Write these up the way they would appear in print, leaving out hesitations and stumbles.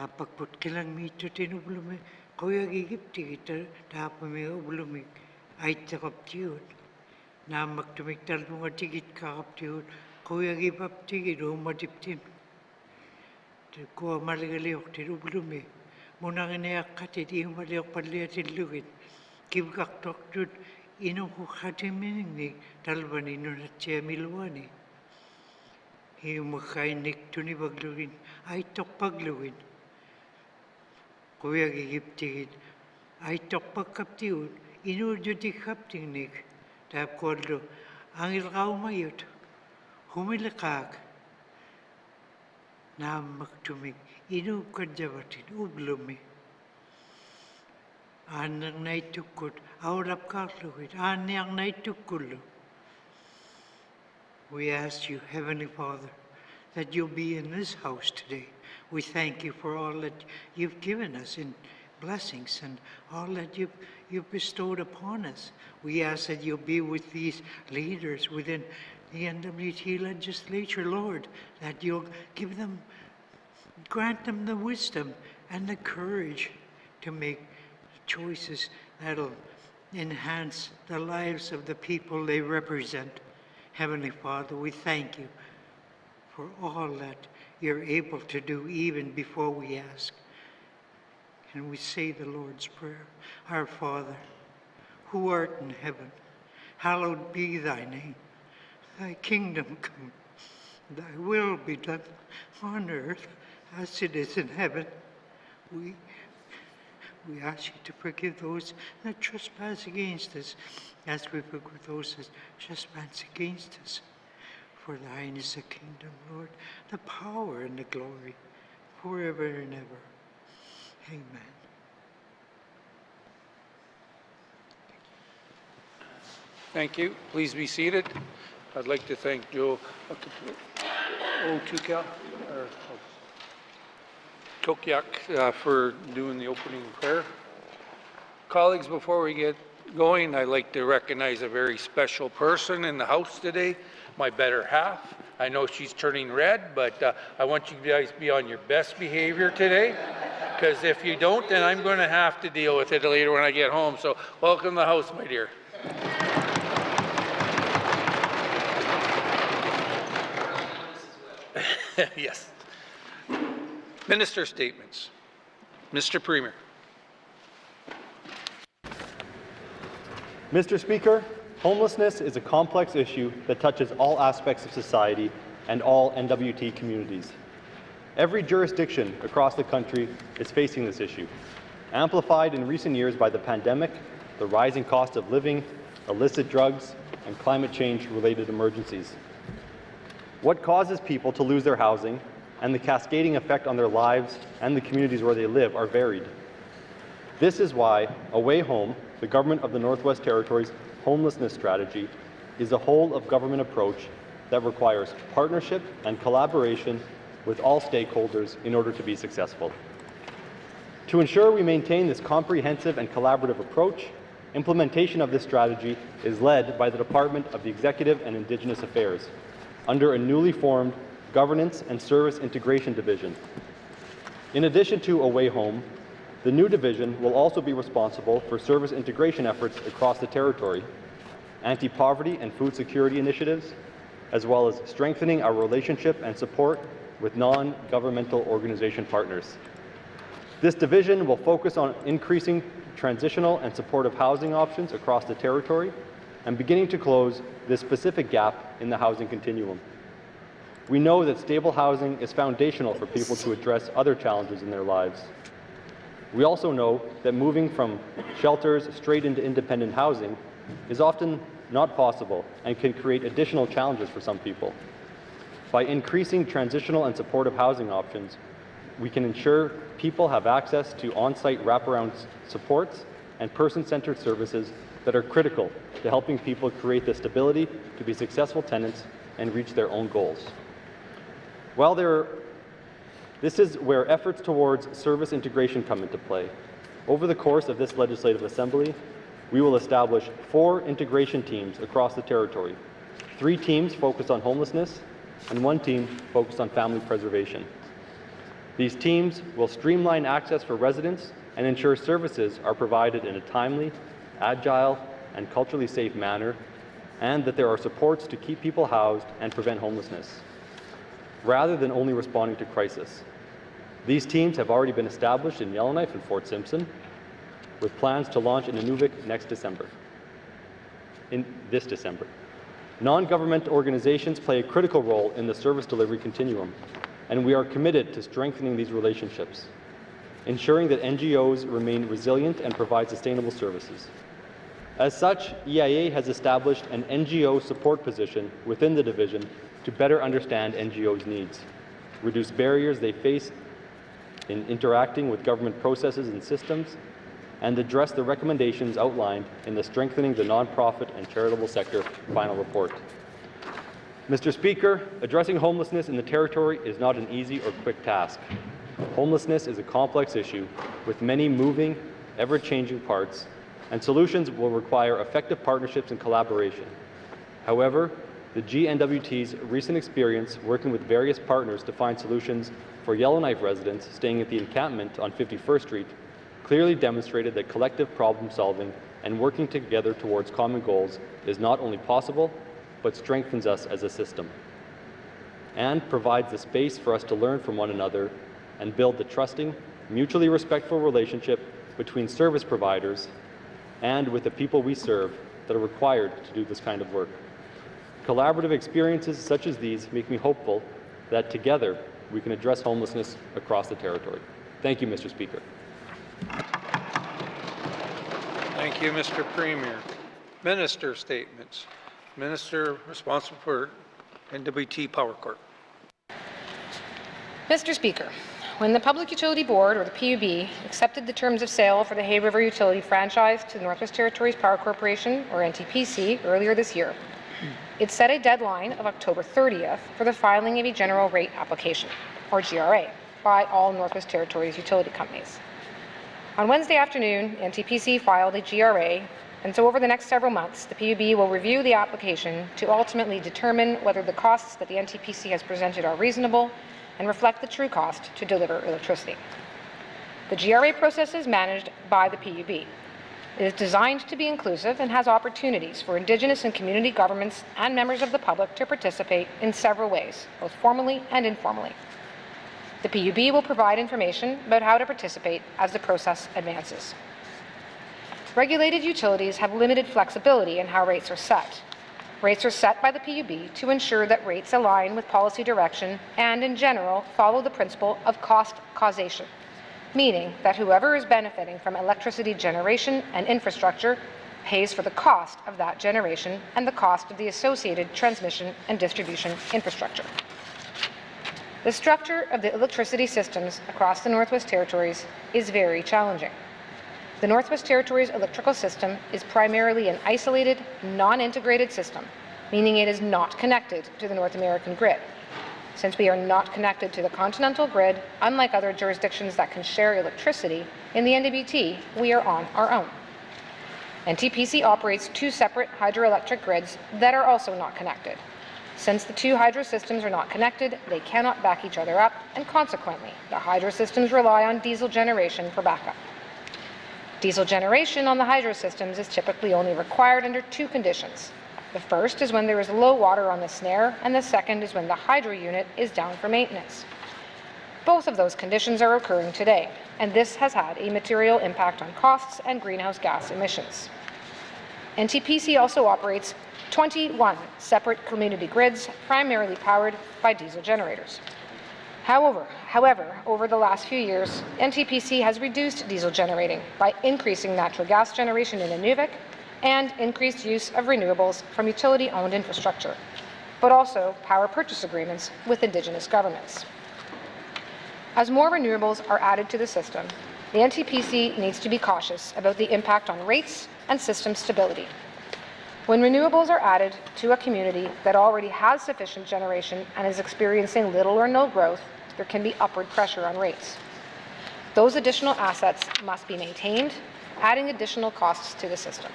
Pagput kilang mito tinublume, kuya gigipti kita, tapame ublume, ay takaptiut. Na magtumiktal mga tigit kakaptiut, kuya gipapti, rumatiptin. Kuha maligaliok tinublume, munang inayak katiti, maliok paliatin lugit. Kibkaktok tut, inong kukatiminignig, talban inunat siya milwani. Himukainik tuni paglugin, ay tok paglugin. Kuya gigiptigit, ay tok pagkaptiut, inurduti kaptingnik. Tap kodlo, ang ilkaw mayot, humilakak. Na magtumig, inub kadyabatin, ublumi. Anang naitukot, awrap kaklugit, anyang naitukulo. We ask you, Heavenly Father, that you'll be in this house today. We thank you for all that you've given us in blessings and all that you've bestowed upon us. We ask that you'll be with these leaders within the NWT legislature, Lord, that you'll grant them the wisdom and the courage to make choices that'll enhance the lives of the people they represent. Heavenly Father, we thank you for all that you're able to do even before we ask. And we say the Lord's Prayer. Our Father, who art in heaven, hallowed be thy name. Thy kingdom come, thy will be done on earth as it is in heaven. We ask you to forgive those that trespass against us, as we forgive those that trespass against us. For thine is the kingdom, Lord, the power and the glory, forever and ever. Amen. Thank you. Please be seated. I'd like to thank Joe Tokiak for doing the opening prayer. Colleagues, before we get going, I'd like to recognize a very special person in the house today, my better half. I know she's turning red, but I want you guys to be on your best behavior today, because if you don't, then I'm going to have to deal with it later when I get home. So welcome to the house, my dear. Yes. Minister statements. Mr. Premier. Mr. Speaker, homelessness is a complex issue that touches all aspects of society and all NWT communities. Every jurisdiction across the country is facing this issue, amplified in recent years by the pandemic, the rising cost of living, illicit drugs, and climate change-related emergencies. What causes people to lose their housing and the cascading effect on their lives and the communities where they live are varied. This is why Away Home, the Government of the Northwest Territories homelessness strategy, is a whole-of-government approach that requires partnership and collaboration with all stakeholders in order to be successful. To ensure we maintain this comprehensive and collaborative approach, implementation of this strategy is led by the Department of the Executive and Indigenous Affairs, under a newly formed Governance and Service Integration Division. In addition to Away Home, the new division will also be responsible for service integration efforts across the territory, anti-poverty and food security initiatives, as well as strengthening our relationship and support with non-governmental organization partners. This division will focus on increasing transitional and supportive housing options across the territory and beginning to close this specific gap in the housing continuum. We know that stable housing is foundational for people to address other challenges in their lives. We also know that moving from shelters straight into independent housing is often not possible and can create additional challenges for some people. By increasing transitional and supportive housing options, we can ensure people have access to on-site wraparound supports and person-centered services that are critical to helping people create the stability to be successful tenants and reach their own goals. This is where efforts towards service integration come into play. Over the course of this Legislative Assembly, we will establish 4 integration teams across the territory, 3 teams focused on homelessness, and 1 team focused on family preservation. These teams will streamline access for residents and ensure services are provided in a timely, agile, and culturally safe manner, and that there are supports to keep people housed and prevent homelessness, rather than only responding to crisis. These teams have already been established in Yellowknife and Fort Simpson, with plans to launch in Inuvik this December. Non-government organizations play a critical role in the service delivery continuum, and we are committed to strengthening these relationships, ensuring that NGOs remain resilient and provide sustainable services. As such, EIA has established an NGO support position within the division to better understand NGOs' needs, reduce barriers they face in interacting with government processes and systems, and address the recommendations outlined in the Strengthening the Nonprofit and Charitable Sector final report. Mr. Speaker, addressing homelessness in the Territory is not an easy or quick task. Homelessness is a complex issue with many moving, ever-changing parts, and solutions will require effective partnerships and collaboration. However, the GNWT's recent experience working with various partners to find solutions for Yellowknife residents staying at the encampment on 51st Street clearly demonstrated that collective problem solving and working together towards common goals is not only possible, but strengthens us as a system, and provides the space for us to learn from one another and build the trusting, mutually respectful relationship between service providers and with the people we serve that are required to do this kind of work. Collaborative experiences such as these make me hopeful that together we can address homelessness across the Territory. Thank you, Mr. Speaker. Thank you, Mr. Premier. Minister statements. Minister responsible for NWT Power Corp. Mr. Speaker, when the Public Utility Board, or the PUB, accepted the terms of sale for the Hay River Utility franchise to the Northwest Territories Power Corporation, or NTPC, earlier this year, it set a deadline of October 30th for the filing of a general rate application, or GRA, by all Northwest Territories utility companies. On Wednesday afternoon, NTPC filed a GRA, and so over the next several months, the PUB will review the application to ultimately determine whether the costs that the NTPC has presented are reasonable and reflect the true cost to deliver electricity. The GRA process is managed by the PUB. It is designed to be inclusive and has opportunities for Indigenous and community governments and members of the public to participate in several ways, both formally and informally. The PUB will provide information about how to participate as the process advances. Regulated utilities have limited flexibility in how rates are set. Rates are set by the PUB to ensure that rates align with policy direction and, in general, follow the principle of cost causation, meaning that whoever is benefiting from electricity generation and infrastructure pays for the cost of that generation and the cost of the associated transmission and distribution infrastructure. The structure of the electricity systems across the Northwest Territories is very challenging. The Northwest Territories electrical system is primarily an isolated, non-integrated system, meaning it is not connected to the North American grid. Since we are not connected to the continental grid, unlike other jurisdictions that can share electricity, in the NWT, we are on our own. NTPC operates two separate hydroelectric grids that are also not connected. Since the two hydro systems are not connected, they cannot back each other up, and consequently, the hydro systems rely on diesel generation for backup. Diesel generation on the hydro systems is typically only required under two conditions. The first is when there is low water on the snare, and the second is when the hydro unit is down for maintenance. Both of those conditions are occurring today, and this has had a material impact on costs and greenhouse gas emissions. NTPC also operates 21 separate community grids, primarily powered by diesel generators. However, over the last few years, NTPC has reduced diesel generating by increasing natural gas generation in Inuvik and increased use of renewables from utility-owned infrastructure, but also power purchase agreements with Indigenous governments. As more renewables are added to the system, the NTPC needs to be cautious about the impact on rates and system stability. When renewables are added to a community that already has sufficient generation and is experiencing little or no growth, there can be upward pressure on rates. Those additional assets must be maintained, adding additional costs to the system.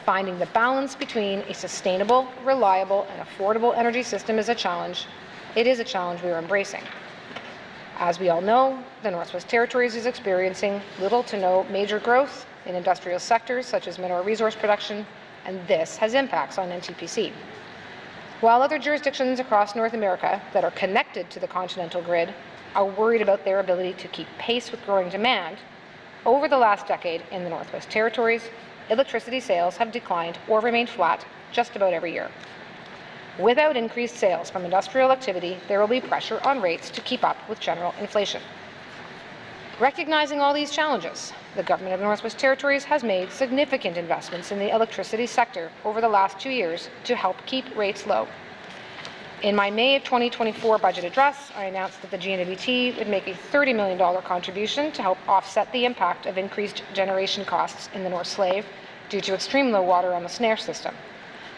Finding the balance between a sustainable, reliable, and affordable energy system is a challenge. It is a challenge we are embracing. As we all know, the Northwest Territories is experiencing little to no major growth in industrial sectors such as mineral resource production, and this has impacts on NTPC. While other jurisdictions across North America that are connected to the continental grid are worried about their ability to keep pace with growing demand, over the last decade in the Northwest Territories, electricity sales have declined or remained flat just about every year. Without increased sales from industrial activity, there will be pressure on rates to keep up with general inflation. Recognizing all these challenges, the Government of the Northwest Territories has made significant investments in the electricity sector over the last 2 years to help keep rates low. In my May of 2024 budget address, I announced that the GNWT would make a $30 million contribution to help offset the impact of increased generation costs in the North Slave due to extreme low water on the Snare system,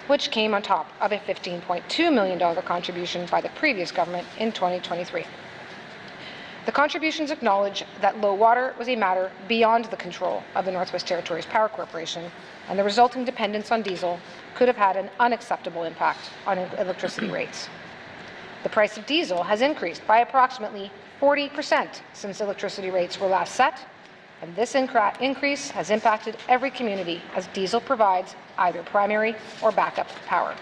which came on top of a $15.2 million contribution by the previous government in 2023. The contributions acknowledge that low water was a matter beyond the control of the Northwest Territories Power Corporation, and the resulting dependence on diesel could have had an unacceptable impact on electricity rates. The price of diesel has increased by approximately 40% since electricity rates were last set, and this increase has impacted every community as diesel provides either primary or backup power.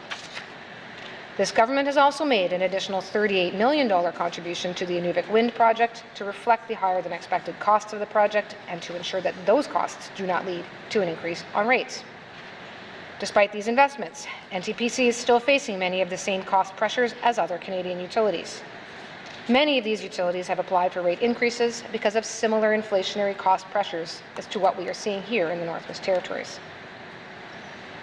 This government has also made an additional $38 million contribution to the Inuvik Wind project to reflect the higher than expected costs of the project and to ensure that those costs do not lead to an increase on rates. Despite these investments, NTPC is still facing many of the same cost pressures as other Canadian utilities. Many of these utilities have applied for rate increases because of similar inflationary cost pressures as to what we are seeing here in the Northwest Territories.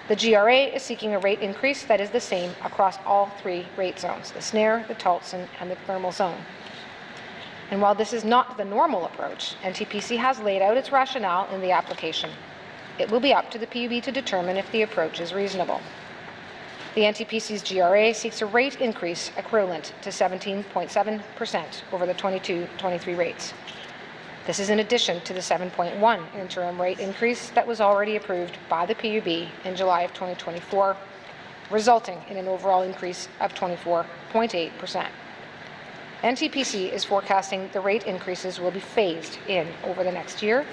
The GRA is seeking a rate increase that is the same across all 3 rate zones, the Snare, the Tahltan, and the thermal zone. And while this is not the normal approach, NTPC has laid out its rationale in the application. It will be up to the PUB to determine if the approach is reasonable. The NTPC's GRA seeks a rate increase equivalent to 17.7% over the 22-23 rates. This is in addition to the 7.1 interim rate increase that was already approved by the PUB in July of 2024, resulting in an overall increase of 24.8%. NTPC is forecasting the rate increases will be phased in over the next year,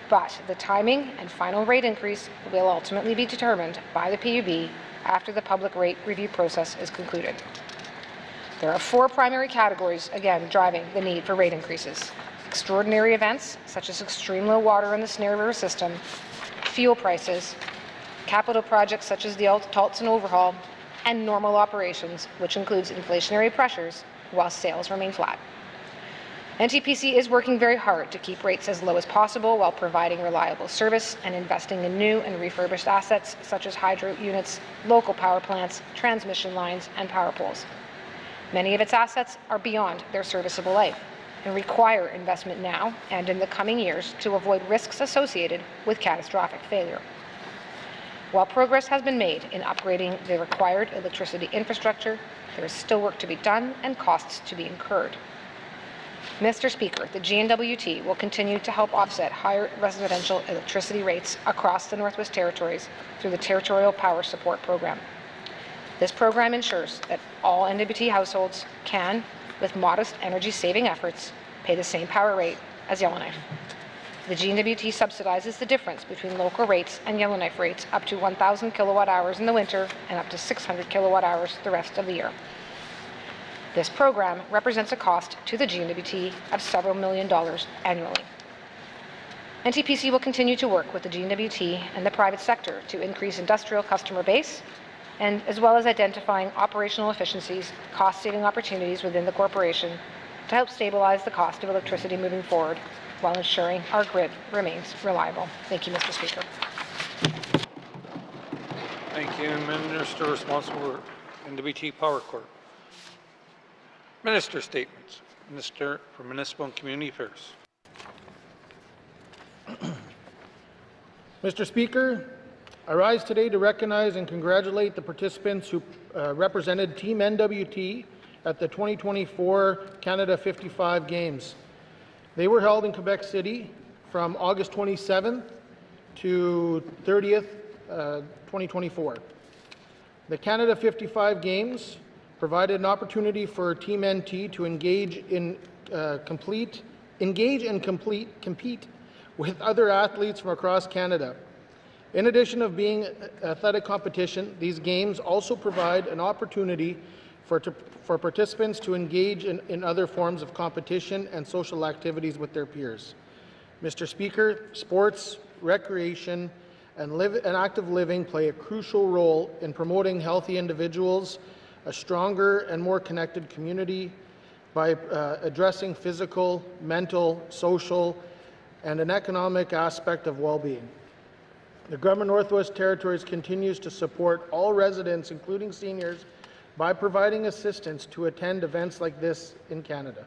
but the timing and final rate increase will ultimately be determined by the PUB after the public rate review process is concluded. There are 4 primary categories, again, driving the need for rate increases: extraordinary events, such as extreme low water in the Snare River system, fuel prices, capital projects such as the Tahltan overhaul, and normal operations, which includes inflationary pressures, while sales remain flat. NTPC is working very hard to keep rates as low as possible while providing reliable service and investing in new and refurbished assets such as hydro units, local power plants, transmission lines, and power poles. Many of its assets are beyond their serviceable life and require investment now and in the coming years to avoid risks associated with catastrophic failure. While progress has been made in upgrading the required electricity infrastructure, there is still work to be done and costs to be incurred. Mr. Speaker, the GNWT will continue to help offset higher residential electricity rates across the Northwest Territories through the Territorial Power Support Program. This program ensures that all NWT households can, with modest energy-saving efforts, pay the same power rate as Yellowknife. The GNWT subsidizes the difference between local rates and Yellowknife rates up to 1,000 kilowatt hours in the winter and up to 600 kilowatt hours the rest of the year. This program represents a cost to the GNWT of several $1 million annually. NTPC will continue to work with the GNWT and the private sector to increase industrial customer base, and as well as identifying operational efficiencies, cost-saving opportunities within the corporation to help stabilize the cost of electricity moving forward while ensuring our grid remains reliable. Thank you, Mr. Speaker. Thank you, Minister responsible for NWT Power Corp. Minister statements. Minister for Municipal and Community Affairs. Mr. Speaker, I rise today to recognize and congratulate the participants who represented Team NWT at the 2024 Canada 55 Games. They were held in Quebec City from August 27th to 30th, 2024. The Canada 55 Games provided an opportunity for Team NT to engage in compete with other athletes from across Canada. In addition of being athletic competition, these games also provide an opportunity for participants to engage in other forms of competition and social activities with their peers. Mr. Speaker, sports, recreation, and active living play a crucial role in promoting healthy individuals, a stronger and more connected community by addressing physical, mental, social, and an economic aspect of well-being. The Government Northwest Territories continues to support all residents, including seniors, by providing assistance to attend events like this in Canada.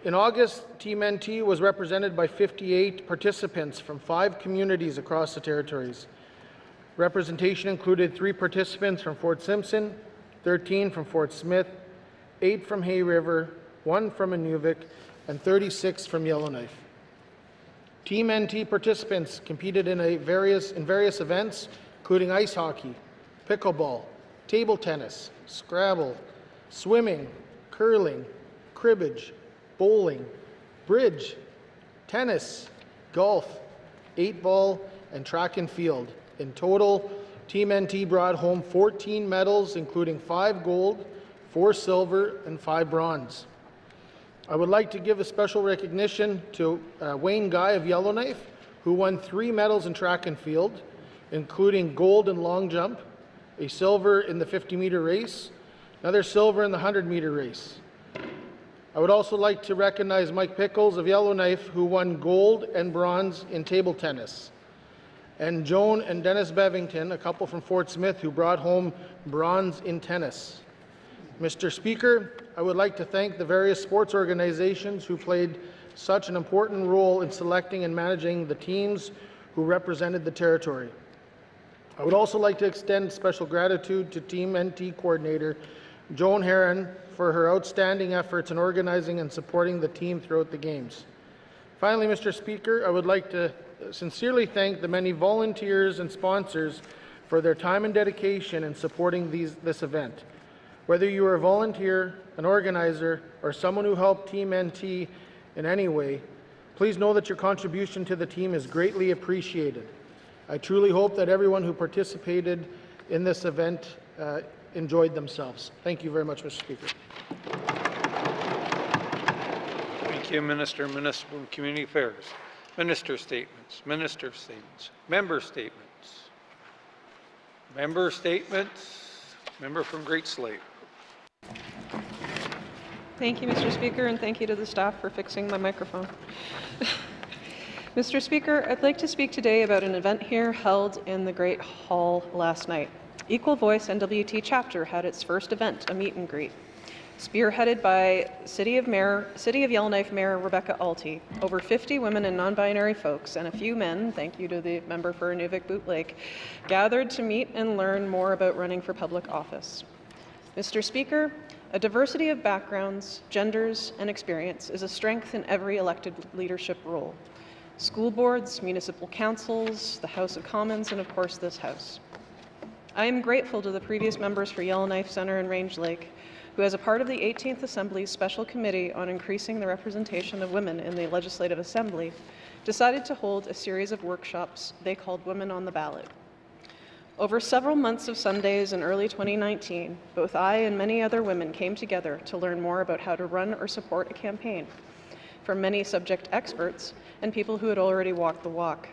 In August, Team NT was represented by 58 participants from 5 communities across the territories. Representation included 3 participants from Fort Simpson, 13 from Fort Smith, 8 from Hay River, 1 from Inuvik, and 36 from Yellowknife. Team NT participants competed in various events, including ice hockey, pickleball, table tennis, Scrabble, swimming, curling, cribbage, bowling, bridge, tennis, golf, 8-ball, and track and field. In total, Team NT brought home 14 medals, including 5 gold, 4 silver, and 5 bronze. I would like to give a special recognition to Wayne Guy of Yellowknife, who won 3 medals in track and field, including gold in long jump, a silver in the 50-meter race, another silver in the 100-meter race. I would also like to recognize Mike Pickles of Yellowknife, who won gold and bronze in table tennis, and Joan and Dennis Bevington, a couple from Fort Smith, who brought home bronze in tennis. Mr. Speaker, I would like to thank the various sports organizations who played such an important role in selecting and managing the teams who represented the territory. I would also like to extend special gratitude to Team NT coordinator Joan Heron for her outstanding efforts in organizing and supporting the team throughout the games. Finally, Mr. Speaker, I would like to sincerely thank the many volunteers and sponsors for their time and dedication in supporting this event. Whether you are a volunteer, an organizer, or someone who helped Team NT in any way, please know that your contribution to the team is greatly appreciated. I truly hope that everyone who participated in this event enjoyed themselves. Thank you very much, Mr. Speaker. Thank you, Minister, Municipal and Community Affairs. Minister statements, Member statements. Member statements, Member from Great Slave. Thank you, Mr. Speaker, and thank you to the staff for fixing my microphone. Mr. Speaker, I'd like to speak today about an event here held in the Great Hall last night. Equal Voice NWT chapter had its first event, a meet and greet. Spearheaded by City of Yellowknife Mayor Rebecca Alty, over 50 women and non-binary folks and a few men, thank you to the member for Inuvik Boot Lake, gathered to meet and learn more about running for public office. Mr. Speaker, a diversity of backgrounds, genders, and experience is a strength in every elected leadership role. School boards, municipal councils, the House of Commons, and of course this House. I am grateful to the previous members for Yellowknife Centre and Range Lake, who as a part of the 18th Assembly's Special Committee on increasing the representation of women in the Legislative Assembly, decided to hold a series of workshops they called Women on the Ballot. Over several months of Sundays in early 2019, both I and many other women came together to learn more about how to run or support a campaign from many subject experts and people who had already walked the walk.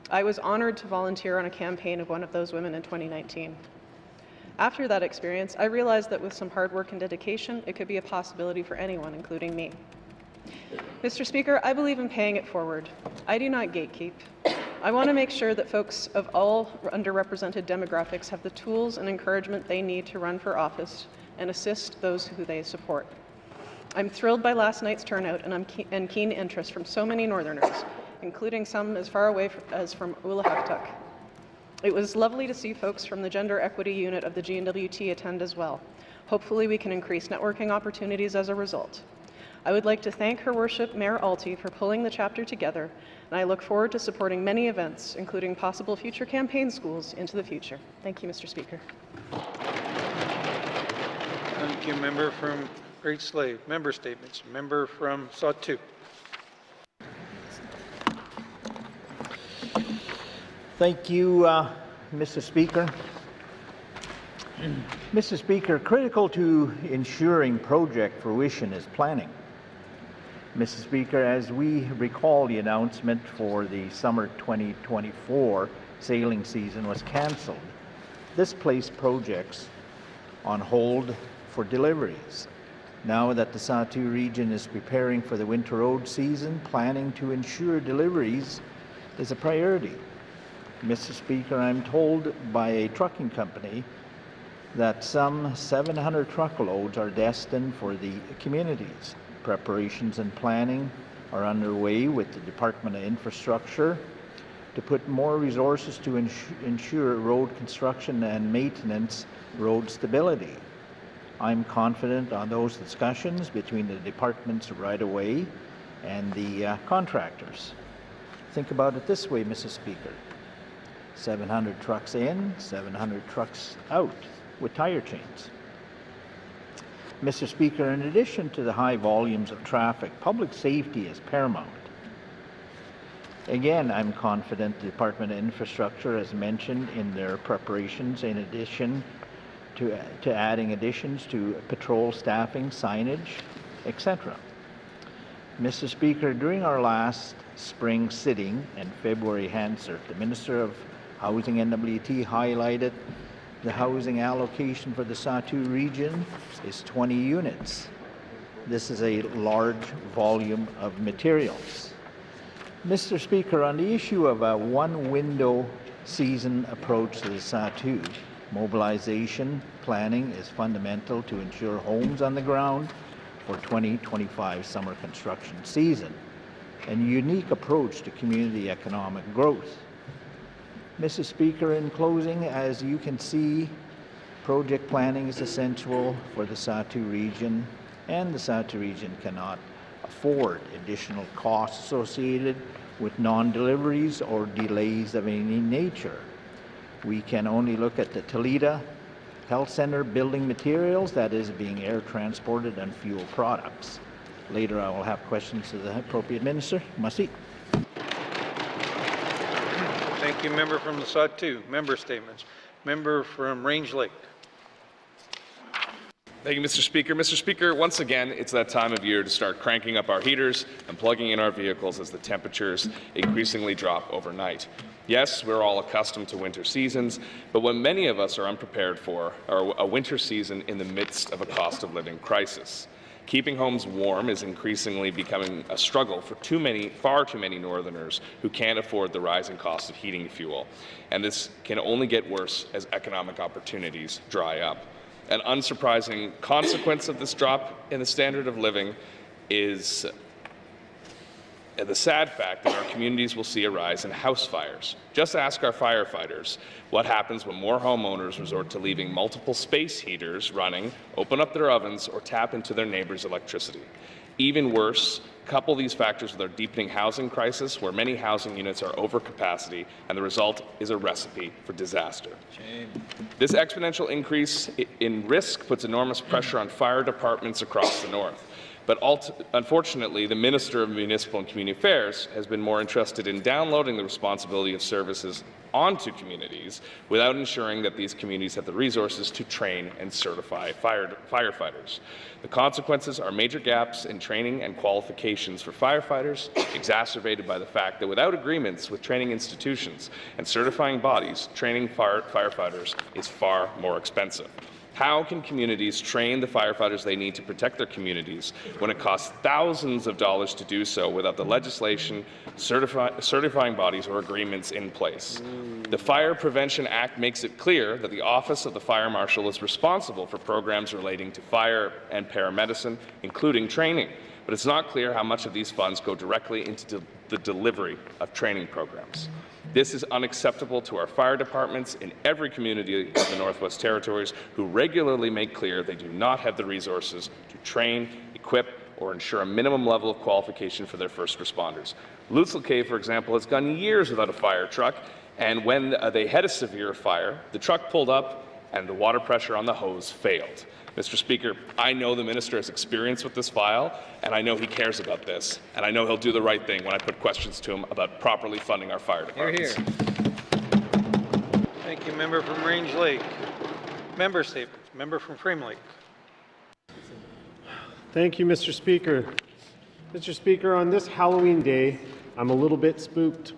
I was honored to volunteer on a campaign of one of those women in 2019. After that experience, I realized that with some hard work and dedication, it could be a possibility for anyone, including me. Mr. Speaker, I believe in paying it forward. I do not gatekeep. I want to make sure that folks of all underrepresented demographics have the tools and encouragement they need to run for office and assist those who they support. I'm thrilled by last night's turnout and keen interest from so many Northerners, including some as far away as from Ulahaktuk. It was lovely to see folks from the Gender Equity Unit of the GNWT attend as well. Hopefully we can increase networking opportunities as a result. I would like to thank Her Worship Mayor Alty for pulling the chapter together, and I look forward to supporting many events, including possible future campaign schools into the future. Thank you, Mr. Speaker. Thank you, Member from Great Slave. Member statements. Member from Sawtooth. Thank you, Mr. Speaker. Mr. Speaker, critical to ensuring project fruition is planning. Mr. Speaker, as we recall, the announcement for the summer 2024 sailing season was cancelled. This placed projects on hold for deliveries. Now that the Sahtu region is preparing for the winter road season, planning to ensure deliveries is a priority. Mr. Speaker, I'm told by a trucking company that some 700 truckloads are destined for the communities. Preparations and planning are underway with the Department of Infrastructure to put more resources to ensure road construction and maintenance road stability. I'm confident on those discussions between the departments right away and the contractors. Think about it this way, Mr. Speaker. 700 trucks in, 700 trucks out with tire chains. Mr. Speaker, in addition to the high volumes of traffic, public safety is paramount. Again, I'm confident the Department of Infrastructure, as mentioned in their preparations, in addition to adding additions to patrol staffing, signage, etc. Mr. Speaker, during our last spring sitting and February Hansard, the Minister of Housing NWT highlighted the housing allocation for the Sahtu region is 20 units. This is a large volume of materials. Mr. Speaker, on the issue of a one-window season approach to the Sahtu, mobilization planning is fundamental to ensure homes on the ground for 2025 summer construction season, and a unique approach to community economic growth. Mr. Speaker, in closing, as you can see, project planning is essential for the Sahtu region, and the Sahtu region cannot afford additional costs associated with non-deliveries or delays of any nature. We can only look at the Toledo Health Center building materials, that is being air transported, and fuel products. Later I will have questions to the appropriate minister. Masi. Thank you, member from the Sawtooth. Member statements. Member from Range Lake. Thank you, Mr. Speaker. Mr. Speaker, once again, it's that time of year to start cranking up our heaters and plugging in our vehicles as the temperatures increasingly drop overnight. Yes, we're all accustomed to winter seasons, but what many of us are unprepared for are a winter season in the midst of a cost of living crisis. Keeping homes warm is increasingly becoming a struggle for far too many Northerners who can't afford the rising cost of heating fuel. And this can only get worse as economic opportunities dry up. An unsurprising consequence of this drop in the standard of living is the sad fact that our communities will see a rise in house fires. Just ask our firefighters what happens when more homeowners resort to leaving multiple space heaters running, open up their ovens, or tap into their neighbor's electricity. Even worse, couple these factors with our deepening housing crisis, where many housing units are over capacity, and the result is a recipe for disaster. Shame. This exponential increase in risk puts enormous pressure on fire departments across the north. But unfortunately, the Minister of Municipal and Community Affairs has been more interested in downloading the responsibility of services onto communities without ensuring that these communities have the resources to train and certify firefighters. The consequences are major gaps in training and qualifications for firefighters, exacerbated by the fact that without agreements with training institutions and certifying bodies, training firefighters is far more expensive. How can communities train the firefighters they need to protect their communities when it costs thousands of dollars to do so without the legislation, certifying bodies, or agreements in place? The Fire Prevention Act makes it clear that the Office of the Fire Marshal is responsible for programs relating to fire and paramedicine, including training. But it's not clear how much of these funds go directly into the delivery of training programs. This is unacceptable to our fire departments in every community of the Northwest Territories who regularly make clear they do not have the resources to train, equip, or ensure a minimum level of qualification for their first responders. Lutzel Cay, for example, has gone years without a fire truck, and when they had a severe fire, the truck pulled up and the water pressure on the hose failed. Mr. Speaker, I know the minister has experience with this file, and I know he cares about this, and I know he'll do the right thing when I put questions to him about properly funding our fire departments. Hear, hear. Thank you, member from Range Lake. Member statements. Member from Frame Lake. Thank you, Mr. Speaker. Mr. Speaker, on this Halloween day, I'm a little bit spooked.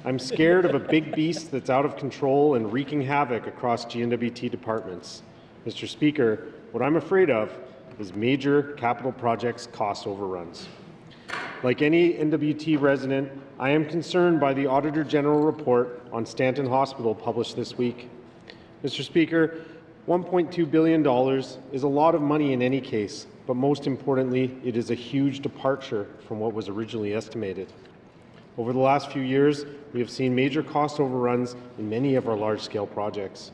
I'm scared of a big beast that's out of control and wreaking havoc across GNWT departments. Mr. Speaker, what I'm afraid of is major capital projects cost overruns. Like any NWT resident, I am concerned by the Auditor General report on Stanton Hospital published this week. Mr. Speaker, $1.2 billion is a lot of money in any case, but most importantly, it is a huge departure from what was originally estimated. Over the last few years, we have seen major cost overruns in many of our large-scale projects.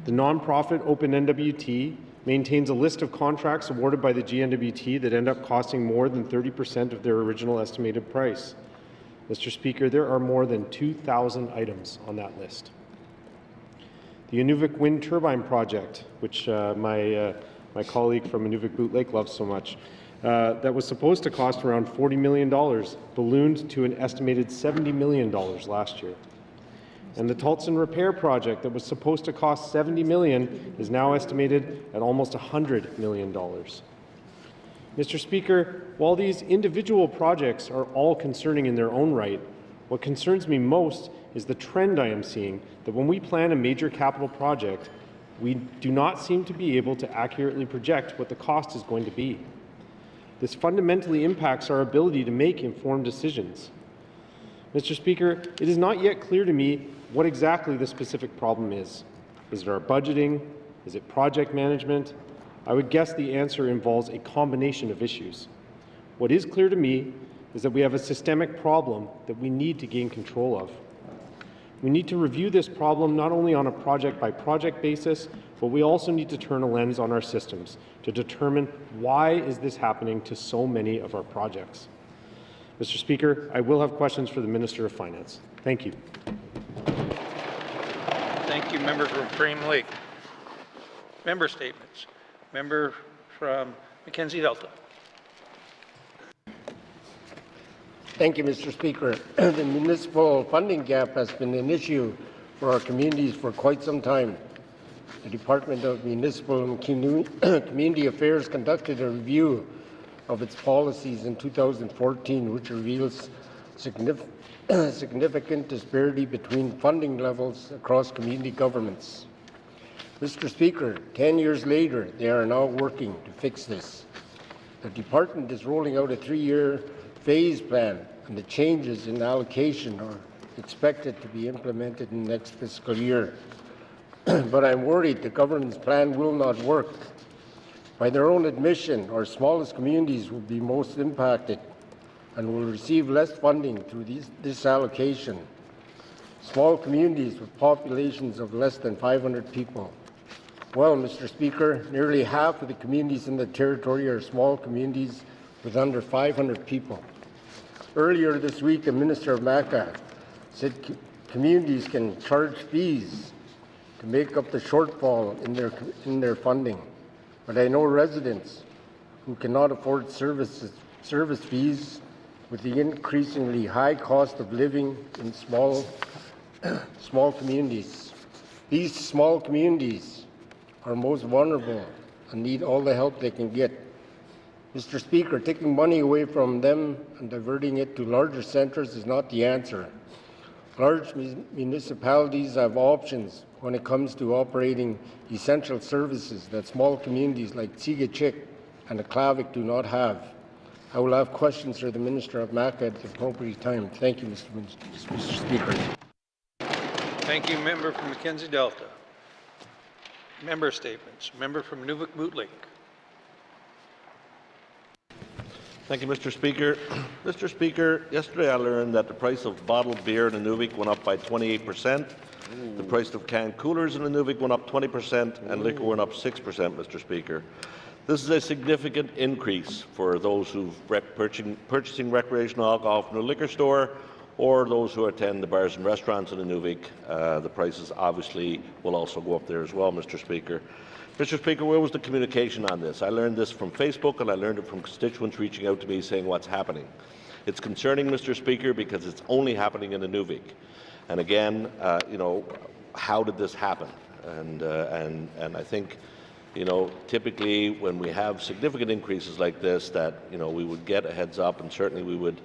The nonprofit Open NWT maintains a list of contracts awarded by the GNWT that end up costing more than 30% of their original estimated price. Mr. Speaker, there are more than 2,000 items on that list. The Inuvik Wind Turbine Project, which my colleague from Inuvik Boot Lake loves so much, that was supposed to cost around $40 million, ballooned to an estimated $70 million last year. And the Tulson Repair Project that was supposed to cost $70 million is now estimated at almost $100 million. Mr. Speaker, while these individual projects are all concerning in their own right, what concerns me most is the trend I am seeing that when we plan a major capital project, we do not seem to be able to accurately project what the cost is going to be. This fundamentally impacts our ability to make informed decisions. Mr. Speaker, it is not yet clear to me what exactly the specific problem is. Is it our budgeting? Is it project management? I would guess the answer involves a combination of issues. What is clear to me is that we have a systemic problem that we need to gain control of. We need to review this problem not only on a project-by-project basis, but we also need to turn a lens on our systems to determine why is this happening to so many of our projects. Mr. Speaker, I will have questions for the Minister of Finance. Thank you. Thank you, member from Frame Lake. Member statements. Member from Mackenzie Delta. Thank you, Mr. Speaker. The municipal funding gap has been an issue for our communities for quite some time. The Department of Municipal and Community Affairs conducted a review of its policies in 2014, which reveals significant disparity between funding levels across community governments. Mr. Speaker, 10 years later, they are now working to fix this. The department is rolling out a 3-year phase plan, and the changes in allocation are expected to be implemented in the next fiscal year. But I'm worried the government's plan will not work. By their own admission, our smallest communities will be most impacted and will receive less funding through this allocation. Small communities with populations of less than 500 people. Well, Mr. Speaker, nearly half of the communities in the territory are small communities with under 500 people. Earlier this week, the Minister of MACA said communities can charge fees to make up the shortfall in their funding. But I know residents who cannot afford service fees with the increasingly high cost of living in small communities. These small communities are most vulnerable and need all the help they can get. Mr. Speaker, taking money away from them and diverting it to larger centres is not the answer. Large municipalities have options when it comes to operating essential services that small communities like Tigachik and Aklavik do not have. I will have questions for the Minister of MACA at the appropriate time. Thank you, Mr. Speaker. Thank you, member from Mackenzie Delta. Member statements. Member from Inuvik Boot Lake. Thank you, Mr. Speaker. Mr. Speaker, yesterday I learned that the price of bottled beer in Inuvik went up by 28%. The price of canned coolers in Inuvik went up 20%, and liquor went up 6%, Mr. Speaker. This is a significant increase for those who are purchasing recreational alcohol from the liquor store or those who attend the bars and restaurants in Inuvik, the prices obviously will also go up there as well, Mr. Speaker. Mr. Speaker, where was the communication on this? I learned this from Facebook, and I learned it from constituents reaching out to me saying what's happening. It's concerning, Mr. Speaker, because it's only happening in Inuvik. And again, you know, how did this happen? And I think, you know, typically when we have significant increases like this, that, you know, we would get a heads up, and certainly we would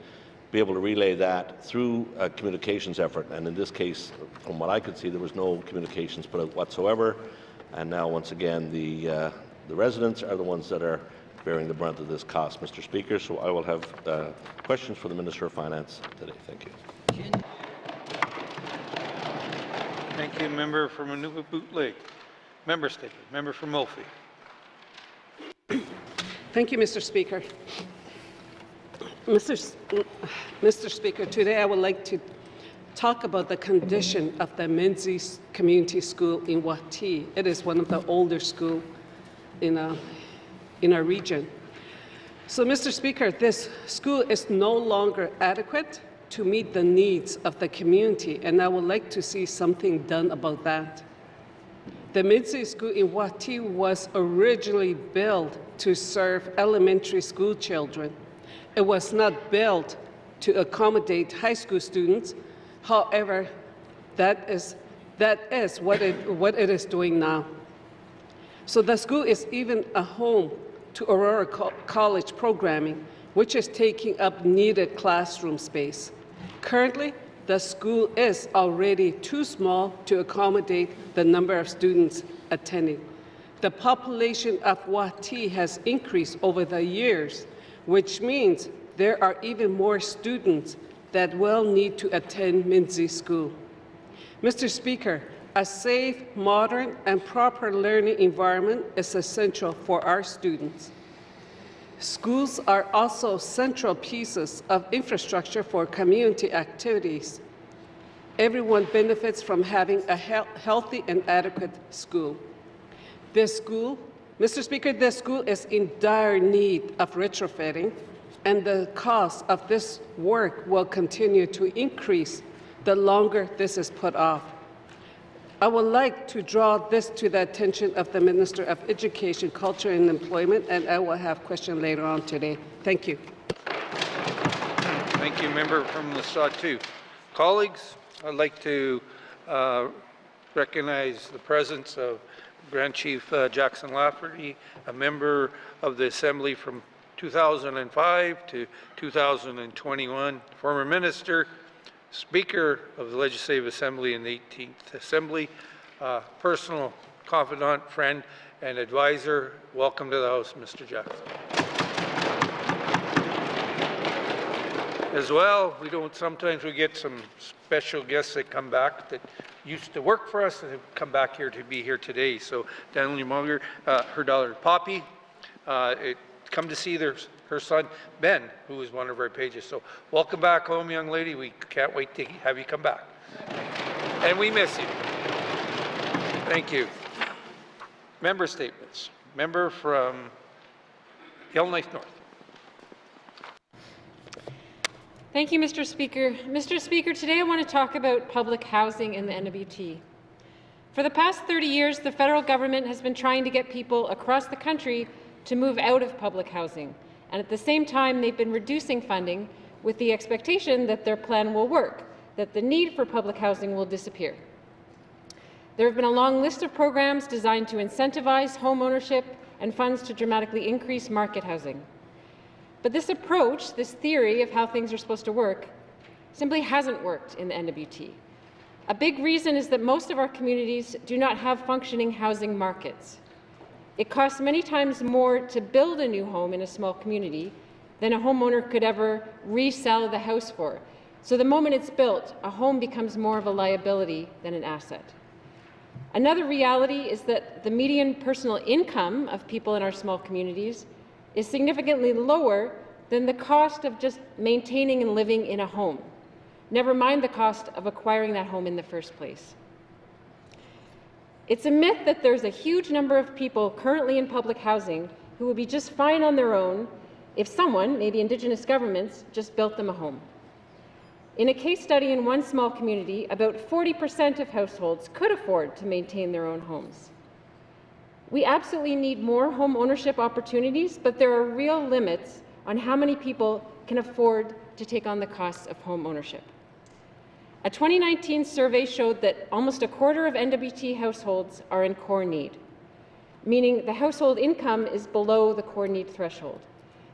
be able to relay that through a communications effort. And in this case, from what I could see, there was no communications put out whatsoever. And now, once again, the residents are the ones that are bearing the brunt of this cost, Mr. Speaker. So I will have questions for the Minister of Finance today. Thank you. Thank you, member from Nunavut Lake. Member statement. Member from Mulphy. Thank you, Mr. Speaker. Mr. Speaker, today I would like to talk about the condition of the Menzies Community School in Wati. It is one of the older schools in our region. So, Mr. Speaker, this school is no longer adequate to meet the needs of the community, and I would like to see something done about that. The Menzies School in Wati was originally built to serve elementary school children. It was not built to accommodate high school students. However, that is what it is doing now. So the school is even a home to Aurora College programming, which is taking up needed classroom space. Currently, the school is already too small to accommodate the number of students attending. The population of Wati has increased over the years, which means there are even more students that will need to attend Menzies School. Mr. Speaker, a safe, modern, and proper learning environment is essential for our students. Schools are also central pieces of infrastructure for community activities. Everyone benefits from having a healthy and adequate school. Mr. Speaker, this school is in dire need of retrofitting, and the cost of this work will continue to increase the longer this is put off. I would like to draw this to the attention of the Minister of Education, Culture and Employment, and I will have questions later on today. Thank you. Thank you, member from Lesotho. Colleagues, I'd like to recognize the presence of Grand Chief Jackson Lafferty, a member of the Assembly from 2005 to 2021, former minister, Speaker of the Legislative Assembly in the 18th Assembly, personal confidant, friend, and advisor. Welcome to the House, Mr. Jackson. As well, sometimes we get some special guests that come back that used to work for us and have come back here to be here today. So Daniel Munger, her daughter Poppy, come to see her son Ben, who is one of our pages. So welcome back home, young lady. We can't wait to have you come back. And we miss you. Thank you. Member statements. Member from Yellowknife North. Thank you, Mr. Speaker. Mr. Speaker, today I want to talk about public housing in the NWT. For the past 30 years, the federal government has been trying to get people across the country to move out of public housing. And at the same time, they've been reducing funding with the expectation that their plan will work, that the need for public housing will disappear. There have been a long list of programs designed to incentivize home ownership and funds to dramatically increase market housing. But this approach, this theory of how things are supposed to work, simply hasn't worked in the NWT. A big reason is that most of our communities do not have functioning housing markets. It costs many times more to build a new home in a small community than a homeowner could ever resell the house for. So the moment it's built, a home becomes more of a liability than an asset. Another reality is that the median personal income of people in our small communities is significantly lower than the cost of just maintaining and living in a home, never mind the cost of acquiring that home in the first place. It's a myth that there's a huge number of people currently in public housing who would be just fine on their own if someone, maybe Indigenous governments, just built them a home. In a case study in one small community, about 40% of households could afford to maintain their own homes. We absolutely need more home ownership opportunities, but there are real limits on how many people can afford to take on the costs of home ownership. A 2019 survey showed that almost a quarter of NWT households are in core need, meaning the household income is below the core need threshold.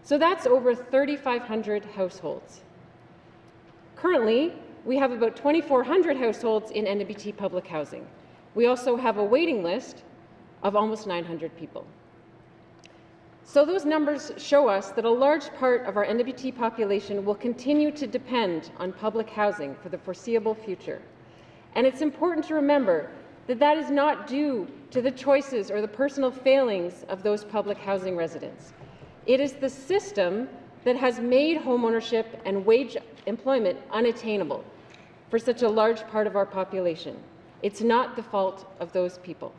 So that's over 3,500 households. Currently, we have about 2,400 households in NWT public housing. We also have a waiting list of almost 900 people. So those numbers show us that a large part of our NWT population will continue to depend on public housing for the foreseeable future. And it's important to remember that that is not due to the choices or the personal failings of those public housing residents. It is the system that has made homeownership and wage employment unattainable for such a large part of our population. It's not the fault of those people.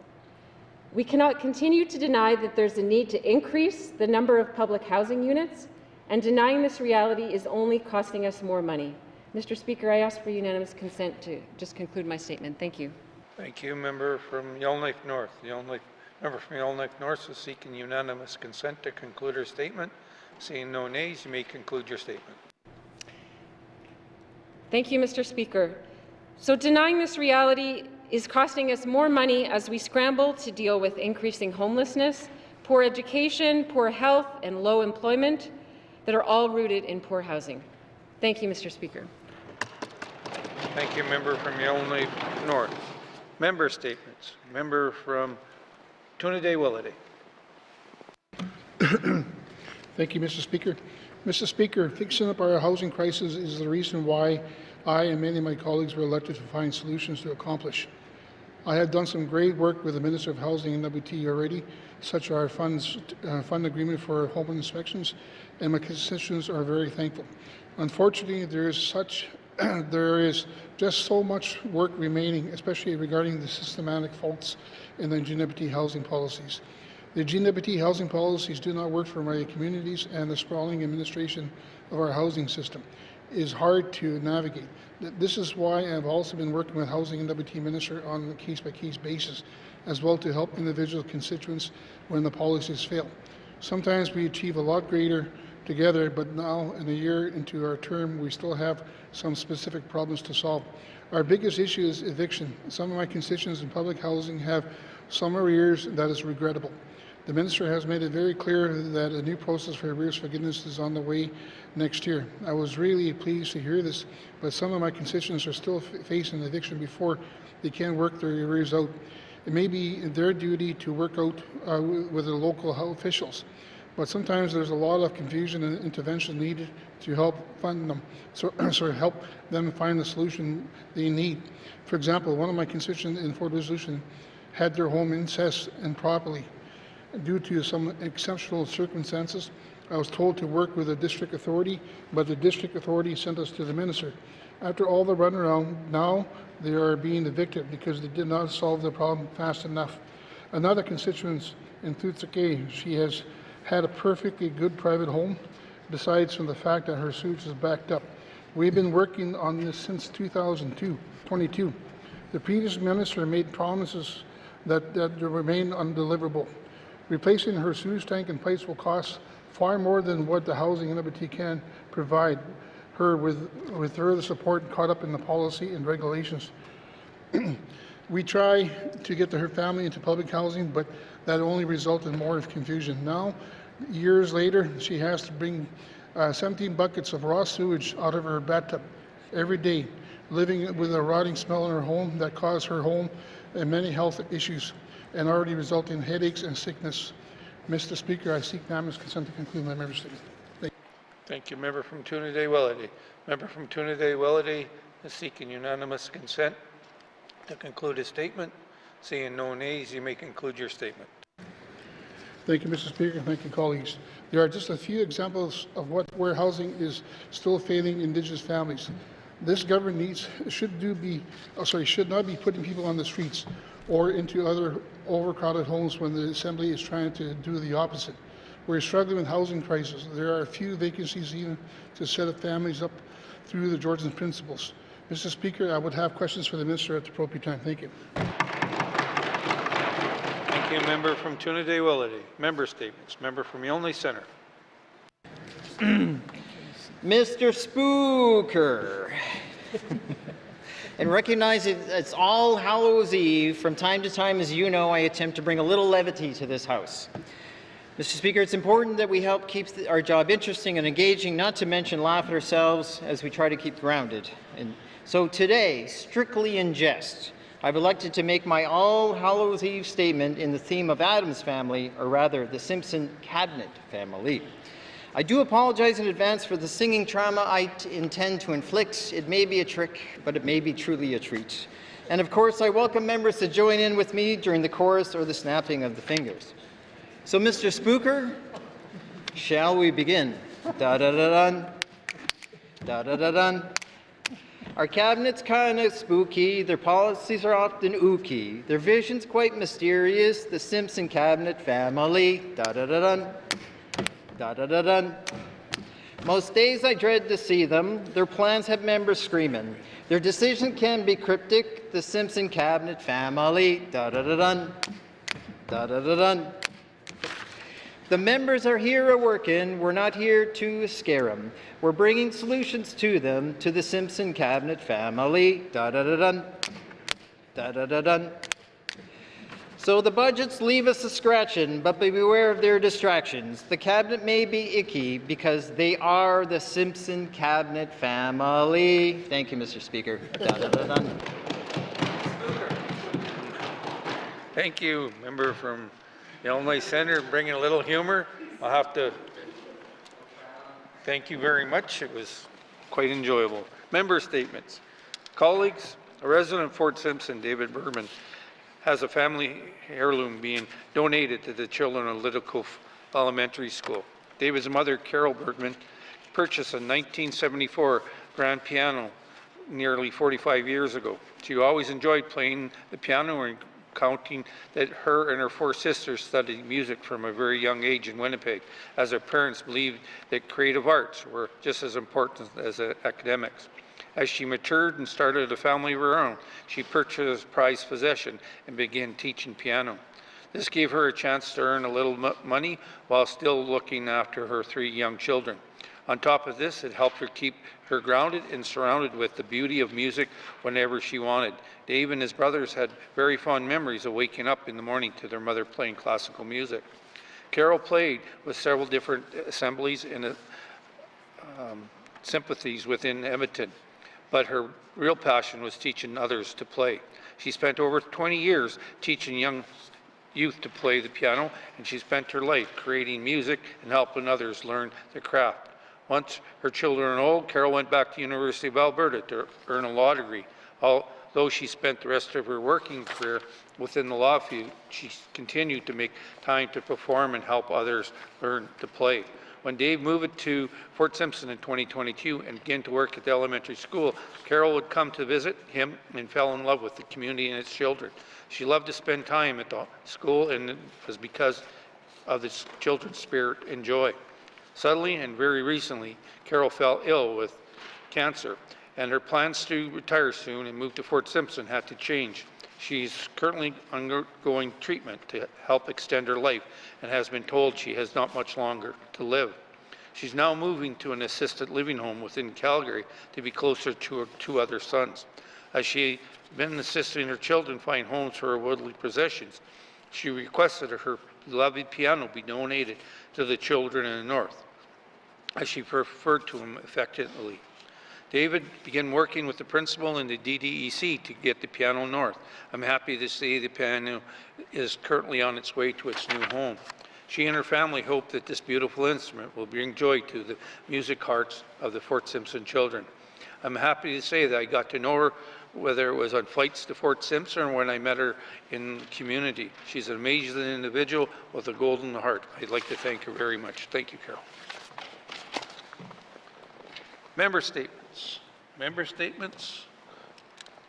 We cannot continue to deny that there's a need to increase the number of public housing units, and denying this reality is only costing us more money. Mr. Speaker, I ask for unanimous consent to just conclude my statement. Thank you. Thank you. Member from Yellowknife North. Member from Yellowknife North is seeking unanimous consent to conclude her statement. Seeing no nays, you may conclude your statement. Thank you, Mr. Speaker. So denying this reality is costing us more money as we scramble to deal with increasing homelessness, poor education, poor health, and low employment that are all rooted in poor housing. Thank you, Mr. Speaker. Thank you, member from Yellowknife North. Member statements. Member from Toonaday-Willety. Thank you, Mr. Speaker. Mr. Speaker, fixing up our housing crisis is the reason why I and many of my colleagues were elected to find solutions to accomplish. I have done some great work with the Minister of Housing and NWT already, such as our fund agreement for home inspections, and my constituents are very thankful. Unfortunately, there is just so much work remaining, especially regarding the systematic faults in the GNWT housing policies. The GNWT housing policies do not work for my communities, and the sprawling administration of our housing system is hard to navigate. This is why I've also been working with Housing and NWT Minister on a case-by-case basis, as well to help individual constituents when the policies fail. Sometimes we achieve a lot greater together, but now in a year into our term, we still have some specific problems to solve. Our biggest issue is eviction. Some of my constituents in public housing have some arrears that is regrettable. The Minister has made it very clear that a new process for arrears forgiveness is on the way next year. I was really pleased to hear this, but some of my constituents are still facing eviction before they can work their arrears out. It may be their duty to work out with the local health officials, but sometimes there's a lot of confusion and intervention needed to help fund them, so help them find the solution they need. For example, one of my constituents in Fort Resolution had their home assessed improperly. Due to some exceptional circumstances, I was told to work with the district authority, but the district authority sent us to the minister. After all the runaround, now they are being evicted because they did not solve the problem fast enough. Another constituent in Thutsake, she has had a perfectly good private home, besides from the fact that her sewage is backed up. We've been working on this since 2022. The previous minister made promises that remain undeliverable. Replacing her sewage tank and pipes will cost far more than what the Housing and NWT can provide her with further support caught up in the policy and regulations. We try to get her family into public housing, but that only results in more confusion. Now, years later, she has to bring 17 buckets of raw sewage out of her bathtub every day, living with a rotting smell in her home that caused her home and many health issues, and already resulting in headaches and sickness. Mr. Speaker, I seek unanimous consent to conclude my member statement. Thank you. Member from Toonaday-Willety. Member from Toonaday-Willety is seeking unanimous consent to conclude his statement. Seeing no nays, you may conclude your statement. Thank you, Mr. Speaker. Thank you, colleagues. There are just a few examples of where housing is still failing Indigenous families. This government should not be putting people on the streets or into other overcrowded homes when the Assembly is trying to do the opposite. We're struggling with housing crisis. There are a few vacancies even to set up families up through the Georgian principles. Mr. Speaker, I would have questions for the minister at the appropriate time. Thank you. Thank you, member from Trinidad-Willity. Member statements. Member from Yonley Centre. Mr. Spooker. And recognizing it's All Hallows Eve, from time to time, as you know, I attempt to bring a little levity to this House. Mr. Speaker, it's important that we help keep our job interesting and engaging, not to mention laugh at ourselves as we try to keep grounded. And so today, strictly in jest, I've elected to make my All Hallows Eve statement in the theme of Addams Family, or rather the Simpson Cabinet family. I do apologize in advance for the singing trauma I intend to inflict. It may be a trick, but it may be truly a treat. And of course, I welcome members to join in with me during the chorus or the snapping of the fingers. So, Mr. Spooker, shall we begin? Da-da-da-dun, da-da-da-dun. Our cabinet's kind of spooky, their policies are often ooky, their vision's quite mysterious, the Simpson Cabinet family. Da-da-da-dun. Da-da-da-dun. Most days I dread to see them. Their plans have members screaming. Their decision can be cryptic. The Simpson Cabinet family. Da-da-da-dun. Da-da-da-dun. The members are here a-working. We're not here to scare them. We're bringing solutions to them, to the Simpson Cabinet family. Da-da-da-dun. Da-da-da-dun. So the budgets leave us a-scratching, but beware of their distractions. The cabinet may be icky because they are the Simpson Cabinet family. Thank you, Mr. Speaker. Dun-dun-dun-dun. Thank you, member from Illinois Centre, bringing a little humor. I'll have to thank you very much. It was quite enjoyable. Member statements. Colleagues, a resident of Fort Simpson, David Berman, has a family heirloom being donated to the children of Little Cove Elementary School. David's mother, Carol Bergman, purchased a 1974 grand piano nearly 45 years ago. She always enjoyed playing the piano and recounting that her and her 4 sisters studied music from a very young age in Winnipeg, as her parents believed that creative arts were just as important as academics. As she matured and started a family of her own, she purchased a prized possession and began teaching piano. This gave her a chance to earn a little money while still looking after her 3 young children. On top of this, it helped her keep her grounded and surrounded with the beauty of music whenever she wanted. Dave and his brothers had very fond memories of waking up in the morning to their mother playing classical music. Carol played with several different assemblies and sympathies within Edmonton, but her real passion was teaching others to play. She spent over 20 years teaching young youth to play the piano, and she spent her life creating music and helping others learn the craft. Once her children were old, Carol went back to the University of Alberta to earn a law degree. Although she spent the rest of her working career within the law field, she continued to make time to perform and help others learn to play. When Dave moved to Fort Simpson in 2022 and began to work at the elementary school, Carol would come to visit him and fell in love with the community and its children. She loved to spend time at the school, and it was because of the children's spirit and joy. Suddenly and very recently, Carol fell ill with cancer, and her plans to retire soon and move to Fort Simpson had to change. She's currently undergoing treatment to help extend her life and has been told she has not much longer to live. She's now moving to an assisted living home within Calgary to be closer to her 2 other sons. As she's been assisting her children find homes for her worldly possessions, she requested that her beloved piano be donated to the children in the North, as she referred to them affectionately. David began working with the principal in the DDEC to get the piano north. I'm happy to say the piano is currently on its way to its new home. She and her family hope that this beautiful instrument will bring joy to the music hearts of the Fort Simpson children. I'm happy to say that I got to know her, whether it was on flights to Fort Simpson or when I met her in the community. She's an amazing individual with a golden heart. I'd like to thank her very much. Thank you, Carol. Member statements. Member statements.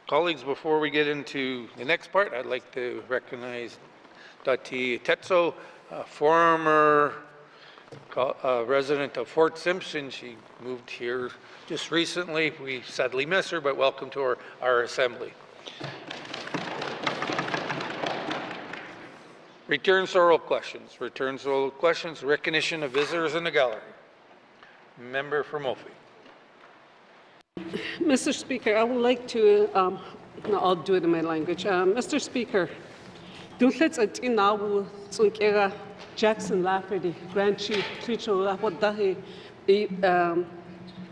Colleagues, before we get into the next part, I'd like to recognize Dati Tetso, former resident of Fort Simpson. She moved here just recently. We sadly miss her, but welcome to our assembly. Returns to oral questions. Returns to oral questions. Recognition of visitors in the gallery. Member for Mophie. Mr. Speaker, I would like to, no, I'll do it in my language. Mr. Speaker, Dulcet at Inawu, Tsunkera, Jackson Lafferty, Grand Chief, Tricho Lapodahi,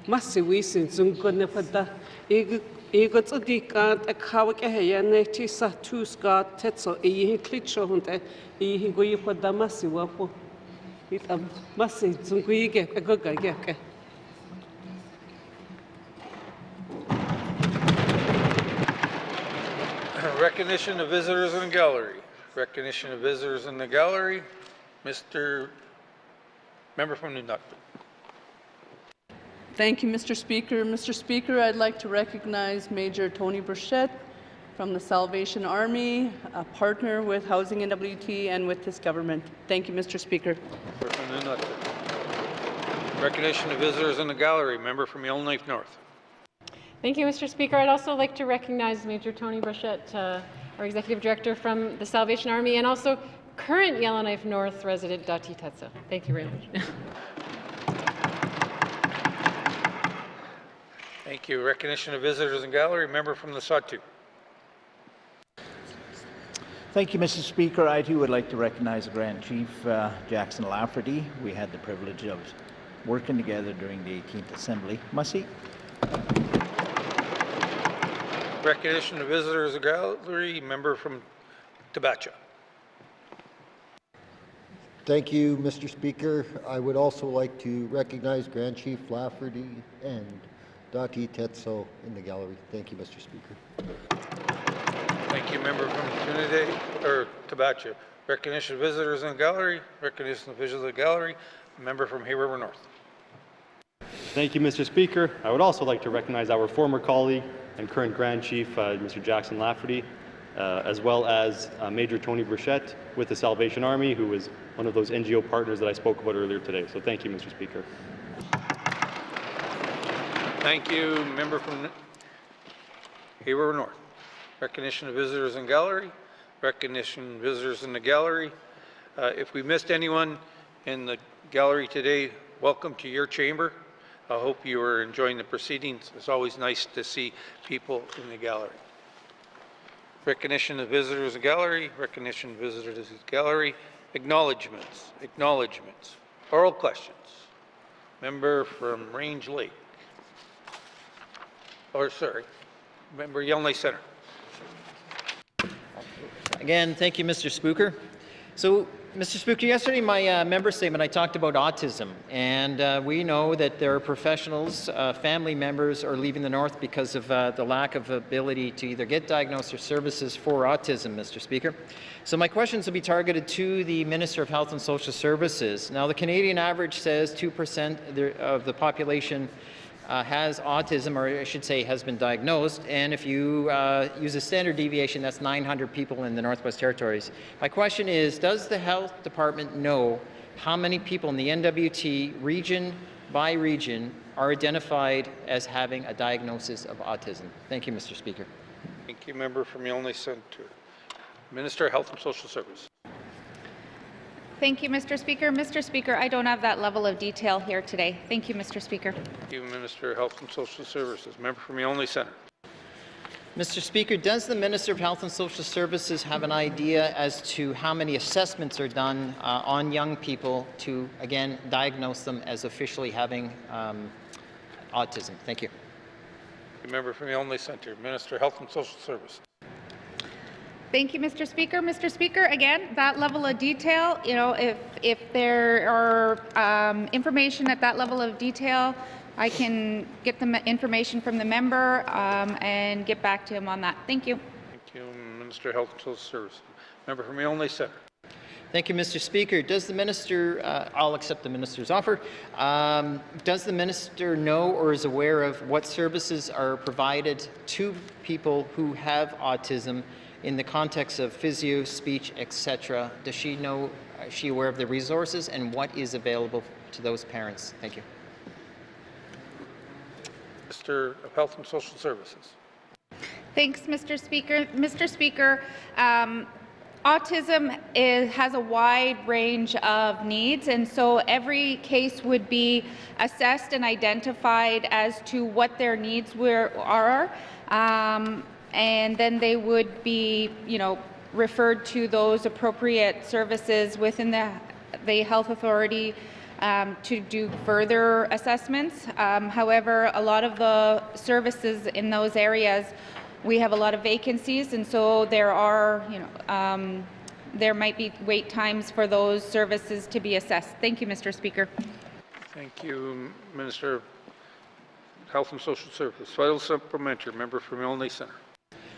Massiwisin, Zungunepata, Egot Adika, a Kawaka, Neti Satu Scott, Tetso, E. Clicho, and E. Guipa Massiwapo. It a Massi Zunguige, a good guy. Recognition of visitors in the gallery. Recognition of visitors in the gallery. Member from New Nutley. Thank you, Mr. Speaker. Mr. Speaker, I'd like to recognize Major Tony Burchett from the Salvation Army, a partner with Housing NWT and with this government. Thank you, Mr. Speaker. Member from New Nutley. Recognition of visitors in the gallery. Member from Yellowknife North. Thank you, Mr. Speaker. I'd also like to recognize Major Tony Burchett, our Executive Director from the Salvation Army, and also current Yellowknife North resident Dati Tetsa. Thank you very much. Thank you. Recognition of visitors in gallery. Member from the Sawtooth. Thank you, Mr. Speaker. I too would like to recognize the Grand Chief Jackson Lafferty. We had the privilege of working together during the 18th Assembly. Mussy. Recognition of visitors in gallery. Member from Tabacha. Thank you, Mr. Speaker. I would also like to recognize Grand Chief Lafferty and Dati Tetso in the gallery. Thank you, Mr. Speaker. Thank you, member from Trinidad or Tabacha. Recognition of visitors in the gallery. Recognition of visitors in the gallery. Member from Hay River North. Thank you, Mr. Speaker. I would also like to recognize our former colleague and current Grand Chief, Mr. Jackson Lafferty, as well as Major Tony Burchett with the Salvation Army, who was one of those NGO partners that I spoke about earlier today. So thank you, Mr. Speaker. Thank you, member from Hay River North. Recognition of visitors in gallery. Recognition of visitors in the gallery. If we missed anyone in the gallery today, welcome to your chamber. I hope you are enjoying the proceedings. It's always nice to see people in the gallery. Recognition of visitors in gallery. Recognition of visitors in gallery. Acknowledgements. Acknowledgements. Oral questions. Member from Range Lake. Or sorry, member Yellowknife Center. Again, thank you, Mr. Speaker. So, Mr. Speaker, yesterday in my member statement I talked about autism, and we know that there are professionals, family members are leaving the North because of the lack of ability to either get diagnosed or services for autism, Mr. Speaker. So my questions will be targeted to the Minister of Health and Social Services. Now, the Canadian average says 2% of the population has autism, or I should say has been diagnosed, and if you use a standard deviation, that's 900 people in the Northwest Territories. My question is, does the Health Department know how many people in the NWT, region by region, are identified as having a diagnosis of autism? Thank you, Mr. Speaker. Thank you, member from Yellowknife Center. Minister of Health and Social Services. Thank you, Mr. Speaker. Mr. Speaker, I don't have that level of detail here today. Thank you, Mr. Speaker. Thank you, Minister of Health and Social Services. Member from Yellowknife Center. Mr. Speaker, does the Minister of Health and Social Services have an idea as to how many assessments are done on young people to, again, diagnose them as officially having autism? Thank you. Thank you, member from Yellowknife Center. Minister of Health and Social Services. Thank you, Mr. Speaker. Mr. Speaker, again, that level of detail, you know, if there are information at that level of detail, I can get the information from the member and get back to him on that. Thank you. Thank you, Minister of Health and Social Services. Member from Yellowknife Center. Thank you, Mr. Speaker. Does the Minister, I'll accept the Minister's offer, does the Minister know or is aware of what services are provided to people who have autism in the context of physio, speech, etc.? Does she know, she aware of the resources and what is available to those parents? Thank you. Minister of Health and Social Services. Thanks, Mr. Speaker. Mr. Speaker, autism has a wide range of needs, and so every case would be assessed and identified as to what their needs are, and then they would be, referred to those appropriate services within the health authority to do further assessments. However, a lot of the services in those areas, we have a lot of vacancies, and so there are, there might be wait times for those services to be assessed. Thank you, Mr. Speaker. Thank you, Minister of Health and Social Services. Final supplementary, member from Milne Centre.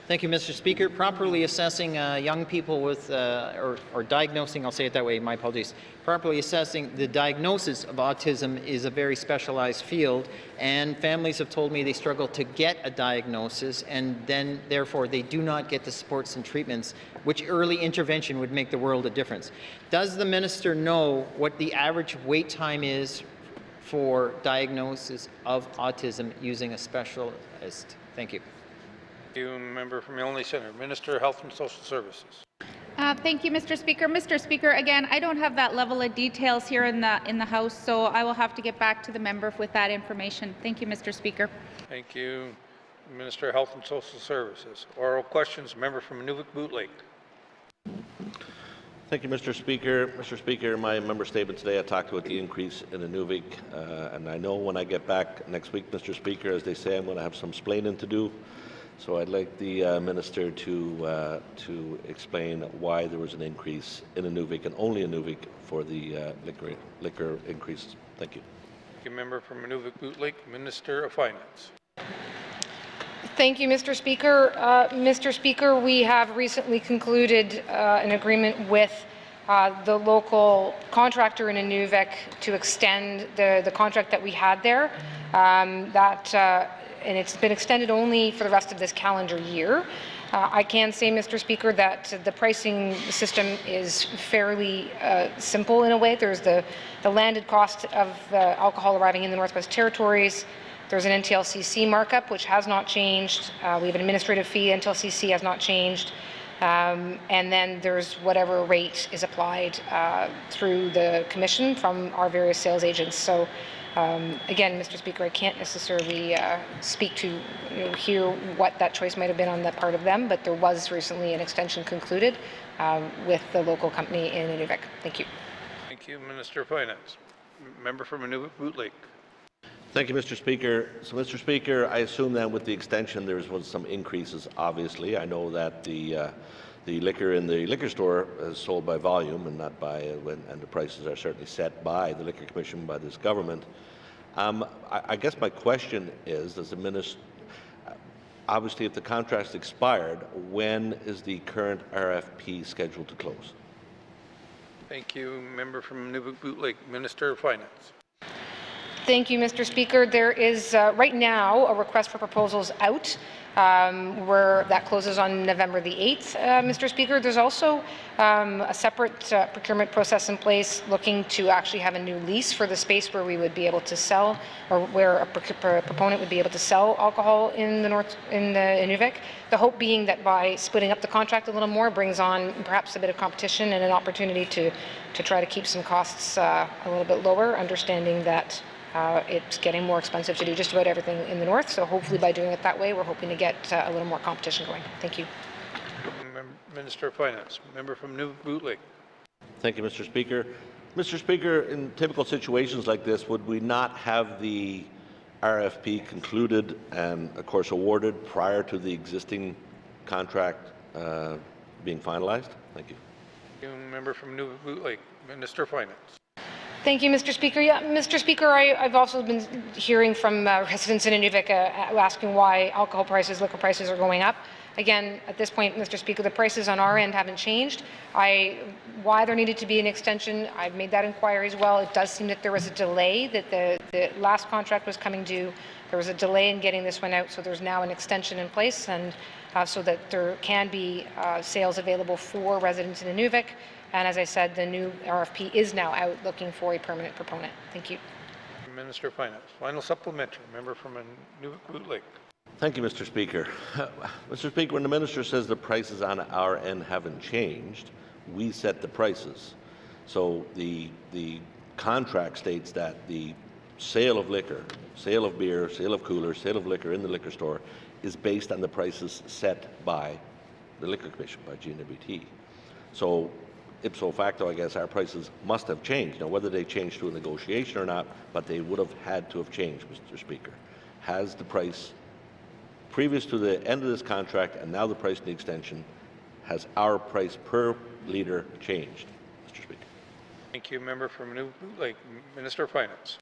Thank you, Mr. Speaker. Properly assessing young people with, or diagnosing, I'll say it that way, my apologies. Properly assessing the diagnosis of autism is a very specialized field, and families have told me they struggle to get a diagnosis, and then therefore they do not get the supports and treatments, which early intervention would make the world a difference. Does the minister know what the average wait time is for diagnosis of autism using a specialist? Thank you. Thank you, member from Milne Centre. Minister of Health and Social Services. Thank you, Mr. Speaker. Mr. Speaker, again, I don't have that level of details here in the House, so I will have to get back to the member with that information. Thank you, Mr. Speaker. Thank you, Minister of Health and Social Services. Oral questions, member from Inuvik Boot Lake. Thank you, Mr. Speaker. Mr. Speaker, my member statement today, I talked about the increase in Inuvik, and I know when I get back next week, Mr. Speaker, as they say, I'm going to have some splaining to do. So I'd like the minister to explain why there was an increase in Inuvik and only Inuvik for the liquor increases. Thank you. Thank you, member from Inuvik Boot Lake. Minister of Finance. Thank you, Mr. Speaker. Mr. Speaker, we have recently concluded an agreement with the local contractor in Inuvik to extend the contract that we had there. And it's been extended only for the rest of this calendar year. I can say, Mr. Speaker, that the pricing system is fairly simple in a way. There's the landed cost of alcohol arriving in the Northwest Territories. There's an NTLCC markup, which has not changed. We have an administrative fee. NTLCC has not changed. And then there's whatever rate is applied through the commission from our various sales agents. So again, Mr. Speaker, I can't necessarily speak to hear what that choice might have been on that part of them, but there was recently an extension concluded with the local company in Inuvik. Thank you. Thank you, Minister of Finance. Member from Inuvik Boot Lake. Thank you, Mr. Speaker. So, Mr. Speaker, I assume that with the extension there was some increases, obviously. I know that the liquor in the liquor store is sold by volume and not by, and the prices are certainly set by the Liquor Commission, by this government. I guess my question is, does the minister, obviously if the contract's expired, when is the current RFP scheduled to close? Thank you, member from Inuvik Boot Lake. Minister of Finance. Thank you, Mr. Speaker. There is right now a request for proposals out where that closes on November the 8th, Mr. Speaker. There's also a separate procurement process in place looking to actually have a new lease for the space where we would be able to sell, or where a proponent would be able to sell alcohol in the Inuvik. The hope being that by splitting up the contract a little more brings on perhaps a bit of competition and an opportunity to try to keep some costs a little bit lower, understanding that it's getting more expensive to do just about everything in the north, so hopefully by doing it that way, we're hoping to get a little more competition going. Thank you. Minister of Finance. Member from Inuvik Boot Lake. Thank you, Mr. Speaker. Mr. Speaker, in typical situations like this, would we not have the RFP concluded and, of course, awarded prior to the existing contract being finalized? Thank you. Thank you, member from Inuvik Boot Lake. Minister of Finance. Thank you, Mr. Speaker. Yeah, Mr. Speaker, I've also been hearing from residents in Inuvik asking why alcohol prices, liquor prices are going up. Again, at this point, Mr. Speaker, the prices on our end haven't changed. Why there needed to be an extension, I've made that inquiry as well. It does seem that there was a delay, that the last contract was coming due. There was a delay in getting this one out, so there's now an extension in place, and so that there can be sales available for residents in Inuvik. And as I said, the new RFP is now out looking for a permanent proponent. Thank you. Minister of Finance. Final supplementary. Member from Nunavut Lake. Thank you, Mr. Speaker. Mr. Speaker, when the minister says the prices on our end haven't changed, we set the prices. So the contract states that the sale of liquor, sale of beer, sale of coolers, sale of liquor in the liquor store is based on the prices set by the Liquor Commission, by GNWT. So ipso facto, I guess, our prices must have changed. Now, whether they changed through a negotiation or not, but they would have had to have changed, Mr. Speaker. Has the price, previous to the end of this contract and now the price in the extension, has our price per litre changed, Mr. Speaker? Thank you. Member from Nunavut Lake. Minister of Finance.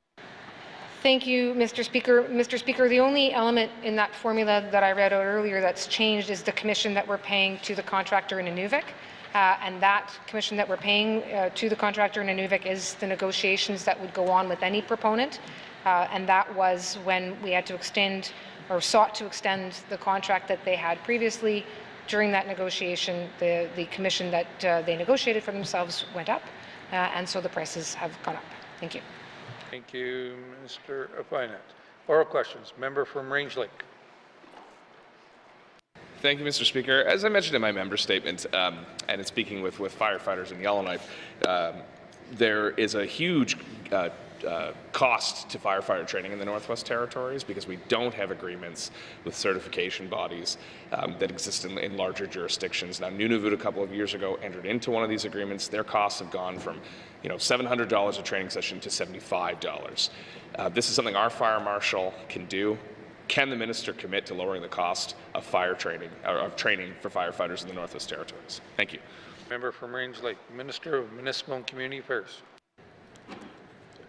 Thank you, Mr. Speaker. Mr. Speaker, the only element in that formula that I read out earlier that's changed is the commission that we're paying to the contractor in Inuvik. And that commission that we're paying to the contractor in Inuvik is the negotiations that would go on with any proponent. And that was when we had to extend or sought to extend the contract that they had previously. During that negotiation, the commission that they negotiated for themselves went up, and so the prices have gone up. Thank you. Thank you, Minister of Finance. Oral questions. Member from Range Lake. Thank you, Mr. Speaker. As I mentioned in my member statement, and in speaking with firefighters in Yellowknife, there is a huge cost to firefighter training in the Northwest Territories because we don't have agreements with certification bodies that exist in larger jurisdictions. Now, Nunavut a couple of years ago entered into one of these agreements. Their costs have gone from $700 a training session to $75. This is something our fire marshal can do. Can the minister commit to lowering the cost of fire training, or of training for firefighters in the Northwest Territories? Thank you. Member from Range Lake. Minister of Municipal and Community Affairs.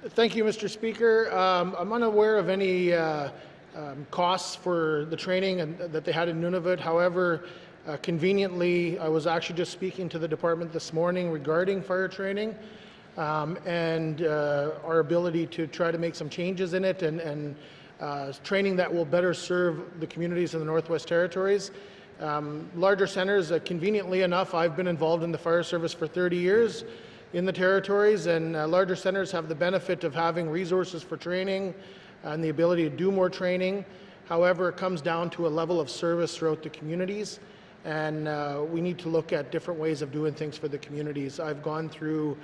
Thank you, Mr. Speaker. I'm unaware of any costs for the training that they had in Nunavut. However, conveniently, I was actually just speaking to the department this morning regarding fire training and our ability to try to make some changes in it and training that will better serve the communities in the Northwest Territories. Larger centers, conveniently enough, I've been involved in the fire service for 30 years in the territories, and larger centers have the benefit of having resources for training and the ability to do more training. However, it comes down to a level of service throughout the communities, and we need to look at different ways of doing things for the communities. I've gone through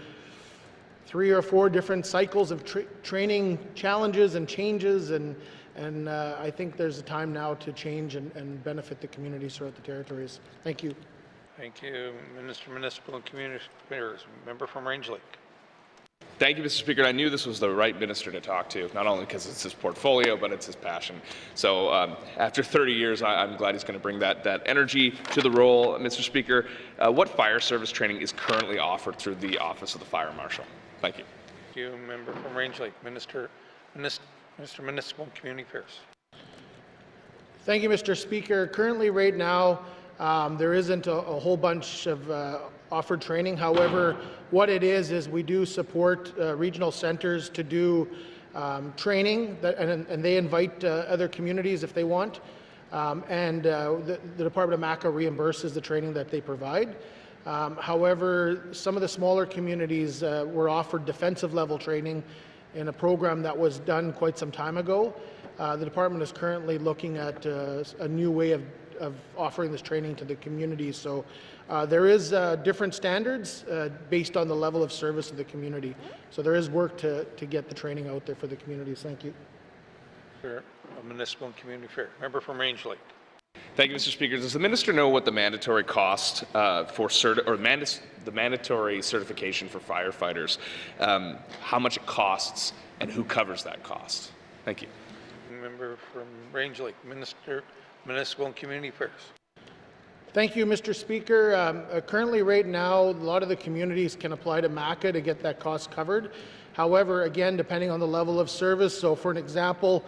3 or 4 different cycles of training challenges and changes, and I think there's a time now to change and benefit the communities throughout the territories. Thank you. Thank you, Minister of Municipal and Community Affairs. Member from Range Lake. Thank you, Mr. Speaker. I knew this was the right minister to talk to, not only because it's his portfolio, but it's his passion. So after 30 years, I'm glad he's going to bring that energy to the role. Mr. Speaker, what fire service training is currently offered through the Office of the Fire Marshal? Thank you. Thank you, Member from Range Lake. Minister of Municipal and Community Affairs. Thank you, Mr. Speaker. Currently, right now, there isn't a whole bunch of offered training. However, what it is we do support regional centers to do training, and they invite other communities if they want. The Department of MACA reimburses the training that they provide. However, some of the smaller communities were offered defensive level training in a program that was done quite some time ago. The department is currently looking at a new way of offering this training to the community. So there is different standards based on the level of service of the community. So there is work to get the training out there for the communities. Thank you. Municipal and Community Affairs. Member from Range Lake. Thank you, Mr. Speaker. Does the minister know what the mandatory cost the mandatory certification for firefighters, how much it costs, and who covers that cost? Thank you. Member from Range Lake, Minister, Municipal and Community Affairs. Thank you, Mr. Speaker. Currently, right now, a lot of the communities can apply to MACA to get that cost covered. However, again, depending on the level of service, so for an example,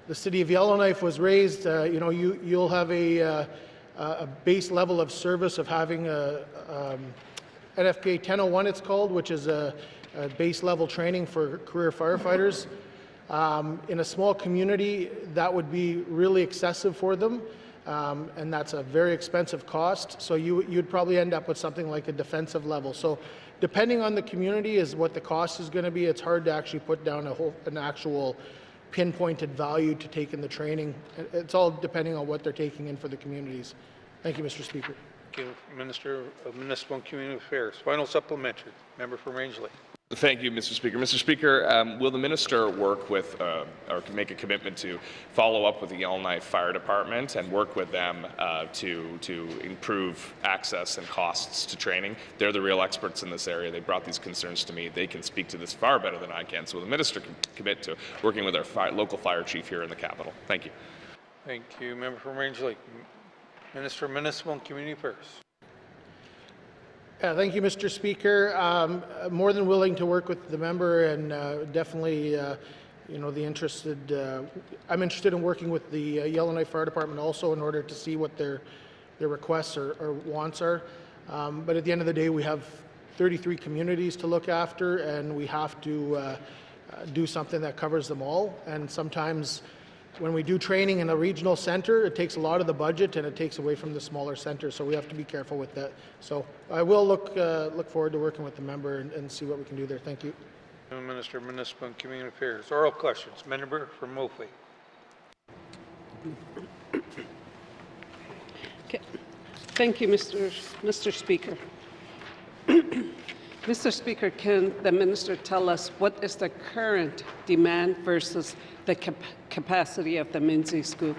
the City of Yellowknife was raised, you'll have a base level of service of having a NFPA 1001, it's called, which is a base level training for career firefighters. In a small community, that would be really excessive for them. and that's a very expensive cost. So you'd probably end up with something like a defensive level. So depending on the community is what the cost is going to be. It's hard to actually put down an actual pinpointed value to take in the training. It's all depending on what they're taking in for the communities. Thank you, Mr. Speaker. Thank you, Minister of Municipal and Community Affairs. Final supplementary. Member from Rangeley. Thank you, Mr. Speaker. Mr. Speaker, will the minister work with, or make a commitment to follow up with the Yellowknife Fire Department and work with them to improve access and costs to training? They're the real experts in this area. They brought these concerns to me. They can speak to this far better than I can. So will the minister commit to working with our local fire chief here in the capital? Thank you. Thank you, Member from Rangeley. Minister of Municipal and Community Affairs. Thank you, Mr. Speaker. More than willing to work with the member, and definitely, you know, I'm interested in working with the Yellowknife Fire Department also in order to see what their requests or wants are. But at the end of the day, we have 33 communities to look after, and we have to do something that covers them all. And sometimes when we do training in a regional center, it takes a lot of the budget and it takes away from the smaller centers, so we have to be careful with that. So I will look forward to working with the member and see what we can do there. Thank you. Minister of Municipal and Community Affairs. Oral questions. Member from Mophie. Okay. Thank you, Mr. Speaker. Mr. Speaker, can the minister tell us what is the current demand versus the capacity of the Minzy School?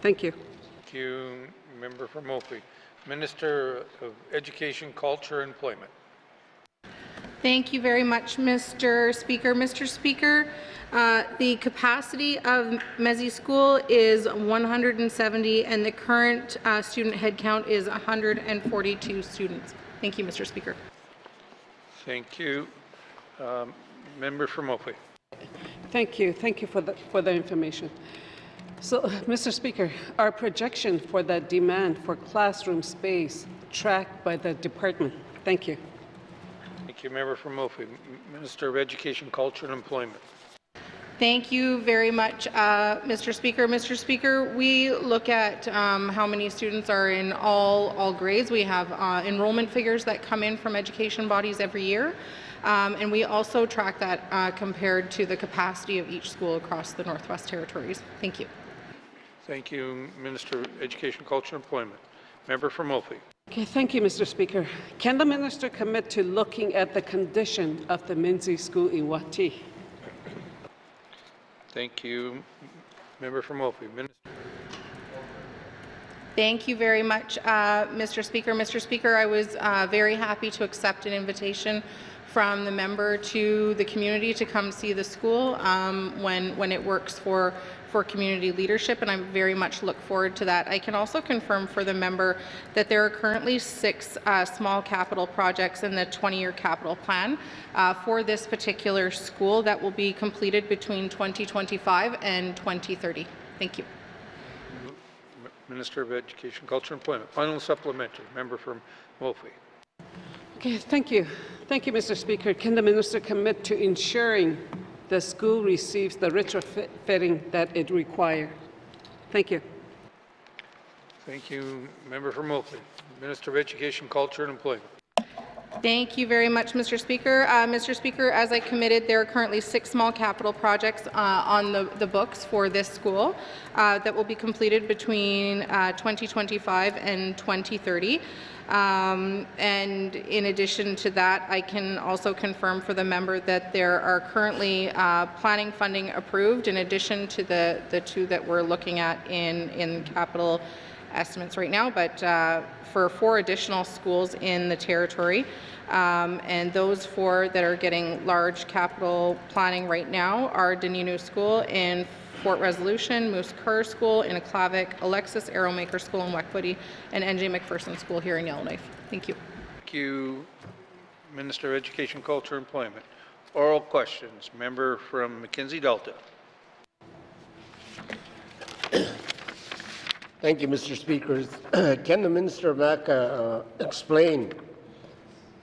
Thank you. Thank you, Member from Mophie. Minister of Education, Culture, and Employment. Thank you very much, Mr. Speaker. Mr. Speaker, the capacity of Mezi School is 170, and the current student headcount is 142 students. Thank you, Mr. Speaker. Thank you. Member from Mophie. Thank you. Thank you for the information. So, Mr. Speaker, our projection for the demand for classroom space tracked by the department. Thank you. Thank you, Member from Mophie. Minister of Education, Culture, and Employment. Thank you very much, Mr. Speaker. Mr. Speaker, we look at how many students are in all grades. We have enrollment figures that come in from education bodies every year, and we also track that compared to the capacity of each school across the Northwest Territories. Thank you. Thank you, Minister of Education, Culture, and Employment. Member from Mophie. Okay, thank you, Mr. Speaker. Can the minister commit to looking at the condition of the Minzy School in Wati? Thank you, Member from Mophie. Minister. Thank you very much, Mr. Speaker. Mr. Speaker, I was very happy to accept an invitation from the member to the community to come see the school when it works for community leadership, and I very much look forward to that. I can also confirm for the member that there are currently 6 small capital projects in the 20-year capital plan for this particular school that will be completed between 2025 and 2030. Thank you. Minister of Education, Culture, and Employment. Final supplementary. Member from Mophie. Okay, thank you. Thank you, Mr. Speaker. Can the minister commit to ensuring the school receives the retrofitting that it requires? Thank you. Thank you, Member from Mophie. Minister of Education, Culture, and Employment. Thank you very much, Mr. Speaker. Mr. Speaker, as I committed, there are currently 6 small capital projects on the books for this school that will be completed between 2025 and 2030. And in addition to that, I can also confirm for the member that there are currently planning funding approved in addition to the 2 that we're looking at in capital estimates right now, but for 4 additional schools in the territory. And those 4 that are getting large capital planning right now are Deninu School in Fort Resolution, Moose Kerr School in Aklavik, Alexis Arrowmaker School in Wekwitty, and NJ McPherson School here in Yellowknife. Thank you. Thank you, Minister of Education, Culture, and Employment. Oral questions. Member from Mackenzie Delta. Thank you, Mr. Speaker. Can the Minister of MACA explain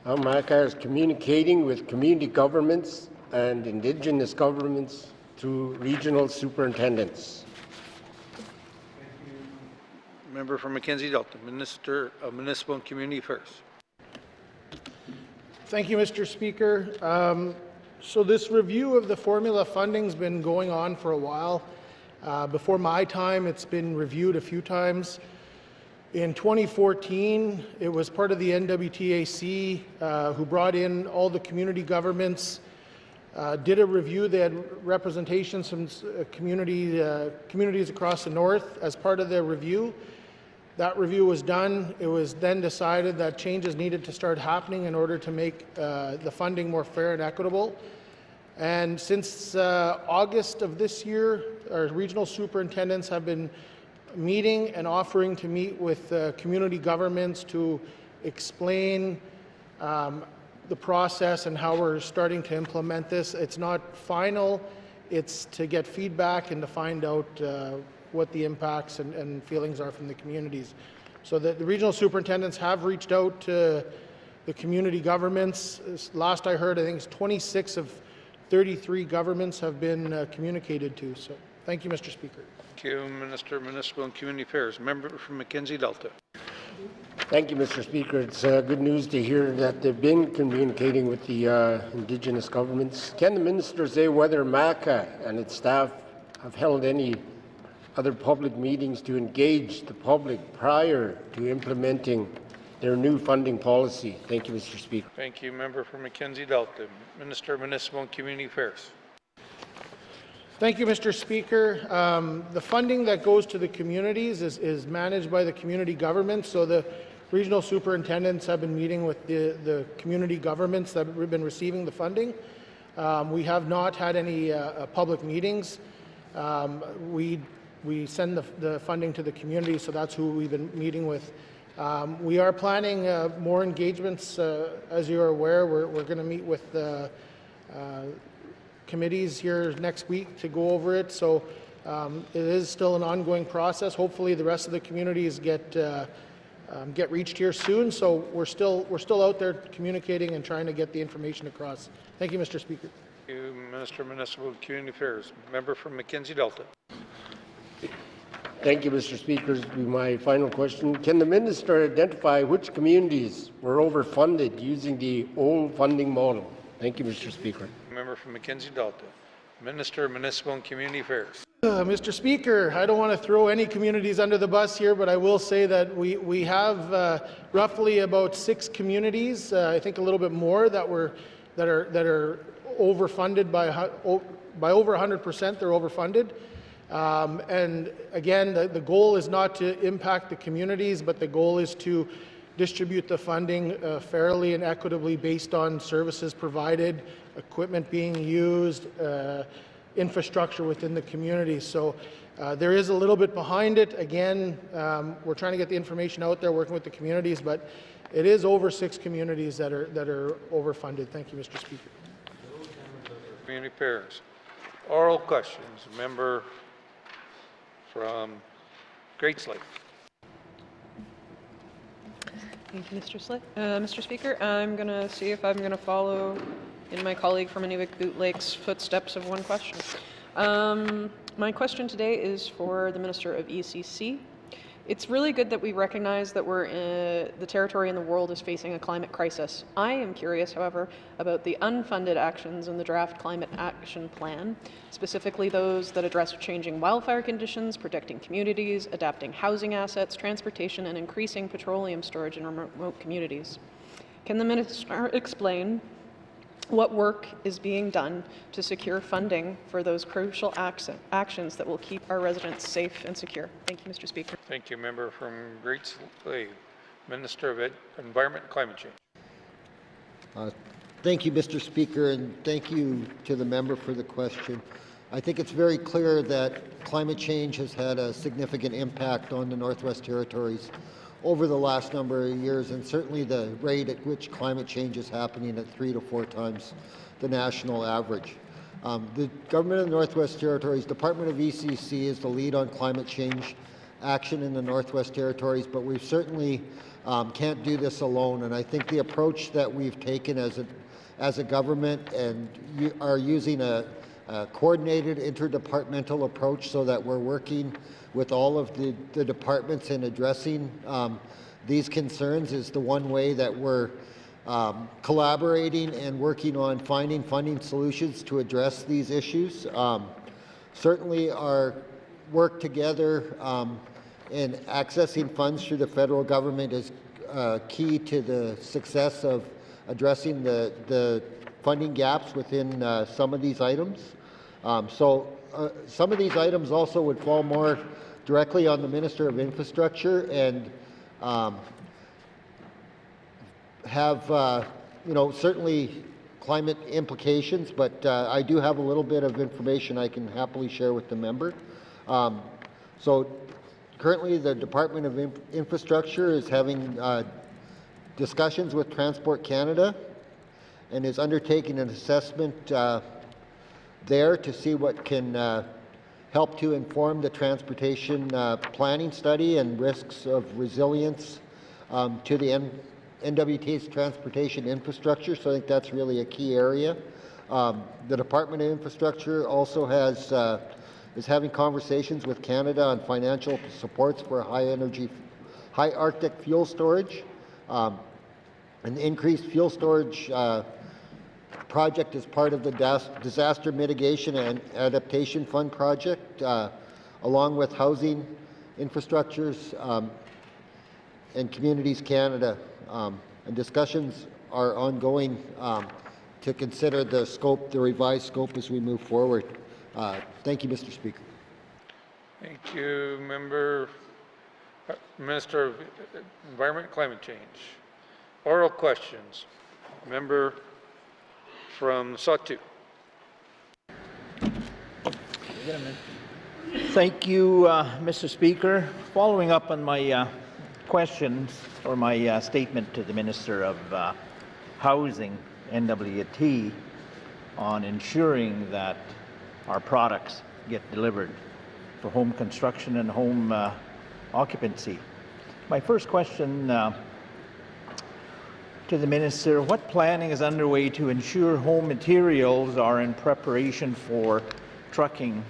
how MACA is communicating with community governments and Indigenous governments through regional superintendents? Member from Mackenzie Delta, Minister of Municipal and Community Affairs. Thank you, Mr. Speaker. So this review of the formula funding's been going on for a while. Before my time, it's been reviewed a few times. In 2014, it was part of the NWTAC who brought in all the community governments, did a review. They had representations from communities across the north as part of their review. That review was done. It was then decided that changes needed to start happening in order to make the funding more fair and equitable. And since August of this year, our regional superintendents have been meeting and offering to meet with community governments to explain the process and how we're starting to implement this. It's not final. It's to get feedback and to find out what the impacts and feelings are from the communities. So the regional superintendents have reached out to the community governments. Last I heard, I think it's 26 of 33 governments have been communicated to. So thank you, Mr. Speaker. Thank you, Minister of Municipal and Community Affairs. Member from Mackenzie Delta. Thank you, Mr. Speaker. It's good news to hear that they've been communicating with the Indigenous governments. Can the minister say whether MACA and its staff have held any other public meetings to engage the public prior to implementing their new funding policy? Thank you, Mr. Speaker. Thank you, Member from Mackenzie Delta. Minister of Municipal and Community Affairs. Thank you, Mr. Speaker. The funding that goes to the communities is managed by the community governments. So the regional superintendents have been meeting with the community governments that have been receiving the funding. We have not had any public meetings. We send the funding to the community, so that's who we've been meeting with. We are planning more engagements. As you're aware, we're going to meet with committees here next week to go over it. So it is still an ongoing process. Hopefully, the rest of the communities get reached here soon. So we're still out there communicating and trying to get the information across. Thank you, Mr. Speaker. Thank you, Minister of Municipal and Community Affairs. Member from Mackenzie Delta. Thank you, Mr. Speaker. This will be my final question. Can the minister identify which communities were overfunded using the old funding model? Thank you, Mr. Speaker. Member from Mackenzie Delta. Minister of Municipal and Community Affairs. Mr. Speaker, I don't want to throw any communities under the bus here, but I will say that we have roughly about 6 communities, I think a little bit more, that are overfunded by over 100%. They're overfunded. And again, the goal is not to impact the communities, but the goal is to distribute the funding fairly and equitably based on services provided, equipment being used, infrastructure within the community. So there is a little bit behind it. Again, we're trying to get the information out there, working with the communities, but it is over 6 communities that are overfunded. Thank you, Mr. Speaker. Community Affairs. Oral questions. Member from Great Slave. Thank you, Mr. Speaker. I'm going to see if I'm going to follow in my colleague from Inuvik Boot Lake's footsteps of one question. My question today is for the Minister of ECC. It's really good that we recognize that the territory in the world is facing a climate crisis. I am curious, however, about the unfunded actions in the draft Climate Action Plan, specifically those that address changing wildfire conditions, protecting communities, adapting housing assets, transportation, and increasing petroleum storage in remote communities. Can the Minister explain what work is being done to secure funding for those crucial actions that will keep our residents safe and secure? Thank you, Mr. Speaker. Thank you, Member from Great Slave. Minister of Environment and Climate Change. Thank you, Mr. Speaker, and thank you to the member for the question. I think it's very clear that climate change has had a significant impact on the Northwest Territories over the last number of years, and certainly the rate at which climate change is happening at 3 to 4 times the national average. The Government of the Northwest Territories, Department of ECC is the lead on climate change action in the Northwest Territories, but we certainly can't do this alone, and I think the approach that we've taken as a government and are using a coordinated interdepartmental approach so that we're working with all of the departments in addressing these concerns is the one way that we're collaborating and working on finding funding solutions to address these issues. Certainly our work together in accessing funds through the federal government is key to the success of addressing the funding gaps within some of these items. Some of these items also would fall more directly on the Minister of Infrastructure and have, certainly climate implications, but I do have a little bit of information I can happily share with the member. Currently, the Department of Infrastructure is having discussions with Transport Canada and is undertaking an assessment there to see what can help to inform the transportation planning study and risks of resilience to the NWT's transportation infrastructure. So I think that's really a key area. The Department of Infrastructure also is having conversations with Canada on financial supports for high Arctic fuel storage. An increased fuel storage project is part of the Disaster Mitigation and Adaptation Fund project, along with Housing Infrastructures and Communities Canada. And discussions are ongoing to consider the revised scope as we move forward. Thank you, Mr. Speaker. Thank you, Minister of Environment and Climate Change. Oral questions. Member from Sawtooth. Thank you, Mr. Speaker. Following up on my questions or my statement to the Minister of Housing, NWT, on ensuring that our products get delivered for home construction and home occupancy. My first question to the Minister, what planning is underway to ensure home materials are in preparation for trucking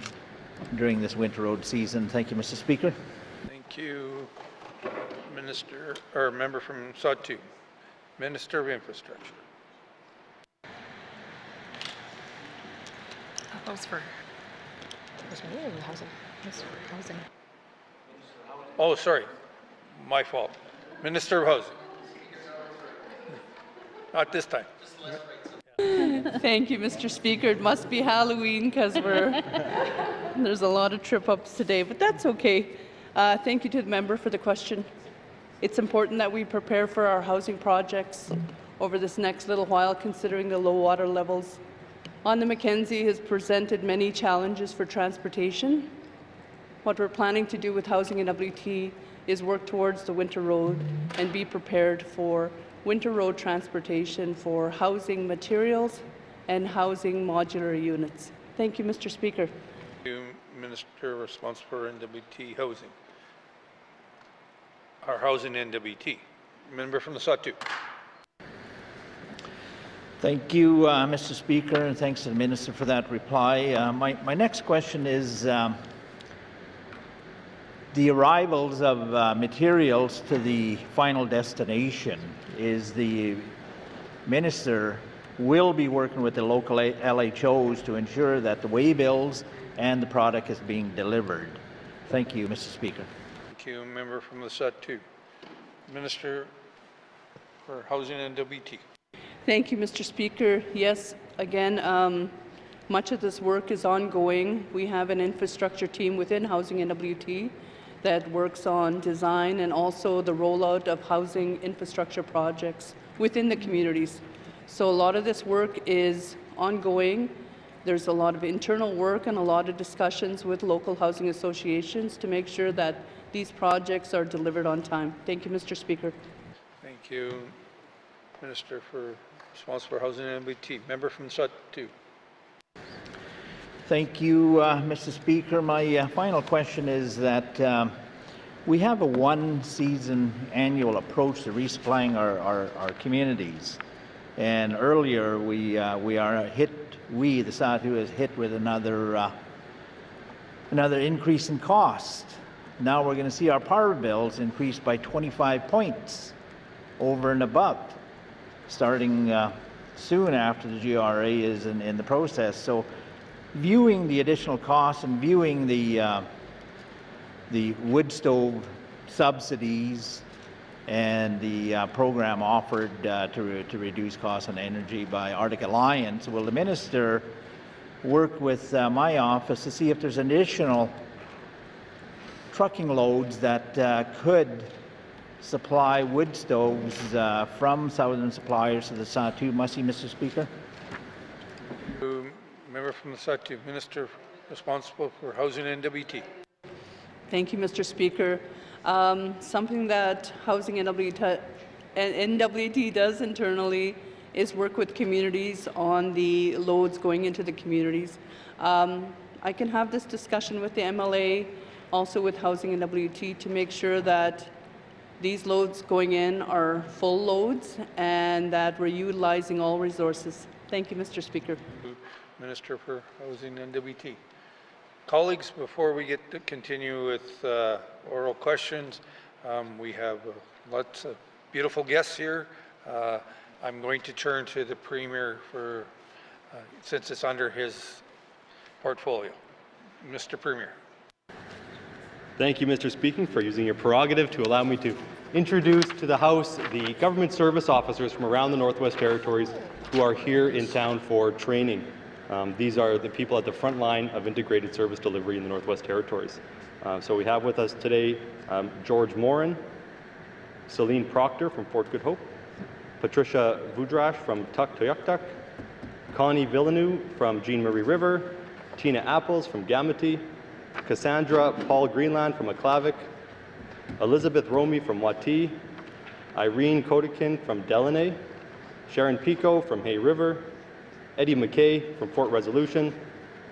during this winter road season? Thank you, Mr. Speaker. Thank you, Minister, or member from Sawtooth. Minister of Infrastructure. That was for housing. Housing. Oh, sorry, my fault. Minister of Housing. Not this time. Thank you, Mr. Speaker. It must be Halloween because there's a lot of trip-ups today, but that's okay. Thank you to the member for the question. It's important that we prepare for our housing projects over this next little while, considering the low water levels. On the Mackenzie has presented many challenges for transportation. What we're planning to do with Housing and WT is work towards the winter road and be prepared for winter road transportation for housing materials and housing modular units. Thank you, Mr. Speaker. Thank you, Minister responsible for NWT Housing. Our Housing NWT. Member from the Sawtooth. Thank you, Mr. Speaker, and thanks to the Minister for that reply. My next question is the arrivals of materials to the final destination. Is the Minister will be working with the local LHOs to ensure that the waybills and the product is being delivered? Thank you, Mr. Speaker. Thank you, member from the Sawtooth. Minister for Housing and NWT. Thank you, Mr. Speaker. Yes, again, much of this work is ongoing. We have an infrastructure team within Housing NWT that works on design and also the rollout of housing infrastructure projects within the communities. So a lot of this work is ongoing. There's a lot of internal work and a lot of discussions with local housing associations to make sure that these projects are delivered on time. Thank you, Mr. Speaker. Thank you, Minister responsible for Housing and NWT. Member from Sawtooth. Thank you, Mr. Speaker. My final question is that we have a one-season annual approach to resupplying our communities. And earlier, the Sahtu is hit with another increase in cost. Now we're going to see our power bills increase by 25 points over and above, starting soon after the GRA is in the process. So viewing the additional costs and viewing the wood stove subsidies and the program offered to reduce costs on energy by Arctic Alliance, will the minister work with my office to see if there's additional trucking loads that could supply wood stoves from southern suppliers to the Sahtu? Mr. Speaker. Member from the Sahtu, Minister responsible for housing and NWT. Thank you, Mr. Speaker. Something that Housing and NWT does internally is work with communities on the loads going into the communities. I can have this discussion with the MLA, also with Housing and NWT, to make sure that these loads going in are full loads and that we're utilizing all resources. Thank you, Mr. Speaker. Minister for Housing and NWT. Colleagues, before we get to continue with oral questions, we have lots of beautiful guests here. I'm going to turn to the Premier for, since it's under his portfolio. Mr. Premier. Thank you, Mr. Speaker, for using your prerogative to allow me to introduce to the House the government service officers from around the Northwest Territories who are here in town for training. These are the people at the front line of integrated service delivery in the Northwest Territories. So we have with us today George Morin, Celine Proctor from Fort Good Hope, Patricia Vudrash from Tuktoyaktuk, Connie Villeneuve from Jean Marie River, Tina Apples from Gamity, Cassandra Paul Greenland from Aklavik, Elizabeth Romy from Wati, Irene Kodakin from Delaney, Sharon Pico from Hay River, Eddie McKay from Fort Resolution,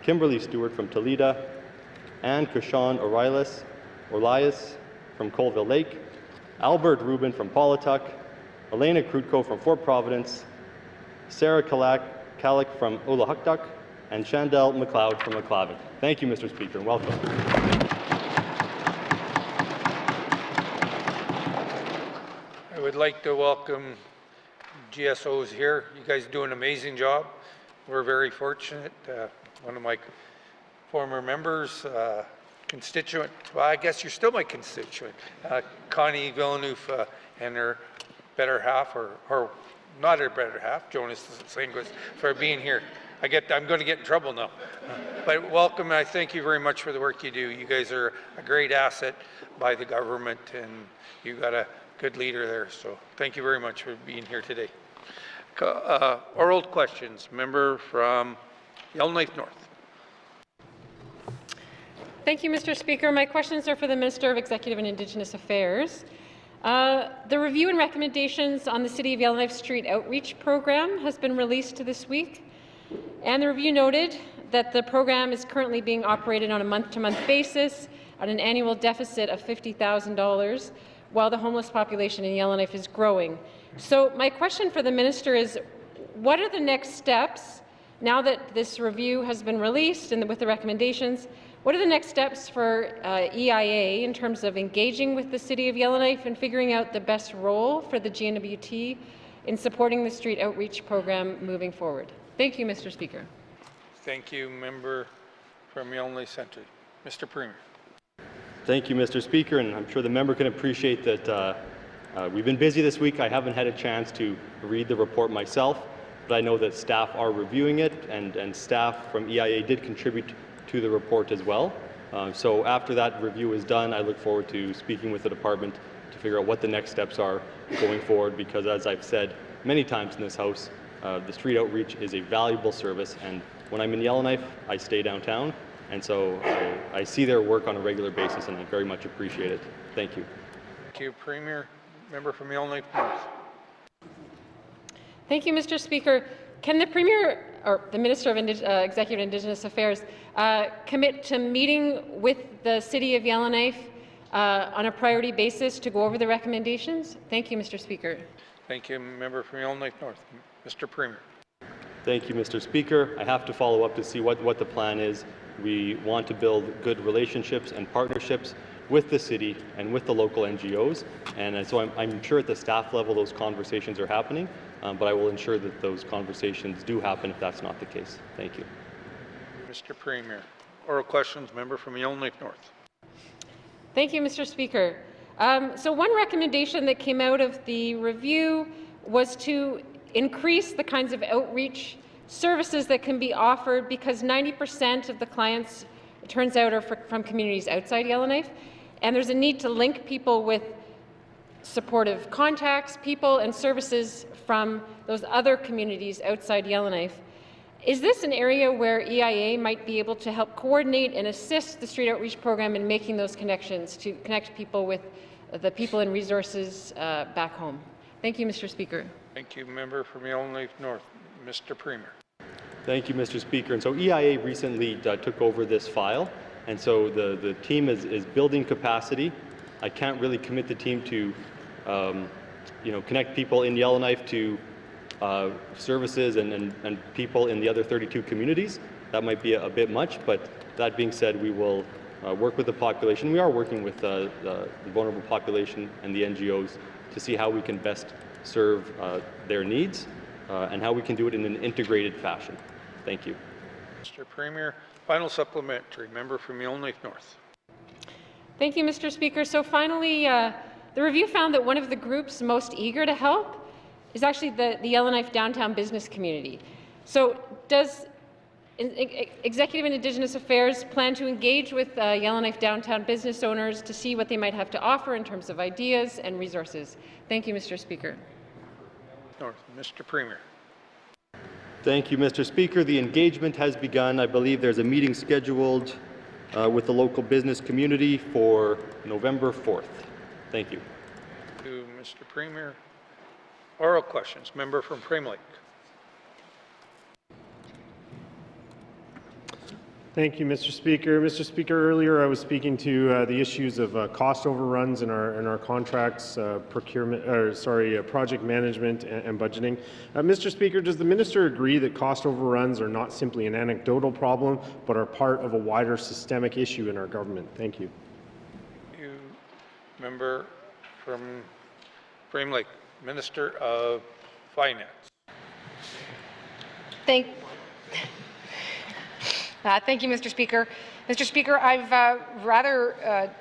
Kimberly Stewart from Toledo, Anne Kushan Orlias from Colville Lake, Albert Rubin from Paulatuck, Elena Krutko from Fort Providence, Sarah Kalik from Ulahuktuk, and Chandel McLeod from Aklavik. Thank you, Mr. Speaker, and welcome. I would like to welcome GSOs here. You guys do an amazing job. We're very fortunate. One of my former members, constituent, well, I guess you're still my constituent, Connie Villeneuve and her better half, or not her better half, Jonas Singles, for being here. I'm going to get in trouble now. But welcome, I thank you very much for the work you do. You guys are a great asset by the government, and you got a good leader there. So thank you very much for being here today. Oral questions. Member from Yellowknife North. Thank you, Mr. Speaker. My questions are for the Minister of Executive and Indigenous Affairs. The review and recommendations on the City of Yellowknife Street Outreach Program has been released this week. And the review noted that the program is currently being operated on a month-to-month basis at an annual deficit of $50,000, while the homeless population in Yellowknife is growing. So my question for the minister is, what are the next steps, now that this review has been released and with the recommendations, what are the next steps for EIA in terms of engaging with the City of Yellowknife and figuring out the best role for the GNWT in supporting the street outreach program moving forward? Thank you, Mr. Speaker. Thank you, member from Yellowknife Centre. Mr. Premier. Thank you, Mr. Speaker, and I'm sure the member can appreciate that we've been busy this week. I haven't had a chance to read the report myself, but I know that staff are reviewing it, and staff from EIA did contribute to the report as well. So after that review is done, I look forward to speaking with the department to figure out what the next steps are going forward, because as I've said many times in this House, the street outreach is a valuable service, and when I'm in Yellowknife, I stay downtown, and so I see their work on a regular basis, and I very much appreciate it. Thank you. Thank you, Premier. Member from Yellowknife North. Thank you, Mr. Speaker. Can the Premier or the Minister of Executive and Indigenous Affairs commit to meeting with the City of Yellowknife on a priority basis to go over the recommendations? Thank you, Mr. Speaker. Thank you. Member from Yellowknife North. Mr. Premier. Thank you, Mr. Speaker. I have to follow up to see what the plan is. We want to build good relationships and partnerships with the city and with the local NGOs, and so I'm sure at the staff level those conversations are happening, but I will ensure that those conversations do happen if that's not the case. Thank you. Mr. Premier. Oral questions, member from Yellowknife North. Thank you, Mr. Speaker. So one recommendation that came out of the review was to increase the kinds of outreach services that can be offered, because 90% of the clients, it turns out, are from communities outside Yellowknife, and there's a need to link people with supportive contacts, people and services from those other communities outside Yellowknife. Is this an area where EIA might be able to help coordinate and assist the street outreach program in making those connections to connect people with the people and resources back home? Thank you, Mr. Speaker. Thank you, member from Yellowknife North. Mr. Premier. Thank you, Mr. Speaker. And so EIA recently took over this file, and so the team is building capacity. I can't really commit the team to connect people in Yellowknife to services and people in the other 32 communities. That might be a bit much, but that being said, we will work with the population. We are working with the vulnerable population and the NGOs to see how we can best serve their needs and how we can do it in an integrated fashion. Thank you. Mr. Premier. Final supplementary, member from Yellowknife North. Thank you, Mr. Speaker. So finally, the review found that one of the groups most eager to help is actually the Yellowknife downtown business community. So does Executive and Indigenous Affairs plan to engage with Yellowknife downtown business owners to see what they might have to offer in terms of ideas and resources? Thank you, Mr. Speaker. North. Mr. Premier. Thank you, Mr. Speaker. The engagement has begun. I believe there's a meeting scheduled with the local business community for November 4th. Thank you. Thank you, Mr. Premier. Oral questions. Member from Frame Lake. Thank you, Mr. Speaker. Mr. Speaker, earlier I was speaking to the issues of cost overruns in our contracts, project management and budgeting. Mr. Speaker, does the minister agree that cost overruns are not simply an anecdotal problem, but are part of a wider systemic issue in our government? Thank you. Thank you, member from Frame Lake. Minister of Finance. Thank you, Mr. Speaker. Mr. Speaker, I've rather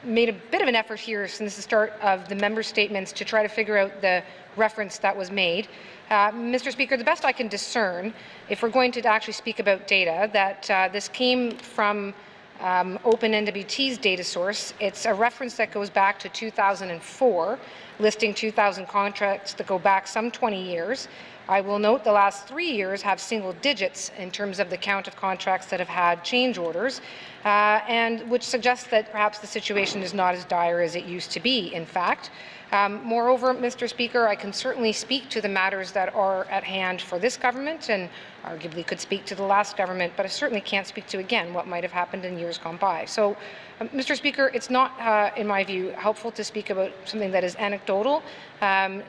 made a bit of an effort here since the start of the member statements to try to figure out the reference that was made. Mr. Speaker, the best I can discern, if we're going to actually speak about data, that this came from Open NWT's data source. It's a reference that goes back to 2004, listing 2,000 contracts that go back some 20 years. I will note the last 3 years have single digits in terms of the count of contracts that have had change orders, and which suggests that perhaps the situation is not as dire as it used to be, in fact. Moreover, Mr. Speaker, I can certainly speak to the matters that are at hand for this government, and arguably could speak to the last government, but I certainly can't speak to, again, what might have happened in years gone by. So, Mr. Speaker, it's not, in my view, helpful to speak about something that is anecdotal,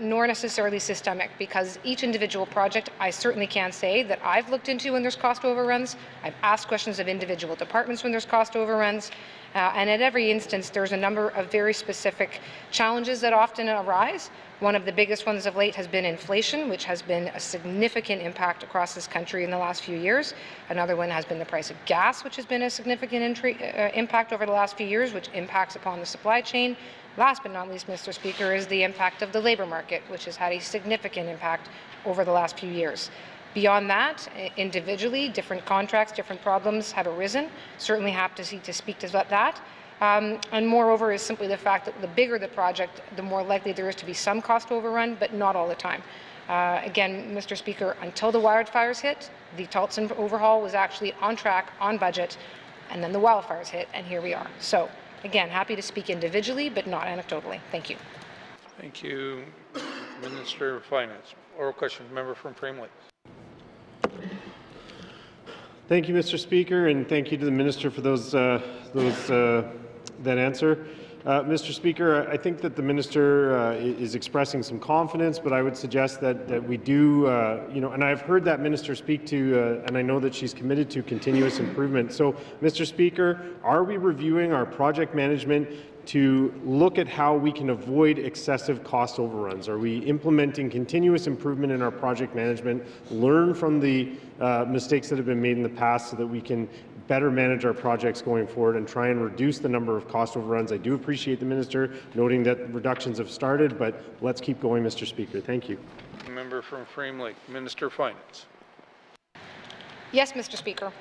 nor necessarily systemic, because each individual project, I certainly can say that I've looked into when there's cost overruns. I've asked questions of individual departments when there's cost overruns. And at every instance, there's a number of very specific challenges that often arise. One of the biggest ones of late has been inflation, which has been a significant impact across this country in the last few years. Another one has been the price of gas, which has been a significant impact over the last few years, which impacts upon the supply chain. Last but not least, Mr. Speaker, is the impact of the labour market, which has had a significant impact over the last few years. Beyond that, individually, different contracts, different problems have arisen. Certainly have to speak to that. And moreover is simply the fact that the bigger the project, the more likely there is to be some cost overrun, but not all the time. Again, Mr. Speaker, until the wildfires hit, the Tultson overhaul was actually on track, on budget, and then the wildfires hit, and here we are. So, again, happy to speak individually, but not anecdotally. Thank you. Thank you, Minister of Finance. Oral question, member from Frame Lake. Thank you, Mr. Speaker, and thank you to the Minister for that answer. Mr. Speaker, I think that the minister is expressing some confidence, but I would suggest that we do, and I've heard that minister speak to, and I know that she's committed to continuous improvement. So, Mr. Speaker, are we reviewing our project management to look at how we can avoid excessive cost overruns? Are we implementing continuous improvement in our project management, learn from the mistakes that have been made in the past so that we can better manage our projects going forward and try and reduce the number of cost overruns? I do appreciate the minister noting that reductions have started, but let's keep going, Mr. Speaker. Thank you. Member from Frame Lake, Minister of Finance. Yes, Mr. Speaker.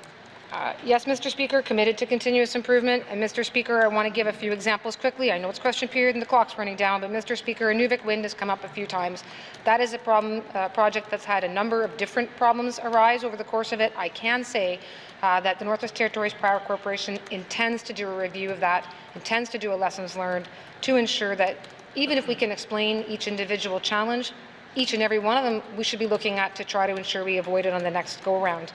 Yes, Mr. Speaker, committed to continuous improvement. And Mr. Speaker, I want to give a few examples quickly. I know it's question period and the clock's running down, but Mr. Speaker, Inuvik Wind has come up a few times. That is a project that's had a number of different problems arise over the course of it. I can say that the Northwest Territories Power Corporation intends to do a review of that, intends to do a lessons learned to ensure that even if we can explain each individual challenge, each and every one of them we should be looking at to try to ensure we avoid it on the next go-around.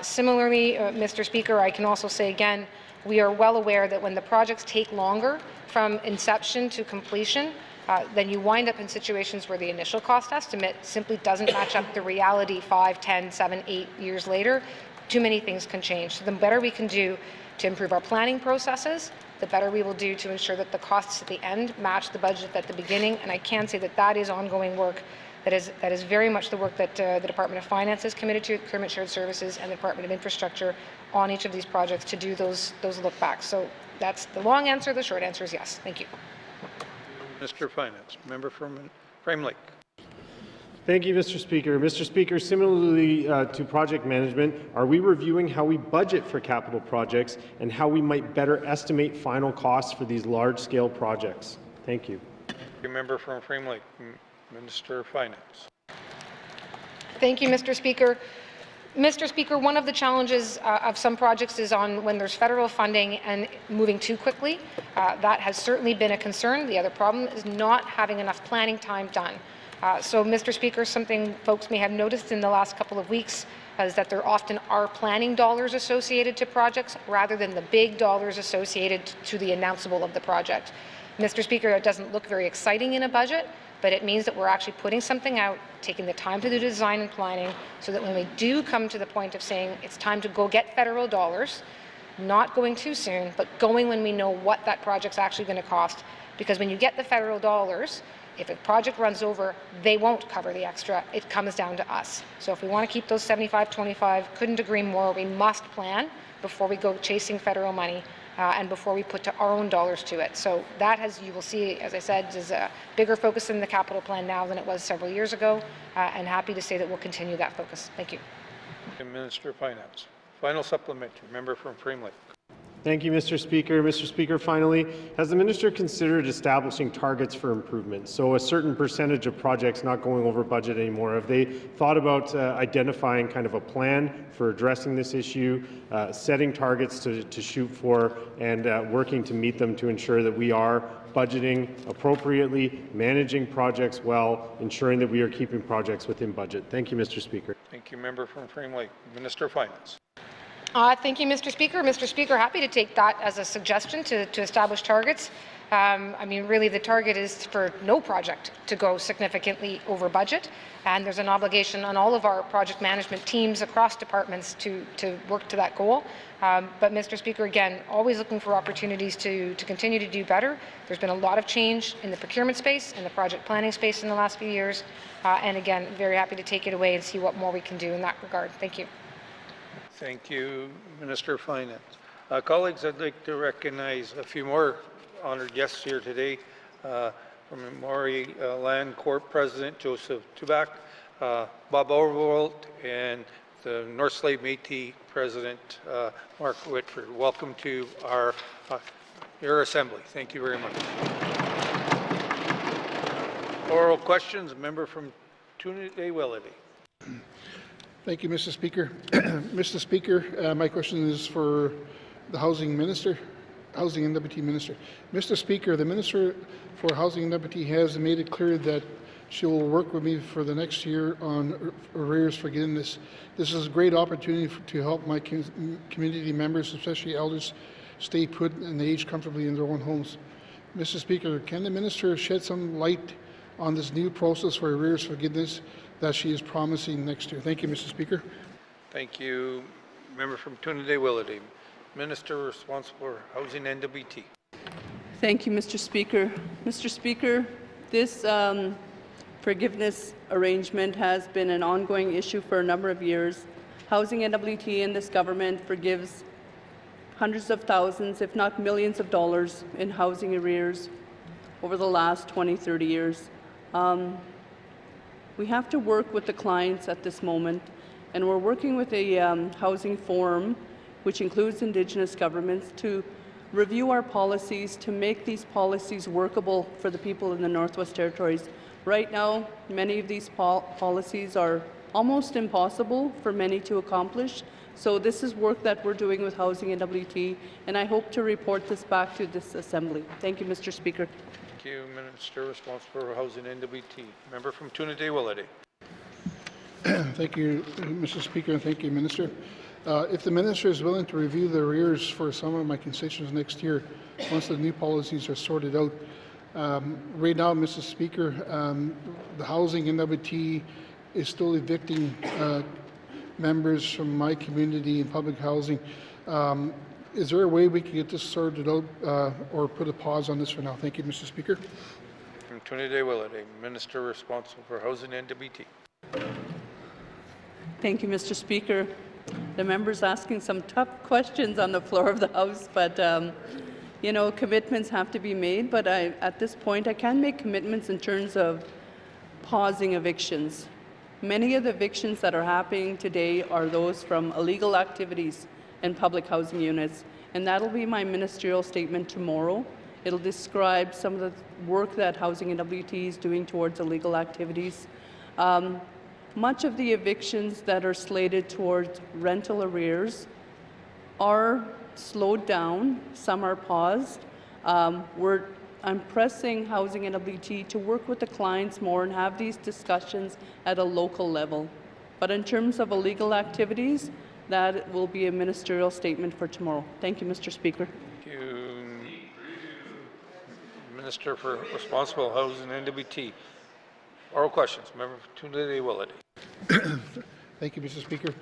Similarly, Mr. Speaker, I can also say again, we are well aware that when the projects take longer from inception to completion, then you wind up in situations where the initial cost estimate simply doesn't match up the reality 5, 10, 7, 8 years later. Too many things can change. So the better we can do to improve our planning processes, the better we will do to ensure that the costs at the end match the budget at the beginning. And I can say that that is ongoing work. That is very much the work that the Department of Finance is committed to, Procurement Shared Services, and the Department of Infrastructure on each of these projects to do those look-backs. So that's the long answer. The short answer is yes. Thank you. Minister of Finance, member from Frame Lake. Thank you, Mr. Speaker. Mr. Speaker, similarly to project management, are we reviewing how we budget for capital projects and how we might better estimate final costs for these large-scale projects? Thank you. Member from Frame Lake, Minister of Finance. Thank you, Mr. Speaker. Mr. Speaker, one of the challenges of some projects is on when there's federal funding and moving too quickly. That has certainly been a concern. The other problem is not having enough planning time done. So, Mr. Speaker, something folks may have noticed in the last couple of weeks is that there often are planning dollars associated to projects rather than the big dollars associated to the announceable of the project. Mr. Speaker, it doesn't look very exciting in a budget, but it means that we're actually putting something out, taking the time to do design and planning, so that when we do come to the point of saying it's time to go get federal dollars, not going too soon, but going when we know what that project's actually going to cost. Because when you get the federal dollars, if a project runs over, they won't cover the extra. It comes down to us. So if we want to keep those 75-25, couldn't agree more. We must plan before we go chasing federal money and before we put our own dollars to it. So that has, you will see, as I said, is a bigger focus in the capital plan now than it was several years ago. And happy to say that we'll continue that focus. Thank you. Minister of Finance. Final supplementary, member from Frame Lake. Thank you, Mr. Speaker. Mr. Speaker, finally, has the minister considered establishing targets for improvement? So a certain percentage of projects not going over budget anymore. Have they thought about identifying kind of a plan for addressing this issue, setting targets to shoot for, and working to meet them to ensure that we are budgeting appropriately, managing projects well, ensuring that we are keeping projects within budget? Thank you, Mr. Speaker. Thank you, member from Frame Lake. Minister of Finance. Thank you, Mr. Speaker. Mr. Speaker, happy to take that as a suggestion to establish targets. I mean, really, the target is for no project to go significantly over budget, and there's an obligation on all of our project management teams across departments to work to that goal. But, Mr. Speaker, again, always looking for opportunities to continue to do better. There's been a lot of change in the procurement space and the project planning space in the last few years, and again, very happy to take it away and see what more we can do in that regard. Thank you. Thank you, Minister of Finance. Colleagues, I'd like to recognize a few more honored guests here today. From Maury Land Corp President Joseph Tubac, Bob Overholt, and the North Slave Métis President Mark Whitford. Welcome to your assembly. Thank you very much. Oral questions, a member from Tunde-Willoughby. Thank you, Mr. Speaker. Mr. Speaker, my question is for the Housing Minister, Housing and Deputy Minister. Mr. Speaker, the Minister for Housing and Deputy has made it clear that she will work with me for the next year on arrears forgiveness. This is a great opportunity to help my community members, especially elders, stay put and age comfortably in their own homes. Mr. Speaker, can the minister shed some light on this new process for arrears forgiveness that she is promising next year? Thank you, Mr. Speaker. Thank you. Member from Trinidad-Willity, Minister responsible for Housing and NWT. Thank you, Mr. Speaker. Mr. Speaker, this forgiveness arrangement has been an ongoing issue for a number of years. Housing NWT and this government forgives hundreds of thousands, if not millions of dollars in housing arrears over the last 20, 30 years. We have to work with the clients at this moment, and we're working with a housing forum, which includes Indigenous governments, to review our policies to make these policies workable for the people in the Northwest Territories. Right now, many of these policies are almost impossible for many to accomplish. So this is work that we're doing with Housing NWT, and I hope to report this back to this Assembly. Thank you, Mr. Speaker. Thank you, Minister responsible for Housing and NWT. Member from Trinidad-Willity. Thank you, Mr. Speaker, and thank you, Minister. If the minister is willing to review the arrears for some of my constituents next year, once the new policies are sorted out, right now, Mr. Speaker, the Housing NWT is still evicting members from my community in public housing. Is there a way we can get this sorted out or put a pause on this for now? Thank you, Mr. Speaker. From Trinidad-Willity, Minister responsible for Housing and NWT. Thank you, Mr. Speaker. The member's asking some tough questions on the floor of the House, but you know, commitments have to be made. But at this point, I can make commitments in terms of pausing evictions. Many of the evictions that are happening today are those from illegal activities in public housing units, and that'll be my ministerial statement tomorrow. It'll describe some of the work that Housing NWT is doing towards illegal activities. Much of the evictions that are slated towards rental arrears are slowed down, some are paused. I'm pressing Housing NWT to work with the clients more and have these discussions at a local level. But in terms of illegal activities, that will be a ministerial statement for tomorrow. Thank you, Mr. Speaker. Thank you, Minister for responsible Housing and NWT. Oral questions. Member for Trinidad-Willity. Thank you, Mr. Speaker.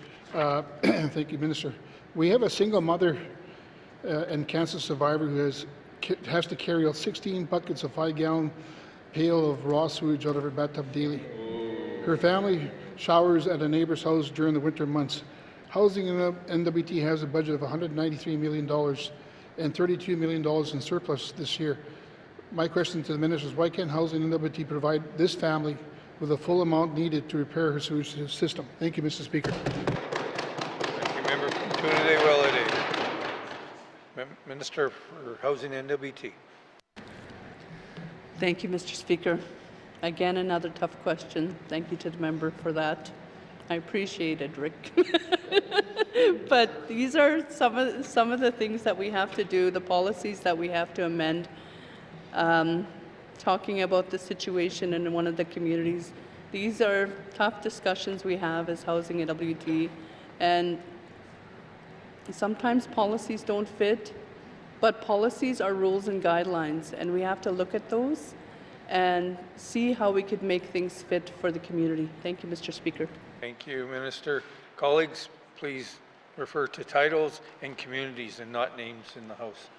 Thank you, Minister. We have a single mother and cancer survivor who has to carry out 16 buckets of 5-gallon pail of raw sewage out of her bathtub daily. Her family showers at a neighbor's house during the winter months. Housing NWT has a budget of $193 million and $32 million in surplus this year. My question to the minister is, why can't Housing NWT provide this family with the full amount needed to repair her sewage system? Thank you, Mr. Speaker. Thank you, Member from Trinidad-Willity. Minister for Housing and NWT. Thank you, Mr. Speaker. Again, another tough question. Thank you to the member for that. I appreciate it, Rick. But these are some of the things that we have to do, the policies that we have to amend. Talking about the situation in one of the communities. These are tough discussions we have as Housing NWT, and sometimes policies don't fit, but policies are rules and guidelines, and we have to look at those and see how we could make things fit for the community. Thank you, Mr. Speaker. Thank you, Minister. Colleagues, please refer to titles and communities and not names in the House.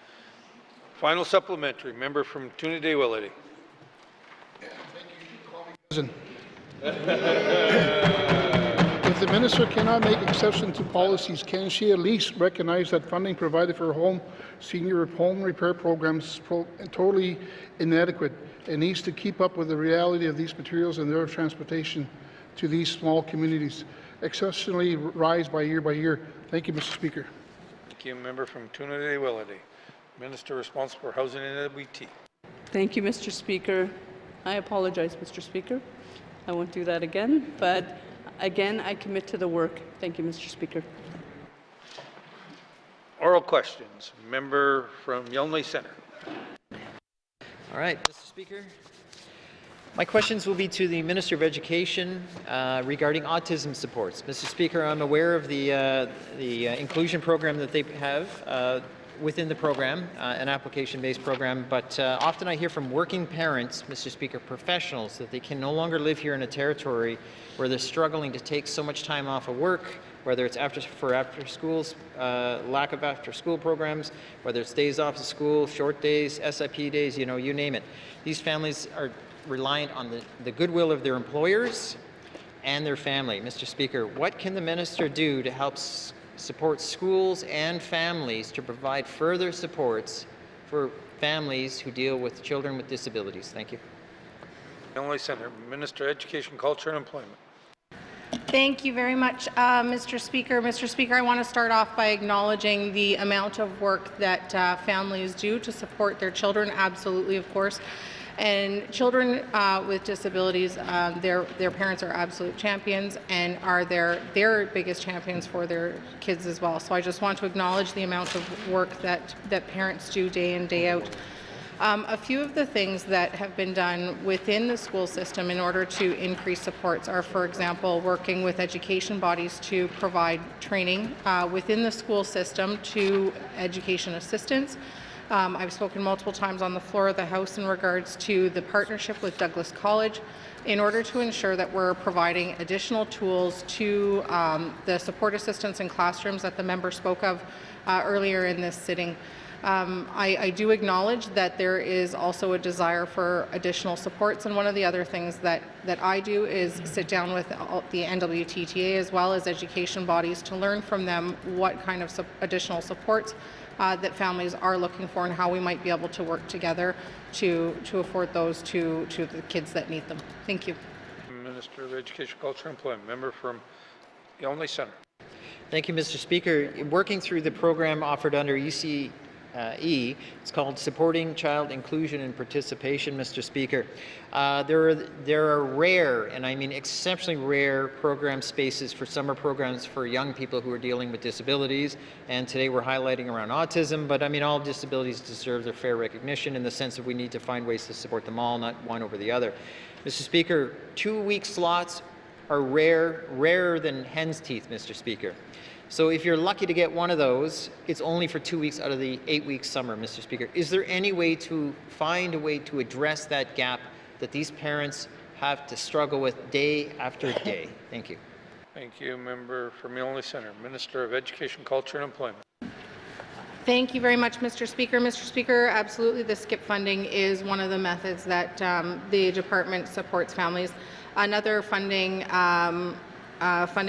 Final supplementary, member from Trinidad-Willity. If the minister cannot make exception to policies, can she at least recognize that funding provided for senior home repair programs is totally inadequate and needs to keep up with the reality of these materials and their transportation to these small communities, exceptionally rise by year. Thank you, Mr. Speaker. Thank you, member from Trinidad-Willity. Minister responsible for Housing and NWT. Thank you, Mr. Speaker. I apologize, Mr. Speaker. I won't do that again, but again, I commit to the work. Thank you, Mr. Speaker. Oral questions. Member from Yelnley Centre. All right, Mr. Speaker. My questions will be to the Minister of Education regarding autism supports. Mr. Speaker, I'm aware of the inclusion program that they have within the program, an application-based program, but often I hear from working parents, Mr. Speaker, professionals, that they can no longer live here in a territory where they're struggling to take so much time off of work, whether it's after schools, lack of after-school programs, whether it's days off of school, short days, SIP days, you know, you name it. These families are reliant on the goodwill of their employers and their family. Mr. Speaker, what can the minister do to help support schools and families to provide further supports for families who deal with children with disabilities? Thank you. Illinois Senator, Minister of Education, Culture and Employment. Thank you very much, Mr. Speaker. Mr. Speaker, I want to start off by acknowledging the amount of work that families do to support their children, absolutely, of course. And children with disabilities, their parents are absolute champions and are their biggest champions for their kids as well. So I just want to acknowledge the amount of work that parents do day in, day out. A few of the things that have been done within the school system in order to increase supports are, for example, working with education bodies to provide training within the school system to education assistants. I've spoken multiple times on the floor of the House in regards to the partnership with Douglas College in order to ensure that we're providing additional tools to the support assistants in classrooms that the member spoke of earlier in this sitting. I do acknowledge that there is also a desire for additional supports, and one of the other things that I do is sit down with the NWTTA as well as education bodies to learn from them what kind of additional supports that families are looking for and how we might be able to work together to afford those to the kids that need them. Thank you. Minister of Education, Culture and Employment. Member from Illinois Centre. Thank you, Mr. Speaker. Working through the program offered under ECE, it's called Supporting Child Inclusion and Participation, Mr. Speaker. There are rare, and I mean exceptionally rare, program spaces for summer programs for young people who are dealing with disabilities, and today we're highlighting around autism, but I mean all disabilities deserve their fair recognition in the sense that we need to find ways to support them all, not one over the other. Mr. Speaker, 2-week slots are rarer than hen's teeth, Mr. Speaker. So if you're lucky to get one of those, it's only for 2 weeks out of the 8-week summer, Mr. Speaker. Is there any way to find a way to address that gap that these parents have to struggle with day after day? Thank you. Thank you. Member from Illinois Centre. Minister of Education, Culture and Employment. Thank you very much, Mr. Speaker. Mr. Speaker, absolutely the SKIP funding is one of the methods that the department supports families. Another funding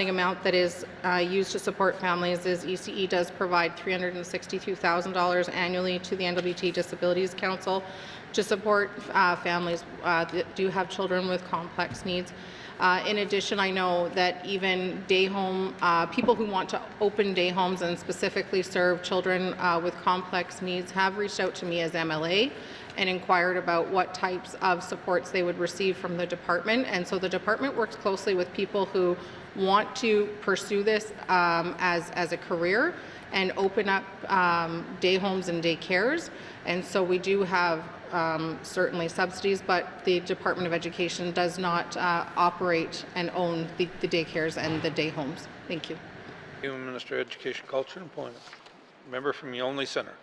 amount that is used to support families is ECE does provide $362,000 annually to the NWT Disabilities Council to support families that do have children with complex needs. In addition, I know that even day home, people who want to open day homes and specifically serve children with complex needs have reached out to me as MLA and inquired about what types of supports they would receive from the department. And so the department works closely with people who want to pursue this as a career and open up day homes and day cares. And so we do have certainly subsidies, but the Department of Education does not operate and own the daycares and the day homes. Thank you. Thank you, Minister of Education, Culture and Employment. Member from Illinois Centre.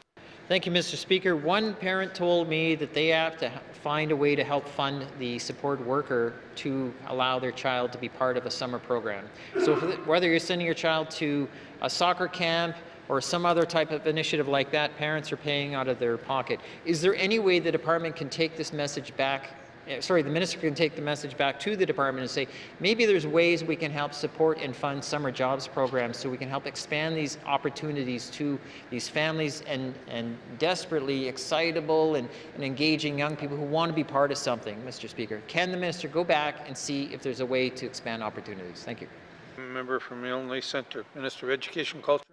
Thank you, Mr. Speaker. One parent told me that they have to find a way to help fund the support worker to allow their child to be part of a summer program. So whether you're sending your child to a soccer camp or some other type of initiative like that, parents are paying out of their pocket. Is there any way the department can take this message back? The minister can take the message back to the department and say, maybe there's ways we can help support and fund summer jobs programs so we can help expand these opportunities to these families and desperately excitable and engaging young people who want to be part of something, Mr. Speaker. Can the minister go back and see if there's a way to expand opportunities? Thank you. Member from Illinois Centre. Minister of Education, Culture.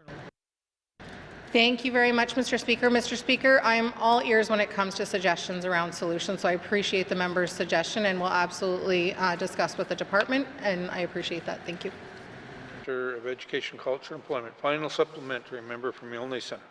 Thank you very much, Mr. Speaker. Mr. Speaker, I am all ears when it comes to suggestions around solutions, so I appreciate the member's suggestion and will absolutely discuss with the department, and I appreciate that. Thank you. Minister of Education, Culture and Employment. Final supplementary. Member from Illinois Centre.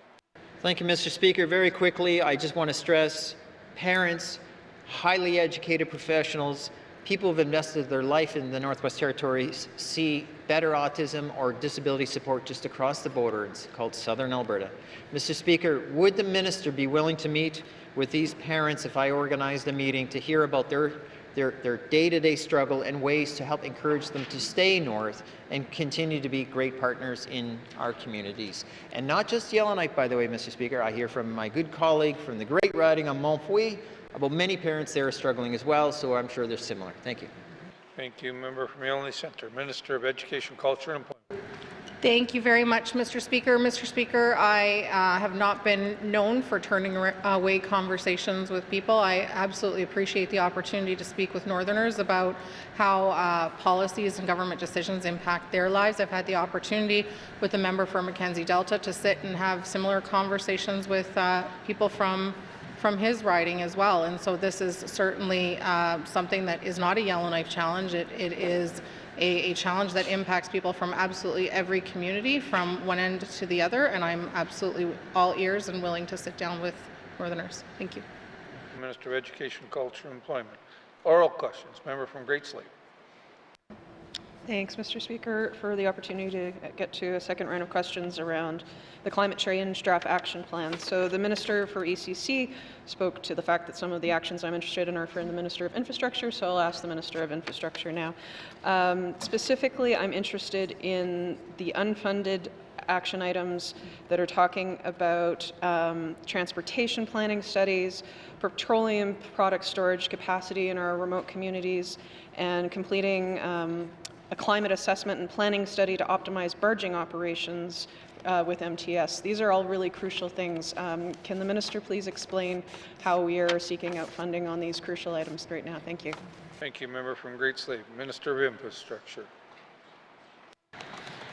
Thank you, Mr. Speaker. Very quickly, I just want to stress parents, highly educated professionals, people who've invested their life in the Northwest Territories see better autism or disability support just across the border. It's called Southern Alberta. Mr. Speaker, would the minister be willing to meet with these parents if I organized a meeting to hear about their day-to-day struggle and ways to help encourage them to stay north and continue to be great partners in our communities? And not just Yellowknife, by the way, Mr. Speaker. I hear from my good colleague from the Great Riding on Montfouille about many parents there struggling as well, so I'm sure they're similar. Thank you. Thank you. Member from Yellowknife Centre, Minister of Education, Culture and Employment. Thank you very much, Mr. Speaker. Mr. Speaker, I have not been known for turning away conversations with people. I absolutely appreciate the opportunity to speak with Northerners about how policies and government decisions impact their lives. I've had the opportunity with the member for Mackenzie Delta to sit and have similar conversations with people from his riding as well. And so this is certainly something that is not a Yellowknife challenge. It is a challenge that impacts people from absolutely every community from one end to the other, and I'm absolutely all ears and willing to sit down with Northerners. Thank you. Minister of Education, Culture and Employment. Oral questions. Member from Great Slave. Thanks, Mr. Speaker, for the opportunity to get to a second round of questions around the climate change draft action plan. So the Minister for ECC spoke to the fact that some of the actions I'm interested in are from the Minister of Infrastructure, so I'll ask the Minister of Infrastructure now. Specifically, I'm interested in the unfunded action items that are talking about transportation planning studies, petroleum product storage capacity in our remote communities, and completing a climate assessment and planning study to optimize barging operations with MTS. These are all really crucial things. Can the minister please explain how we are seeking out funding on these crucial items right now? Thank you. Thank you. Member from Great Slave. Minister of Infrastructure.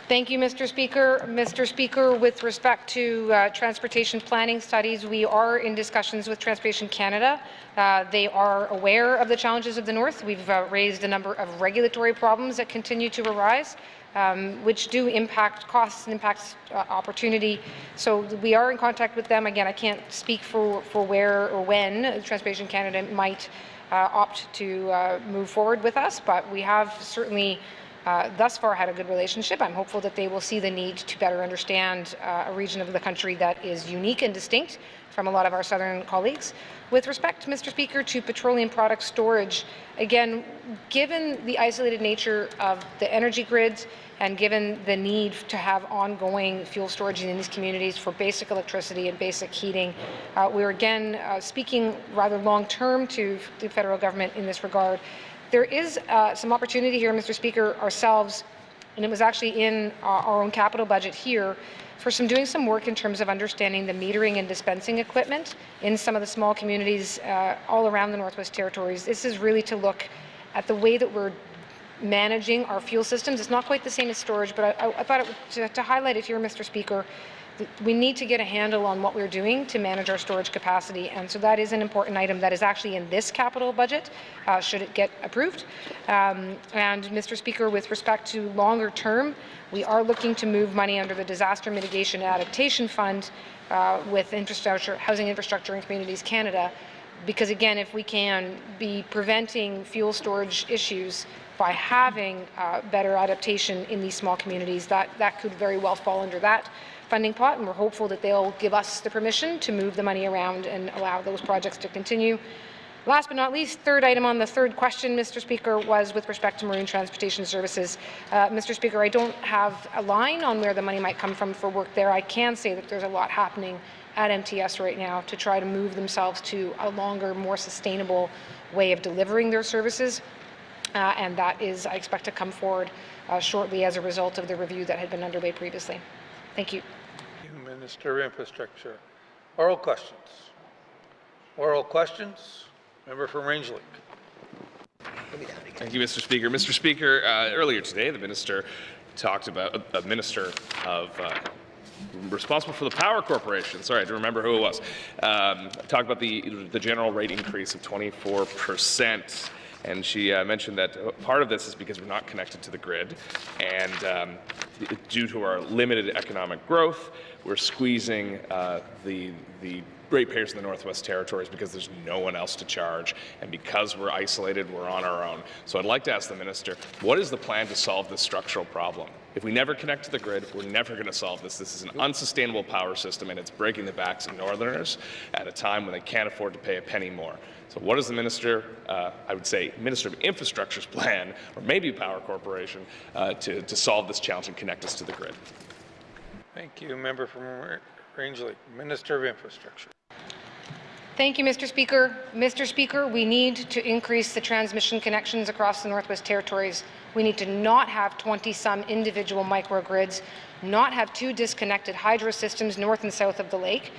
Thank you, Mr. Speaker. Mr. Speaker, with respect to transportation planning studies, we are in discussions with Transportation Canada. They are aware of the challenges of the North. We've raised a number of regulatory problems that continue to arise, which do impact costs and impact opportunity. So we are in contact with them. Again, I can't speak for where or when Transportation Canada might opt to move forward with us, but we have certainly thus far had a good relationship. I'm hopeful that they will see the need to better understand a region of the country that is unique and distinct from a lot of our southern colleagues. With respect, Mr. Speaker, to petroleum product storage, again, given the isolated nature of the energy grids and given the need to have ongoing fuel storage in these communities for basic electricity and basic heating, we're again speaking rather long-term to the federal government in this regard. There is some opportunity here, Mr. Speaker, ourselves, and it was actually in our own capital budget here, for doing some work in terms of understanding the metering and dispensing equipment in some of the small communities all around the Northwest Territories. This is really to look at the way that we're managing our fuel systems. It's not quite the same as storage, but I thought to highlight it here, Mr. Speaker, we need to get a handle on what we're doing to manage our storage capacity, and so that is an important item that is actually in this capital budget, should it get approved. And Mr. Speaker, with respect to longer term, we are looking to move money under the Disaster Mitigation and Adaptation Fund with infrastructure, Housing Infrastructure and Communities Canada, because again, if we can be preventing fuel storage issues by having better adaptation in these small communities, that could very well fall under that funding pot, and we're hopeful that they'll give us the permission to move the money around and allow those projects to continue. Last but not least, third item on the third question, Mr. Speaker, was with respect to marine transportation services. Mr. Speaker, I don't have a line on where the money might come from for work there. I can say that there's a lot happening at MTS right now to try to move themselves to a longer, more sustainable way of delivering their services, and that is, I expect, to come forward shortly as a result of the review that had been underway previously. Thank you. Thank you, Minister of Infrastructure. Oral questions. Oral questions. Member from Rangeley. Thank you, Mr. Speaker. Mr. Speaker, earlier today, the minister talked about a minister of responsible for the Power Corporation. Sorry, I don't remember who it was. Talked about the general rate increase of 24%. And she mentioned that part of this is because we're not connected to the grid, and due to our limited economic growth, we're squeezing the ratepayers in the Northwest Territories because there's no one else to charge, and because we're isolated, we're on our own. So I'd like to ask the minister, what is the plan to solve this structural problem? If we never connect to the grid, we're never going to solve this. This is an unsustainable power system, and it's breaking the backs of Northerners at a time when they can't afford to pay a penny more. So what is the minister, I would say Minister of Infrastructure's plan, or maybe Power Corporation, to solve this challenge and connect us to the grid? Thank you. Member from Rangeley, Minister of Infrastructure. Thank you, Mr. Speaker. Mr. Speaker, we need to increase the transmission connections across the Northwest Territories. We need to not have 20-some individual microgrids, not have 2 disconnected hydro systems north and south of the lake.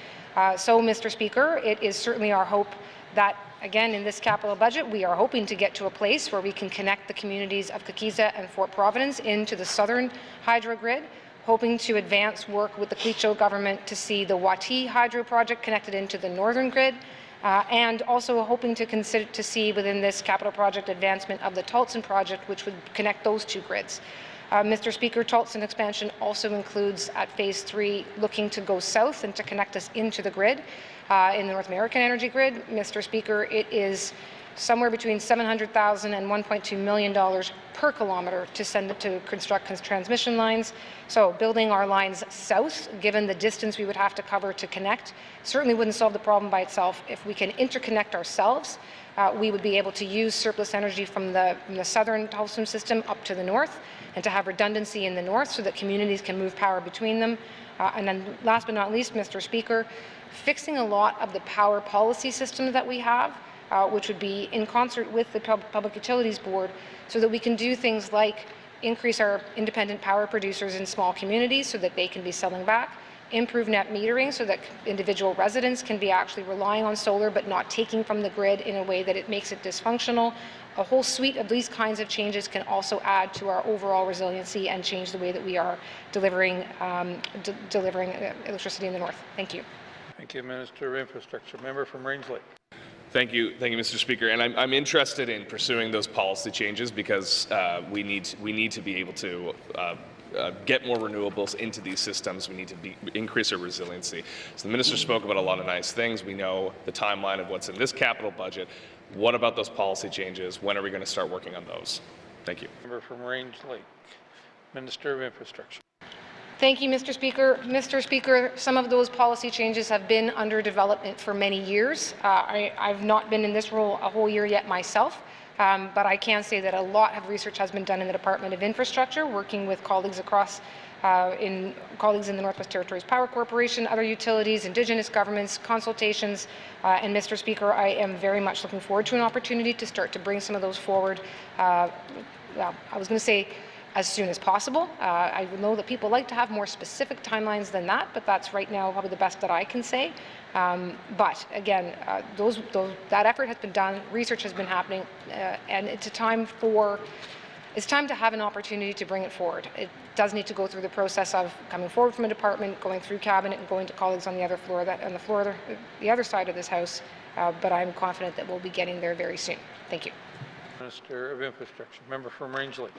So, Mr. Speaker, it is certainly our hope that, again, in this capital budget, we are hoping to get to a place where we can connect the communities of Kakiza and Fort Providence into the southern hydro grid, hoping to advance work with the Clecho government to see the Wati hydro project connected into the northern grid, and also hoping to see within this capital project advancement of the Tultson project, which would connect those 2 grids. Mr. Speaker, Tultson expansion also includes at Phase 3 looking to go south and to connect us into the grid, in the North American energy grid. Mr. Speaker, it is somewhere between $700,000 and $1.2 million per kilometre to construct transmission lines. So building our lines south, given the distance we would have to cover to connect, certainly wouldn't solve the problem by itself. If we can interconnect ourselves, we would be able to use surplus energy from the southern Tulsa system up to the north, and to have redundancy in the north so that communities can move power between them. And then last but not least, Mr. Speaker, fixing a lot of the power policy systems that we have, which would be in concert with the Public Utilities Board, so that we can do things like increase our independent power producers in small communities so that they can be selling back, improve net metering so that individual residents can be actually relying on solar but not taking from the grid in a way that it makes it dysfunctional. A whole suite of these kinds of changes can also add to our overall resiliency and change the way that we are delivering electricity in the north. Thank you. Thank you, Minister of Infrastructure. Member from Rangeley. Thank you, Mr. Speaker. And I'm interested in pursuing those policy changes because we need to be able to get more renewables into these systems. We need to increase our resiliency. So the minister spoke about a lot of nice things. We know the timeline of what's in this capital budget. What about those policy changes? When are we going to start working on those? Thank you. Member from Rangeley, Minister of Infrastructure. Thank you, Mr. Speaker. Mr. Speaker, some of those policy changes have been under development for many years. I've not been in this role a whole year yet myself, but I can say that a lot of research has been done in the Department of Infrastructure, working with colleagues across colleagues in the Northwest Territories Power Corporation, other utilities, Indigenous governments, consultations, and Mr. Speaker, I am very much looking forward to an opportunity to start to bring some of those forward. Well, I was going to say as soon as possible. I know that people like to have more specific timelines than that, but that's right now probably the best that I can say. But again, that effort has been done, research has been happening, and it's time to have an opportunity to bring it forward. It does need to go through the process of coming forward from a department, going through cabinet, and going to colleagues on the other floor, the other side of this house. But I'm confident that we'll be getting there very soon. Thank you. Minister of Infrastructure. Member from Rangeley.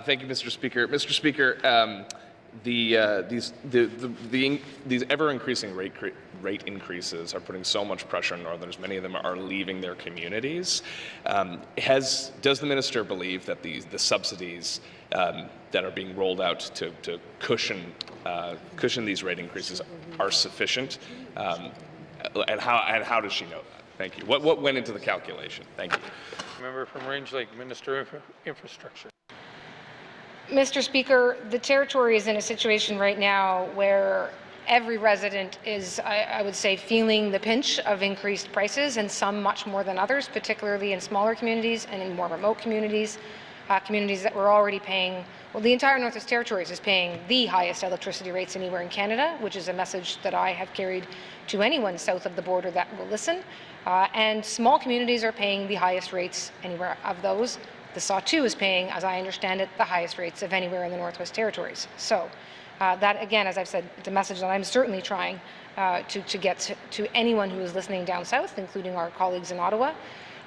Thank you, Mr. Speaker. Mr. Speaker, these ever-increasing rate increases are putting so much pressure on Northerners. Many of them are leaving their communities. Does the minister believe that the subsidies that are being rolled out to cushion these rate increases are sufficient? And how does she know that? Thank you. What went into the calculation? Thank you. Member from Rangeley, Minister of Infrastructure. Mr. Speaker, the Territory is in a situation right now where every resident is, I would say, feeling the pinch of increased prices, and some much more than others, particularly in smaller communities and in more remote communities, communities that were already paying, well, the entire Northwest Territories is paying the highest electricity rates anywhere in Canada, which is a message that I have carried to anyone south of the border that will listen. And small communities are paying the highest rates anywhere of those. The SAW2 is paying, as I understand it, the highest rates of anywhere in the Northwest Territories. So that, again, as I've said, it's a message that I'm certainly trying to get to anyone who is listening down south, including our colleagues in Ottawa.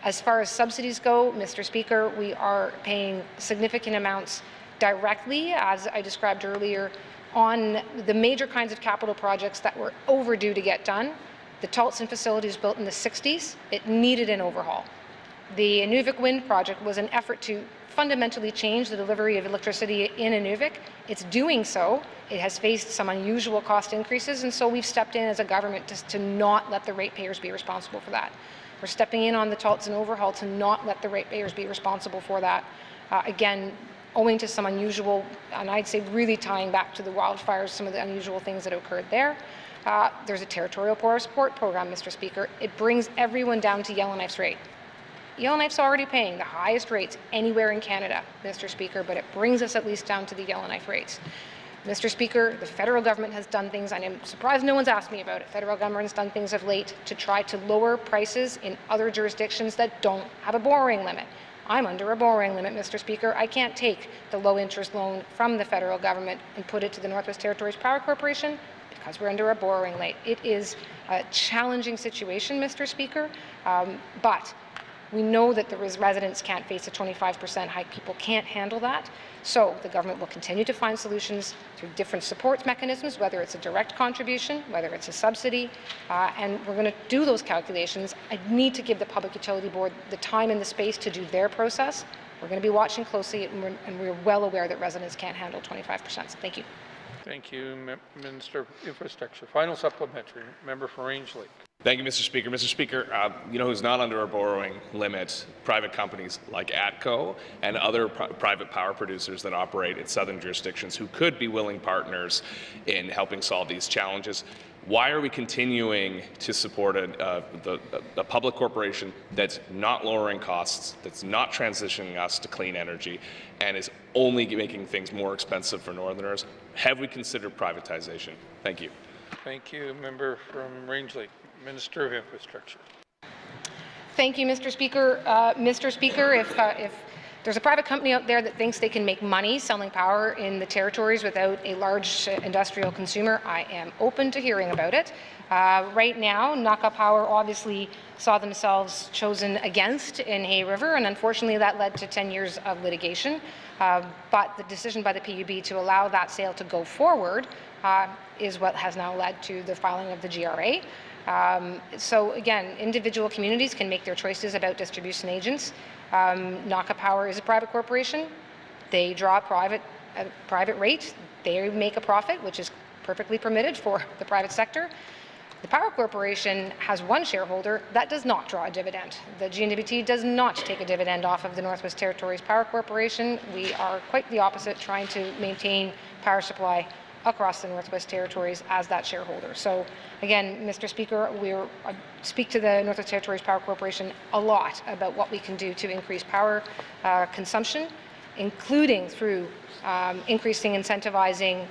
As far as subsidies go, Mr. Speaker, we are paying significant amounts directly, as I described earlier, on the major kinds of capital projects that were overdue to get done. The Tultson facility was built in the 60s. It needed an overhaul. The Inuvik Wind Project was an effort to fundamentally change the delivery of electricity in Inuvik. It's doing so. It has faced some unusual cost increases, and so we've stepped in as a government to not let the ratepayers be responsible for that. We're stepping in on the Tultson overhaul to not let the ratepayers be responsible for that. Again, owing to some unusual, and I'd say really tying back to the wildfires, some of the unusual things that occurred there. There's a territorial power support program, Mr. Speaker. It brings everyone down to Yellowknife's rate. Yellowknife's already paying the highest rates anywhere in Canada, Mr. Speaker, but it brings us at least down to the Yellowknife rates. Mr. Speaker, the federal government has done things, and I'm surprised no one's asked me about it. Federal government has done things of late to try to lower prices in other jurisdictions that don't have a borrowing limit. I'm under a borrowing limit, Mr. Speaker. I can't take the low interest loan from the federal government and put it to the Northwest Territories Power Corporation because we're under a borrowing rate. It is a challenging situation, Mr. Speaker, but we know that the residents can't face a 25% hike. People can't handle that. So the government will continue to find solutions through different support mechanisms, whether it's a direct contribution, whether it's a subsidy, and we're going to do those calculations. I need to give the Public Utility Board the time and the space to do their process. We're going to be watching closely, and we're well aware that residents can't handle 25%. Thank you. Thank you, Minister of Infrastructure. Final supplementary, member for Range Lake. Thank you, Mr. Speaker. Mr. Speaker, you know who's not under a borrowing limit? Private companies like ATCO and other private power producers that operate in southern jurisdictions who could be willing partners in helping solve these challenges. Why are we continuing to support a public corporation that's not lowering costs, that's not transitioning us to clean energy, and is only making things more expensive for Northerners? Have we considered privatization? Thank you. Thank you, member from Range Lake. Minister of Infrastructure. Thank you, Mr. Speaker. Mr. Speaker, if there's a private company out there that thinks they can make money selling power in the territories without a large industrial consumer, I am open to hearing about it. Right now, Naka Power obviously saw themselves chosen against in Hay River, and unfortunately that led to 10 years of litigation. But the decision by the PUB to allow that sale to go forward is what has now led to the filing of the GRA. So again, individual communities can make their choices about distribution agents. Naka Power is a private corporation. They draw a private rate. They make a profit, which is perfectly permitted for the private sector. The Power Corporation has one shareholder that does not draw a dividend. The GNWT does not take a dividend off of the Northwest Territories Power Corporation. We are quite the opposite, trying to maintain power supply across the Northwest Territories as that shareholder. So again, Mr. Speaker, I speak to the Northwest Territories Power Corporation a lot about what we can do to increase power consumption, including through increasing incentivizing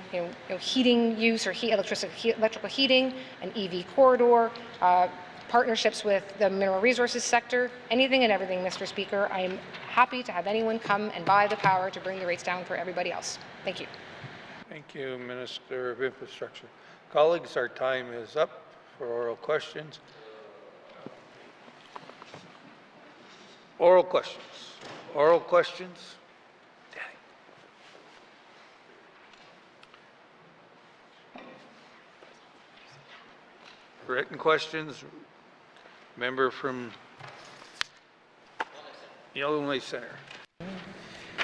heating use or electrical heating, an EV corridor, partnerships with the mineral resources sector, anything and everything, Mr. Speaker. I am happy to have anyone come and buy the power to bring the rates down for everybody else. Thank you. Thank you, Minister of Infrastructure. Colleagues, our time is up for oral questions. Oral questions. Oral questions. Danny. Written questions. Member from Yellowknife Center.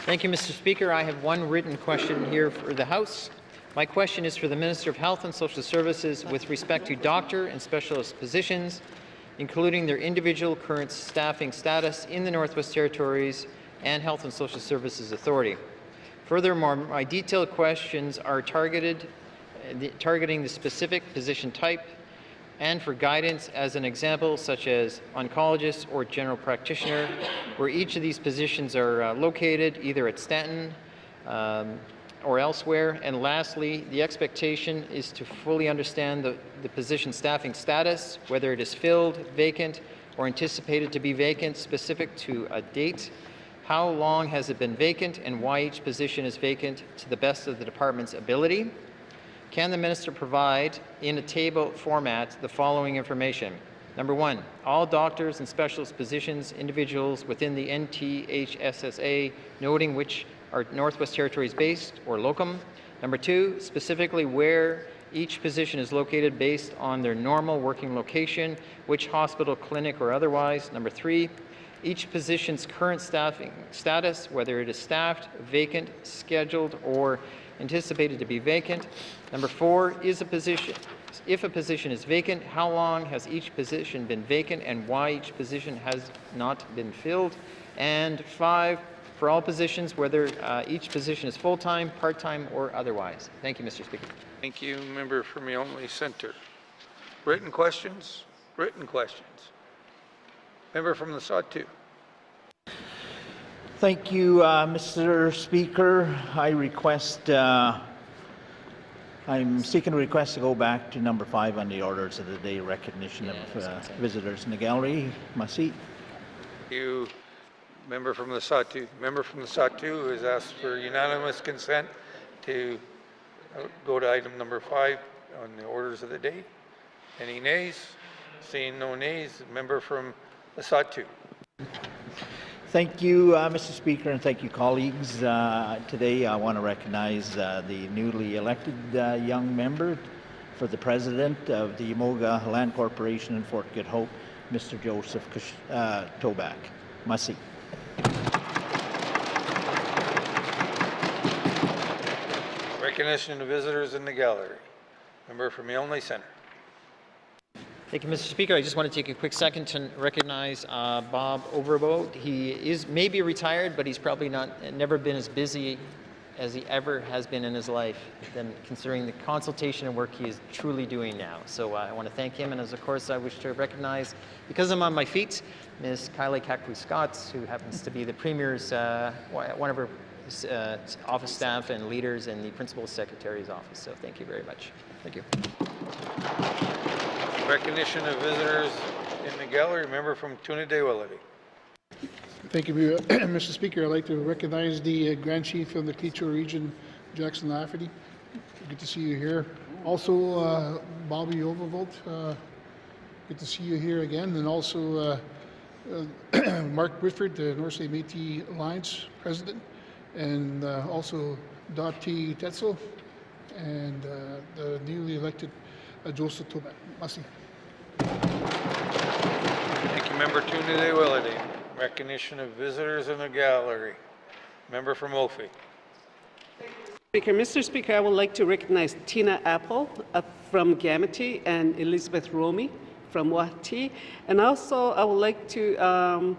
Thank you, Mr. Speaker. I have one written question here for the House. My question is for the Minister of Health and Social Services with respect to doctor and specialist positions, including their individual current staffing status in the Northwest Territories and Health and Social Services Authority. Furthermore, my detailed questions are targeting the specific position type and for guidance as an example, such as oncologist or general practitioner, where each of these positions are located either at Stanton or elsewhere. And lastly, the expectation is to fully understand the position staffing status, whether it is filled, vacant, or anticipated to be vacant, specific to a date. How long has it been vacant and why each position is vacant to the best of the department's ability? Can the minister provide in a table format the following information? Number one, all doctors and specialist positions, individuals within the NTHSSA, noting which are Northwest Territories based or locum. Number 2, specifically where each position is located based on their normal working location, which hospital, clinic, or otherwise. Number 3, each position's current staffing status, whether it is staffed, vacant, scheduled, or anticipated to be vacant. Number 4, if a position is vacant, how long has each position been vacant and why each position has not been filled? And 5, for all positions, whether each position is full-time, part-time, or otherwise. Thank you, Mr. Speaker. Thank you. Member from the Only Centre. Written questions? Written questions. Member from the Sawtooth. Thank you, Mr. Speaker. I'm seeking a request to go back to number 5 on the orders of the day, recognition of visitors in the gallery. My seat. Thank you. Member from the Sawtooth. Member from the Sawtooth has asked for unanimous consent to go to item number 5 on the orders of the day. Any nays? Seeing no nays, member from the Sawtooth. Thank you, Mr. Speaker, and thank you, colleagues. Today I want to recognize the newly elected young member for the president of the Yamoga Land Corporation in Fort Good Hope, Mr. Joseph Toback. My seat. Recognition of visitors in the gallery. Member from the Only Centre. Thank you, Mr. Speaker. I just want to take a quick second to recognize Bob Overboat. He is maybe retired, but he's probably never been as busy as he ever has been in his life, than considering the consultation and work he is truly doing now. So I want to thank him, and as of course I wish to recognize, because I'm on my feet, Ms. Kylie Kakwe-Scotts, who happens to be the Premier's, one of her office staff and leaders in the Principal Secretary's office. So thank you very much. Thank you. Recognition of visitors in the gallery. Member from Toonaday-Willety. Thank you, Mr. Speaker. I'd like to recognize the Grand Chief of the Cleacho Region, Jackson Lafferty. Good to see you here. Also, Bobby Overvolt. Good to see you here again. And also Mark Whitford, the North Bay Métis Alliance President. And also Dottie Tetzel and the newly elected Joseph Toback. Merci. Thank you, Member Toonaday-Willety. Recognition of visitors in the gallery. Member from Ophi. Mr. Speaker, I would like to recognize Tina Apple from Gamity and Elizabeth Romy from Wati. And also, I would like to,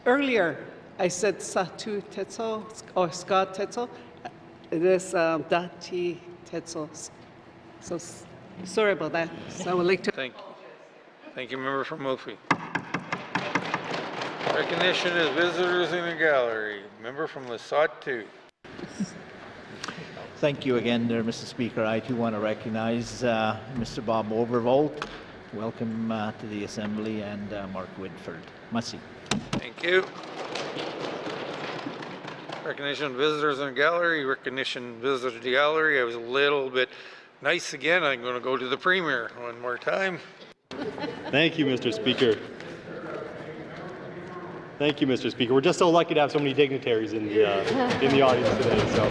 earlier I said Satu Tetzel or Scott Tetzel. It is Dati Tetzel. So sorry about that. So I would like to. Thank you. Thank you, Member from Ophi. Recognition of visitors in the gallery. Member from the Sawtooth. Thank you again there, Mr. Speaker. I too want to recognize Mr. Bob Overvolt. Welcome to the Assembly, and Mark Whitford. My seat. Thank you. Recognition of visitors in the gallery. Recognition visitors to the gallery. I was a little bit nice again. I'm going to go to the Premier one more time. Thank you, Mr. Speaker. Thank you, Mr. Speaker. We're just so lucky to have so many dignitaries in the audience today. So,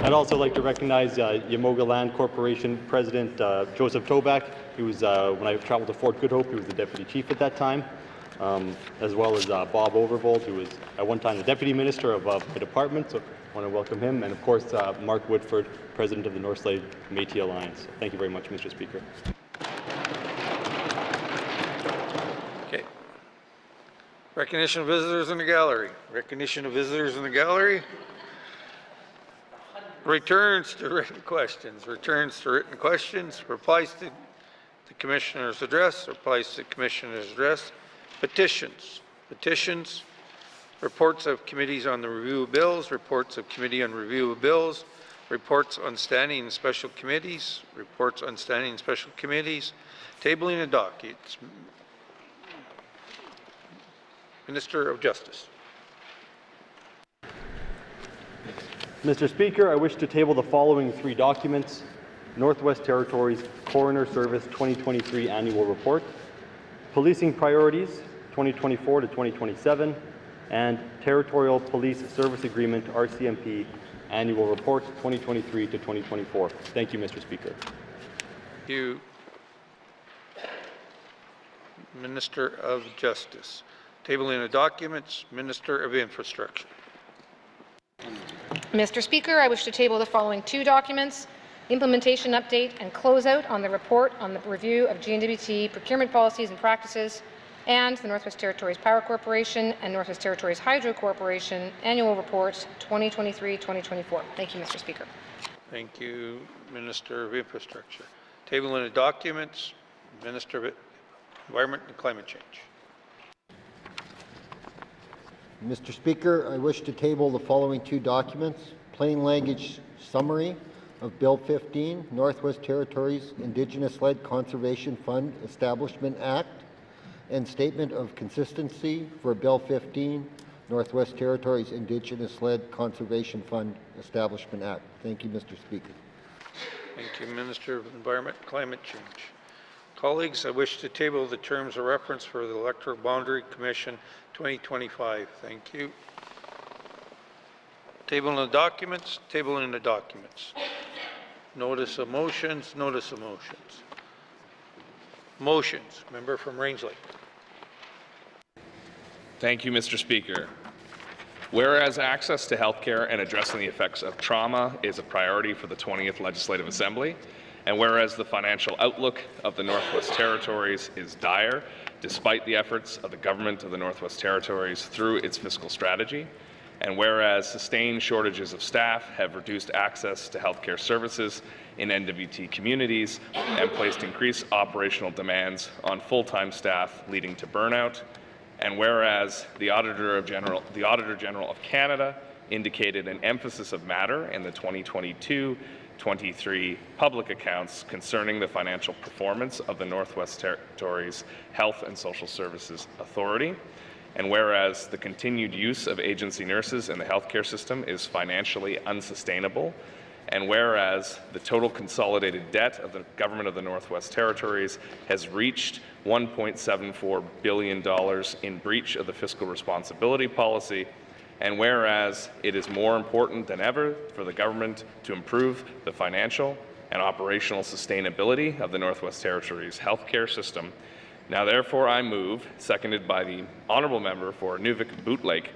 I'd also like to recognize Yamoga Land Corporation President Joseph Toback. He was, when I traveled to Fort Good Hope, he was the Deputy Chief at that time, as well as Bob Overvolt, who was at one time the Deputy Minister of the department. So I want to welcome him, and of course Mark Whitford, President of the North Slave Métis Alliance. Thank you very much, Mr. Speaker. Okay. Recognition of visitors in the gallery. Recognition of visitors in the gallery. Returns to written questions. Returns to written questions. Replies to the Commissioner's address. Replies to the Commissioner's address. Petitions. Petitions. Reports of committees on the review of bills. Reports of committee on review of bills. Reports on standing and special committees. Reports on standing and special committees. Tabling of dockets. Minister of Justice. Mr. Speaker, I wish to table the following 3 documents: Northwest Territories Coroner Service 2023 Annual Report, Policing Priorities 2024 to 2027, and Territorial Police Service Agreement, RCMP, Annual Report 2023 to 2024. Thank you, Mr. Speaker. Thank you. Minister of Justice. Tabling the documents, Minister of Infrastructure. Mr. Speaker, I wish to table the following 2 documents: the implementation update and closeout on the report on the review of GNWT procurement policies and practices, and the Northwest Territories Power Corporation and Northwest Territories Hydro Corporation Annual Report 2023-2024. Thank you, Mr. Speaker. Thank you, Minister of Infrastructure. Tabling the documents, Minister of Environment and Climate Change. Mr. Speaker, I wish to table the following 2 documents: plain language summary of Bill 15, Northwest Territories Indigenous-Led Conservation Fund Establishment Act, and statement of consistency for Bill 15, Northwest Territories Indigenous-Led Conservation Fund Establishment Act. Thank you, Mr. Speaker. Thank you, Minister of Environment and Climate Change. Colleagues, I wish to table the terms of reference for the Electoral Boundary Commission 2025. Thank you. Tabling the documents, tabling the documents. Notice of motions, notice of motions. Motions. Member from Rangeley. Thank you, Mr. Speaker. Whereas access to healthcare and addressing the effects of trauma is a priority for the 20th Legislative Assembly, and whereas the financial outlook of the Northwest Territories is dire, despite the efforts of the Government of the Northwest Territories through its fiscal strategy, and whereas sustained shortages of staff have reduced access to healthcare services in NWT communities and placed increased operational demands on full-time staff, leading to burnout, and whereas the Auditor General of Canada indicated an emphasis of matter in the 2022-23 public accounts concerning the financial performance of the Northwest Territories Health and Social Services Authority, and whereas the continued use of agency nurses in the healthcare system is financially unsustainable, and whereas the total consolidated debt of the Government of the Northwest Territories has reached $1.74 billion in breach of the fiscal responsibility policy, and whereas it is more important than ever for the government to improve the financial and operational sustainability of the Northwest Territories healthcare system, now therefore I move, seconded by the Honourable Member for Nuvik-Bootlake,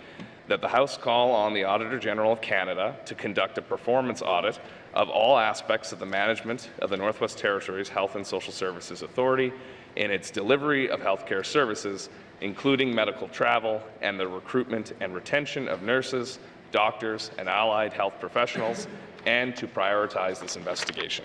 that the House call on the Auditor General of Canada to conduct a performance audit of all aspects of the management of the Northwest Territories Health and Social Services Authority in its delivery of healthcare services, including medical travel and the recruitment and retention of nurses, doctors, and allied health professionals, and to prioritize this investigation.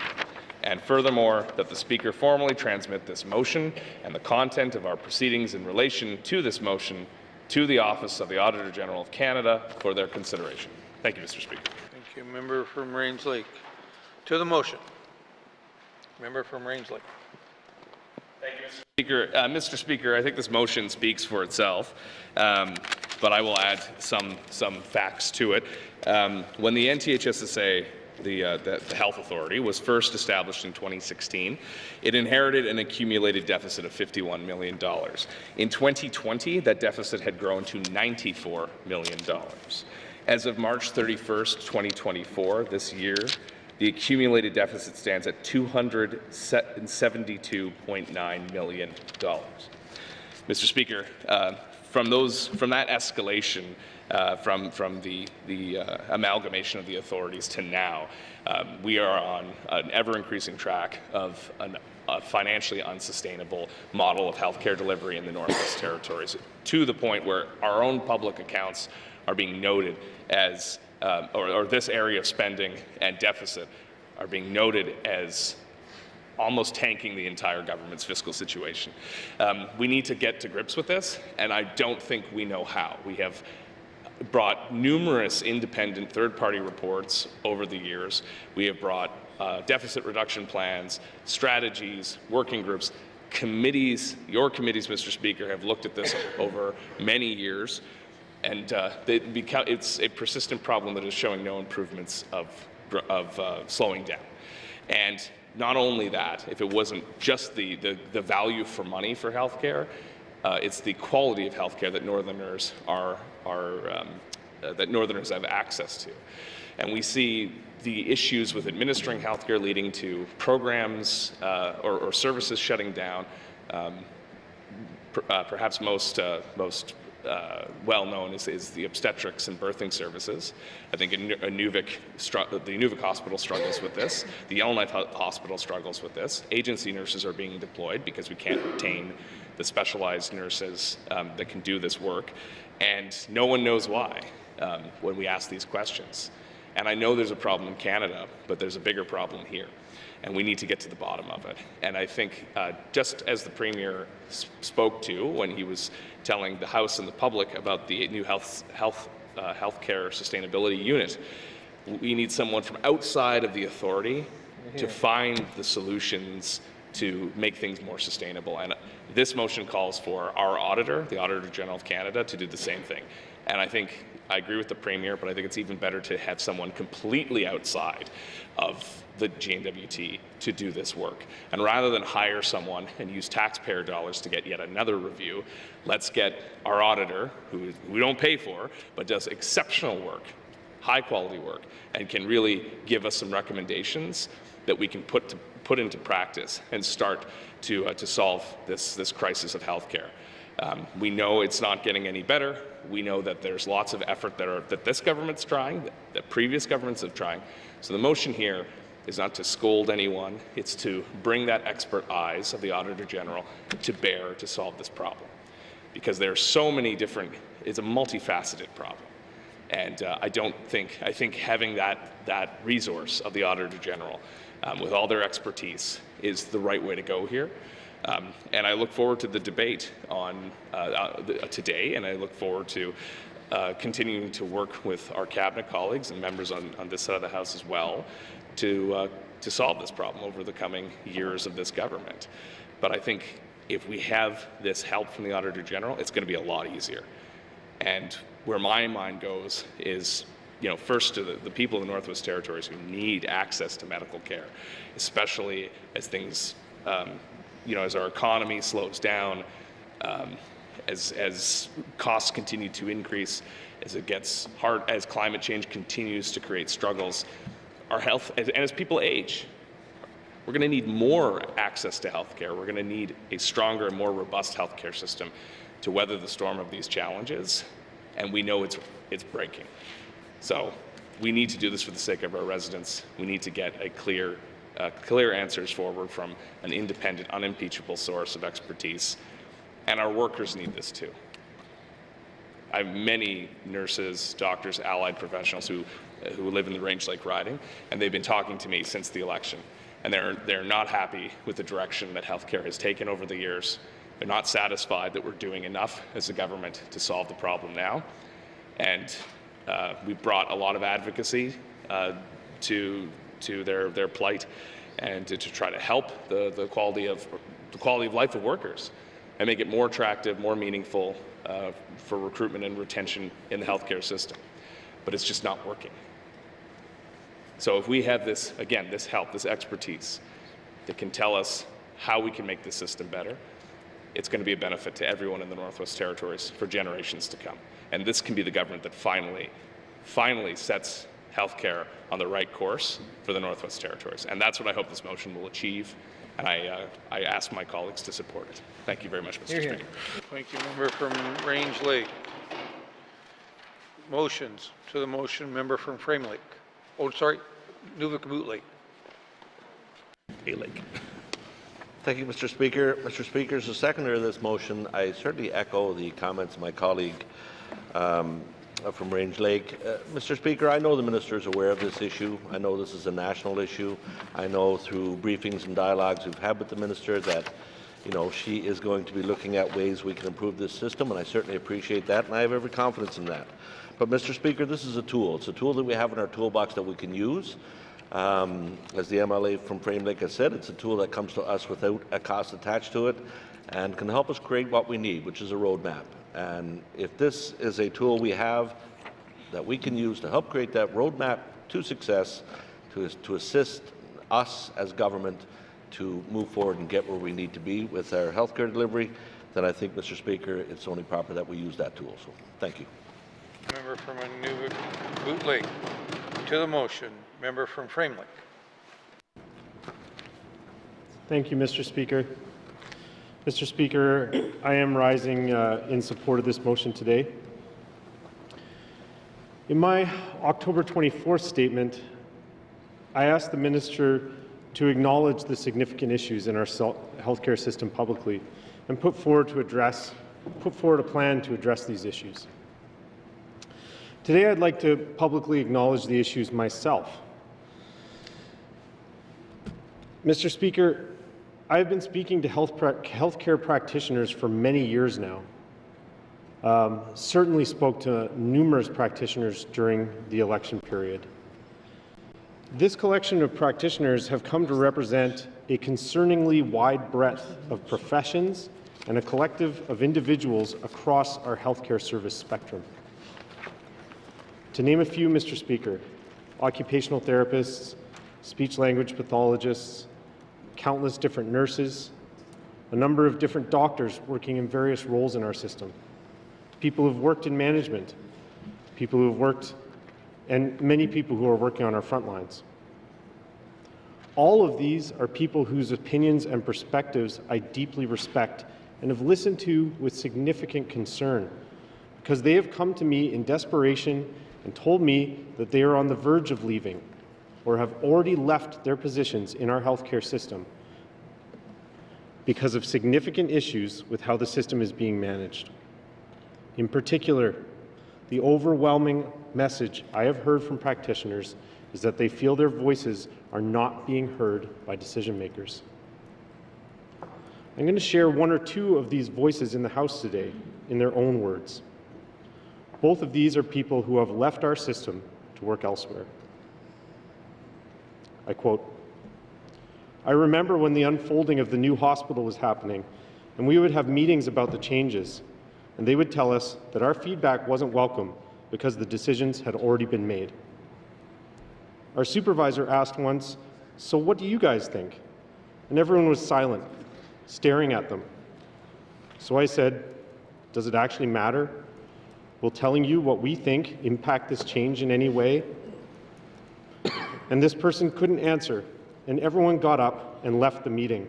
And furthermore, that the Speaker formally transmit this motion and the content of our proceedings in relation to this motion to the Office of the Auditor General of Canada for their consideration. Thank you, Mr. Speaker. Thank you, Member from Rains Lake. To the motion. Member from Rains Lake. Thank you, Mr. Speaker. Mr. Speaker, I think this motion speaks for itself, but I will add some facts to it. When the NTHSSA, the Health Authority, was first established in 2016, it inherited an accumulated deficit of $51 million. In 2020, that deficit had grown to $94 million. As of March 31st, 2024, this year, the accumulated deficit stands at $272.9 million. Mr. Speaker, from that escalation, from the amalgamation of the authorities to now, we are on an ever-increasing track of a financially unsustainable model of healthcare delivery in the Northwest Territories, to the point where our own public accounts are being noted as, or this area of spending and deficit are being noted as almost tanking the entire government's fiscal situation. We need to get to grips with this, and I don't think we know how. We have brought numerous independent third-party reports over the years. We have brought deficit reduction plans, strategies, working groups, committees. Your committees, Mr. Speaker, have looked at this over many years, and it's a persistent problem that is showing no improvements of slowing down. And not only that, if it wasn't just the value for money for healthcare, it's the quality of healthcare that Northerners are that Northerners have access to. And we see the issues with administering healthcare leading to programs or services shutting down. Perhaps most well known is the obstetrics and birthing services. I think the Inuvik Hospital struggles with this. The Yellowknife Hospital struggles with this. Agency nurses are being deployed because we can't retain the specialized nurses that can do this work, and no one knows why when we ask these questions. And I know there's a problem in Canada, but there's a bigger problem here, and we need to get to the bottom of it. And I think just as the Premier spoke to when he was telling the House and the public about the new healthcare sustainability unit, we need someone from outside of the authority to find the solutions to make things more sustainable. And this motion calls for our auditor, the Auditor General of Canada, to do the same thing. And I think I agree with the Premier, but I think it's even better to have someone completely outside of the GNWT to do this work. And rather than hire someone and use taxpayer dollars to get yet another review, let's get our auditor, who we don't pay for, but does exceptional work, high quality work, and can really give us some recommendations that we can put into practice and start to solve this crisis of healthcare. We know it's not getting any better. We know that there's lots of effort that this government's trying, that previous governments have tried. So the motion here is not to scold anyone, it's to bring that expert eyes of the Auditor General to bear to solve this problem. Because there are so many different, it's a multifaceted problem. And I think having that resource of the Auditor General with all their expertise is the right way to go here. And I look forward to the debate on today, and I look forward to continuing to work with our cabinet colleagues and members on this side of the House as well to solve this problem over the coming years of this government. But I think if we have this help from the Auditor General, it's going to be a lot easier. And where my mind goes is, first to the people of the Northwest Territories who need access to medical care, especially as things as our economy slows down, as costs continue to increase, as it gets hard, as climate change continues to create struggles, our health, and as people age, we're going to need more access to healthcare. We're going to need a stronger and more robust healthcare system to weather the storm of these challenges, and we know it's breaking. So we need to do this for the sake of our residents. We need to get a clear answers forward from an independent, unimpeachable source of expertise. And our workers need this too. I have many nurses, doctors, allied professionals who live in the Range Lake riding, and they've been talking to me since the election. And they're not happy with the direction that healthcare has taken over the years. They're not satisfied that we're doing enough as a government to solve the problem now. And we've brought a lot of advocacy to their plight and to try to help the quality of life of workers and make it more attractive, more meaningful for recruitment and retention in the healthcare system. But it's just not working. So if we have this, again, this help, this expertise that can tell us how we can make the system better, it's going to be a benefit to everyone in the Northwest Territories for generations to come. And this can be the government that finally sets healthcare on the right course for the Northwest Territories. And that's what I hope this motion will achieve. And I ask my colleagues to support it. Thank you very much, Mr. Speaker. Thank you, member from Range Lake. Motions to the motion, member from Frame Lake. Oh, sorry, Nuvik-Boot Lake. Lake. Thank you, Mr. Speaker. Mr. Speaker, as a seconder of this motion, I certainly echo the comments of my colleague from Range Lake. Mr. Speaker, I know the Minister is aware of this issue. I know this is a national issue. I know through briefings and dialogues we've had with the Minister that she is going to be looking at ways we can improve this system, and I certainly appreciate that, and I have every confidence in that. But, Mr. Speaker, this is a tool. It's a tool that we have in our toolbox that we can use. As the MLA from Frame Lake has said, it's a tool that comes to us without a cost attached to it and can help us create what we need, which is a roadmap. And if this is a tool we have that we can use to help create that roadmap to success, to assist us as government to move forward and get where we need to be with our healthcare delivery, then I think, Mr. Speaker, it's only proper that we use that tool. So, thank you. Member from Nunavut Boot Lake. To the motion, member from Framelik. Thank you, Mr. Speaker. Mr. Speaker, I am rising in support of this motion today. In my October 24th statement, I asked the Minister to acknowledge the significant issues in our healthcare system publicly and put forward a plan to address these issues. Today, I'd like to publicly acknowledge the issues myself. Mr. Speaker, I've been speaking to healthcare practitioners for many years now. Certainly spoke to numerous practitioners during the election period. This collection of practitioners have come to represent a concerningly wide breadth of professions and a collective of individuals across our healthcare service spectrum. To name a few, Mr. Speaker, occupational therapists, speech-language pathologists, countless different nurses, a number of different doctors working in various roles in our system, people who've worked in management, people who have worked, and many people who are working on our front lines. All of these are people whose opinions and perspectives I deeply respect and have listened to with significant concern because they have come to me in desperation and told me that they are on the verge of leaving or have already left their positions in our healthcare system because of significant issues with how the system is being managed. In particular, the overwhelming message I have heard from practitioners is that they feel their voices are not being heard by decision makers. I'm going to share one or two of these voices in the House today in their own words. Both of these are people who have left our system to work elsewhere. I quote, "I remember when the unfolding of the new hospital was happening, and we would have meetings about the changes, and they would tell us that our feedback wasn't welcome because the decisions had already been made. Our supervisor asked once, 'So what do you guys think?' And everyone was silent, staring at them. So I said, 'Does it actually matter? Will telling you what we think impact this change in any way?' And this person couldn't answer, and everyone got up and left the meeting.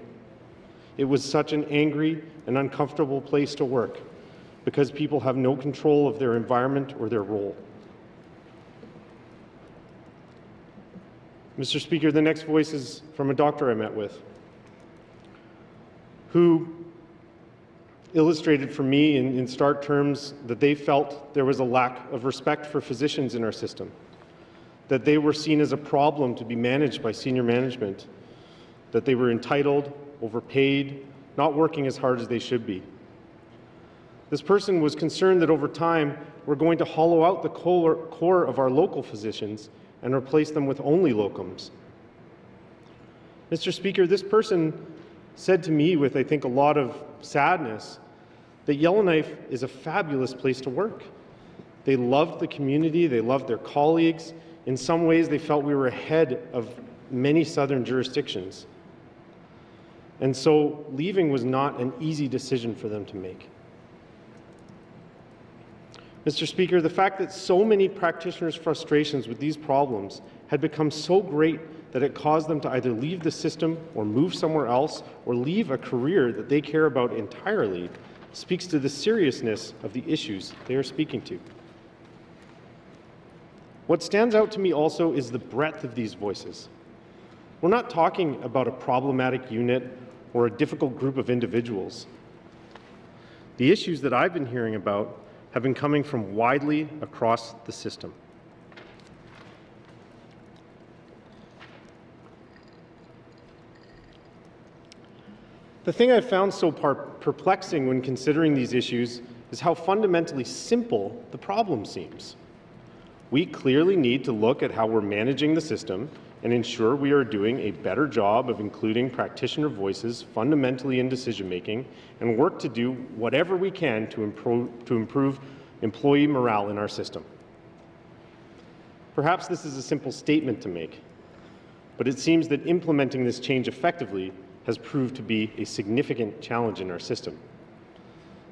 It was such an angry and uncomfortable place to work because people have no control of their environment or their role." Mr. Speaker, the next voice is from a doctor I met with who illustrated for me in stark terms that they felt there was a lack of respect for physicians in our system, that they were seen as a problem to be managed by senior management, that they were entitled, overpaid, not working as hard as they should be. This person was concerned that over time we're going to hollow out the core of our local physicians and replace them with only locums. Mr. Speaker, this person said to me with, I think, a lot of sadness that Yellowknife is a fabulous place to work. They loved the community, they loved their colleagues. In some ways, they felt we were ahead of many southern jurisdictions. And so leaving was not an easy decision for them to make. Mr. Speaker, the fact that so many practitioners' frustrations with these problems had become so great that it caused them to either leave the system or move somewhere else or leave a career that they care about entirely speaks to the seriousness of the issues they are speaking to. What stands out to me also is the breadth of these voices. We're not talking about a problematic unit or a difficult group of individuals. The issues that I've been hearing about have been coming from widely across the system. The thing I've found so perplexing when considering these issues is how fundamentally simple the problem seems. We clearly need to look at how we're managing the system and ensure we are doing a better job of including practitioner voices fundamentally in decision-making and work to do whatever we can to improve employee morale in our system. Perhaps this is a simple statement to make, but it seems that implementing this change effectively has proved to be a significant challenge in our system.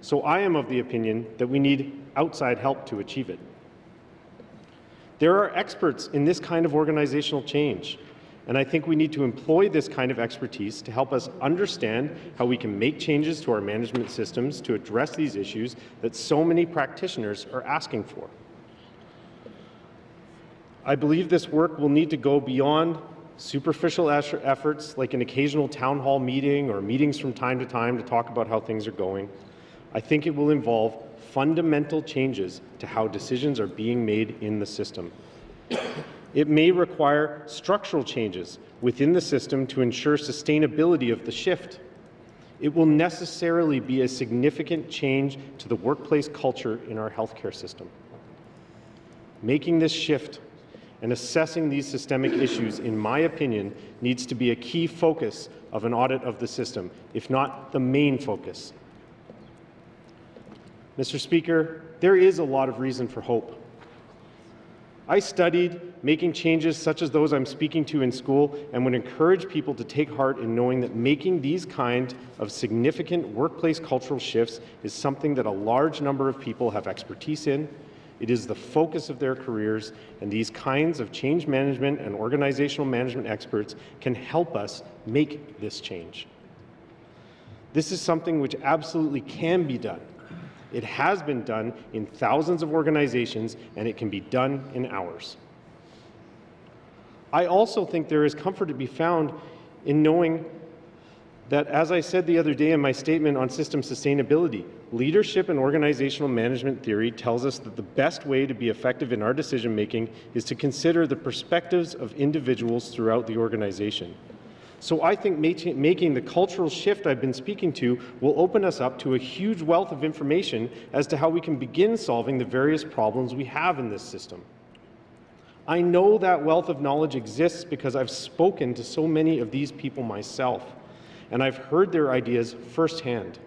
So I am of the opinion that we need outside help to achieve it. There are experts in this kind of organizational change, and I think we need to employ this kind of expertise to help us understand how we can make changes to our management systems to address these issues that so many practitioners are asking for. I believe this work will need to go beyond superficial efforts like an occasional town hall meeting or meetings from time to time to talk about how things are going. I think it will involve fundamental changes to how decisions are being made in the system. It may require structural changes within the system to ensure sustainability of the shift. It will necessarily be a significant change to the workplace culture in our healthcare system. Making this shift and assessing these systemic issues, in my opinion, needs to be a key focus of an audit of the system, if not the main focus. Mr. Speaker, there is a lot of reason for hope. I studied making changes such as those I'm speaking to in school and would encourage people to take heart in knowing that making these kind of significant workplace cultural shifts is something that a large number of people have expertise in. It is the focus of their careers, and these kinds of change management and organizational management experts can help us make this change. This is something which absolutely can be done. It has been done in thousands of organizations, and it can be done in hours. I also think there is comfort to be found in knowing that, as I said the other day in my statement on system sustainability, leadership and organizational management theory tells us that the best way to be effective in our decision-making is to consider the perspectives of individuals throughout the organization. So I think making the cultural shift I've been speaking to will open us up to a huge wealth of information as to how we can begin solving the various problems we have in this system. I know that wealth of knowledge exists because I've spoken to so many of these people myself, and I've heard their ideas firsthand.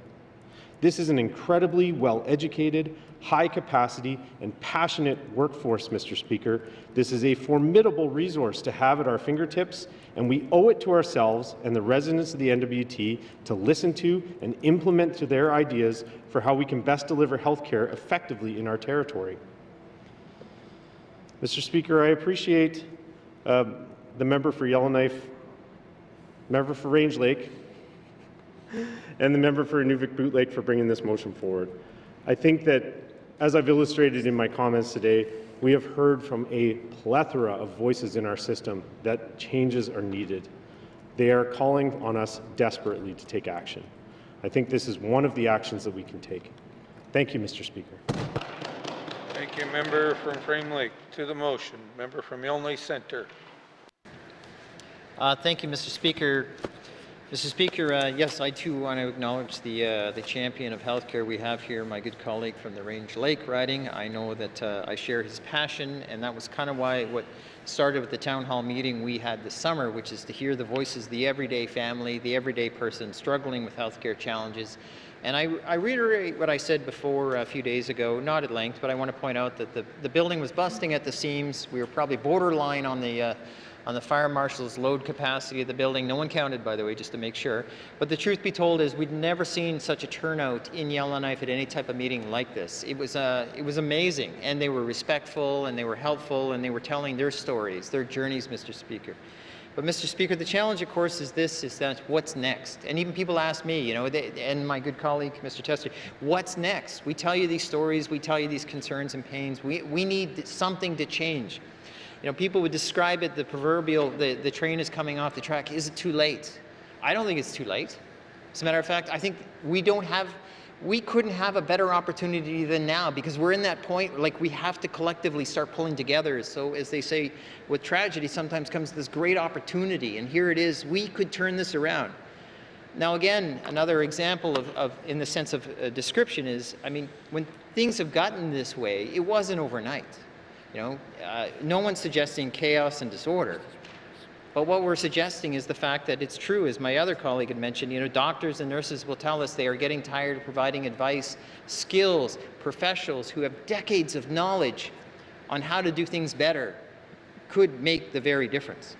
This is an incredibly well-educated, high-capacity, and passionate workforce, Mr. Speaker. This is a formidable resource to have at our fingertips, and we owe it to ourselves and the residents of the NWT to listen to and implement to their ideas for how we can best deliver healthcare effectively in our territory. Mr. Speaker, I appreciate the member for Yellowknife, member for Range Lake, and the member for Inuvik Boot Lake for bringing this motion forward. I think that, as I've illustrated in my comments today, we have heard from a plethora of voices in our system that changes are needed. They are calling on us desperately to take action. I think this is one of the actions that we can take. Thank you, Mr. Speaker. Thank you, member from Frame Lake. To the motion, member from Yellowknife Centre. Thank you, Mr. Speaker. Mr. Speaker, yes, I too want to acknowledge the champion of healthcare we have here, my good colleague from the Range Lake riding. I know that I share his passion, and that was kind of why what started with the town hall meeting we had this summer, which is to hear the voices of the everyday family, the everyday person struggling with healthcare challenges. And I reiterate what I said before a few days ago, not at length, but I want to point out that the building was busting at the seams. We were probably borderline on the fire marshal's load capacity of the building. No one counted, by the way, just to make sure. But the truth be told is we'd never seen such a turnout in Yellowknife at any type of meeting like this. It was amazing, and they were respectful, and they were helpful, and they were telling their stories, their journeys, Mr. Speaker. But Mr. Speaker, the challenge, of course, is that what's next? And even people ask me, you know, and my good colleague, Mr. Tester, what's next? We tell you these stories, we tell you these concerns and pains. We need something to change. You know, people would describe it, the proverbial, the train is coming off the track. Is it too late? I don't think it's too late. As a matter of fact, I think we couldn't have a better opportunity than now, because we're in that point, like, we have to collectively start pulling together. So as they say, with tragedy sometimes comes this great opportunity, and here it is. We could turn this around. Now again, another example of in the sense of description is, I mean, when things have gotten this way, it wasn't overnight. You know, no one's suggesting chaos and disorder. But what we're suggesting is the fact that it's true, as my other colleague had mentioned, you know, doctors and nurses will tell us they are getting tired of providing advice, skills, professionals who have decades of knowledge on how to do things better could make the very difference.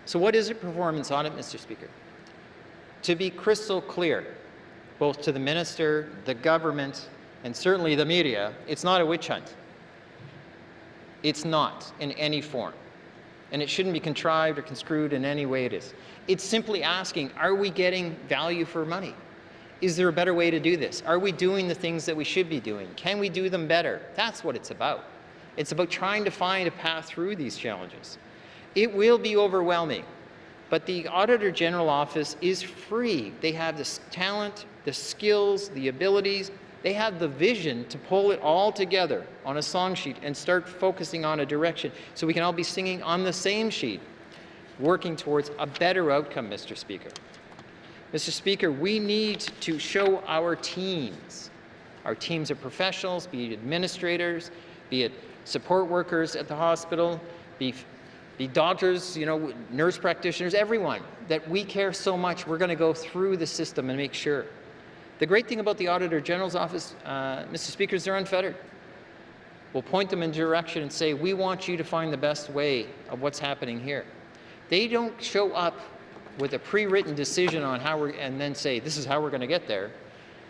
So what is a performance audit, Mr. Speaker? To be crystal clear, both to the minister, the government, and certainly the media, it's not a witch hunt. It's not in any form. And it shouldn't be contrived or construed in any way it is. It's simply asking, are we getting value for money? Is there a better way to do this? Are we doing the things that we should be doing? Can we do them better? That's what it's about. It's about trying to find a path through these challenges. It will be overwhelming, but the Auditor General Office is free. They have the talent, the skills, the abilities. They have the vision to pull it all together on a song sheet and start focusing on a direction so we can all be singing on the same sheet, working towards a better outcome, Mr. Speaker. Mr. Speaker, we need to show our teams of professionals, be it administrators, be it support workers at the hospital, be doctors, nurse practitioners, everyone, that we care so much. We're going to go through the system and make sure. The great thing about the Auditor General's Office, Mr. Speaker, is they're unfettered. We'll point them in direction and say, we want you to find the best way of what's happening here. They don't show up with a pre-written decision on how and then say, this is how we're going to get there.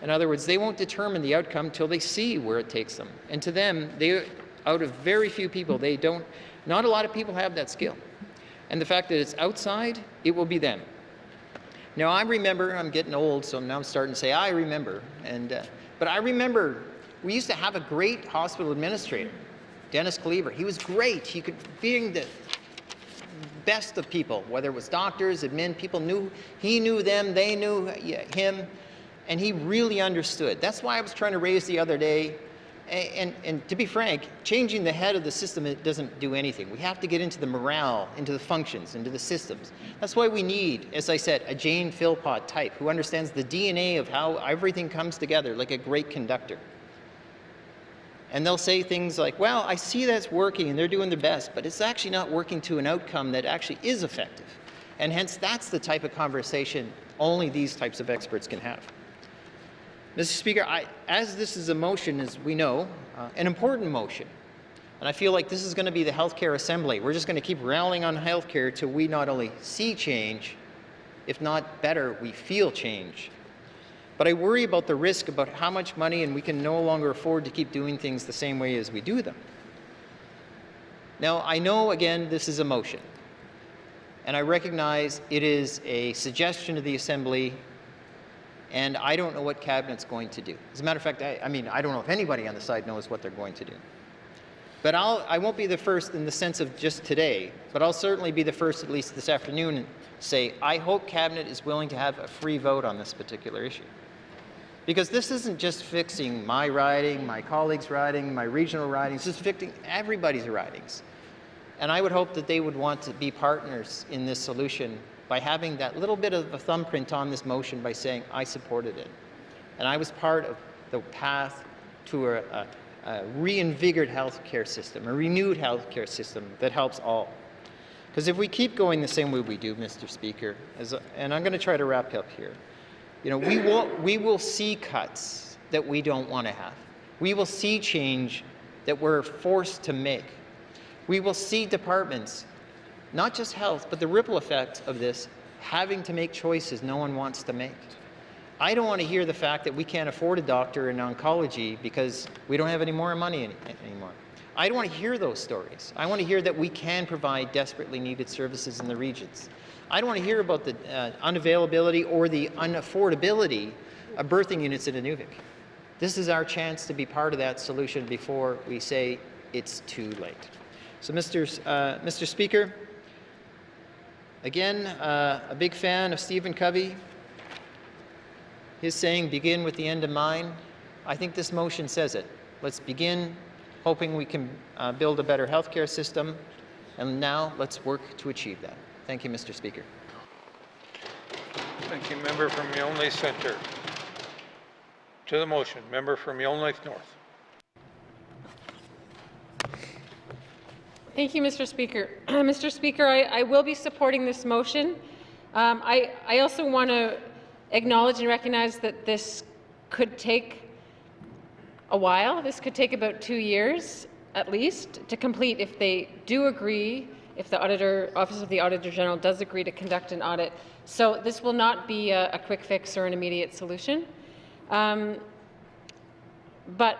In other words, they won't determine the outcome till they see where it takes them. And to them, out of very few people, not a lot of people have that skill. And the fact that it's outside, it will be them. Now, I remember, I'm getting old, so now I'm starting to say, I remember. But I remember we used to have a great hospital administrator, Dennis Cleaver. He was great. He could bring the best of people, whether it was doctors, admin, he knew them, they knew him, and he really understood. That's why I was trying to raise the other day. And to be frank, changing the head of the system, it doesn't do anything. We have to get into the morale, into the functions, into the systems. That's why we need, as I said, a Jane Philpott type who understands the DNA of how everything comes together like a great conductor. And they'll say things like, well, I see that's working and they're doing their best, but it's actually not working to an outcome that actually is effective. And hence, that's the type of conversation only these types of experts can have. Mr. Speaker, as this is a motion, as we know, an important motion, and I feel like this is going to be the healthcare assembly. We're just going to keep rallying on healthcare till we not only see change, if not better, we feel change. But I worry about the risk about how much money, and we can no longer afford to keep doing things the same way as we do them. Now, I know, again, this is a motion, and I recognize it is a suggestion to the Assembly, and I don't know what Cabinet's going to do. As a matter of fact, I don't know if anybody on the side knows what they're going to do. But I won't be the first in the sense of just today, but I'll certainly be the first, at least this afternoon, and say, I hope Cabinet is willing to have a free vote on this particular issue. Because this isn't just fixing my riding, my colleagues' riding, my regional ridings, it's fixing everybody's ridings. And I would hope that they would want to be partners in this solution by having that little bit of a thumbprint on this motion by saying, I supported it. And I was part of the path to a reinvigorated healthcare system, a renewed healthcare system that helps all. Because if we keep going the same way we do, Mr. Speaker, and I'm going to try to wrap up here, we will see cuts that we don't want to have. We will see change that we're forced to make. We will see departments, not just health, but the ripple effect of this, having to make choices no one wants to make. I don't want to hear the fact that we can't afford a doctor in oncology because we don't have any more money anymore. I don't want to hear those stories. I want to hear that we can provide desperately needed services in the regions. I don't want to hear about the unavailability or the unaffordability of birthing units in Inuvik. This is our chance to be part of that solution before we say it's too late. So, Mr. Speaker, again, a big fan of Stephen Covey. His saying, begin with the end in mind. I think this motion says it. Let's begin hoping we can build a better healthcare system, and now let's work to achieve that. Thank you, Mr. Speaker. Thank you, member from Yonge Centre. To the motion, member from Yonge North. Thank you, Mr. Speaker. Mr. Speaker, I will be supporting this motion. I also want to acknowledge and recognize that this could take a while. This could take about 2 years, at least, to complete if they do agree, if the Office of the Auditor General does agree to conduct an audit. So this will not be a quick fix or an immediate solution. But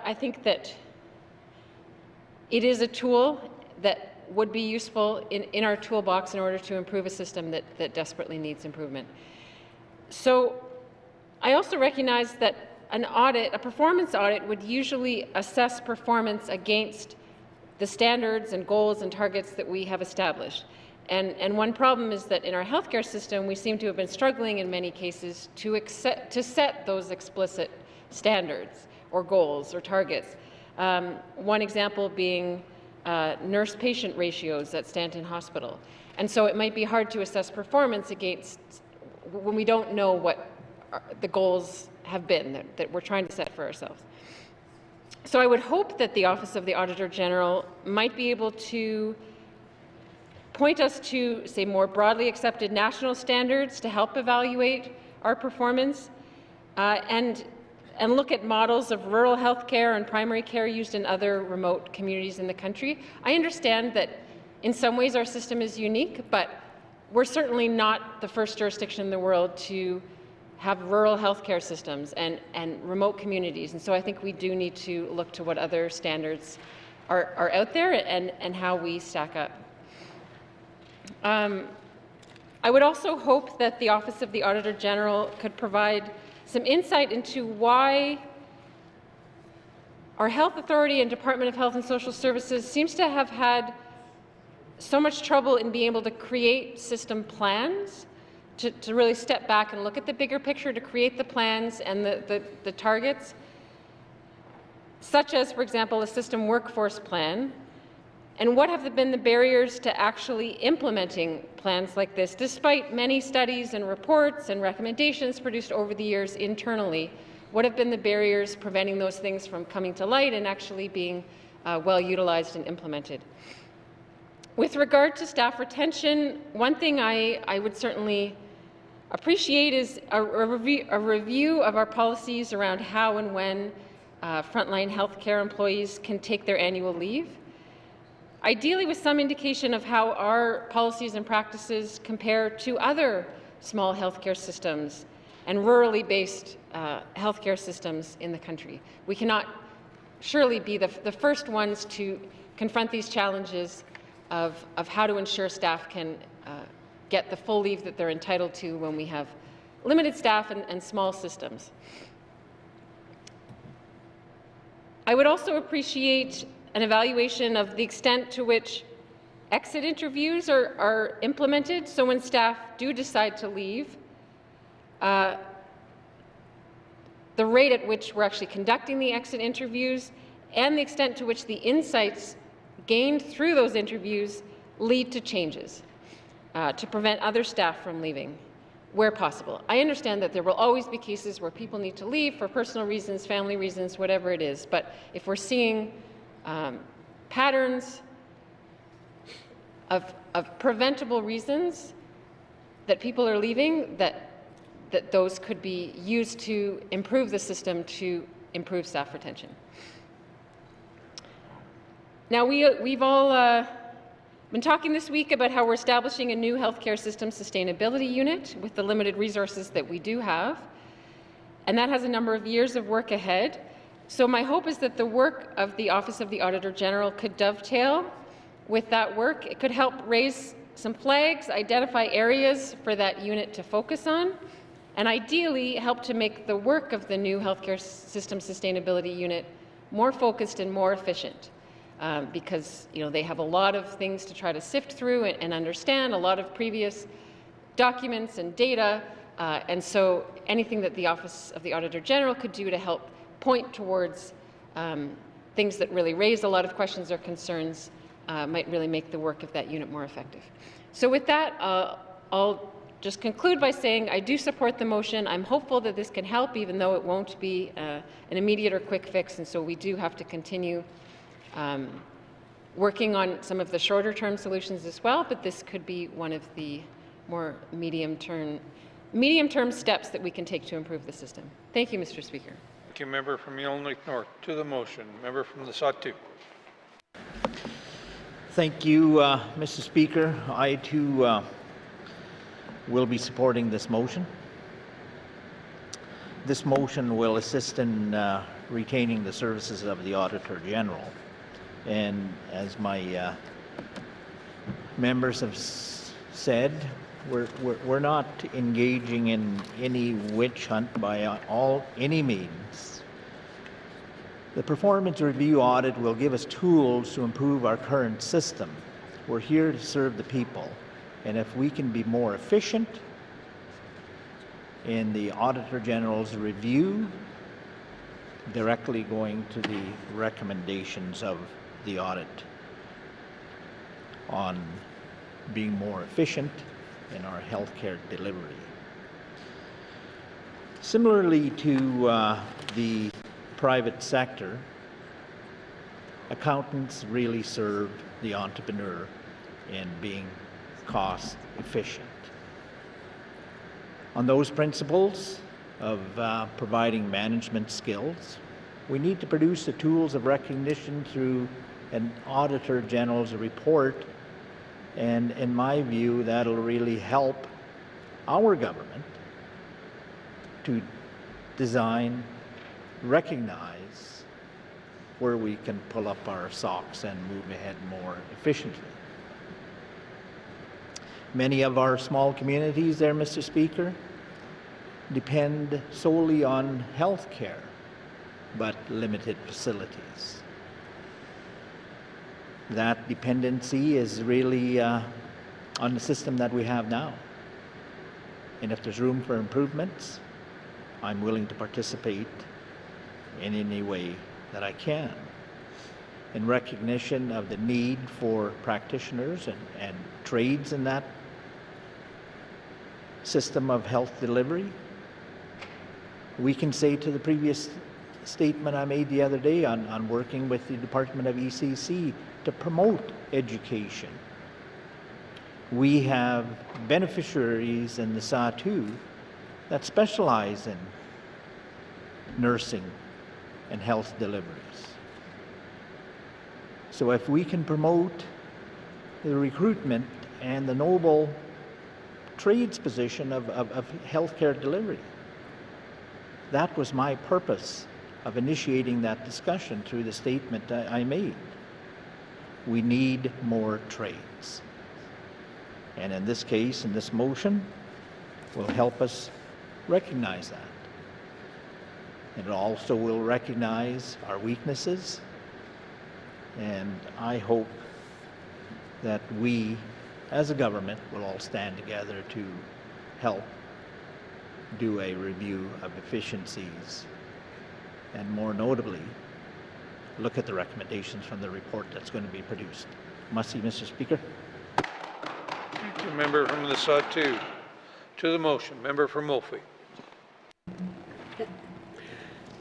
I think that it is a tool that would be useful in our toolbox in order to improve a system that desperately needs improvement. So I also recognize that an audit, a performance audit, would usually assess performance against the standards and goals and targets that we have established. And one problem is that in our healthcare system, we seem to have been struggling in many cases to set those explicit standards or goals or targets. One example being nurse-patient ratios at Stanton Hospital. And so it might be hard to assess performance against when we don't know what the goals have been that we're trying to set for ourselves. So I would hope that the Office of the Auditor General might be able to point us to, say, more broadly accepted national standards to help evaluate our performance, and look at models of rural health care and primary care used in other remote communities in the country. I understand that in some ways our system is unique, but we're certainly not the first jurisdiction in the world to have rural healthcare systems and remote communities. And so I think we do need to look to what other standards are out there and how we stack up. I would also hope that the Office of the Auditor General could provide some insight into why our Health Authority and Department of Health and Social Services seems to have had so much trouble in being able to create system plans, to really step back and look at the bigger picture, to create the plans and the targets, such as, for example, a system workforce plan. And what have been the barriers to actually implementing plans like this, despite many studies and reports and recommendations produced over the years internally? What have been the barriers preventing those things from coming to light and actually being well utilized and implemented? With regard to staff retention, one thing I would certainly appreciate is a review of our policies around how and when frontline healthcare employees can take their annual leave. Ideally with some indication of how our policies and practices compare to other small healthcare systems and rurally based healthcare systems in the country. We cannot surely be the first ones to confront these challenges of how to ensure staff can get the full leave that they're entitled to when we have limited staff and small systems. I would also appreciate an evaluation of the extent to which exit interviews are implemented. So when staff do decide to leave, the rate at which we're actually conducting the exit interviews and the extent to which the insights gained through those interviews lead to changes to prevent other staff from leaving where possible. I understand that there will always be cases where people need to leave for personal reasons, family reasons, whatever it is, but if we're seeing patterns of preventable reasons that people are leaving, that those could be used to improve the system to improve staff retention. Now, we've all been talking this week about how we're establishing a new healthcare system sustainability unit with the limited resources that we do have, and that has a number of years of work ahead. So my hope is that the work of the Office of the Auditor General could dovetail with that work. It could help raise some flags, identify areas for that unit to focus on, and ideally help to make the work of the new Healthcare System Sustainability Unit more focused and more efficient. Because they have a lot of things to try to sift through and understand, a lot of previous documents and data, and so anything that the Office of the Auditor General could do to help point towards things that really raise a lot of questions or concerns might really make the work of that unit more effective. So with that, I'll just conclude by saying I do support the motion. I'm hopeful that this can help, even though it won't be an immediate or quick fix, and so we do have to continue working on some of the shorter-term solutions as well, but this could be one of the more medium-term steps that we can take to improve the system. Thank you, Mr. Speaker. Thank you, member from Yellowknife North. To the motion, member from the Sawtooth. Thank you, Mr. Speaker. I too will be supporting this motion. This motion will assist in retaining the services of the Auditor General. And as my members have said, we're not engaging in any witch hunt by any means. The performance review audit will give us tools to improve our current system. We're here to serve the people, and if we can be more efficient in the Auditor General's review, directly going to the recommendations of the audit on being more efficient in our healthcare delivery. Similarly to the private sector, accountants really serve the entrepreneur in being cost efficient. On those principles of providing management skills, we need to produce the tools of recognition through an Auditor General's report, and in my view, that'll really help our government to design, recognize where we can pull up our socks and move ahead more efficiently. Many of our small communities there, Mr. Speaker, depend solely on health care, but limited facilities. That dependency is really on the system that we have now. And if there's room for improvements, I'm willing to participate in any way that I can. In recognition of the need for practitioners and trades in that system of health delivery, we can say to the previous statement I made the other day on working with the Department of ECC to promote education. We have beneficiaries in the SATU that specialize in nursing and health deliveries. So if we can promote the recruitment and the noble trades position of healthcare delivery, that was my purpose of initiating that discussion through the statement I made. We need more trades. And in this case, in this motion, will help us recognize that. It also will recognize our weaknesses, and I hope that we, as a government, will all stand together to help do a review of efficiencies, and more notably, look at the recommendations from the report that's going to be produced. Must Mr. Speaker. Thank you, member from the SATU. To the motion, member from Moulfie.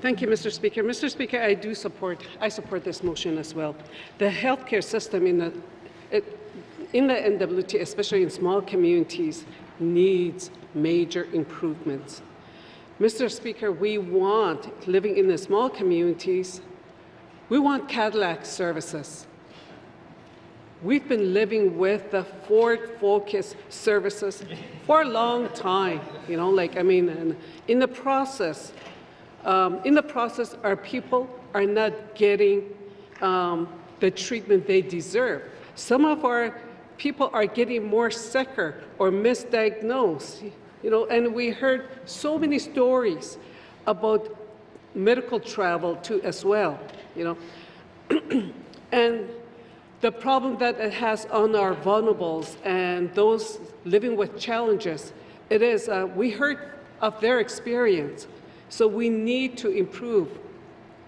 Thank you, Mr. Speaker. Mr. Speaker, I support this motion as well. The healthcare system in the NWT, especially in small communities, needs major improvements. Mr. Speaker, we want, living in the small communities, we want Cadillac services. We've been living with the Ford Focus services for a long time, and in the process, our people are not getting the treatment they deserve. Some of our people are getting more sicker or misdiagnosed, and we heard so many stories about medical travel too as well, and the problem that it has on our vulnerables and those living with challenges, we heard of their experience. So we need to improve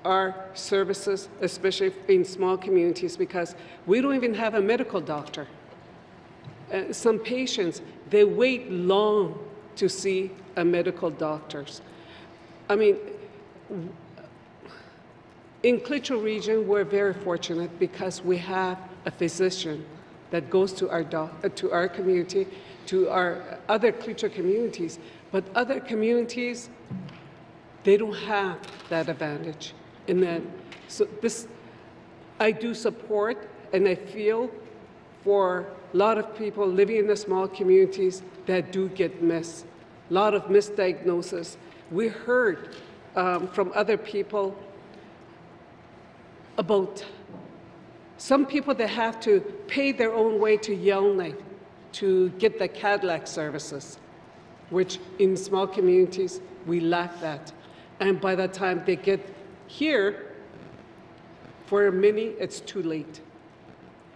our services, especially in small communities, because we don't even have a medical doctor. Some patients, they wait long to see a medical doctor. In Klitschko region, we're very fortunate because we have a physician that goes to our community, to our other Klitschko communities. But other communities, they don't have that advantage. So I do support, and I feel for a lot of people living in the small communities that do get missed. A lot of misdiagnosis. We heard from other people about Some people that have to pay their own way to Yellowknife to get the Cadillac services, which in small communities, we lack that. And by the time they get here, for many, it's too late.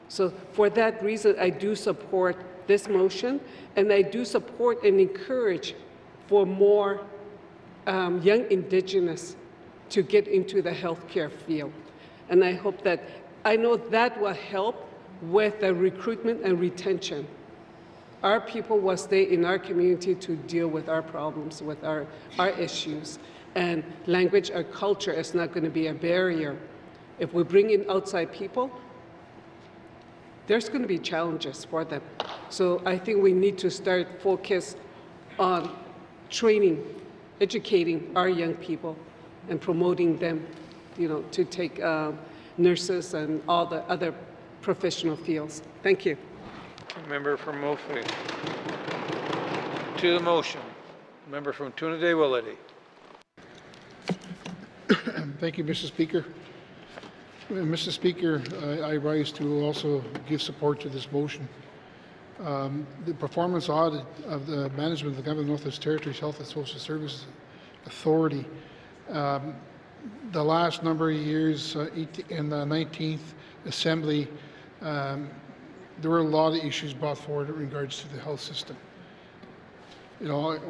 So for that reason, I do support this motion, and I do support and encourage for more young Indigenous to get into the healthcare field. And I hope that, I know that will help with the recruitment and retention. Our people will stay in our community to deal with our problems, with our issues. And language or culture is not going to be a barrier. If we bring in outside people, there's going to be challenges for them. So I think we need to start focus on training, educating our young people and promoting them, to take nurses and all the other professional fields. Thank you. Member from Mophie. To the motion, member from Trinidad-Willety. Thank you, Mr. Speaker. Mr. Speaker, I rise to also give support to this motion. The performance audit of the management of the Government of Northwest Territories Health and Social Services Authority, the last number of years in the 19th Assembly, there were a lot of issues brought forward in regards to the health system.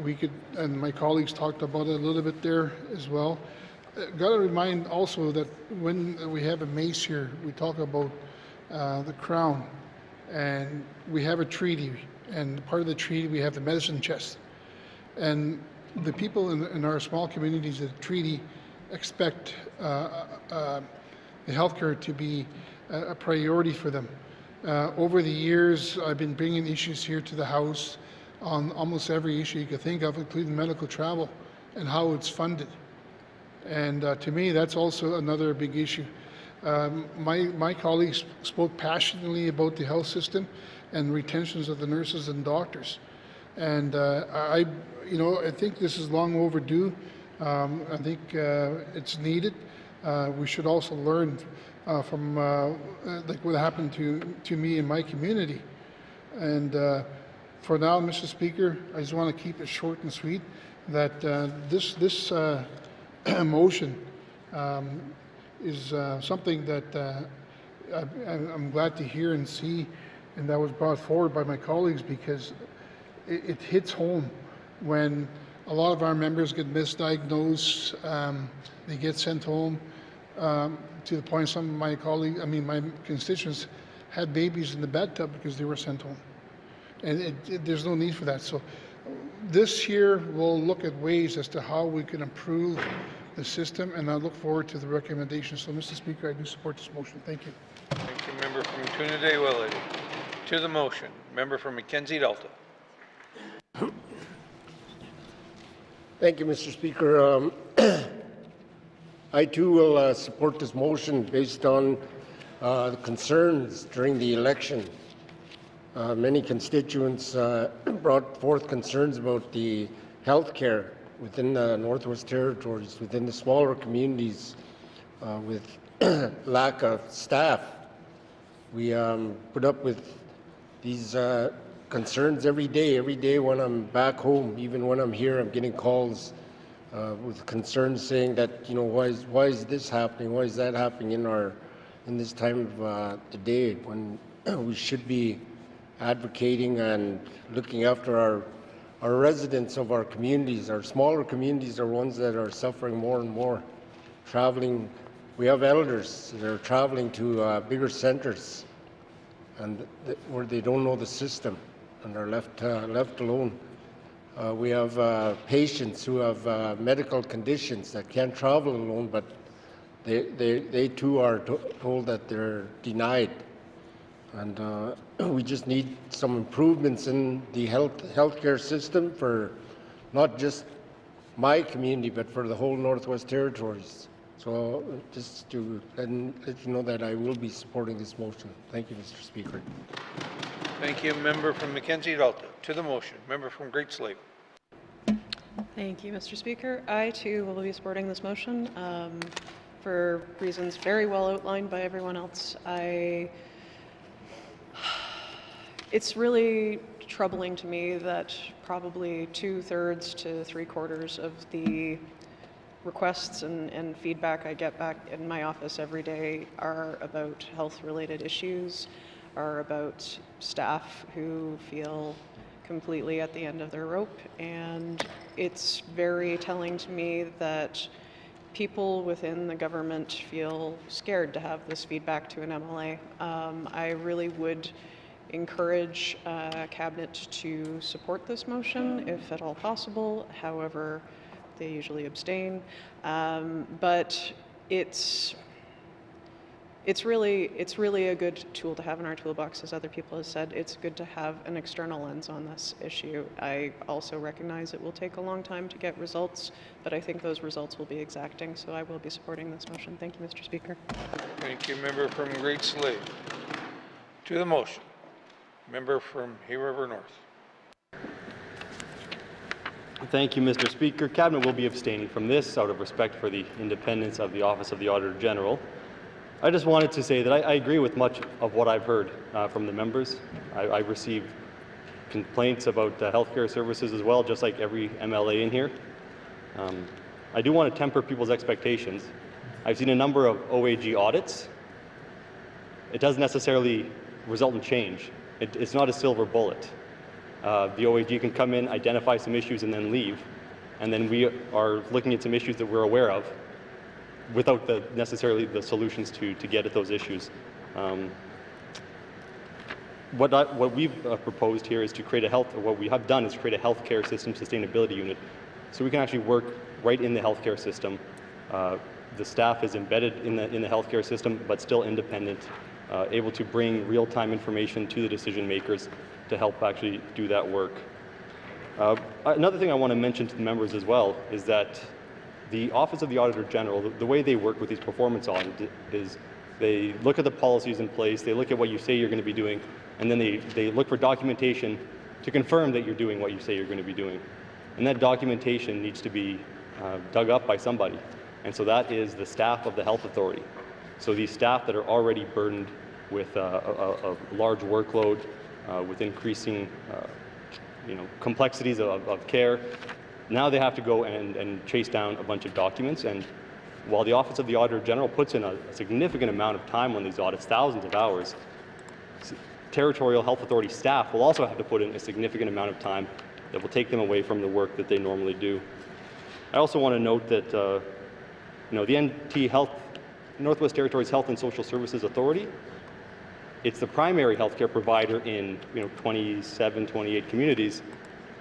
We could, and my colleagues talked about it a little bit there as well. Got to remind also that when we have a mace here, we talk about the Crown, and we have a treaty, and part of the treaty we have the medicine chest. And the people in our small communities, the treaty expect the healthcare to be a priority for them. Over the years, I've been bringing issues here to the House on almost every issue you could think of, including medical travel and how it's funded. And to me, that's also another big issue. My colleagues spoke passionately about the health system and retentions of the nurses and doctors. And I think this is long overdue. I think it's needed. We should also learn from like what happened to me in my community. And for now, Mr. Speaker, I just want to keep it short and sweet. That this motion is something that I'm glad to hear and see, and that was brought forward by my colleagues, because it hits home when a lot of our members get misdiagnosed, they get sent home, to the point some of my colleagues, my constituents had babies in the bathtub because they were sent home. And there's no need for that. So this year we'll look at ways as to how we can improve the system, and I look forward to the recommendations. So, Mr. Speaker, I do support this motion. Thank you. Thank you, member from Trinidad-Willety. To the motion, member from Mackenzie Delta. Thank you, Mr. Speaker. I too will support this motion based on the concerns during the election. Many constituents brought forth concerns about the health care within the Northwest Territories, within the smaller communities with lack of staff. We put up with these concerns every day. Every day when I'm back home, even when I'm here, I'm getting calls with concerns saying that, why is this happening? Why is that happening in this time of the day when we should be advocating and looking after our residents of our communities. Our smaller communities are ones that are suffering more and more. Traveling, we have elders that are traveling to bigger centers, and where they don't know the system and are left alone. We have patients who have medical conditions that can't travel alone, but they too are told that they're denied. And we just need some improvements in the healthcare system for not just my community, but for the whole Northwest Territories. So just to let you know that I will be supporting this motion. Thank you, Mr. Speaker. Thank you, member from Mackenzie Delta. To the motion, member from Great Slave. Thank you, Mr. Speaker. I too will be supporting this motion. for reasons very well outlined by everyone else. It's really troubling to me that probably 2/3 to 3/4 of the requests and feedback I get back in my office every day are about health-related issues, are about staff who feel completely at the end of their rope. And it's very telling to me that people within the government feel scared to have this feedback to an MLA. I really would encourage Cabinet to support this motion if at all possible. However, they usually abstain. But it's really a good tool to have in our toolbox, as other people have said. It's good to have an external lens on this issue. I also recognize it will take a long time to get results, but I think those results will be exacting, so I will be supporting this motion. Thank you, Mr. Speaker. Thank you, member from Great Slave. To the motion, member from Hay River North. Thank you, Mr. Speaker. Cabinet will be abstaining from this out of respect for the independence of the Office of the Auditor General. I just wanted to say that I agree with much of what I've heard from the members. I've received complaints about healthcare services as well, just like every MLA in here. I do want to temper people's expectations. I've seen a number of OAG audits. It doesn't necessarily result in change. It's not a silver bullet. The OAG can come in, identify some issues, and then leave. And then we are looking at some issues that we're aware of without necessarily the solutions to get at those issues. What we've proposed here is to create what we have done is create a healthcare system sustainability unit, so we can actually work right in the healthcare system. The staff is embedded in the healthcare system, but still independent, able to bring real-time information to the decision makers to help actually do that work. Another thing I want to mention to the members as well is that the Office of the Auditor General, the way they work with these performance audits is they look at the policies in place, they look at what you say you're going to be doing, and then they look for documentation to confirm that you're doing what you say you're going to be doing. And that documentation needs to be dug up by somebody. And so that is the staff of the health authority. So these staff that are already burdened with a large workload, with increasing complexities of care, now they have to go and chase down a bunch of documents. And while the Office of the Auditor General puts in a significant amount of time on these audits, thousands of hours, territorial health authority staff will also have to put in a significant amount of time that will take them away from the work that they normally do. I also want to note that the NT Health, Northwest Territories Health and Social Services Authority, it's the primary healthcare provider in 27, 28 communities,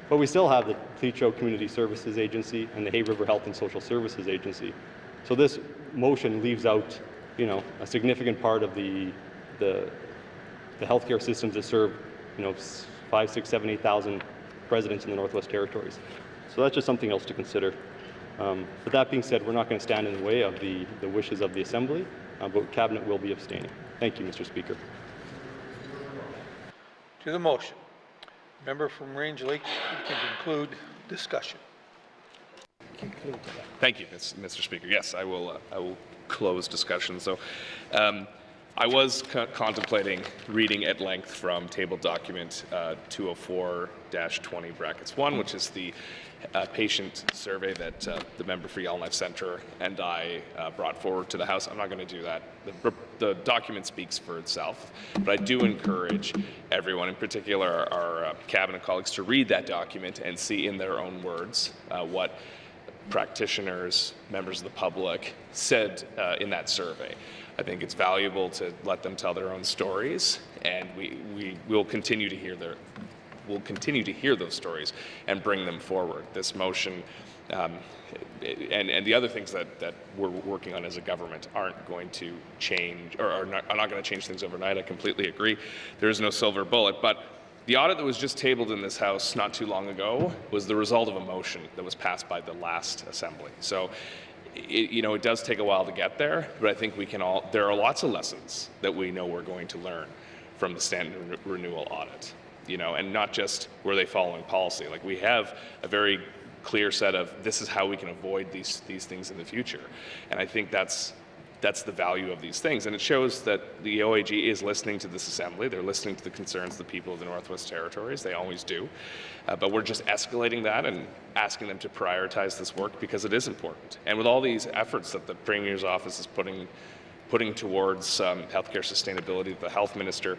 but we still have the Pleachow Community Services Agency and the Hay River Health and Social Services Agency. So this motion leaves out, a significant part of the healthcare systems that serve, 5, 6, 7, 8,000 residents in the Northwest Territories. So that's just something else to consider. But that being said, we're not going to stand in the way of the wishes of the Assembly, but Cabinet will be abstaining. Thank you, Mr. Speaker. To the motion, member from Range Lake, you can conclude discussion. Thank you, Mr. Speaker. Yes, I will close discussion. So I was contemplating reading at length from table document 204-20(1), which is the patient survey that the member for Yellowknife Centre and I brought forward to the House. I'm not going to do that. The document speaks for itself, but I do encourage everyone, in particular our Cabinet colleagues, to read that document and see in their own words what practitioners, members of the public said in that survey. I think it's valuable to let them tell their own stories, and we will continue to hear those stories and bring them forward. This motion and the other things that we're working on as a government aren't going to change, or are not going to change things overnight. I completely agree. There is no silver bullet, but the audit that was just tabled in this House not too long ago was the result of a motion that was passed by the last Assembly. So it does take a while to get there, but I think there are lots of lessons that we know we're going to learn from the standard renewal audit, and not just were they following policy. Like, we have a very clear set of, this is how we can avoid these things in the future. And I think that's that's the value of these things. And it shows that the OAG is listening to this assembly. They're listening to the concerns of the people of the Northwest Territories. They always do. But we're just escalating that and asking them to prioritize this work because it is important. And with all these efforts that the Premier's office is putting towards healthcare sustainability, the Health Minister,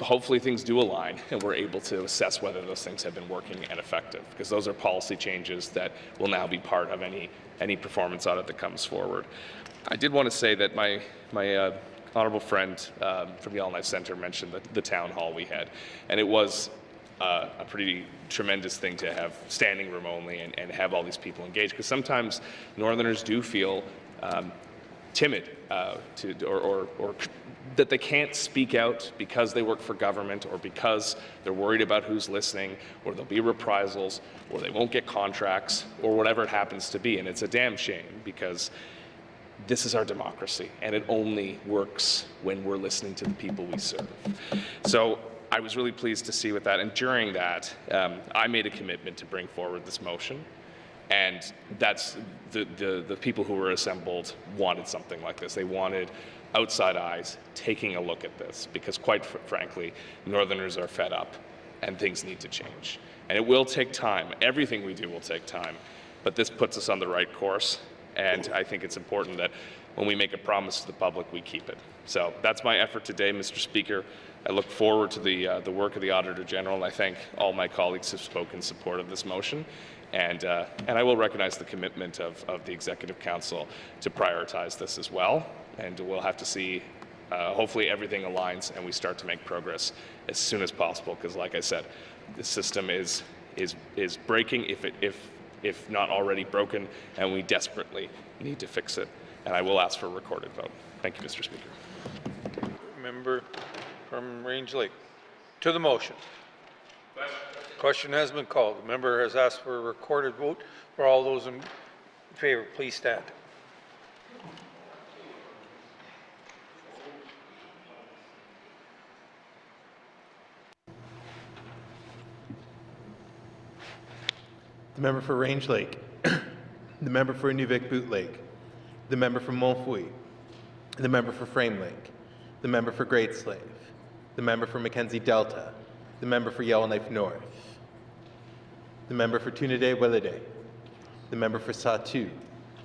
hopefully things do align and we're able to assess whether those things have been working and effective, because those are policy changes that will now be part of any performance audit that comes forward. I did want to say that my honourable friend from Yellowknife Centre mentioned the town hall we had, and it was a pretty tremendous thing to have standing room only and have all these people engaged, because sometimes Northerners do feel timid or that they can't speak out because they work for government, or because they're worried about who's listening, or there'll be reprisals, or they won't get contracts, or whatever it happens to be. And it's a damn shame, because this is our democracy, and it only works when we're listening to the people we serve. So I was really pleased to see with that, and during that, I made a commitment to bring forward this motion. And that's the people who were assembled wanted something like this. They wanted outside eyes taking a look at this, because quite frankly, Northerners are fed up and things need to change. And it will take time. Everything we do will take time, but this puts us on the right course. And I think it's important that when we make a promise to the public, we keep it. So that's my effort today, Mr. Speaker. I look forward to the work of the Auditor General, and I thank all my colleagues who have spoken in support of this motion. And I will recognize the commitment of the Executive Council to prioritize this as well. And we'll have to see, hopefully everything aligns and we start to make progress as soon as possible. Because like I said, the system is breaking if not already broken, and we desperately need to fix it. And I will ask for a recorded vote. Thank you, Mr. Speaker. Member from Range Lake. To the motion. Question has been called. The member has asked for a recorded vote. For all those in favor, please stand. The member for Range Lake, the member for Inuvik Boot Lake, the member for Montfouille, the member for Frame Lake, the member for Great Slave, the member for Mackenzie Delta, the member for Yellowknife North, the member for Tuniday Willowday, the member for Satu,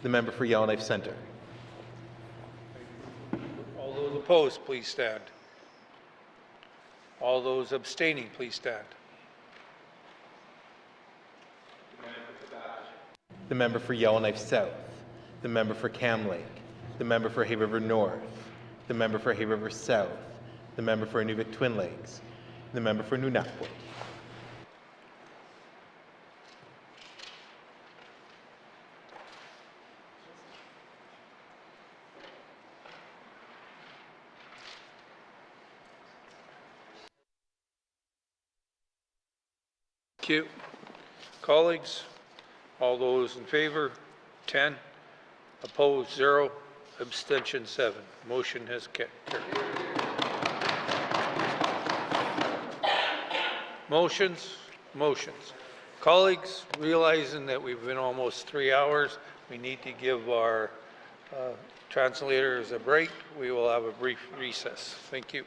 the member for Yellowknife Centre. All those opposed, please stand. All those abstaining, please stand. The member for Yellowknife South, the member for Cam Lake, the member for Hay River North, the member for Hay River South, the member for Inuvik Twin Lakes, the member for Nunavut. Thank you. Colleagues, all those in favor, 10. Opposed, 0. Abstention, 7. Motion has carried. Motions. Colleagues, realizing that we've been almost 3 hours, we need to give our translators a break. We will have a brief recess. Thank you.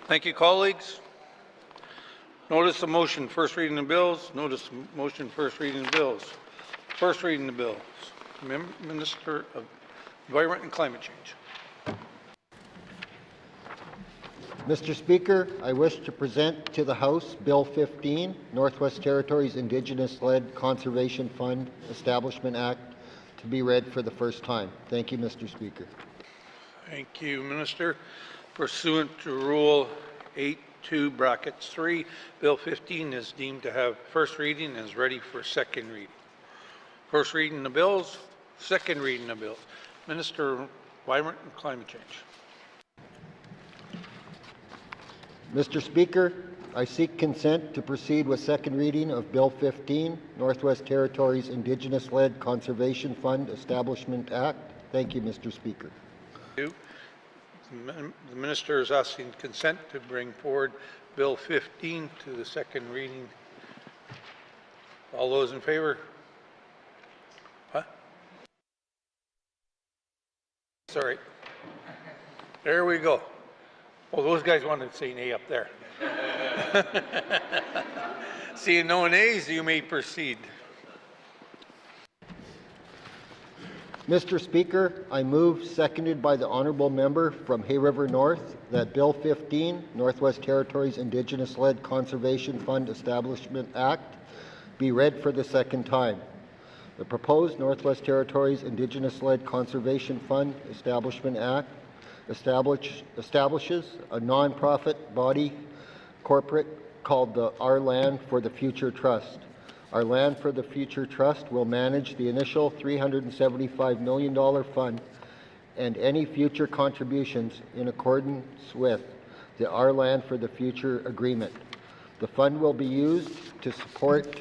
Thank you, colleagues. Notice of motion, first reading of bills. Notice of motion, first reading of bills. First reading of bills. Minister of Environment and Climate Change. Mr. Speaker, I wish to present to the House Bill 15, Northwest Territories Indigenous-led Conservation Fund Establishment Act, to be read for the first time. Thank you, Mr. Speaker. Thank you, Minister. Pursuant to Rule 8(2)(3), Bill 15 is deemed to have first reading and is ready for second reading. First reading of bills, second reading of bills. Minister of Environment and Climate Change. Mr. Speaker, I seek consent to proceed with second reading of Bill 15, Northwest Territories Indigenous-led Conservation Fund Establishment Act. Thank you, Mr. Speaker. Thank you. The Minister is asking consent to bring forward Bill 15 to the second reading. All those in favor? Huh? Sorry. There we go. Well, those guys wanted to say nay up there. Seeing no nays, you may proceed. Mr. Speaker, I move, seconded by the honourable member from Hay River North, that Bill 15, Northwest Territories Indigenous-led Conservation Fund Establishment Act, be read for the second time. The proposed Northwest Territories Indigenous-led Conservation Fund Establishment Act establishes a non-profit body corporate called the Our Land for the Future Trust. Our Land for the Future Trust will manage the initial $375 million fund and any future contributions in accordance with the Our Land for the Future agreement. The fund will be used to support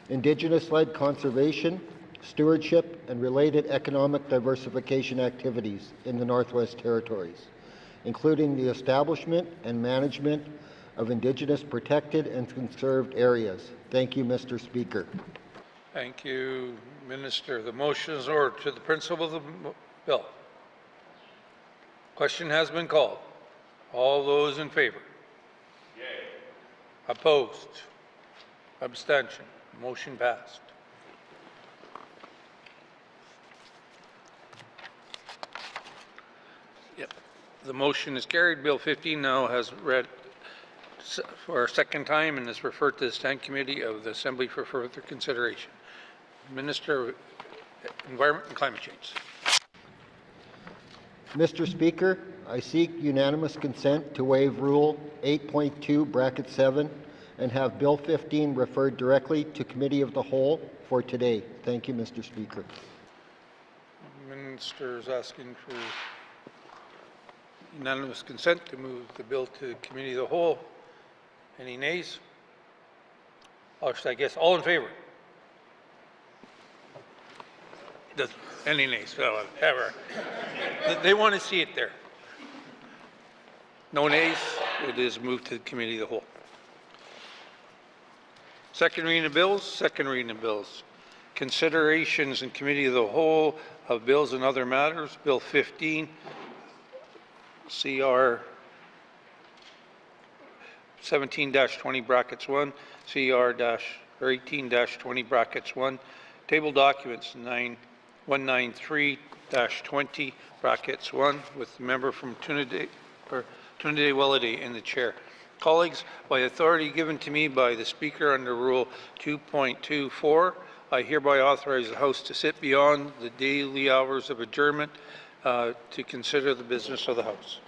Indigenous-led conservation, stewardship, and related economic diversification activities in the Northwest Territories, including the establishment and management of Indigenous protected and conserved areas. Thank you, Mr. Speaker. Thank you, Minister. The motion is ordered to the principle of the bill. Question has been called. All those in favor? Yay. Opposed? Abstention? Motion passed. Yep. The motion is carried. Bill 15 now has read for a second time and is referred to the Standing Committee of the Assembly for further consideration. Minister of Environment and Climate Change. Mr. Speaker, I seek unanimous consent to waive Rule 8.2(7) and have Bill 15 referred directly to Committee of the Whole for today. Thank you, Mr. Speaker. The Minister is asking for unanimous consent to move the bill to Committee of the Whole. Any nays? Or should I guess all in favor? Any nays? Ever. They want to see it there. No nays? It is moved to the Committee of the Whole. Second reading of bills. Second reading of bills. Considerations in Committee of the Whole of bills and other matters. Bill 15, CR 17-20(1), CR 18-20(1), table documents 193-20(1), with the member from Tunadé-Welliday in the chair. Colleagues, by authority given to me by the Speaker under Rule 2.24, I hereby authorize the House to sit beyond the daily hours of adjournment to consider the business of the House.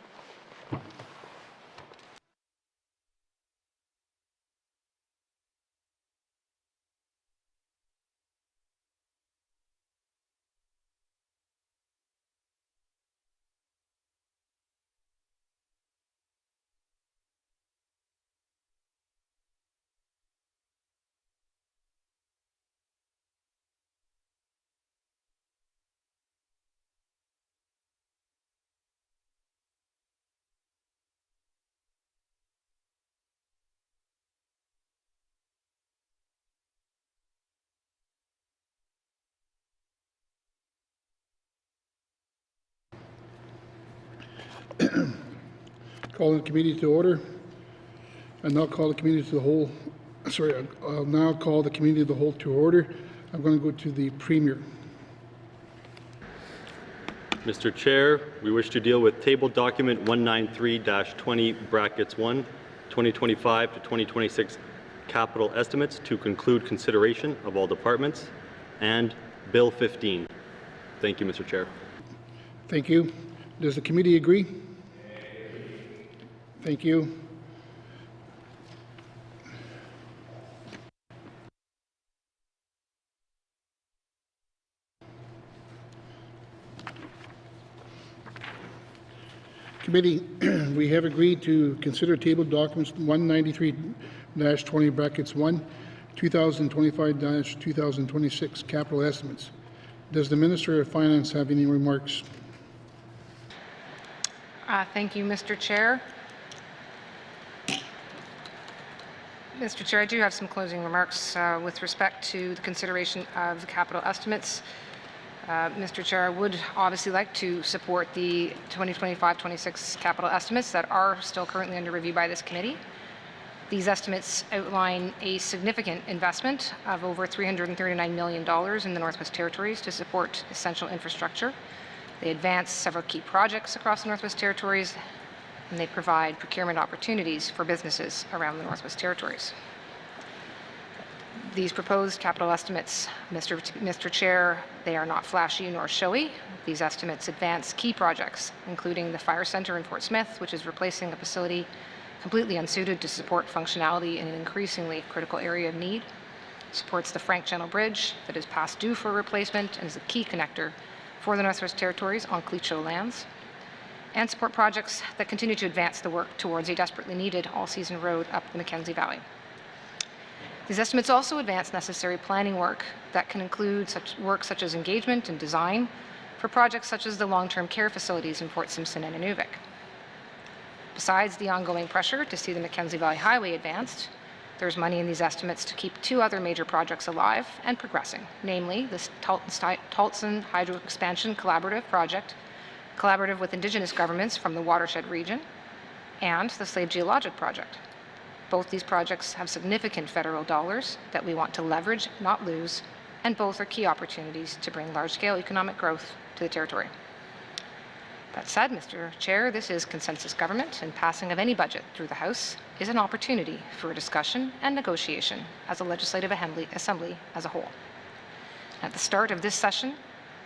Calling the committee to order. I now call the committee to the whole. Sorry, I'll now call the committee of the whole to order. I'm going to go to the Premier. Mr. Chair, we wish to deal with table document 193-20 brackets 1, 2025 to 2026 capital estimates to conclude consideration of all departments, and Bill 15. Thank you, Mr. Chair. Thank you. Does the committee agree? Thank you. Committee, we have agreed to consider table documents 193-20 brackets 1, 2025-2026 capital estimates. Does the Minister of Finance have any remarks? Thank you, Mr. Chair. Mr. Chair, I do have some closing remarks with respect to the consideration of the capital estimates. Mr. Chair, I would obviously like to support the 2025-26 capital estimates that are still currently under review by this committee. These estimates outline a significant investment of over $339 million in the Northwest Territories to support essential infrastructure. They advance several key projects across the Northwest Territories, and they provide procurement opportunities for businesses around the Northwest Territories. These proposed capital estimates, Mr. Chair, they are not flashy nor showy. These estimates advance key projects, including the Fire Centre in Fort Smith, which is replacing a facility completely unsuited to support functionality in an increasingly critical area of need. It supports the Frank Channel Bridge that is past due for replacement and is a key connector for the Northwest Territories on Cleacho lands, and support projects that continue to advance the work towards a desperately needed all-season road up the Mackenzie Valley. These estimates also advance necessary planning work that can include such work such as engagement and design for projects such as the long-term care facilities in Fort Simpson and Inuvik. Besides the ongoing pressure to see the Mackenzie Valley Highway advanced, there's money in these estimates to keep two other major projects alive and progressing, namely the Taltson Hydro Expansion Collaborative Project, collaborative with Indigenous governments from the watershed region, and the Slave Geologic Project. Both these projects have significant federal dollars that we want to leverage, not lose, and both are key opportunities to bring large-scale economic growth to the territory. That said, Mr. Chair, this is consensus government, and passing of any budget through the House is an opportunity for discussion and negotiation as a legislative assembly as a whole. At the start of this session,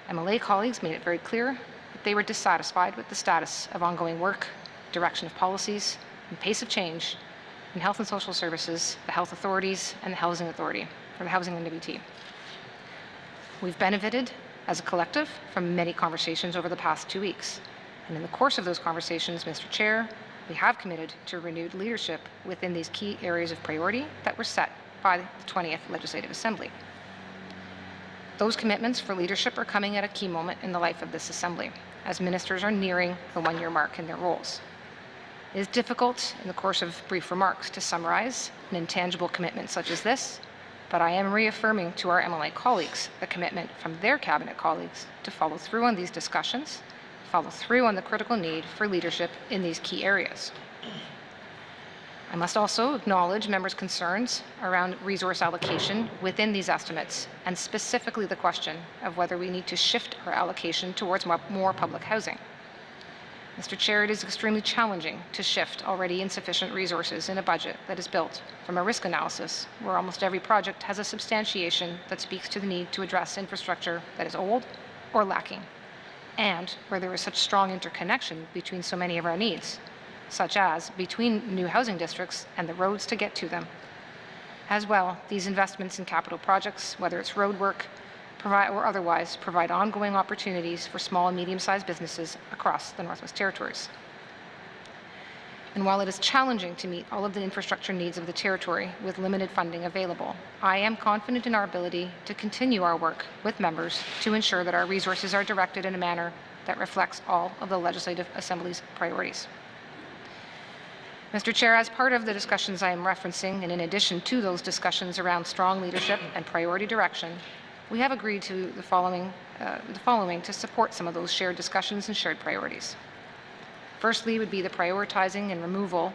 MLA colleagues made it very clear that they were dissatisfied with the status of ongoing work, direction of policies, and pace of change in health and social services, the health authorities, and the housing authority, or the housing NWT. We've benefited as a collective from many conversations over the past 2 weeks. And in the course of those conversations, Mr. Chair, we have committed to renewed leadership within these key areas of priority that were set by the 20th Legislative Assembly. Those commitments for leadership are coming at a key moment in the life of this Assembly, as ministers are nearing the one-year mark in their roles. It is difficult in the course of brief remarks to summarize an intangible commitment such as this, but I am reaffirming to our MLA colleagues the commitment from their cabinet colleagues to follow through on these discussions, follow through on the critical need for leadership in these key areas. I must also acknowledge members' concerns around resource allocation within these estimates, and specifically the question of whether we need to shift our allocation towards more public housing. Mr. Chair, it is extremely challenging to shift already insufficient resources in a budget that is built from a risk analysis where almost every project has a substantiation that speaks to the need to address infrastructure that is old or lacking, and where there is such strong interconnection between so many of our needs, such as between new housing districts and the roads to get to them. As well, these investments in capital projects, whether it's road work, or otherwise, provide ongoing opportunities for small and medium-sized businesses across the Northwest Territories. And while it is challenging to meet all of the infrastructure needs of the territory with limited funding available, I am confident in our ability to continue our work with members to ensure that our resources are directed in a manner that reflects all of the Legislative Assembly's priorities. Mr. Chair, as part of the discussions I am referencing, and in addition to those discussions around strong leadership and priority direction, we have agreed to the following to support some of those shared discussions and shared priorities. Firstly would be the prioritizing the removal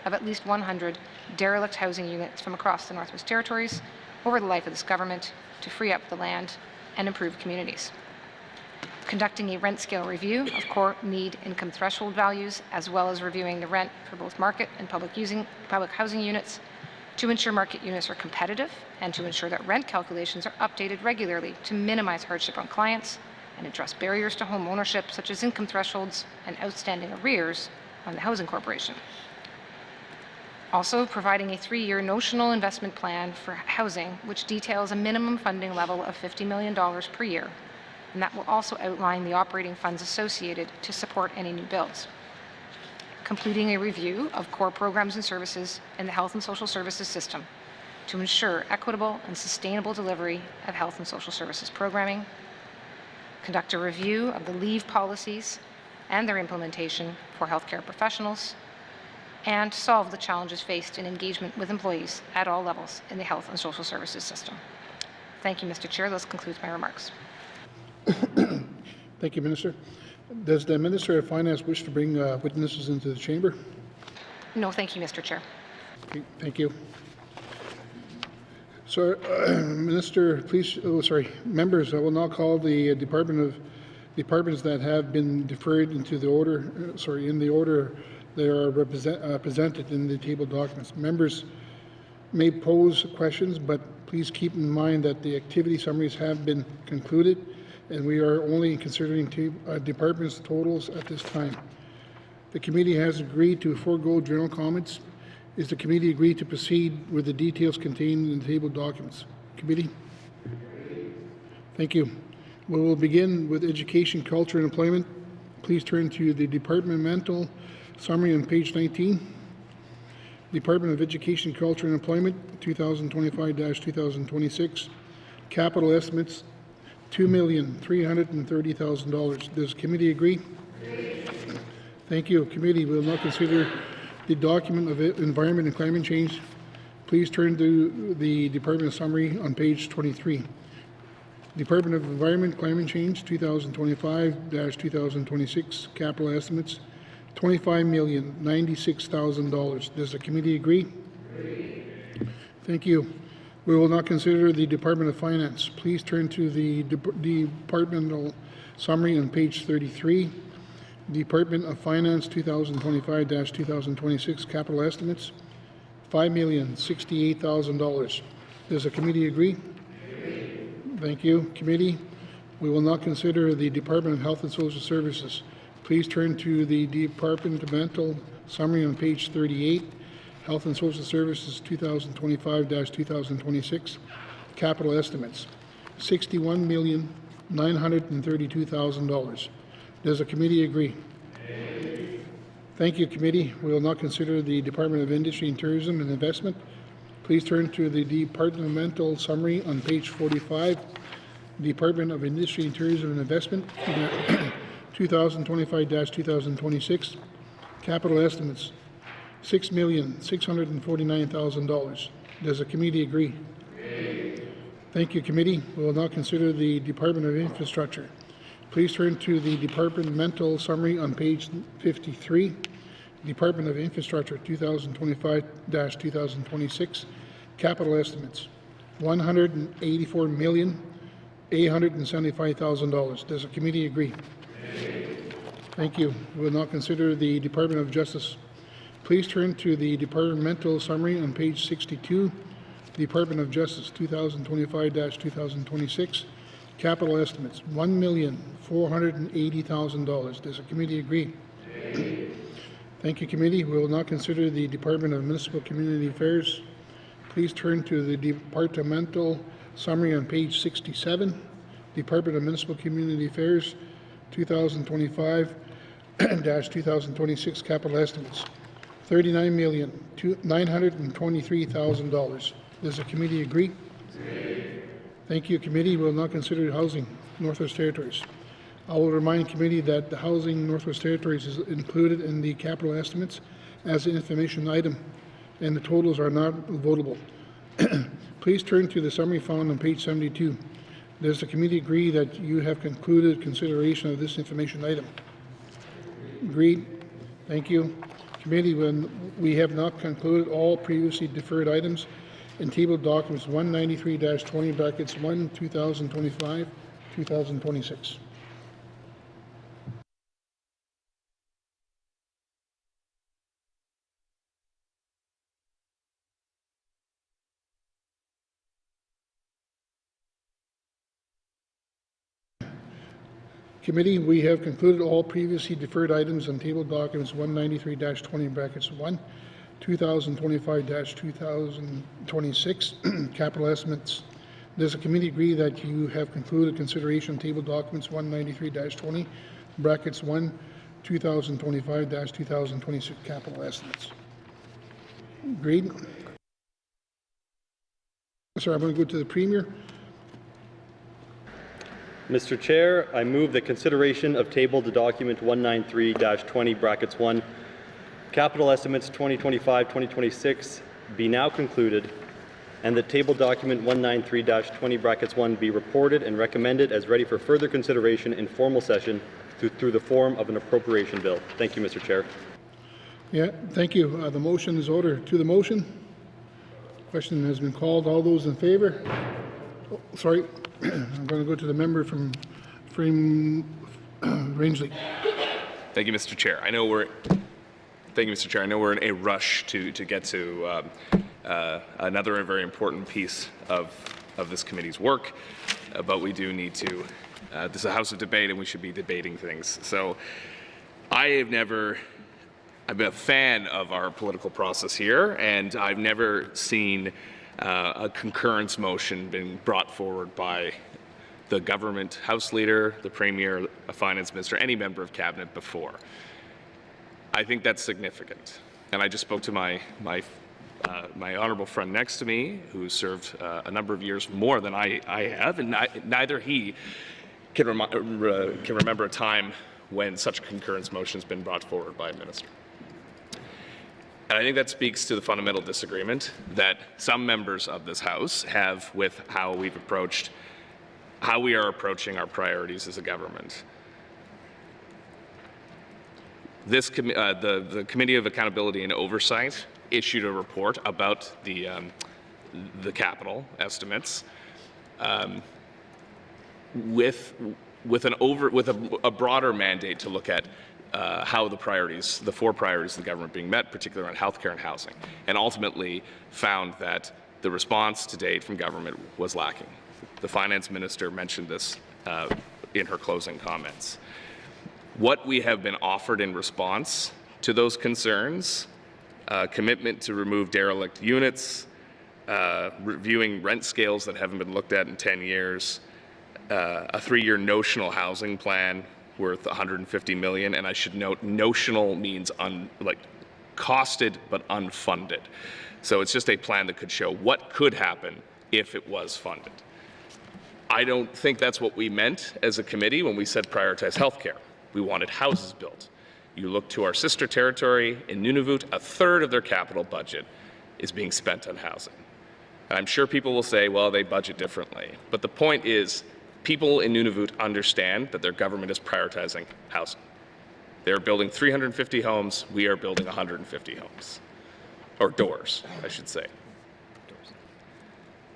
of at least 100 derelict housing units from across the Northwest Territories over the life of this government to free up the land and improve communities. Conducting a rent scale review of core need income threshold values, as well as reviewing the rent for both market and public housing units to ensure market units are competitive and to ensure that rent calculations are updated regularly to minimize hardship on clients and address barriers to home ownership, such as income thresholds and outstanding arrears on the Housing Corporation. Also, providing a 3-year notional investment plan for housing, which details a minimum funding level of $50 million per year, and that will also outline the operating funds associated to support any new builds. Completing a review of core programs and services in the health and social services system to ensure equitable and sustainable delivery of health and social services programming. Conduct a review of the leave policies and their implementation for healthcare professionals, and solve the challenges faced in engagement with employees at all levels in the health and social services system. Thank you, Mr. Chair. This concludes my remarks. Thank you, Minister. Does the Minister of Finance wish to bring witnesses into the chamber? No, thank you, Mr. Chair. Okay, thank you. So, Minister, please, members, I will now call the departments that have been deferred into the order, in the order they are presented in the table documents. Members may pose questions, but please keep in mind that the activity summaries have been concluded and we are only considering departments' totals at this time. The committee has agreed to forego general comments. Is the committee agreed to proceed with the details contained in the table documents? Committee? Thank you. We will begin with education, culture, and employment. Please turn to the departmental summary on page 19. Department of Education, Culture, and Employment, 2025-2026. Capital estimates, $2,330,000. Does committee agree? Thank you. Committee will now consider the document of environment and climate change. Please turn to the department summary on page 23. Department of Environment, Climate Change, 2025-2026. Capital estimates, $25,096,000. Does the committee agree? Thank you. We will now consider the Department of Finance. Please turn to the departmental summary on page 33. Department of Finance 2025-2026 capital estimates, $5,068,000. Does the committee agree? Thank you. Committee, we will now consider the Department of Health and Social Services. Please turn to the departmental summary on page 38. Health and Social Services 2025-2026 capital estimates, $61,932,000. Does the committee agree? Thank you, committee. We will now consider the Department of Industry and Tourism and Investment. Please turn to the departmental summary on page 45. Department of Industry and Tourism and Investment 2025-2026 capital estimates, $6,649,000. Does the committee agree? Thank you, committee. We will now consider the Department of Infrastructure. Please turn to the departmental summary on page 53. Department of Infrastructure 2025-2026 capital estimates, $184,875,000. Does the committee agree? Thank you. We will now consider the Department of Justice. Please turn to the departmental summary on page 62. Department of Justice 2025-2026 capital estimates, $1,480,000. Does the committee agree? Thank you, committee. We will now consider the Department of Municipal Community Affairs. Please turn to the departmental summary on page 67. Department of Municipal Community Affairs 2025-2026 capital estimates, $39,923,000. Does the committee agree? Thank you, committee. We will now consider housing, Northwest Territories. I will remind committee that the housing Northwest Territories is included in the capital estimates as an information item, and the totals are not votable. Please turn to the summary found on page 72. Does the committee agree that you have concluded consideration of this information item? agreed? Thank you. Committee, when we have not concluded all previously deferred items in table documents 193-20 brackets 1, 2025, 2026. Committee, we have concluded all previously deferred items on table documents 193-20 brackets 1, 2025-2026 capital estimates. Does the committee agree that you have concluded consideration of table documents 193-20 brackets 1, 2025-2026 capital estimates? Agreed. Sorry, I'm going to go to the Premier. Mr. Chair, I move that consideration of tabled document 193-20 brackets 1, capital estimates 2025-2026 be now concluded, and that table document 193-20 brackets 1 be reported and recommended as ready for further consideration in formal session through the form of an appropriation bill. Thank you, Mr. Chair. Yeah, thank you. The motion is ordered. To the motion. Question has been called. All those in favor? Oh, sorry. I'm going to go to the member from Rangeley. Thank you, Mr. Chair. I know we're in a rush to get to another very important piece of this committee's work, but we do need to. This is a house of debate, and we should be debating things. So, I've been a fan of our political process here, and I've never seen a concurrence motion being brought forward by the government House Leader, the Premier, a Finance Minister, any member of Cabinet before. I think that's significant. And I just spoke to my honourable friend next to me, who served a number of years more than I have, and neither he can remember a time when such a concurrence motion has been brought forward by a minister. And I think that speaks to the fundamental disagreement that some members of this House have with how we are approaching our priorities as a government. The Committee of Accountability and Oversight issued a report about the capital estimates with a broader mandate to look at how the four priorities of the government being met, particularly around healthcare and housing, and ultimately found that the response to date from government was lacking. The Finance Minister mentioned this in her closing comments. What we have been offered in response to those concerns, commitment to remove derelict units, reviewing rent scales that haven't been looked at in 10 years, a 3-year notional housing plan worth $150 million, and I should note notional means costed but unfunded. So it's just a plan that could show what could happen if it was funded. I don't think that's what we meant as a committee when we said prioritize healthcare. We wanted houses built. You look to our sister territory in Nunavut, a third of their capital budget is being spent on housing. And I'm sure people will say, well, they budget differently. But the point is, people in Nunavut understand that their government is prioritizing housing. They're building 350 homes. We are building 150 homes. Or doors, I should say.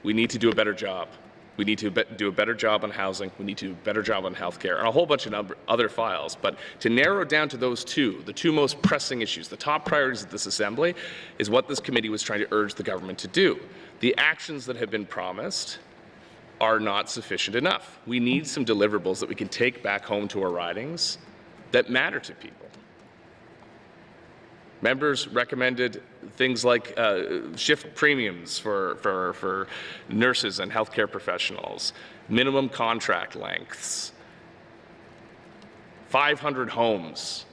We need to do a better job. We need to do a better job on housing. We need to do a better job on healthcare, and a whole bunch of other files. But to narrow down to those two, the two most pressing issues, the top priorities of this Assembly, is what this committee was trying to urge the government to do. The actions that have been promised are not sufficient enough. We need some deliverables that we can take back home to our ridings that matter to people. Members recommended things like shift premiums for nurses and healthcare professionals, minimum contract lengths. 500 homes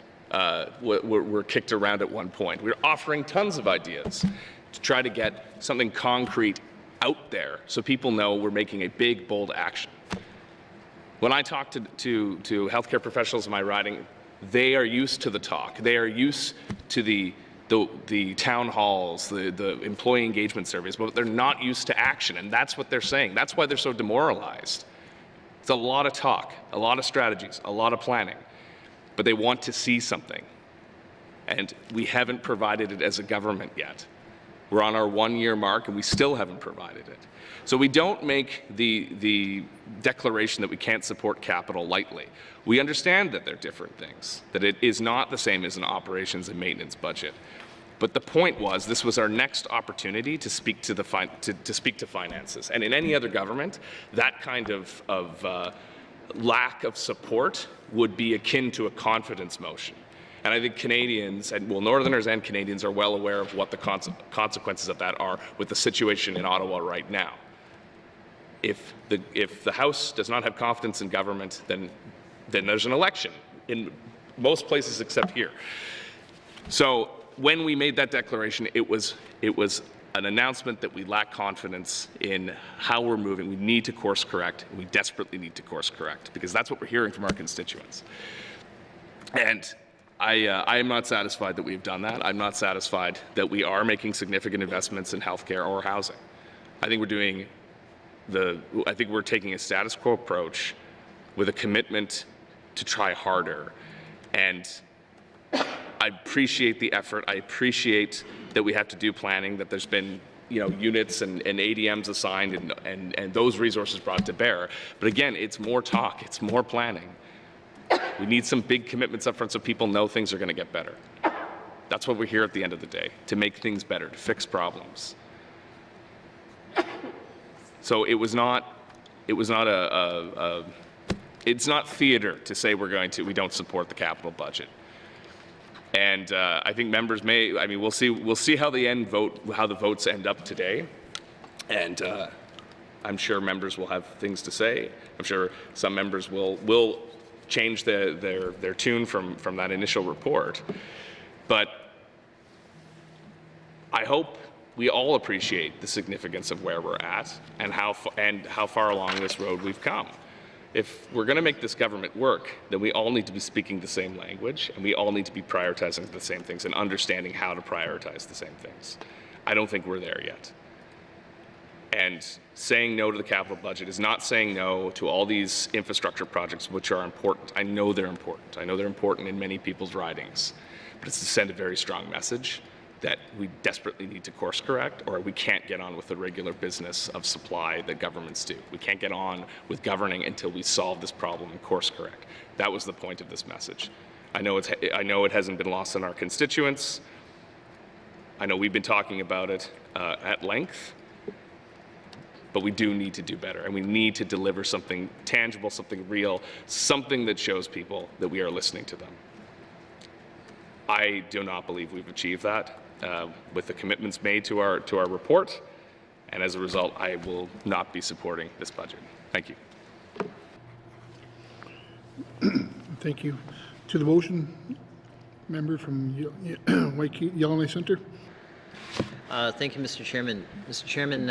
were kicked around at one point. We were offering tons of ideas to try to get something concrete out there so people know we're making a big, bold action. When I talk to healthcare professionals in my riding, they are used to the talk. They are used to the town halls, the employee engagement surveys, but they're not used to action, and that's what they're saying. That's why they're so demoralized. It's a lot of talk, a lot of strategies, a lot of planning, but they want to see something. and we haven't provided it as a government yet. We're on our 1-year mark, and we still haven't provided it. So we don't make the declaration that we can't support capital lightly. We understand that they're different things, that it is not the same as an operations and maintenance budget. But the point was, this was our next opportunity to speak to finances. And in any other government, that kind of lack of support would be akin to a confidence motion. And I think Canadians, and well, Northerners and Canadians are well aware of what the consequences of that are with the situation in Ottawa right now. If the House does not have confidence in government, then there's an election in most places except here. So when we made that declaration, it was an announcement that we lack confidence in how we're moving. We need to course correct. We desperately need to course correct because that's what we're hearing from our constituents. And I am not satisfied that we've done that. I'm not satisfied that we are making significant investments in healthcare or housing. I think we're taking a status quo approach with a commitment to try harder. And I appreciate the effort. I appreciate that we have to do planning, that there's been units and ADMs assigned and those resources brought to bear. But again, it's more talk, it's more planning. We need some big commitments up front so people know things are going to get better. That's what we're here at the end of the day, to make things better, to fix problems. So it's not theater to say we don't support the capital budget. And I think members we'll see how the votes end up today. And I'm sure members will have things to say. I'm sure some members will change their tune from that initial report. But I hope we all appreciate the significance of where we're at and how far along this road we've come. If we're going to make this government work, then we all need to be speaking the same language, and we all need to be prioritizing the same things and understanding how to prioritize the same things. I don't think we're there yet. And saying no to the capital budget is not saying no to all these infrastructure projects, which are important. I know they're important. I know they're important in many people's ridings. But it's to send a very strong message that we desperately need to course correct, or we can't get on with the regular business of supply that governments do. We can't get on with governing until we solve this problem and course correct. That was the point of this message. I know it hasn't been lost on our constituents. I know we've been talking about it at length. But we do need to do better, and we need to deliver something tangible, something real, something that shows people that we are listening to them. I do not believe we've achieved that with the commitments made to our report, and as a result, I will not be supporting this budget. Thank you. Thank you. To the motion, member from Yellowknife Centre. Thank you, Mr. Chairman. Mr. Chairman,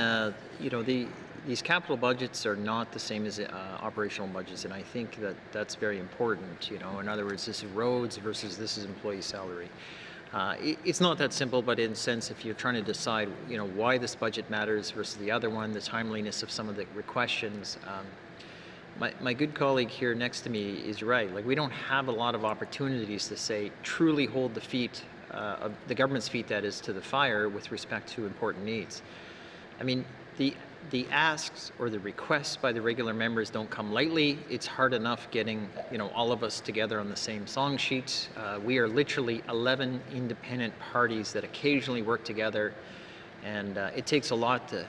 these capital budgets are not the same as operational budgets, and I think that's very important. In other words, this is roads versus this is employee salary. It's not that simple, but in a sense, if you're trying to decide, why this budget matters versus the other one, the timeliness of some of the questions. My good colleague here next to me is right. Like, we don't have a lot of opportunities to say truly hold the feet of the government's feet, that is, to the fire with respect to important needs. I mean, the asks or the requests by the regular members don't come lightly. It's hard enough getting all of us together on the same song sheet. We are literally 11 independent parties that occasionally work together, and it takes a lot to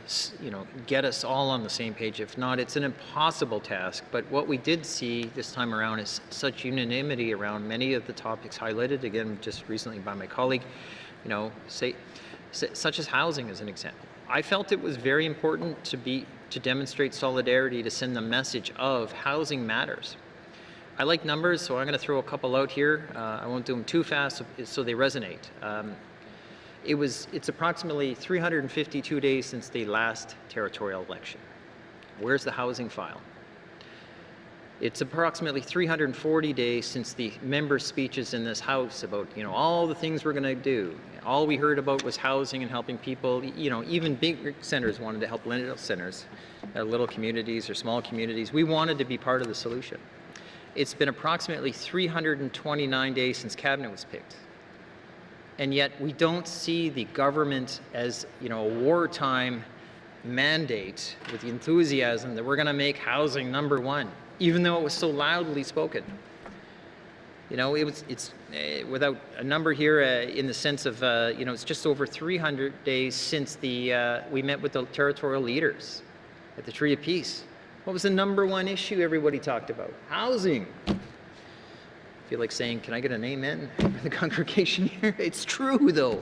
get us all on the same page. If not, it's an impossible task. But what we did see this time around is such unanimity around many of the topics highlighted, again just recently by my colleague, such as housing as an example. I felt it was very important to demonstrate solidarity, to send the message of housing matters. I like numbers, so I'm going to throw a couple out here. I won't do them too fast so they resonate. It's approximately 352 days since the last territorial election. Where's the housing file? It's approximately 340 days since the member speeches in this House about all the things we're going to do. All we heard about was housing and helping people. Even big centers wanted to help little centers, little communities or small communities. We wanted to be part of the solution. It's been approximately 329 days since cabinet was picked. And yet we don't see the government as, you know, a wartime mandate with the enthusiasm that we're going to make housing number one, even though it was so loudly spoken. You know, it's without a number here in the sense of, you know, it's just over 300 days since we met with the territorial leaders at the Tree of Peace. What was the number one issue everybody talked about? Housing. I feel like saying, can I get an amen from the congregation here? It's true, though.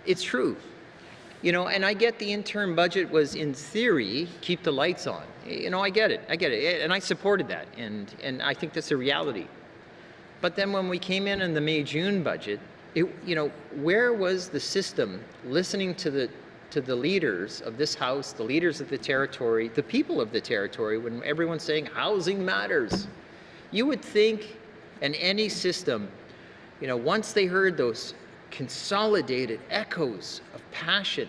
It's true. You know, and I get the interim budget was, in theory, keep the lights on. You know, I get it, and I supported that, and I think that's a reality. But then when we came in the May-June budget, you know, where was the system listening to the leaders of this House, the leaders of the territory, the people of the territory, when everyone's saying housing matters? You would think, in any system, you know, once they heard those consolidated echoes of passion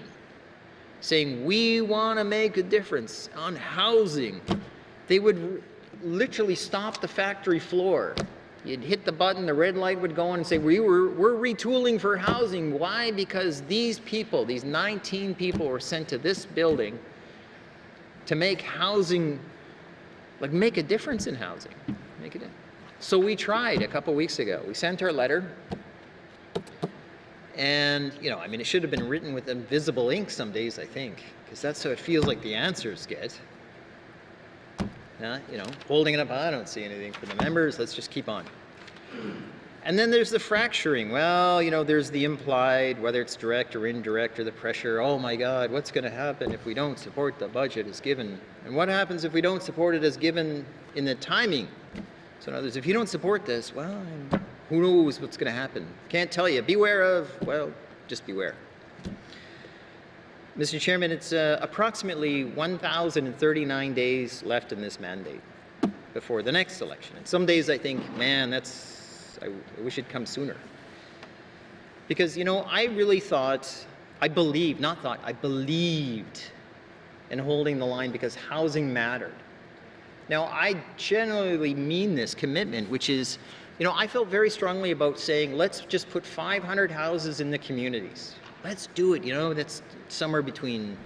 saying, we want to make a difference on housing, they would literally stop the factory floor. You'd hit the button, the red light would go on and say, we're retooling for housing. Why? Because these people, these 19 people were sent to this building to make housing, like make a difference in housing. So we tried a couple weeks ago. We sent our letter. And, you know, I mean, it should have been written with invisible ink some days, I think, because that's how it feels like the answers get. You know, holding it up, I don't see anything for the members, let's just keep on. And then there's the fracturing. Well, you know, there's the implied, whether it's direct or indirect, or the pressure, oh my God, what's going to happen if we don't support the budget as given? And what happens if we don't support it as given in the timing? So in other words, if you don't support this, well, who knows what's going to happen? Can't tell you. Beware of, well, just beware. Mr. Chairman, it's approximately 1,039 days left in this mandate before the next election. And some days I think, man, I wish it'd come sooner. Because, you know, I really thought, I believed in holding the line because housing mattered. Now, I generally mean this commitment, which is, you know, I felt very strongly about saying, let's just put 500 houses in the communities. Let's do it, you know, that's somewhere between,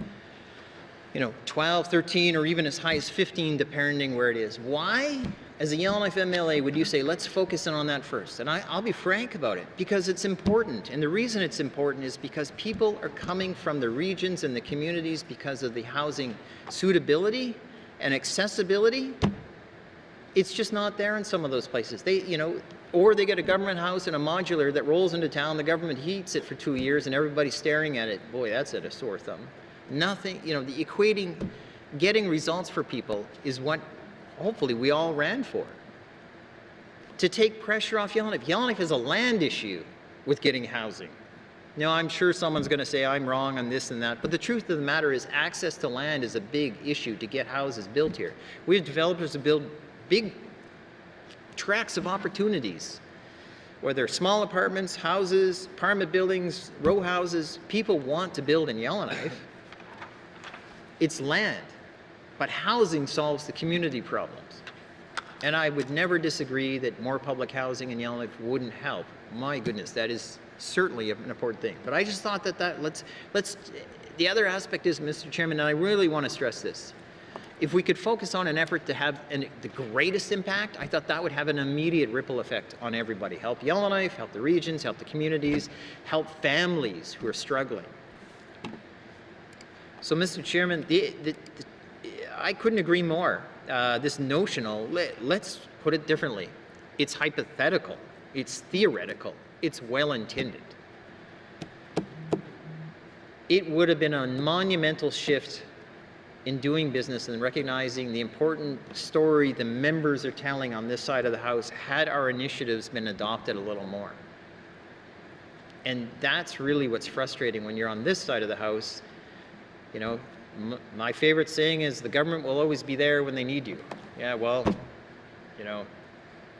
you know, 12, 13, or even as high as 15, depending where it is. Why, as a Yellowknife MLA, would you say, let's focus in on that first? And I'll be frank about it, because it's important. And the reason it's important is because people are coming from the regions and the communities because of the housing suitability and accessibility. It's just not there in some of those places. They, you know, or they get a government house and a modular that rolls into town, the government heats it for 2 years and everybody's staring at it. Boy, that's at a sore thumb. Nothing, you know, the equating, getting results for people is what hopefully we all ran for. To take pressure off Yellowknife. Yellowknife is a land issue with getting housing. Now, I'm sure someone's going to say I'm wrong on this and that, but the truth of the matter is access to land is a big issue to get houses built here. We have developers to build big tracts of opportunities, whether small apartments, houses, apartment buildings, row houses. People want to build in Yellowknife. It's land, but housing solves the community problems. And I would never disagree that more public housing in Yellowknife wouldn't help. My goodness, that is certainly an important thing. But I just thought that let's, the other aspect is, Mr. Chairman, and I really want to stress this, if we could focus on an effort to have the greatest impact, I thought that would have an immediate ripple effect on everybody. Help Yellowknife, help the regions, help the communities, help families who are struggling. So, Mr. Chairman, I couldn't agree more. This notional, let's put it differently. It's hypothetical, it's theoretical, it's well-intended. It would have been a monumental shift in doing business and recognizing the important story the members are telling on this side of the House had our initiatives been adopted a little more. And that's really what's frustrating when you're on this side of the House. You know, my favorite saying is the government will always be there when they need you. Yeah, well, you know,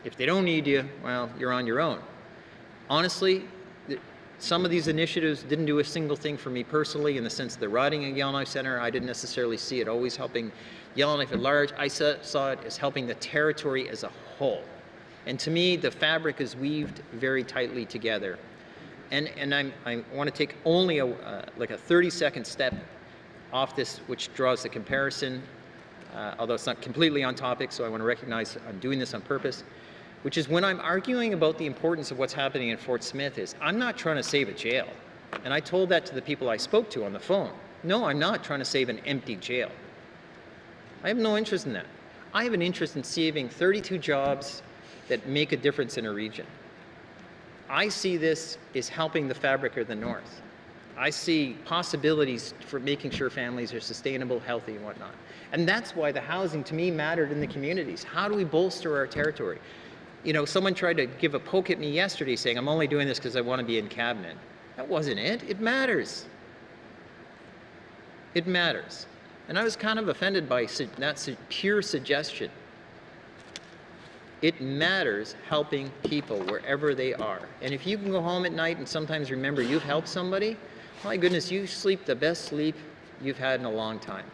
if they don't need you, well, you're on your own. Honestly, some of these initiatives didn't do a single thing for me personally in the sense of the riding at Yellowknife Centre. I didn't necessarily see it always helping Yellowknife at large. I saw it as helping the territory as a whole. And to me, the fabric is weaved very tightly together. and I want to take only like a 30-second step off this, which draws the comparison, although it's not completely on topic, so I want to recognize I'm doing this on purpose, which is when I'm arguing about the importance of what's happening in Fort Smith is I'm not trying to save a jail. And I told that to the people I spoke to on the phone. No, I'm not trying to save an empty jail. I have no interest in that. I have an interest in saving 32 jobs that make a difference in a region. I see this as helping the fabric of the North. I see possibilities for making sure families are sustainable, healthy, and whatnot. And that's why the housing, to me, mattered in the communities. How do we bolster our territory? You know, someone tried to give a poke at me yesterday saying, I'm only doing this because I want to be in cabinet. That wasn't it. It matters. It matters. And I was kind of offended by that pure suggestion. It matters helping people wherever they are. And if you can go home at night and sometimes remember you've helped somebody, my goodness, you sleep the best sleep you've had in a long time.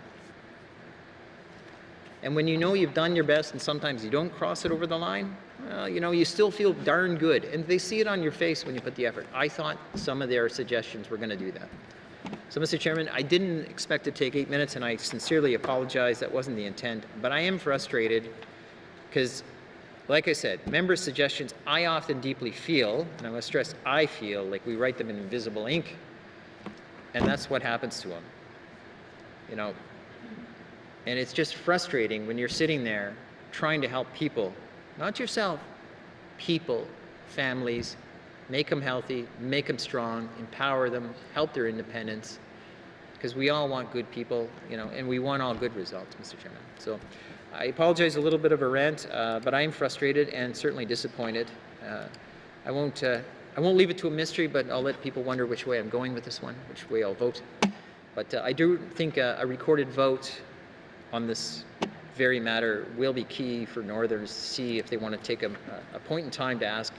And when you know you've done your best and sometimes you don't cross it over the line, well, you know, you still feel darn good. And they see it on your face when you put the effort. I thought some of their suggestions were going to do that. So, Mr. Chairman, I didn't expect to take 8 minutes, and I sincerely apologize. That wasn't the intent. But I am frustrated because, like I said, members' suggestions I often deeply feel, and I want to stress I feel, like we write them in invisible ink, and that's what happens to them. You know, and it's just frustrating when you're sitting there trying to help people, not yourself, people, families, make them healthy, make them strong, empower them, help their independence, because we all want good people, you know, and we want all good results, Mr. Chairman. So I apologize, a little bit of a rant, but I am frustrated and certainly disappointed. I won't leave it to a mystery, but I'll let people wonder which way I'm going with this one, which way I'll vote. But I do think a recorded vote on this very matter will be key for Northerners to see if they want to take a point in time to ask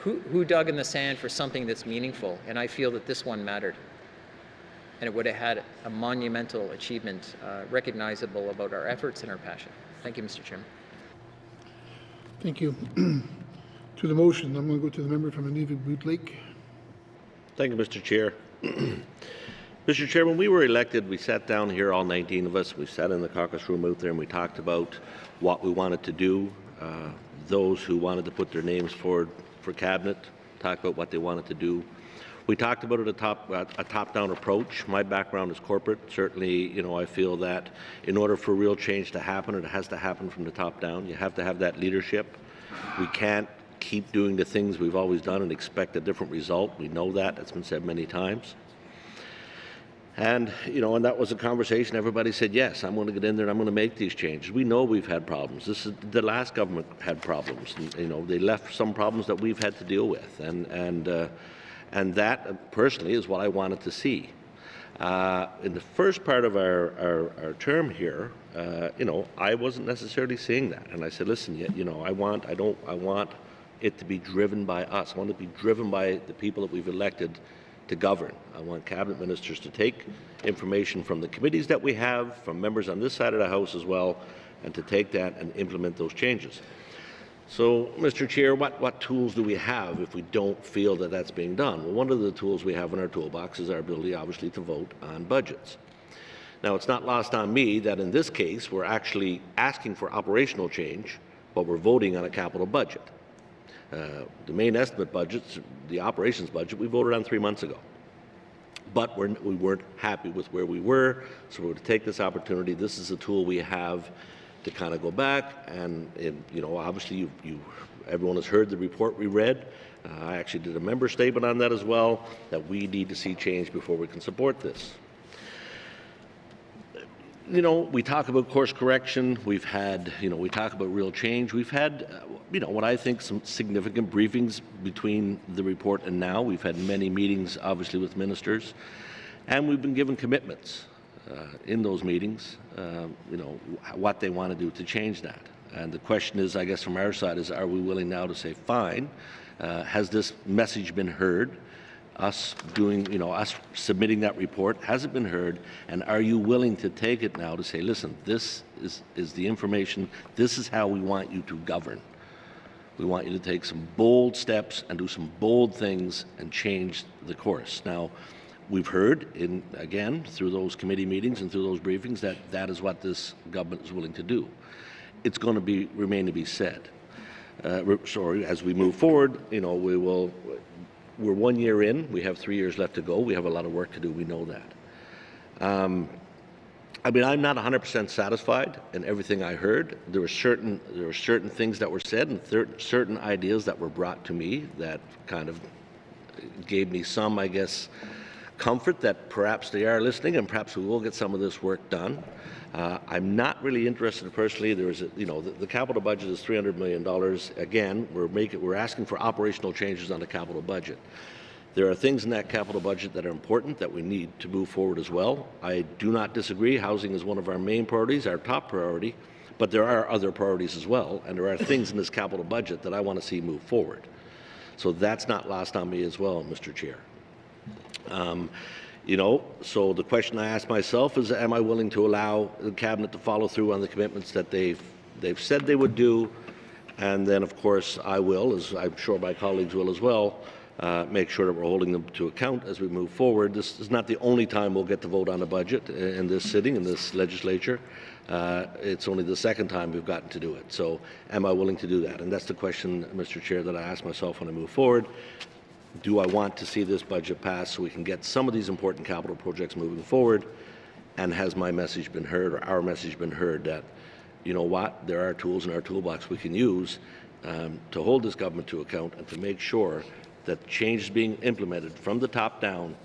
who dug in the sand for something that's meaningful, and I feel that this one mattered. And it would have had a monumental achievement recognizable about our efforts and our passion. Thank you, Mr. Chairman. Thank you. To the motion, I'm going to go to the member from Inuvik Lake. Thank you, Mr. Chair. Mr. Chair, when we were elected, we sat down here, all 19 of us. We sat in the caucus room out there and we talked about what we wanted to do. Those who wanted to put their names forward for cabinet talked about what they wanted to do. We talked about it a top-down approach. My background is corporate. Certainly, you know, I feel that in order for real change to happen, it has to happen from the top down. You have to have that leadership. We can't keep doing the things we've always done and expect a different result. We know that. That's been said many times. And, you know, and that was a conversation. Everybody said, yes, I'm going to get in there and I'm going to make these changes. We know we've had problems. The last government had problems. And, you know, they left some problems that we've had to deal with. And that, personally, is what I wanted to see. In the first part of our term here, you know, I wasn't necessarily seeing that. And I said, listen, you know, I want it to be driven by us. I want it to be driven by the people that we've elected to govern. I want cabinet ministers to take information from the committees that we have, from members on this side of the House as well, and to take that and implement those changes. So, Mr. Chair, what tools do we have if we don't feel that that's being done? Well, one of the tools we have in our toolbox is our ability, obviously, to vote on budgets. Now, it's not lost on me that in this case, we're actually asking for operational change, but we're voting on a capital budget. The main estimate budgets, the operations budget, we voted on 3 months ago. But we weren't happy with where we were, so we're going to take this opportunity. This is a tool we have to kind of go back and, you know, obviously everyone has heard the report we read. I actually did a member statement on that as well, that we need to see change before we can support this. You know, we talk about course correction. We've had, you know, we talk about real change. We've had, you know, what I think some significant briefings between the report and now. We've had many meetings, obviously, with ministers, and we've been given commitments in those meetings, you know, what they want to do to change that. And the question is, I guess, from our side is, are we willing now to say, fine, has this message been heard? Us doing, you know, us submitting that report, has it been heard? And are you willing to take it now to say, listen, this is the information, this is how we want you to govern. We want you to take some bold steps and do some bold things and change the course. Now, we've heard, again, through those committee meetings and through those briefings, that that is what this government is willing to do. It's going to remain to be said. As we move forward, we're 1 year in. We have 3 years left to go. We have a lot of work to do. We know that. I'm not 100% satisfied in everything I heard. There were certain things that were said and certain ideas that were brought to me that kind of gave me some, I guess, comfort that perhaps they are listening and perhaps we will get some of this work done. I'm not really interested personally. The capital budget is $300 million. Again, we're asking for operational changes on the capital budget. There are things in that capital budget that are important that we need to move forward as well. I do not disagree. Housing is one of our main priorities, our top priority, but there are other priorities as well, and there are things in this capital budget that I want to see move forward. So that's not lost on me as well, Mr. Chair. So the question I ask myself is, am I willing to allow the Cabinet to follow through on the commitments that they've said they would do? And then, of course, I will, as I'm sure my colleagues will as well, make sure that we're holding them to account as we move forward. This is not the only time we'll get to vote on a budget in this sitting, in this legislature. It's only the second time we've gotten to do it. So am I willing to do that? And that's the question, Mr. Chair, that I ask myself when I move forward. Do I want to see this budget pass so we can get some of these important capital projects moving forward? And has my message been heard, or our message been heard, that, you know what, there are tools in our toolbox we can use to hold this government to account and to make sure that change is being implemented from the top down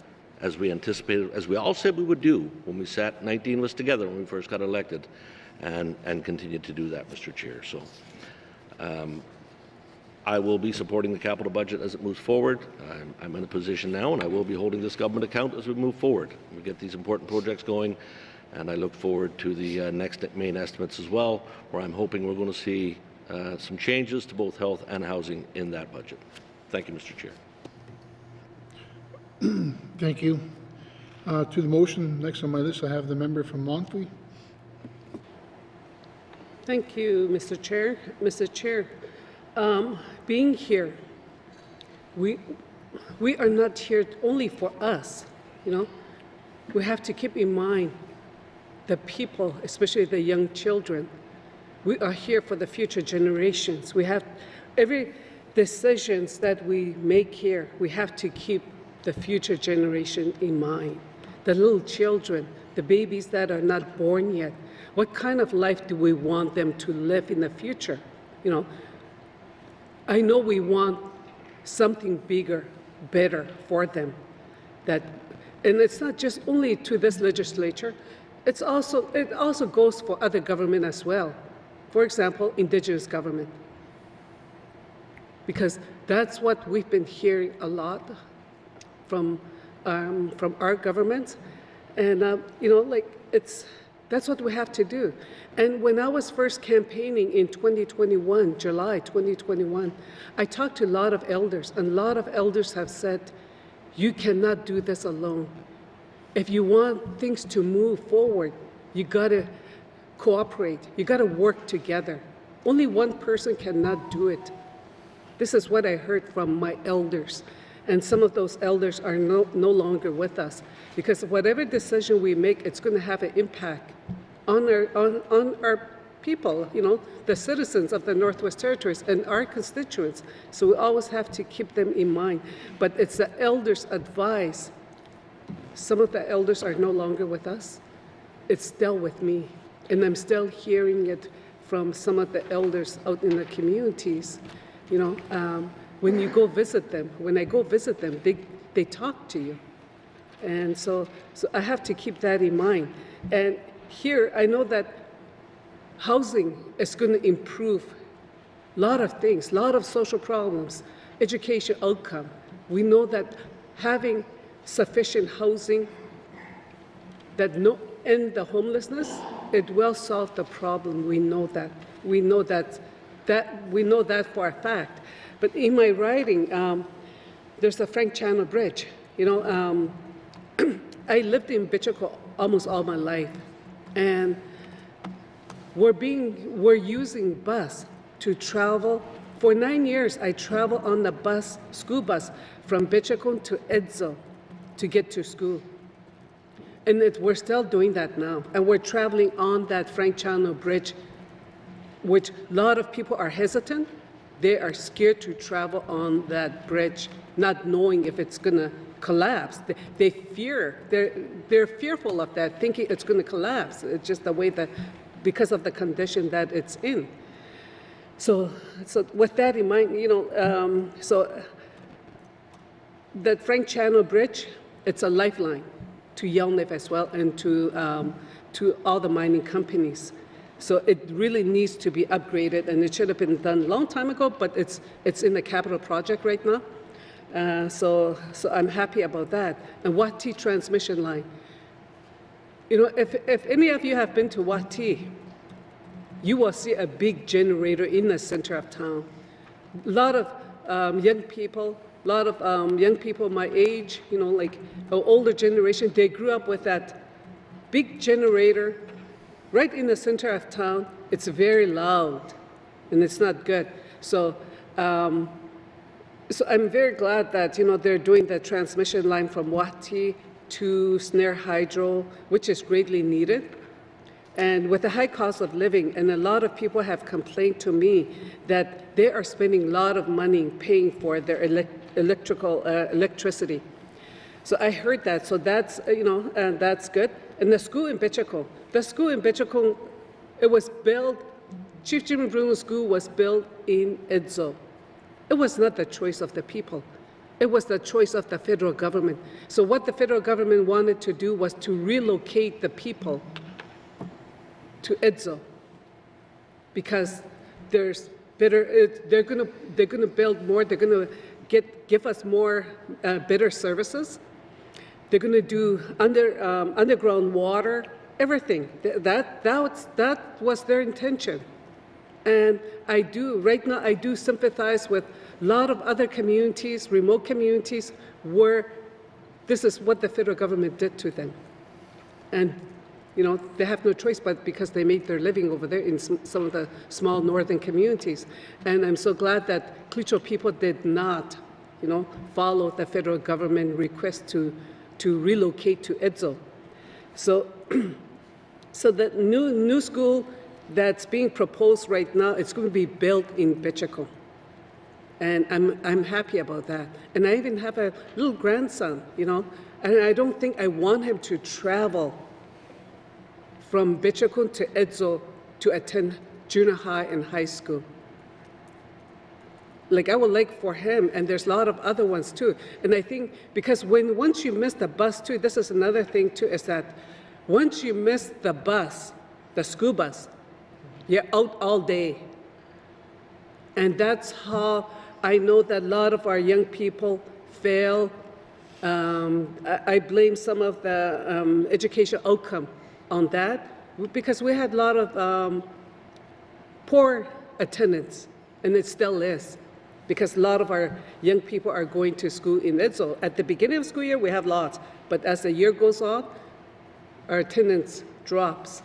as we anticipated, as we all said we would do when we sat 19 of us together when we first got elected, and continue to do that, Mr. Chair. So I will be supporting the capital budget as it moves forward. I'm in a position now, and I will be holding this government account as we move forward. We get these important projects going, and I look forward to the next main estimates as well, where I'm hoping we're going to see some changes to both health and housing in that budget. Thank you, Mr. Chair. Thank you. To the motion, next on my list, I have the member from Montfrey. Thank you, Mr. Chair. Mr. Chair, being here, we are not here only for us, We have to keep in mind the people, especially the young children. We are here for the future generations. We have every decisions that we make here, we have to keep the future generation in mind. The little children, the babies that are not born yet, what kind of life do we want them to live in the future? I know we want something bigger, better for them. And it's not just only to this legislature, it also goes for other government as well. For example, Indigenous government. Because that's what we've been hearing a lot from our government, and that's what we have to do. And when I was first campaigning in 2021, July 2021, I talked to a lot of elders, and a lot of elders have said, "You cannot do this alone. If you want things to move forward, you got to cooperate. You got to work together. Only one person cannot do it." This is what I heard from my elders. And some of those elders are no longer with us, because whatever decision we make, it's going to have an impact on our people, the citizens of the Northwest Territories and our constituents. So we always have to keep them in mind. But it's the elders' advice. Some of the elders are no longer with us. It's still with me, and I'm still hearing it from some of the elders out in the communities. When you go visit them, when I go visit them, they talk to you. And so I have to keep that in mind. And here, I know that housing is going to improve a lot of things, a lot of social problems, education outcome. We know that having sufficient housing that end the homelessness, it will solve the problem. We know that. We know that for a fact. But in my writing, there's the Frank Channel Bridge. I lived in Bichuco almost all my life, and we're using bus to travel For 9 years, I traveled on the bus, school bus, from Bichacon to Edzo to get to school. And we're still doing that now. And we're traveling on that Frank Chano Bridge, which a lot of people are hesitant. They are scared to travel on that bridge, not knowing if it's going to collapse. They fear, they're fearful of that, thinking it's going to collapse. It's just the way that, because of the condition that it's in. So with that in mind, so that Frank Chano Bridge, it's a lifeline to Yellowknife as well and to all the mining companies. So it really needs to be upgraded, and it should have been done a long time ago, but it's in the capital project right now. So I'm happy about that. And Wati transmission line. If any of you have been to Wati, you will see a big generator in the center of town. A lot of young people my age, like the older generation, they grew up with that big generator right in the center of town. It's very loud, and it's not good. So I'm very glad that they're doing the transmission line from Wati to Snare Hydro, which is greatly needed. And with the high cost of living, and a lot of people have complained to me that they are spending a lot of money paying for their electricity. So I heard that. So that's and that's good. And the school in Bichacon, it was built. Chief Jimmy Bruno School was built in Edzo. It was not the choice of the people. It was the choice of the federal government. So what the federal government wanted to do was to relocate the people to Edzo, because they're going to build more. They're going to give us more better services. They're going to do underground water, everything. That was their intention. And right now I do sympathize with a lot of other communities, remote communities, where this is what the federal government did to them. And they have no choice but because they make their living over there in some of the small northern communities. And I'm so glad that Klutcho people did not, follow the federal government request to relocate to Edzo. So, so the new school that's being proposed right now, it's going to be built in Bichacon. And I'm happy about that. And I even have a little grandson, and I don't think I want him to travel from Bichacon to Edzo to attend junior high and high school. Like I would like for him, and there's a lot of other ones too. And I think because once you miss the bus too, this is another thing too, is that once you miss the bus, the school bus, you're out all day. And that's how I know that a lot of our young people fail. I blame some of the education outcome on that, because we had a lot of poor attendance, and it still is, because a lot of our young people are going to school in Edzo. At the beginning of the school year, we have lots, but as the year goes on, our attendance drops.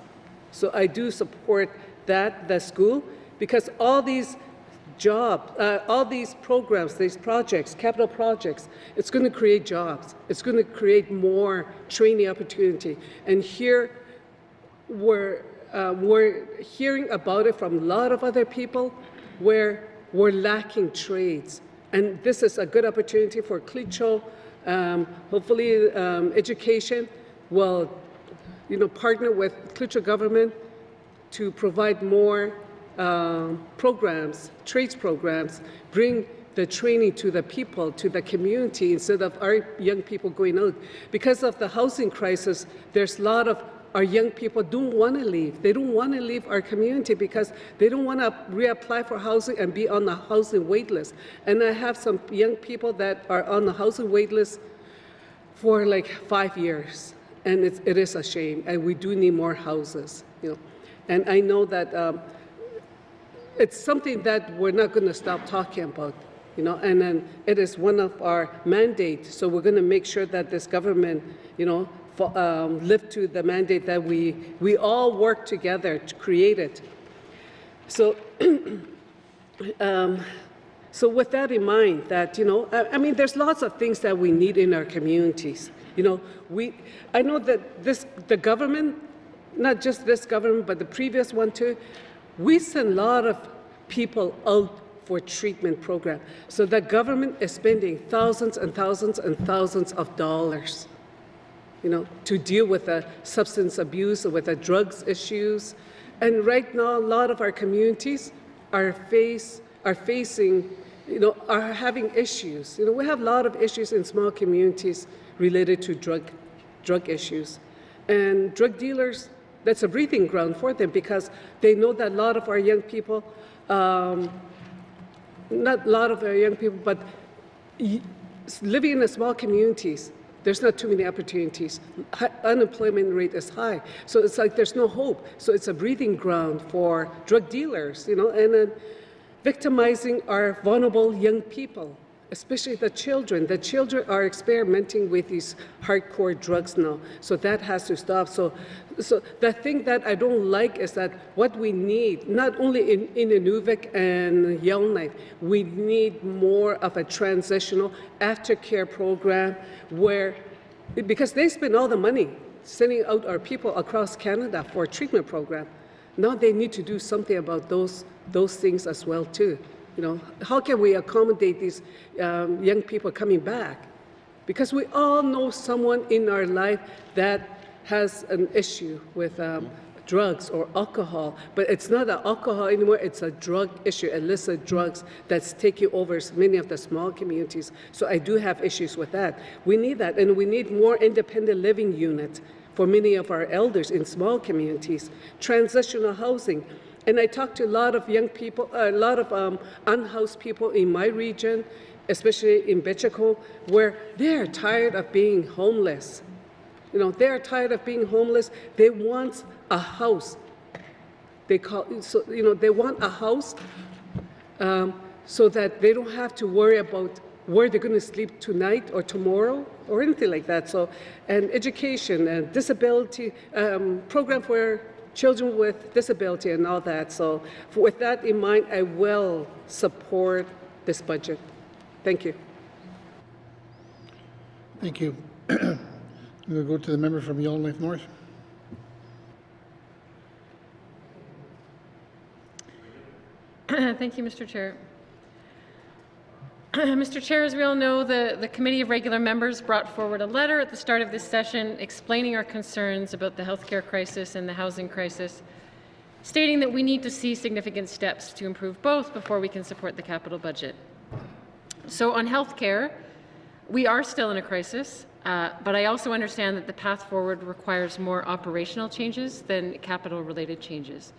So I do support the school, because all these jobs, all these programs, these projects, capital projects, it's going to create jobs. It's going to create more training opportunity. And here, we're hearing about it from a lot of other people where we're lacking trades. And this is a good opportunity for Klutcho. Hopefully, education will partner with Klutcho government to provide more programs, trades programs, bring the training to the people, to the community, instead of our young people going out. Because of the housing crisis, there's a lot of our young people don't want to leave. They don't want to leave our community because they don't want to reapply for housing and be on the housing wait list. And I have some young people that are on the housing wait list for like 5 years. And it is a shame. And we do need more houses. And I know that it's something that we're not going to stop talking about. And then it is one of our mandates. So we're going to make sure that this government, live to the mandate that we all work together to create it. So So with that in mind, that, I mean, there's lots of things that we need in our communities. I know that the government, not just this government, but the previous one too, we send a lot of people out for treatment program. So the government is spending thousands and thousands and thousands of dollars, to deal with the substance abuse or with the drugs issues. And right now, a lot of our communities are having issues. We have a lot of issues in small communities related to drug issues. And drug dealers, that's a breathing ground for them because they know that a lot of our young people, not a lot of our young people, but living in the small communities, there's not too many opportunities. Unemployment rate is high. So it's like there's no hope. So it's a breathing ground for drug dealers, and then victimizing our vulnerable young people, especially the children. The children are experimenting with these hardcore drugs now. So that has to stop. So the thing that I don't like is that what we need, not only in Inuvik and Yellowknife, we need more of a transitional aftercare program where, because they spend all the money sending out our people across Canada for a treatment program. Now they need to do something about those things as well too. How can we accommodate these young people coming back? Because we all know someone in our life that has an issue with drugs or alcohol, but it's not an alcohol anymore, it's a drug issue, illicit drugs that's taking over many of the small communities. So I do have issues with that. We need that, and we need more independent living units for many of our elders in small communities, transitional housing. And I talked to a lot of young people, a lot of unhoused people in my region, especially in Betchako, where they're tired of being homeless. They're tired of being homeless. They want a house. They want a house so that they don't have to worry about where they're going to sleep tonight or tomorrow or anything like that. So, and education and disability program for children with disability and all that. So with that in mind, I will support this budget. Thank you. Thank you. We'll go to the member from Yellowknife North. Thank you, Mr. Chair. Mr. Chair, as we all know, the Committee of Regular Members brought forward a letter at the start of this session explaining our concerns about the healthcare crisis and the housing crisis, stating that we need to see significant steps to improve both before we can support the capital budget. So on healthcare, we are still in a crisis, but I also understand that the path forward requires more operational changes than capital-related changes.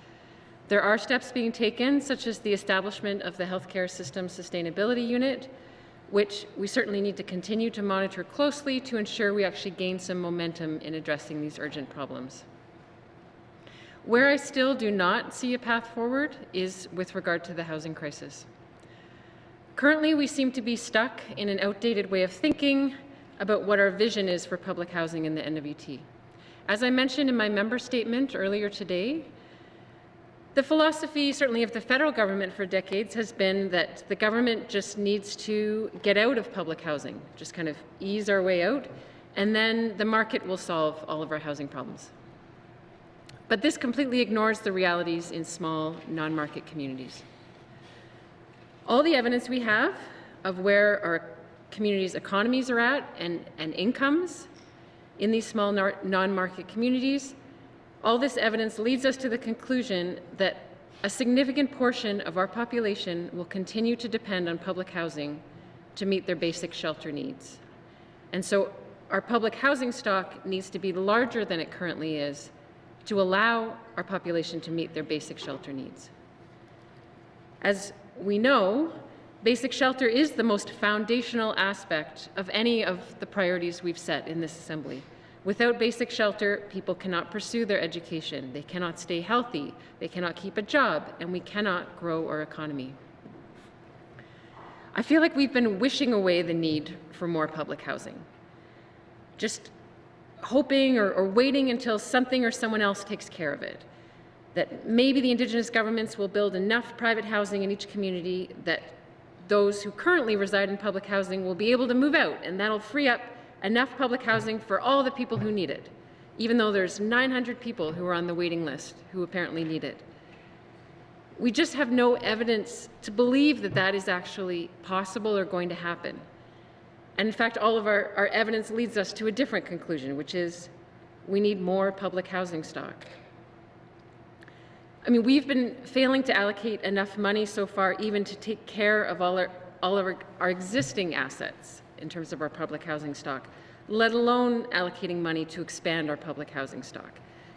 There are steps being taken, such as the establishment of the Healthcare System Sustainability Unit, which we certainly need to continue to monitor closely to ensure we actually gain some momentum in addressing these urgent problems. Where I still do not see a path forward is with regard to the housing crisis. Currently, we seem to be stuck in an outdated way of thinking about what our vision is for public housing in the NWT. As I mentioned in my member statement earlier today, the philosophy, certainly of the federal government for decades, has been that the government just needs to get out of public housing, just kind of ease our way out, and then the market will solve all of our housing problems. But this completely ignores the realities in small, non-market communities. All the evidence we have of where our communities' economies are at and incomes in these small non-market communities, all this evidence leads us to the conclusion that a significant portion of our population will continue to depend on public housing to meet their basic shelter needs. And so our public housing stock needs to be larger than it currently is to allow our population to meet their basic shelter needs. As we know, basic shelter is the most foundational aspect of any of the priorities we've set in this Assembly. Without basic shelter, people cannot pursue their education, they cannot stay healthy, they cannot keep a job, and we cannot grow our economy. I feel like we've been wishing away the need for more public housing, just hoping or waiting until something or someone else takes care of it. that maybe the Indigenous governments will build enough private housing in each community that those who currently reside in public housing will be able to move out, and that'll free up enough public housing for all the people who need it, even though there's 900 people who are on the waiting list who apparently need it. We just have no evidence to believe that that is actually possible or going to happen. And in fact, all of our evidence leads us to a different conclusion, which is we need more public housing stock. I mean, we've been failing to allocate enough money so far even to take care of all of our existing assets in terms of our public housing stock, let alone allocating money to expand our public housing stock.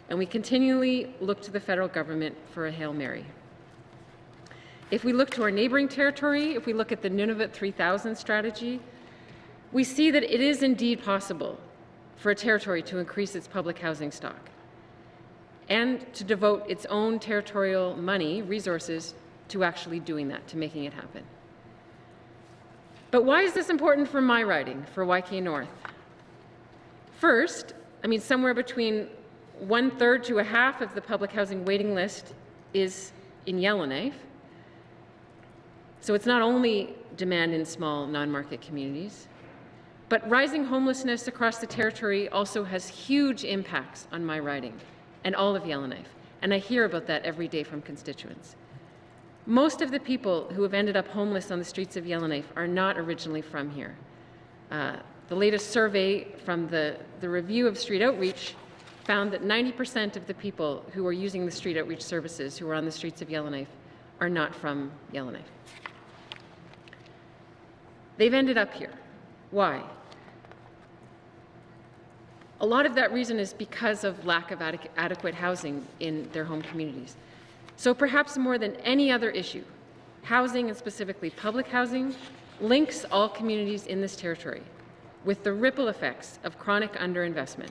And we continually look to the federal government for a Hail Mary. If we look to our neighboring territory, if we look at the Nunavut 3000 strategy, we see that it is indeed possible for a territory to increase its public housing stock and to devote its own territorial money, resources, to actually doing that, to making it happen. But why is this important for my riding, for YK North? First, I mean, somewhere between 1/3 to a half of the public housing waiting list is in Yellowknife. So it's not only demand in small non-market communities, but rising homelessness across the territory also has huge impacts on my riding and all of Yellowknife. And I hear about that every day from constituents. Most of the people who have ended up homeless on the streets of Yellowknife are not originally from here. The latest survey from the review of street outreach found that 90% of the people who are using the street outreach services who are on the streets of Yellowknife are not from Yellowknife. They've ended up here. Why? A lot of that reason is because of lack of adequate housing in their home communities. So perhaps more than any other issue, housing, and specifically public housing, links all communities in this territory with the ripple effects of chronic underinvestment.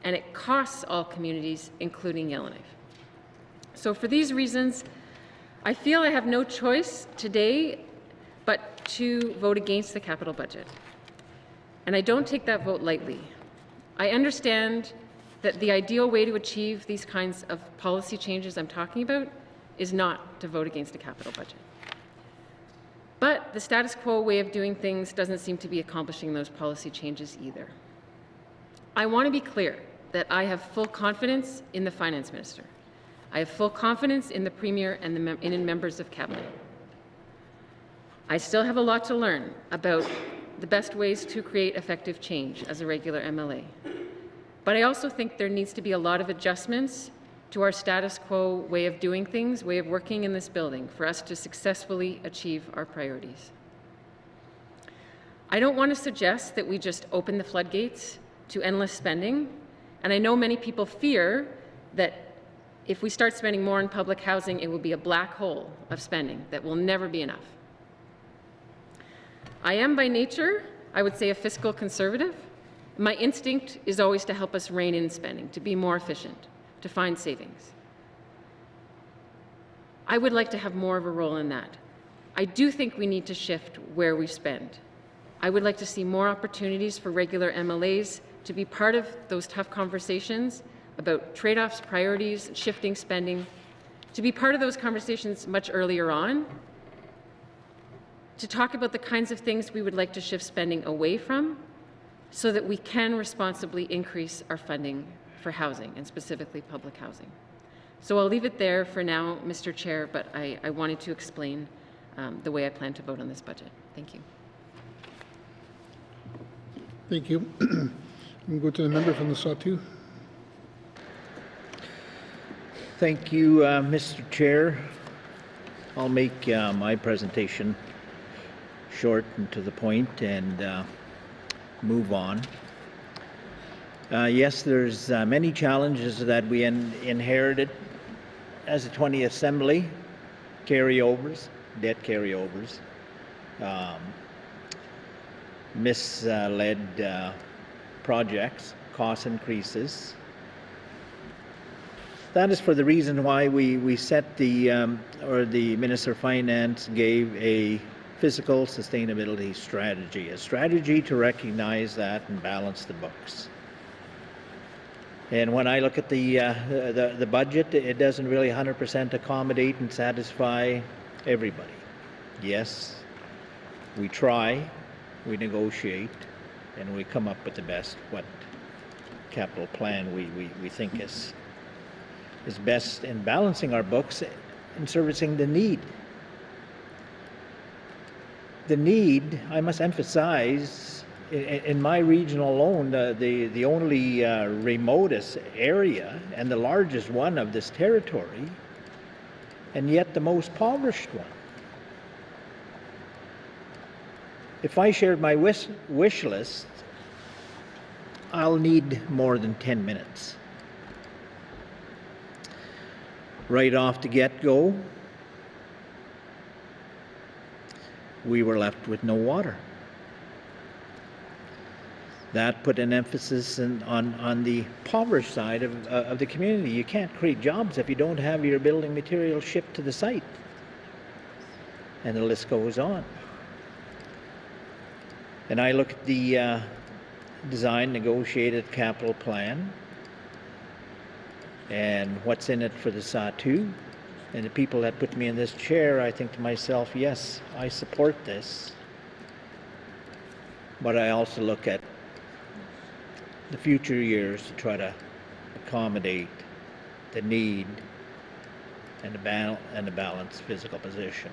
And it costs all communities, including Yellowknife. So for these reasons, I feel I have no choice today but to vote against the capital budget. And I don't take that vote lightly. I understand that the ideal way to achieve these kinds of policy changes I'm talking about is not to vote against a capital budget. But the status quo way of doing things doesn't seem to be accomplishing those policy changes either. I want to be clear that I have full confidence in the Finance Minister. I have full confidence in the Premier and in members of Cabinet. I still have a lot to learn about the best ways to create effective change as a regular MLA. But I also think there needs to be a lot of adjustments to our status quo way of doing things, way of working in this building for us to successfully achieve our priorities. I don't want to suggest that we just open the floodgates to endless spending, and I know many people fear that if we start spending more on public housing, it will be a black hole of spending that will never be enough. I am by nature, I would say, a fiscal conservative. My instinct is always to help us rein in spending, to be more efficient, to find savings. I would like to have more of a role in that. I do think we need to shift where we spend. I would like to see more opportunities for regular MLAs to be part of those tough conversations about trade-offs, priorities, shifting spending, to be part of those conversations much earlier on, to talk about the kinds of things we would like to shift spending away from so that we can responsibly increase our funding for housing, and specifically public housing. So I'll leave it there for now, Mr. Chair, but I wanted to explain the way I plan to vote on this budget. Thank you. Thank you. We'll go to the member from the Sawtooth. Thank you, Mr. Chair. I'll make my presentation short and to the point and move on. Yes, there's many challenges that we inherited as a 20th Assembly, carryovers, debt carryovers, misled projects, cost increases. That is for the reason why we set the Minister of Finance gave a fiscal sustainability strategy, a strategy to recognize that and balance the books. And when I look at the budget, it doesn't really 100% accommodate and satisfy everybody. Yes, we try, we negotiate, and we come up with the best what capital plan we think is best in balancing our books and servicing the need. The need, I must emphasize, in my region alone, the only remotest area and the largest one of this territory, and yet the most impoverished one. If I shared my wish list, I'll need more than 10 minutes. Right off the get-go, we were left with no water. That put an emphasis on the impoverished side of the community. You can't create jobs if you don't have your building materials shipped to the site. And the list goes on. And I look at the design negotiated capital plan and what's in it for the Sahtu. And the people that put me in this chair, I think to myself, yes, I support this. But I also look at the future years to try to accommodate the need and the balanced physical position.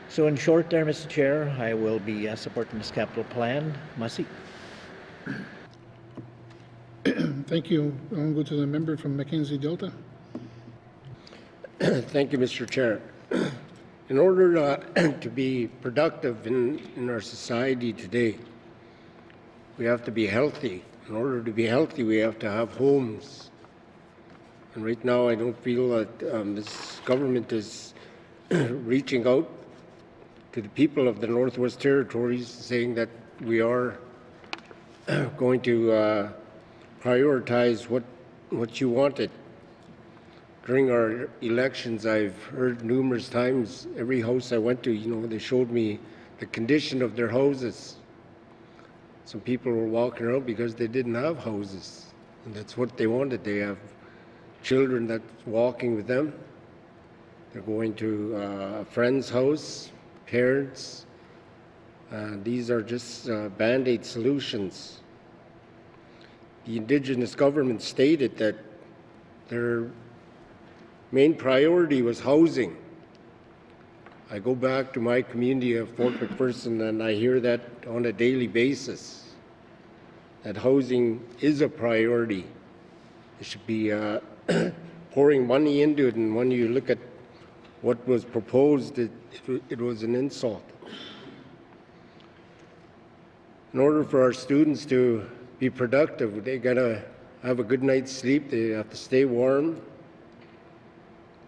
So in short there, Mr. Chair, I will be supporting this capital plan. Masi. Thank you. I'll go to the member from Mackenzie Delta. Thank you, Mr. Chair. In order to be productive in our society today, we have to be healthy. In order to be healthy, we have to have homes. And right now, I don't feel that this government is reaching out to the people of the Northwest Territories, saying that we are going to prioritize what you wanted. During our elections, I've heard numerous times, every house I went to, they showed me the condition of their houses. Some people were walking around because they didn't have houses, and that's what they wanted. They have children that's walking with them. They're going to a friend's house, parents. These are just Band-Aid solutions. The Indigenous government stated that their main priority was housing. I go back to my community of Fort McPherson and I hear that on a daily basis, that housing is a priority. It should be pouring money into it, and when you look at what was proposed, it was an insult. In order for our students to be productive, they gotta have a good night's sleep, they have to stay warm,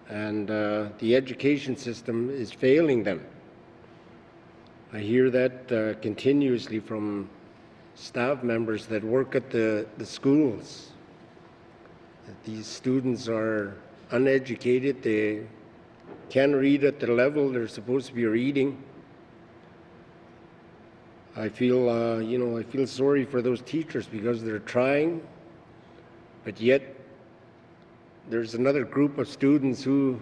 and the education system is failing them. I hear that continuously from staff members that work at the schools. That these students are uneducated, they can't read at the level they're supposed to be reading. I feel, I feel sorry for those teachers because they're trying, but yet there's another group of students who's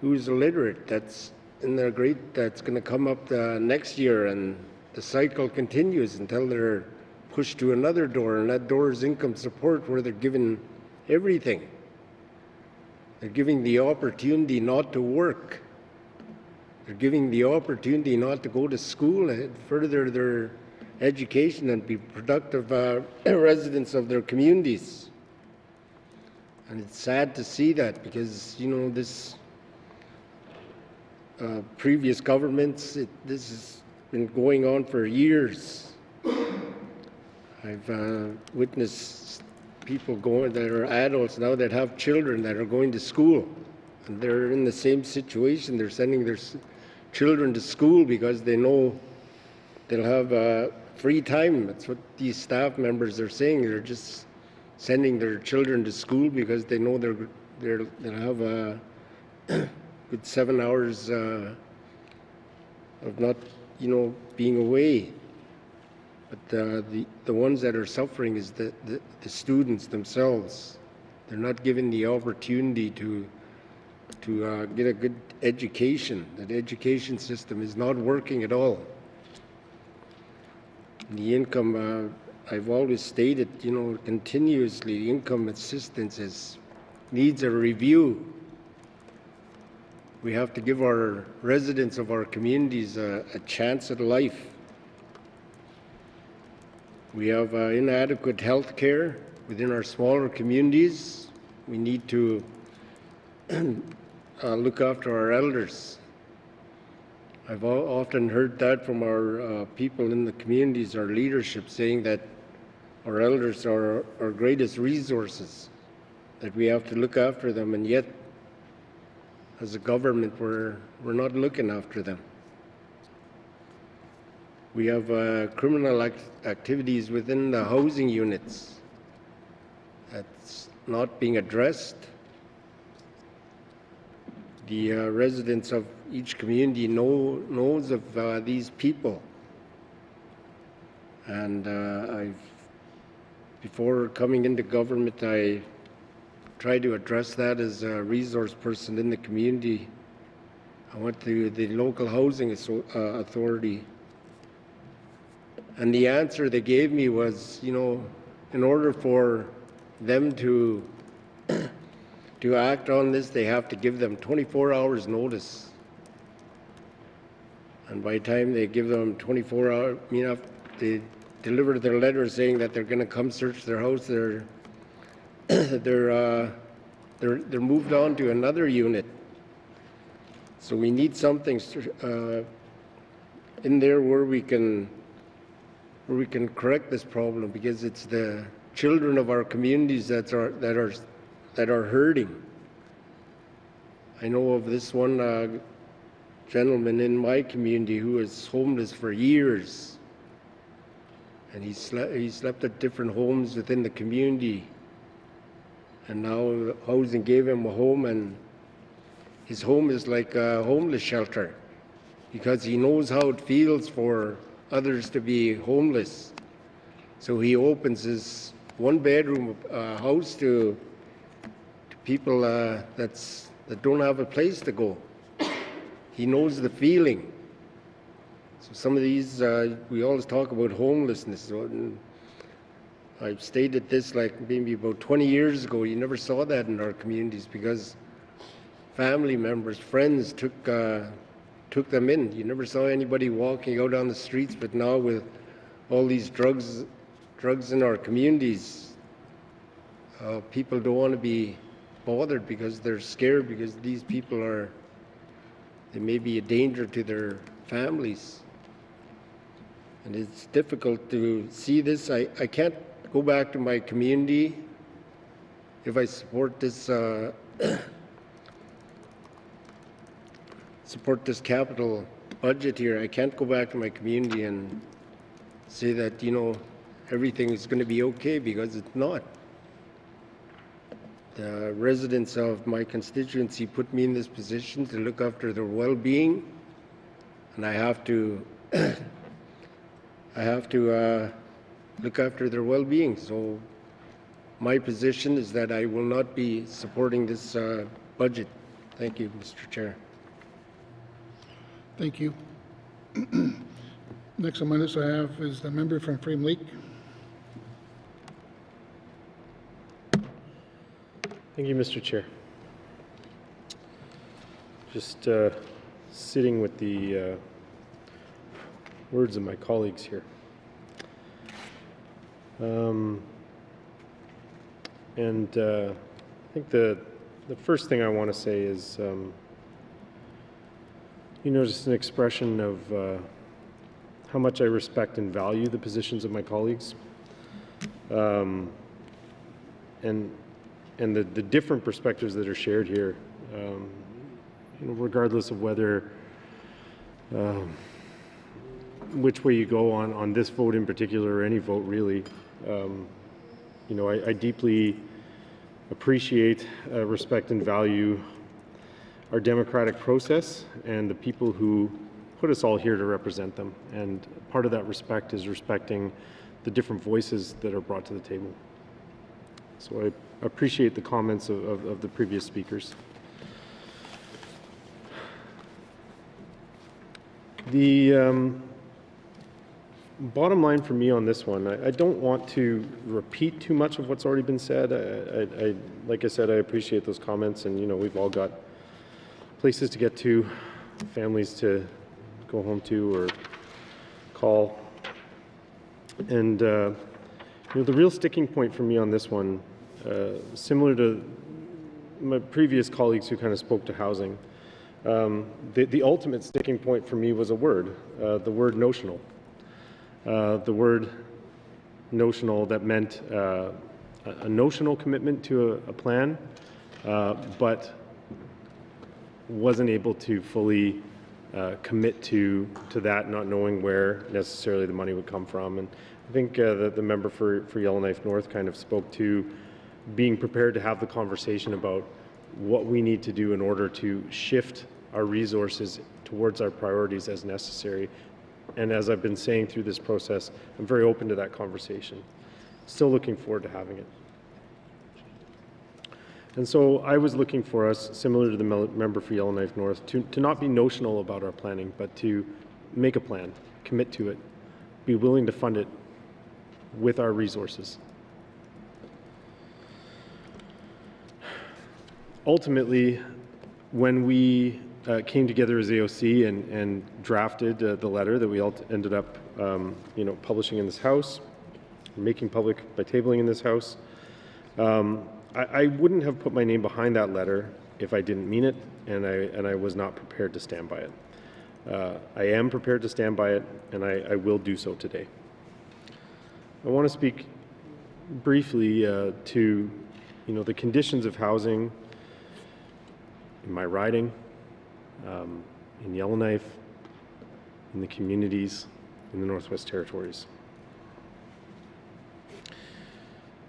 illiterate that's in their grade that's going to come up next year, and the cycle continues until they're pushed to another door, and that door is income support, where they're given everything. They're giving the opportunity not to work. They're giving the opportunity not to go to school and further their education and be productive residents of their communities. And it's sad to see that because, this previous governments, this has been going on for years. I've witnessed people that are adults now that have children that are going to school. And they're in the same situation. They're sending their children to school because they know they'll have free time. That's what these staff members are saying. They're just sending their children to school because they know they'll have a good 7 hours of not, being away. But the ones that are suffering is the students themselves. They're not given the opportunity to get a good education. That education system is not working at all. The income, I've always stated, you know, continuously, the income assistance needs a review. We have to give our residents of our communities a chance at life. We have inadequate health care within our smaller communities. We need to look after our elders. I've often heard that from our people in the communities, our leadership, saying that our elders are our greatest resources, that we have to look after them, and yet, as a government, we're not looking after them. We have criminal activities within the housing units that's not being addressed. The residents of each community knows of these people, and before coming into government, I tried to address that as a resource person in the community. I went to the local housing authority, and the answer they gave me was, you know, in order for them to act on this, they have to give them 24 hours notice. And by the time they give them 24 hours, you know, they deliver their letter saying that they're going to come search their house, they're moved on to another unit. So we need something in there where we can correct this problem, because it's the children of our communities that are hurting. I know of this one gentleman in my community who was homeless for years, and he slept at different homes within the community, and now housing gave him a home, and his home is like a homeless shelter, because he knows how it feels for others to be homeless. So he opens his one-bedroom house to people that don't have a place to go. He knows the feeling. So some of these, we always talk about homelessness. And I've stated this like maybe about 20 years ago. You never saw that in our communities because family members, friends took them in. You never saw anybody walking out on the streets, but now with all these drugs in our communities, people don't want to be bothered because they're scared, because these people they may be a danger to their families. And it's difficult to see this. I can't go back to my community if I support this capital budget here. I can't go back to my community and say that, you know, everything is going to be okay, because it's not. The residents of my constituency put me in this position to look after their well-being, and I have to look after their well-being. So my position is that I will not be supporting this budget. Thank you, Mr. Chair. Thank you. Next on my list I have is the member from Frame Lake. Thank you, Mr. Chair. Just sitting with the words of my colleagues here. I think the first thing I want to say is, you know, just an expression of how much I respect and value the positions of my colleagues, and the different perspectives that are shared here, you know, regardless of whether which way you go on this vote in particular, or any vote really. You know, I deeply appreciate, respect and value our democratic process and the people who put us all here to represent them. And part of that respect is respecting the different voices that are brought to the table. So I appreciate the comments of the previous speakers. The bottom line for me on this one, I don't want to repeat too much of what's already been said. Like I said, I appreciate those comments, and we've all got places to get to, families to go home to or call. And the real sticking point for me on this one, similar to my previous colleagues who kind of spoke to housing, the ultimate sticking point for me was a word, the word notional. The word notional that meant a notional commitment to a plan, but wasn't able to fully commit to that, not knowing where necessarily the money would come from. And I think the member for Yellowknife North kind of spoke to being prepared to have the conversation about what we need to do in order to shift our resources towards our priorities as necessary. And as I've been saying through this process, I'm very open to that conversation. Still looking forward to having it. And so I was looking for us, similar to the member for Yellowknife North, to not be notional about our planning, but to make a plan, commit to it, be willing to fund it with our resources. Ultimately, when we came together as AOC and drafted the letter that we all ended up publishing in this House, making public by tabling in this House, I wouldn't have put my name behind that letter if I didn't mean it, and I was not prepared to stand by it. I am prepared to stand by it, and I will do so today. I want to speak briefly to the conditions of housing in my riding, in Yellowknife, in the communities in the Northwest Territories.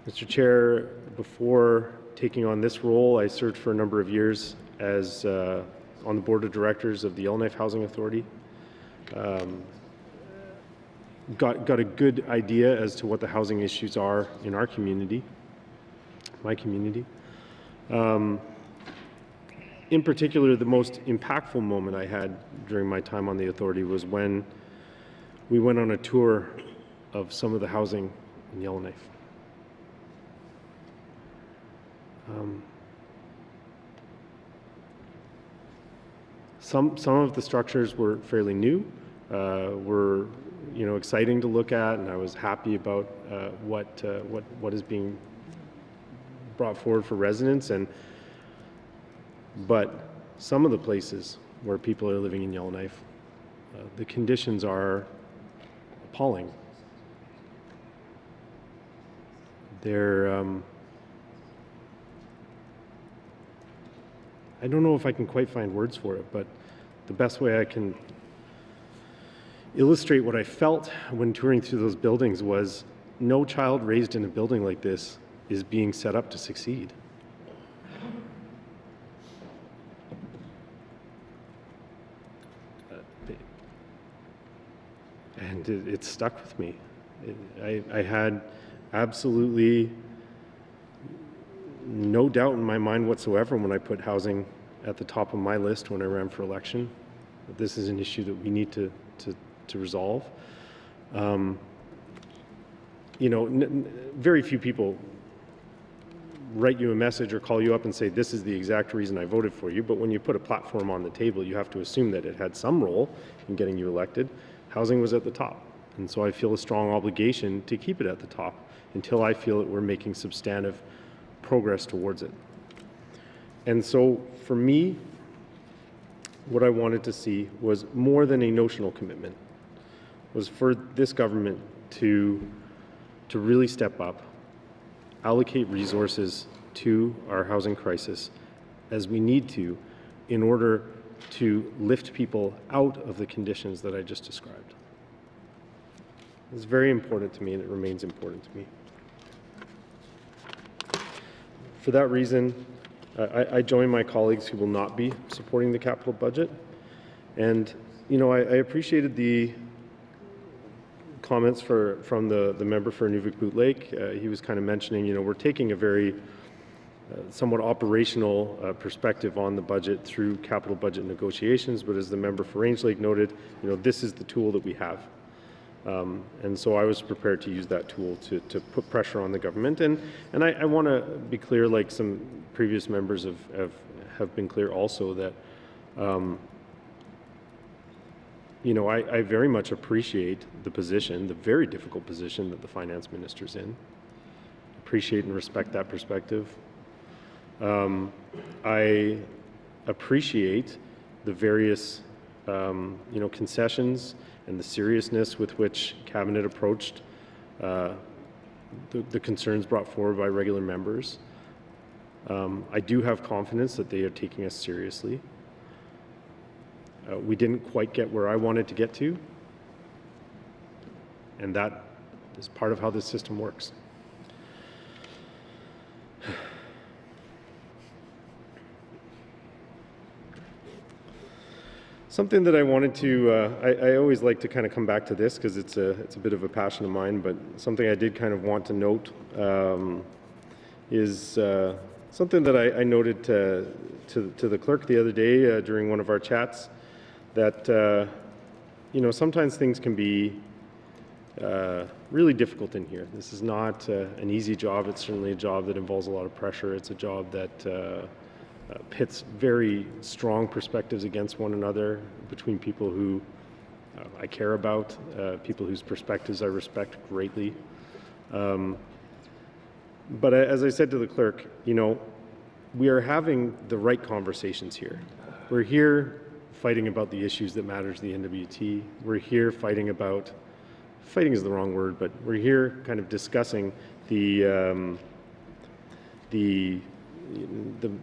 Mr. Chair, before taking on this role, I served for a number of years as on the board of directors of the Yellowknife Housing Authority. Got a good idea as to what the housing issues are in our community, my community. In particular, the most impactful moment I had during my time on the authority was when we went on a tour of some of the housing in Yellowknife. Some of the structures were fairly new, were exciting to look at, and I was happy about what is being brought forward for residents. But some of the places where people are living in Yellowknife, the conditions are appalling. They're I don't know if I can quite find words for it, but the best way I can illustrate what I felt when touring through those buildings was no child raised in a building like this is being set up to succeed. And it stuck with me. I had absolutely no doubt in my mind whatsoever when I put housing at the top of my list when I ran for election. This is an issue that we need to resolve. Very few people write you a message or call you up and say, this is the exact reason I voted for you. But when you put a platform on the table, you have to assume that it had some role in getting you elected. Housing was at the top. And so I feel a strong obligation to keep it at the top until I feel that we're making substantive progress towards it. And so for me, what I wanted to see was more than a notional commitment, was for this government to really step up, allocate resources to our housing crisis as we need to in order to lift people out of the conditions that I just described. It's very important to me, and it remains important to me. For that reason, I join my colleagues who will not be supporting the capital budget. And I appreciated the comments from the member for Nuvik-Boot Lake. He was kind of mentioning, we're taking a very somewhat operational perspective on the budget through capital budget negotiations, but as the member for Range Lake noted, this is the tool that we have. And so I was prepared to use that tool to put pressure on the government. And I want to be clear, like some previous members have been clear also, that I very much appreciate the position, the very difficult position that the finance minister's in. Appreciate and respect that perspective. I appreciate the various concessions and the seriousness with which Cabinet approached the concerns brought forward by regular members. I do have confidence that they are taking us seriously. We didn't quite get where I wanted to get to, and that is part of how this system works. Something that I wanted to, I always like to kind of come back to this because it's a bit of a passion of mine, but something I did kind of want to note is something that I noted to the clerk the other day during one of our chats, that sometimes things can be really difficult in here. This is not an easy job. It's certainly a job that involves a lot of pressure. It's a job that pits very strong perspectives against one another between people who I care about, people whose perspectives I respect greatly. But as I said to the clerk, we are having the right conversations here. We're here fighting about the issues that matter to the NWT. We're here fighting is the wrong word, but we're here kind of discussing the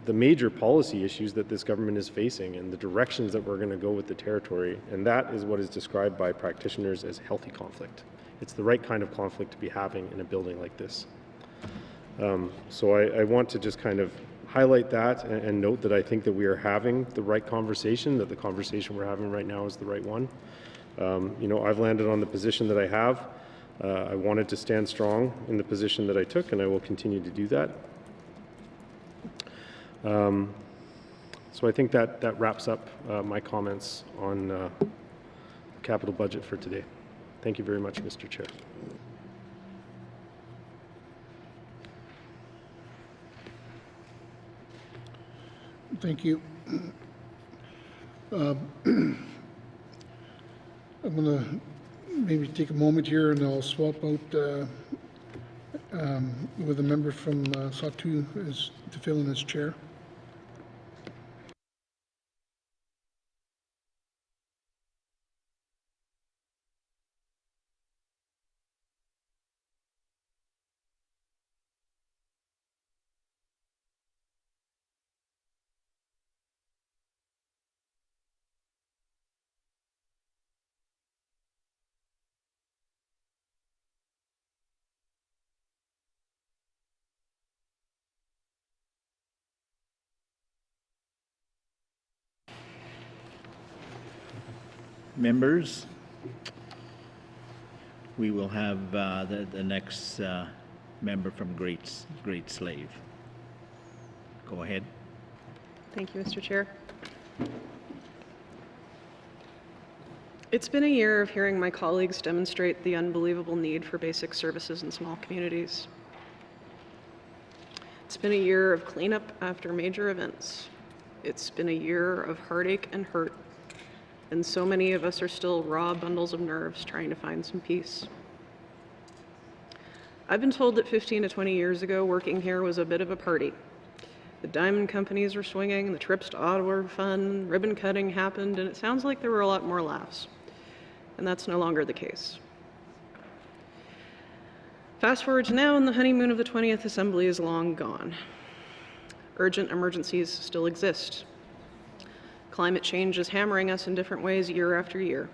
major policy issues that this government is facing and the directions that we're going to go with the territory. And that is what is described by practitioners as healthy conflict. It's the right kind of conflict to be having in a building like this. So I want to just kind of highlight that and note that I think that we are having the right conversation, that the conversation we're having right now is the right one. I've landed on the position that I have. I wanted to stand strong in the position that I took, and I will continue to do that. So I think that wraps up my comments on the capital budget for today. Thank you very much, Mr. Chair. Thank you. I'm going to maybe take a moment here and I'll swap out with a member from Satu to fill in his chair. Members, we will have the next member from Great Slave. Go ahead. Thank you, Mr. Chair. It's been a year of hearing my colleagues demonstrate the unbelievable need for basic services in small communities. It's been a year of cleanup after major events. It's been a year of heartache and hurt. And so many of us are still raw bundles of nerves trying to find some peace. I've been told that 15 to 20 years ago, working here was a bit of a party. The diamond companies were swinging, the trips to Ottawa were fun, ribbon cutting happened, and it sounds like there were a lot more laughs. And that's no longer the case. Fast forward to now, and the honeymoon of the 20th Assembly is long gone. Urgent emergencies still exist. Climate change is hammering us in different ways year after year.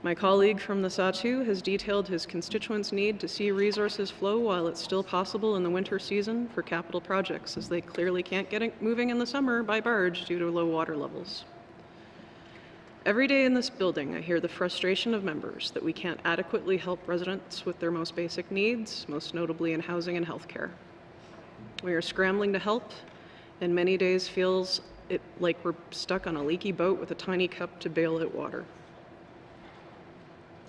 My colleague from the Satu has detailed his constituents' need to see resources flow while it's still possible in the winter season for capital projects, as they clearly can't get it moving in the summer by barge due to low water levels. Every day in this building, I hear the frustration of members that we can't adequately help residents with their most basic needs, most notably in housing and healthcare. We are scrambling to help, and many days feels like we're stuck on a leaky boat with a tiny cup to bail out water.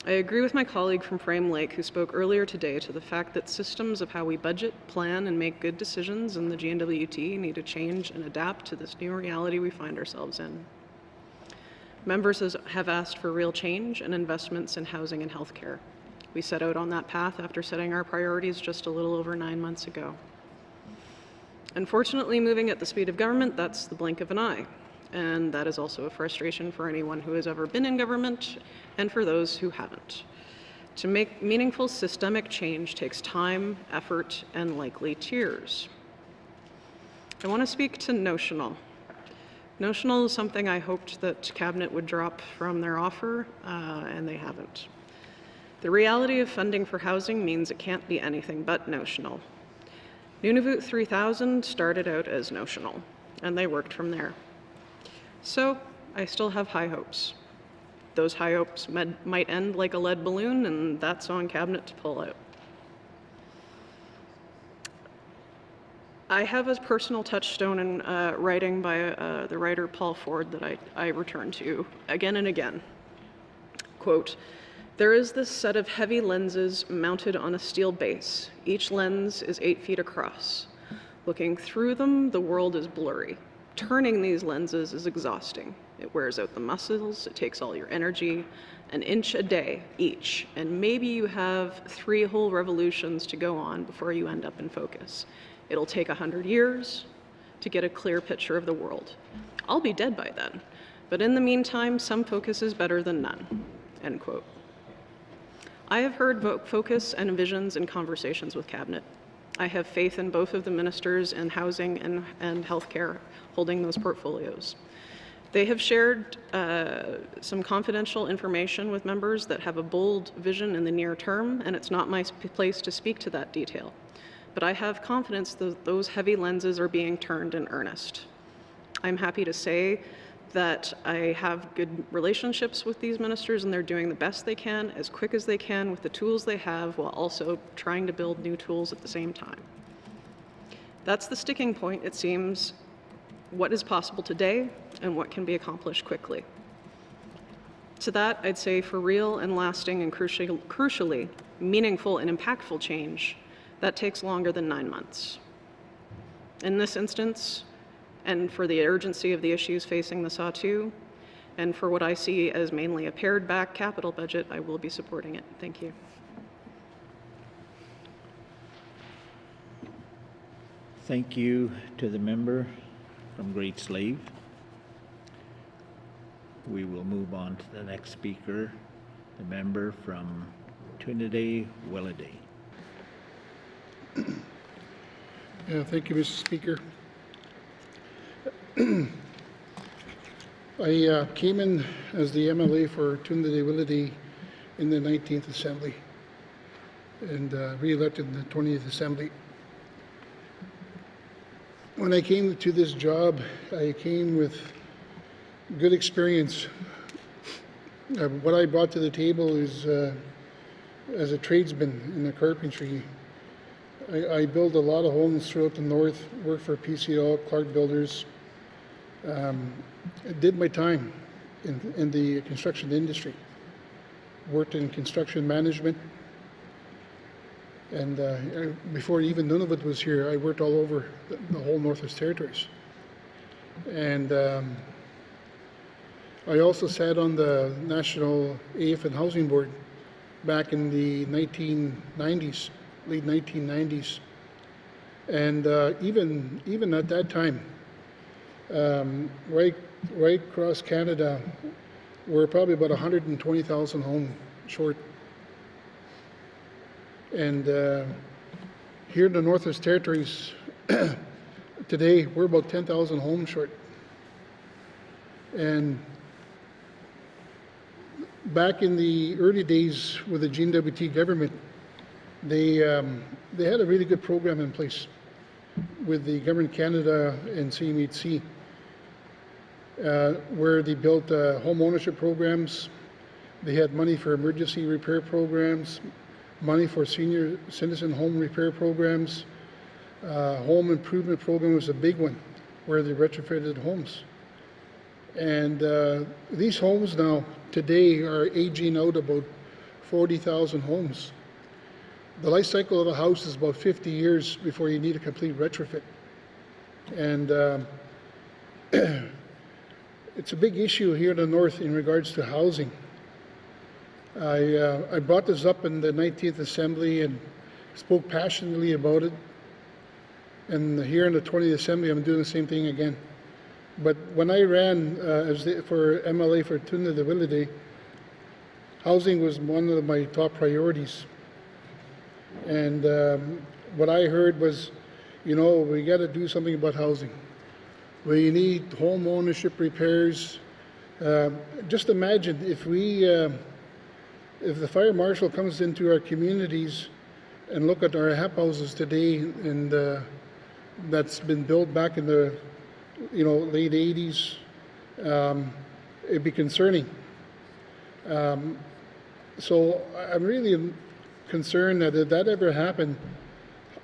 I agree with my colleague from Frame Lake who spoke earlier today to the fact that systems of how we budget, plan, and make good decisions in the GNWT need to change and adapt to this new reality we find ourselves in. Members have asked for real change and investments in housing and healthcare. We set out on that path after setting our priorities just a little over 9 months ago. Unfortunately, moving at the speed of government, that's the blink of an eye. And that is also a frustration for anyone who has ever been in government and for those who haven't. To make meaningful systemic change takes time, effort, and likely tears. I want to speak to Notional. Notional is something I hoped that Cabinet would drop from their offer, and they haven't. The reality of funding for housing means it can't be anything but notional. Nunavut 3000 started out as notional, and they worked from there. So I still have high hopes. Those high hopes might end like a lead balloon, and that's on Cabinet to pull out. I have a personal touchstone in writing by the writer Paul Ford that I return to again and again. Quote, "There is this set of heavy lenses mounted on a steel base. Each lens is 8 feet across. Looking through them, the world is blurry. Turning these lenses is exhausting. It wears out the muscles, it takes all your energy, an inch a day each, and maybe you have 3 whole revolutions to go on before you end up in focus. It'll take 100 years to get a clear picture of the world. I'll be dead by then, but in the meantime, some focus is better than none." End quote. I have heard focus and visions in conversations with Cabinet. I have faith in both of the ministers in housing and healthcare holding those portfolios. They have shared some confidential information with members that have a bold vision in the near term, and it's not my place to speak to that detail. But I have confidence that those heavy lenses are being turned in earnest. I'm happy to say that I have good relationships with these ministers, and they're doing the best they can, as quick as they can, with the tools they have, while also trying to build new tools at the same time. That's the sticking point, it seems, what is possible today and what can be accomplished quickly. To that, I'd say for real and lasting and crucially meaningful and impactful change, that takes longer than 9 months. In this instance, and for the urgency of the issues facing the SAW2, and for what I see as mainly a pared-back capital budget, I will be supporting it. Thank you. Thank you to the member from Great Slave. We will move on to the next speaker, the member from Trinidad-Willowday. Yeah, thank you, Mr. Speaker. I came in as the MLA for Trinidad-Willowday in the 19th Assembly and re-elected in the 20th Assembly. When I came to this job, I came with good experience. What I brought to the table is as a tradesman in the carpentry. I built a lot of homes throughout the north, worked for PCL, Clark Builders. I did my time in the construction industry. Worked in construction management. And before even Nunavut was here, I worked all over the whole Northwest Territories. And I also sat on the National AFN Housing Board back in the 1990s, late 1990s. And even at that time, right across Canada, we're probably about 120,000 homes short. And here in the Northwest Territories, today we're about 10,000 homes short. And back in the early days with the GNWT government, they had a really good program in place with the Government Canada and CMHC. where they built home ownership programs. They had money for emergency repair programs, money for senior citizen home repair programs. Home improvement program was a big one, where they retrofitted homes. And these homes now, today, are aging out about 40,000 homes. The life cycle of a house is about 50 years before you need a complete retrofit. And it's a big issue here in the north in regards to housing. I brought this up in the 19th Assembly and spoke passionately about it. And here in the 20th Assembly, I'm doing the same thing again. But when I ran for MLA for Toondah-Devilleday, housing was one of my top priorities. And what I heard was, you know, we got to do something about housing. We need home ownership repairs. Just imagine if the fire marshal comes into our communities and look at our HAP houses today, and that's been built back in the late 80s, it'd be concerning. So I'm really concerned that if that ever happened,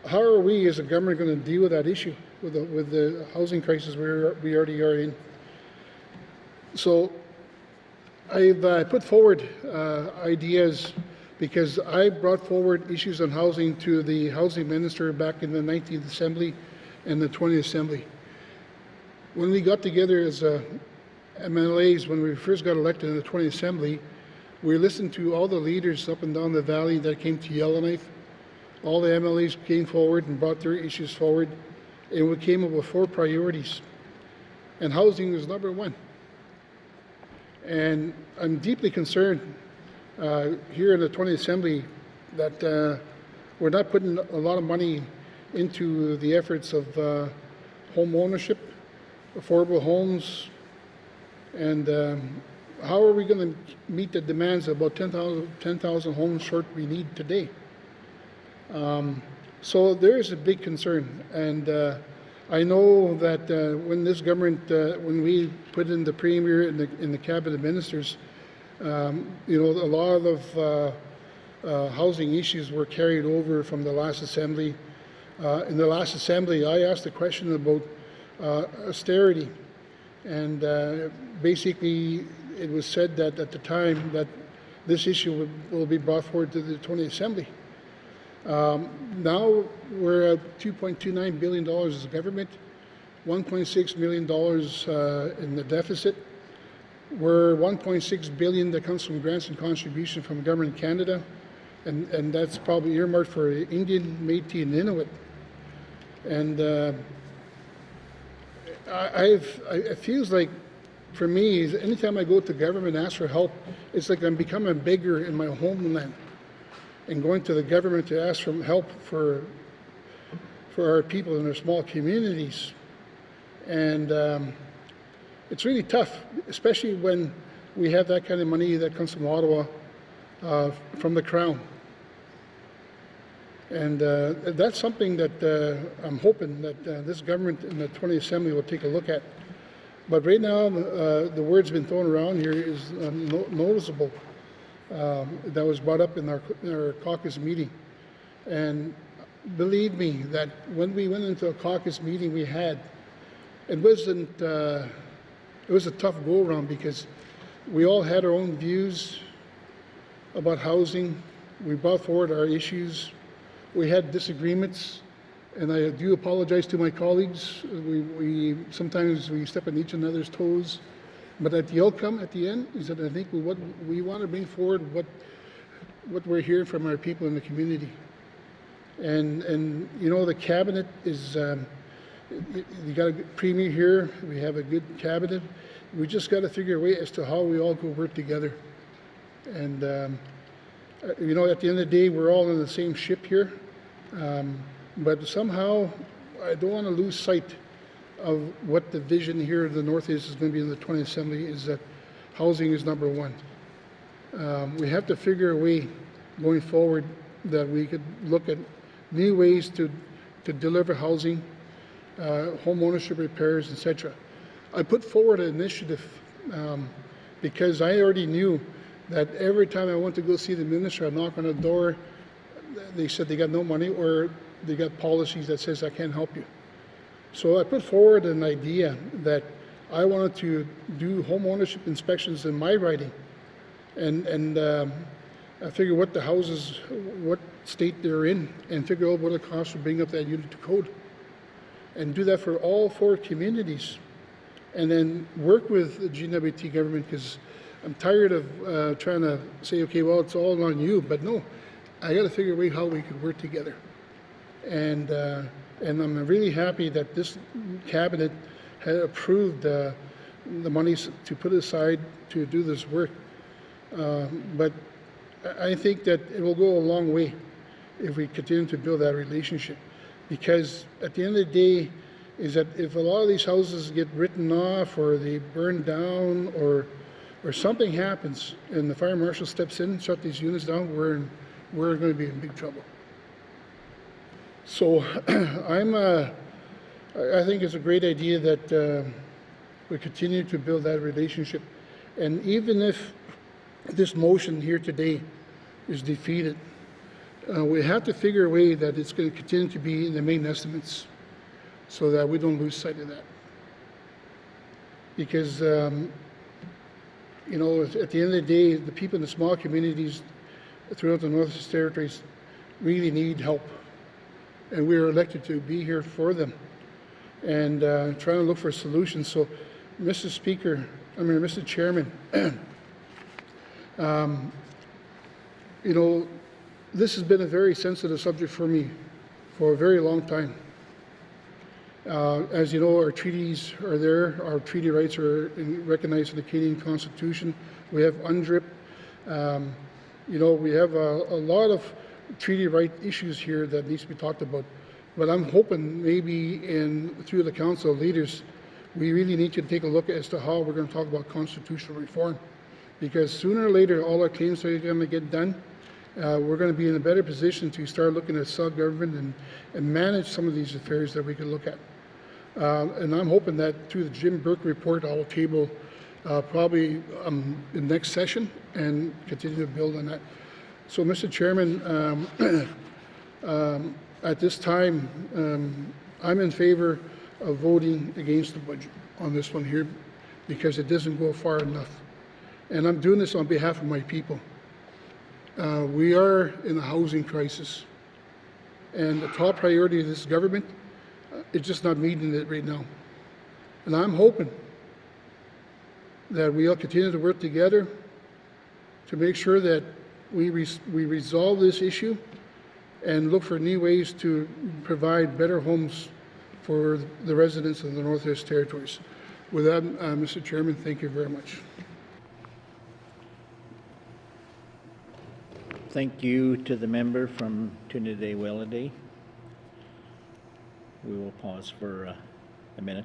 how are we as a government going to deal with that issue, with the housing crisis we already are in? So I've put forward ideas because I brought forward issues on housing to the housing minister back in the 19th Assembly and the 20th Assembly. When we got together as MLAs, when we first got elected in the 20th Assembly, we listened to all the leaders up and down the valley that came to Yellowknife. All the MLAs came forward and brought their issues forward, and we came up with 4 priorities. And housing was number 1. And I'm deeply concerned here in the 20th Assembly that we're not putting a lot of money into the efforts of home ownership, affordable homes, and how are we going to meet the demands of about 10,000 homes short we need today? So there is a big concern, and I know that when this government, when we put in the Premier and the Cabinet Ministers, a lot of housing issues were carried over from the last Assembly. In the last Assembly, I asked a question about austerity, and basically it was said that at the time that this issue will be brought forward to the 20th Assembly. Now we're at $2.29 billion as a government, $1.6 million in the deficit. We're $1.6 billion that comes from grants and contribution from Government Canada, and that's probably earmarked for Indian, Métis, and Inuit. And it feels like, for me, anytime I go to government and ask for help, it's like I'm becoming a beggar in my homeland and going to the government to ask for help for our people in our small communities. And it's really tough, especially when we have that kind of money that comes from Ottawa, from the Crown. And that's something that I'm hoping that this government in the 20th Assembly will take a look at. But right now, the word's been thrown around here is noticeable. That was brought up in our caucus meeting. And believe me, that when we went into a caucus meeting we had, it was a tough go-around because we all had our own views about housing. We brought forward our issues. We had disagreements, and I do apologize to my colleagues. Sometimes we step on each other's toes, but at the outcome, at the end, is that I think what we want to bring forward what we're hearing from our people in the community. And the cabinet is, you got a Premier here, we have a good cabinet. We just got to figure a way as to how we all go work together. And, at the end of the day, we're all in the same ship here. But somehow, I don't want to lose sight of what the vision here of the Northeast is going to be in the 20th Assembly, is that housing is number 1. We have to figure a way going forward that we could look at new ways to deliver housing, home ownership repairs, etc. I put forward an initiative because I already knew that every time I went to go see the minister, I knock on the door, they said they got no money or they got policies that says I can't help you. So I put forward an idea that I wanted to do home ownership inspections in my writing and I figure what the houses, what state they're in, and figure out what it costs to bring up that unit to code. And do that for all 4 communities. And then work with the GNWT government, because I'm tired of trying to say, okay, well, it's all on you, but no, I got to figure a way how we could work together. And I'm really happy that this cabinet had approved the monies to put aside to do this work. But I think that it will go a long way if we continue to build that relationship. Because at the end of the day, is that if a lot of these houses get written off or they burn down or something happens and the fire marshal steps in and shut these units down, we're going to be in big trouble. So I think it's a great idea that we continue to build that relationship. And even if this motion here today is defeated, we have to figure a way that it's going to continue to be in the main estimates so that we don't lose sight of that. Because, you know, at the end of the day, the people in the small communities throughout the Northwest Territories really need help. And we are elected to be here for them and trying to look for solutions. So, Mr. Chairman, you know, this has been a very sensitive subject for me for a very long time. As you know, our treaties are there. Our treaty rights are recognized in the Canadian Constitution. We have UNDRIP. You know, we have a lot of treaty right issues here that needs to be talked about. But I'm hoping maybe through the Council of Leaders, we really need to take a look as to how we're going to talk about constitutional reform. Because sooner or later, all our claims are going to get done. We're going to be in a better position to start looking at self-government and manage some of these affairs that we can look at. And I'm hoping that through the Jim Burke report, I will table probably the next session and continue to build on that. So, Mr. Chairman, at this time, I'm in favor of voting against the budget on this one here because it doesn't go far enough. And I'm doing this on behalf of my people. We are in a housing crisis, and the top priority of this government is just not meeting it right now. And I'm hoping that we'll continue to work together to make sure that we resolve this issue and look for new ways to provide better homes for the residents of the Northwest Territories. With that, Mr. Chairman, thank you very much. Thank you to the member from Trinidad-Wellade. We will pause for a minute.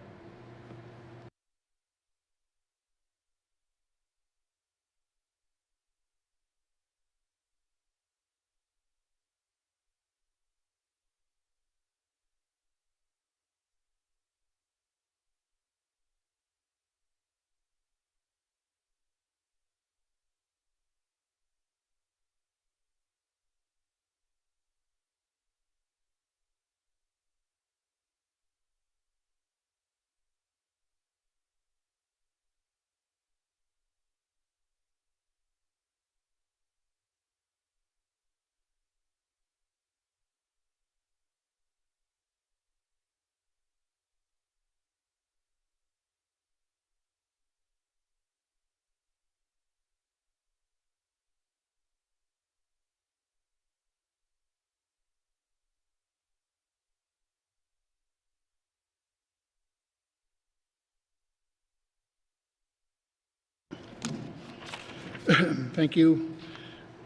Thank you.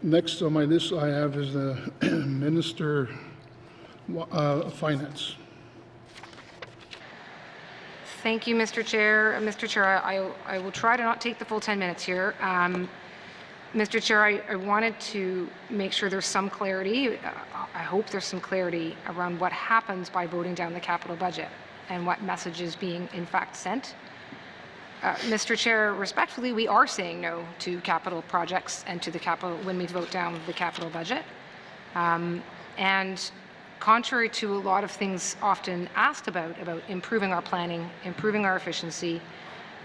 Next on my list I have is the Minister of Finance. Thank you, Mr. Chair. Mr. Chair, I will try to not take the full 10 minutes here. Mr. Chair, I wanted to make sure there's some clarity. I hope there's some clarity around what happens by voting down the capital budget and what message is being in fact sent. Mr. Chair, respectfully, we are saying no to capital projects and to the capital when we vote down the capital budget. And contrary to a lot of things often asked about improving our planning, improving our efficiency,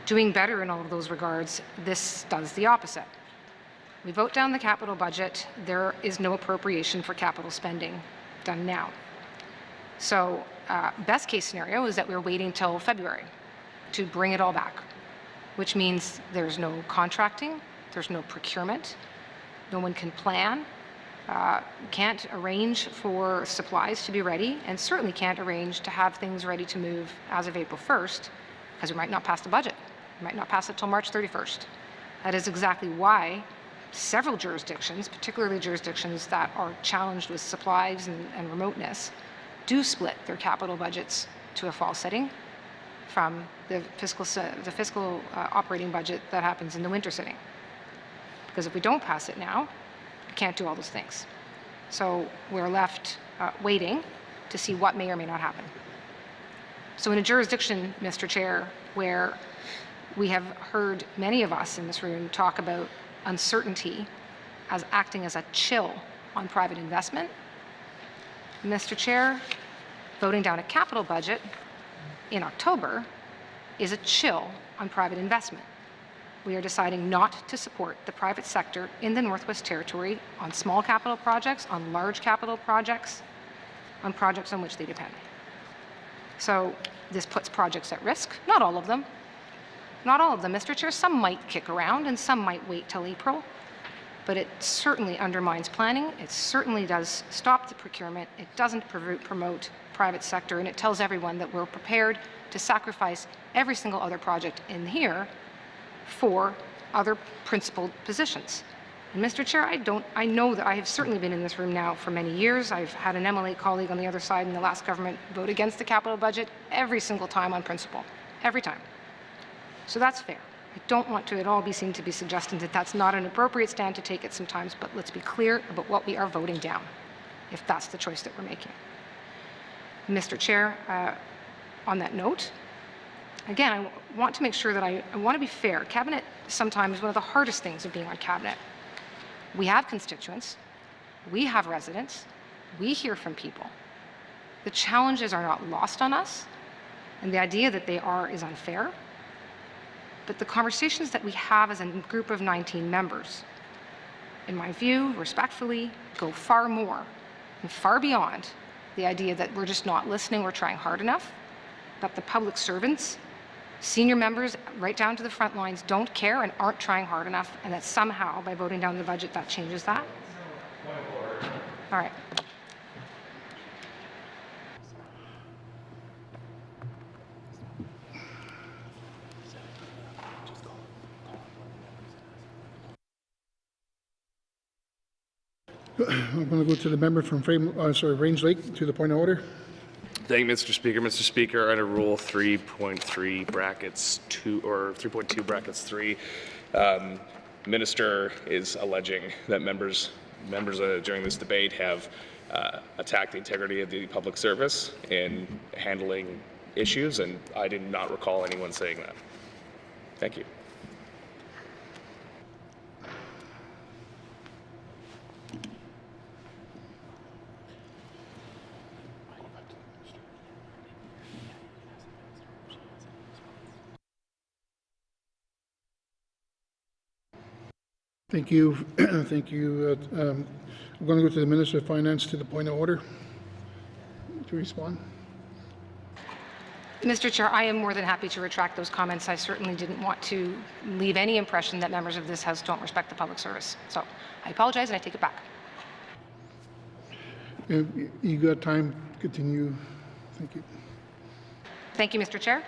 doing better in all of those regards, this does the opposite. We vote down the capital budget, there is no appropriation for capital spending done now. So best case scenario is that we're waiting till February to bring it all back, which means there's no contracting, there's no procurement, no one can plan, can't arrange for supplies to be ready, and certainly can't arrange to have things ready to move as of April 1st, because we might not pass the budget. We might not pass it till March 31st. That is exactly why several jurisdictions, particularly jurisdictions that are challenged with supplies and remoteness, do split their capital budgets to a fall sitting from the fiscal operating budget that happens in the winter sitting. Because if we don't pass it now, we can't do all those things. So we're left waiting to see what may or may not happen. So in a jurisdiction, Mr. Chair, where we have heard many of us in this room talk about uncertainty as acting as a chill on private investment, Mr. Chair, voting down a capital budget in October is a chill on private investment. We are deciding not to support the private sector in the Northwest Territory on small capital projects, on large capital projects, on projects on which they depend. So this puts projects at risk, not all of them. Not all of them, Mr. Chair. Some might kick around and some might wait till April, but it certainly undermines planning. It certainly does stop the procurement. It doesn't promote private sector, and it tells everyone that we're prepared to sacrifice every single other project in here for other principled positions. And Mr. Chair, I know that I have certainly been in this room now for many years. I've had an MLA colleague on the other side in the last government vote against the capital budget every single time on principle, every time. So that's fair. I don't want to at all be seen to be suggesting that that's not an appropriate stand to take at some times, but let's be clear about what we are voting down, if that's the choice that we're making. Mr. Chair, on that note, again, I want to make sure that I want to be fair. Cabinet sometimes is one of the hardest things of being on cabinet. We have constituents, we have residents, we hear from people. The challenges are not lost on us, and the idea that they are is unfair. But the conversations that we have as a group of 19 members, in my view, respectfully, go far more and far beyond the idea that we're just not listening or trying hard enough, that the public servants, senior members, right down to the front lines, don't care and aren't trying hard enough, and that somehow, by voting down the budget, that changes that. All right. I'm going to go to the member from Range Lake to the point of order. Thank you, Mr. Speaker. Mr. Speaker, under Rule 3.3 brackets 2 or 3.2 brackets 3, Minister is alleging that members during this debate have attacked the integrity of the public service in handling issues, and I did not recall anyone saying that. Thank you. Thank you. Thank you. I'm going to go to the Minister of Finance to the point of order to respond. Mr. Chair, I am more than happy to retract those comments. I certainly didn't want to leave any impression that members of this House don't respect the public service. So I apologize and I take it back. You got time. Continue. Thank you. Thank you, Mr. Chair.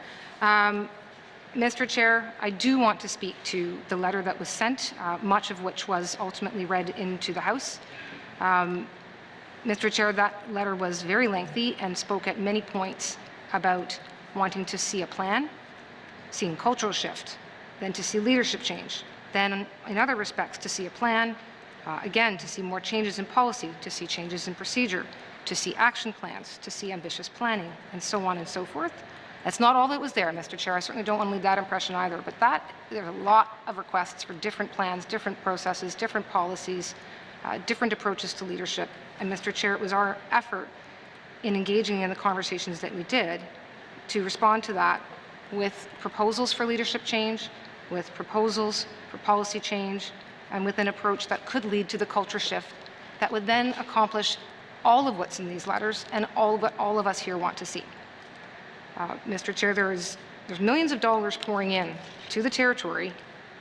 Mr. Chair, I do want to speak to the letter that was sent, much of which was ultimately read into the House. Mr. Chair, that letter was very lengthy and spoke at many points about wanting to see a plan, seeing cultural shift, then to see leadership change, then in other respects to see a plan, again to see more changes in policy, to see changes in procedure, to see action plans, to see ambitious planning, and so on and so forth. That's not all that was there, Mr. Chair. I certainly don't want to leave that impression either, but there's a lot of requests for different plans, different processes, different policies, different approaches to leadership. And Mr. Chair, it was our effort in engaging in the conversations that we did to respond to that with proposals for leadership change, with proposals for policy change, and with an approach that could lead to the culture shift that would then accomplish all of what's in these letters and all of what all of us here want to see. Mr. Chair, there's millions of dollars pouring in to the territory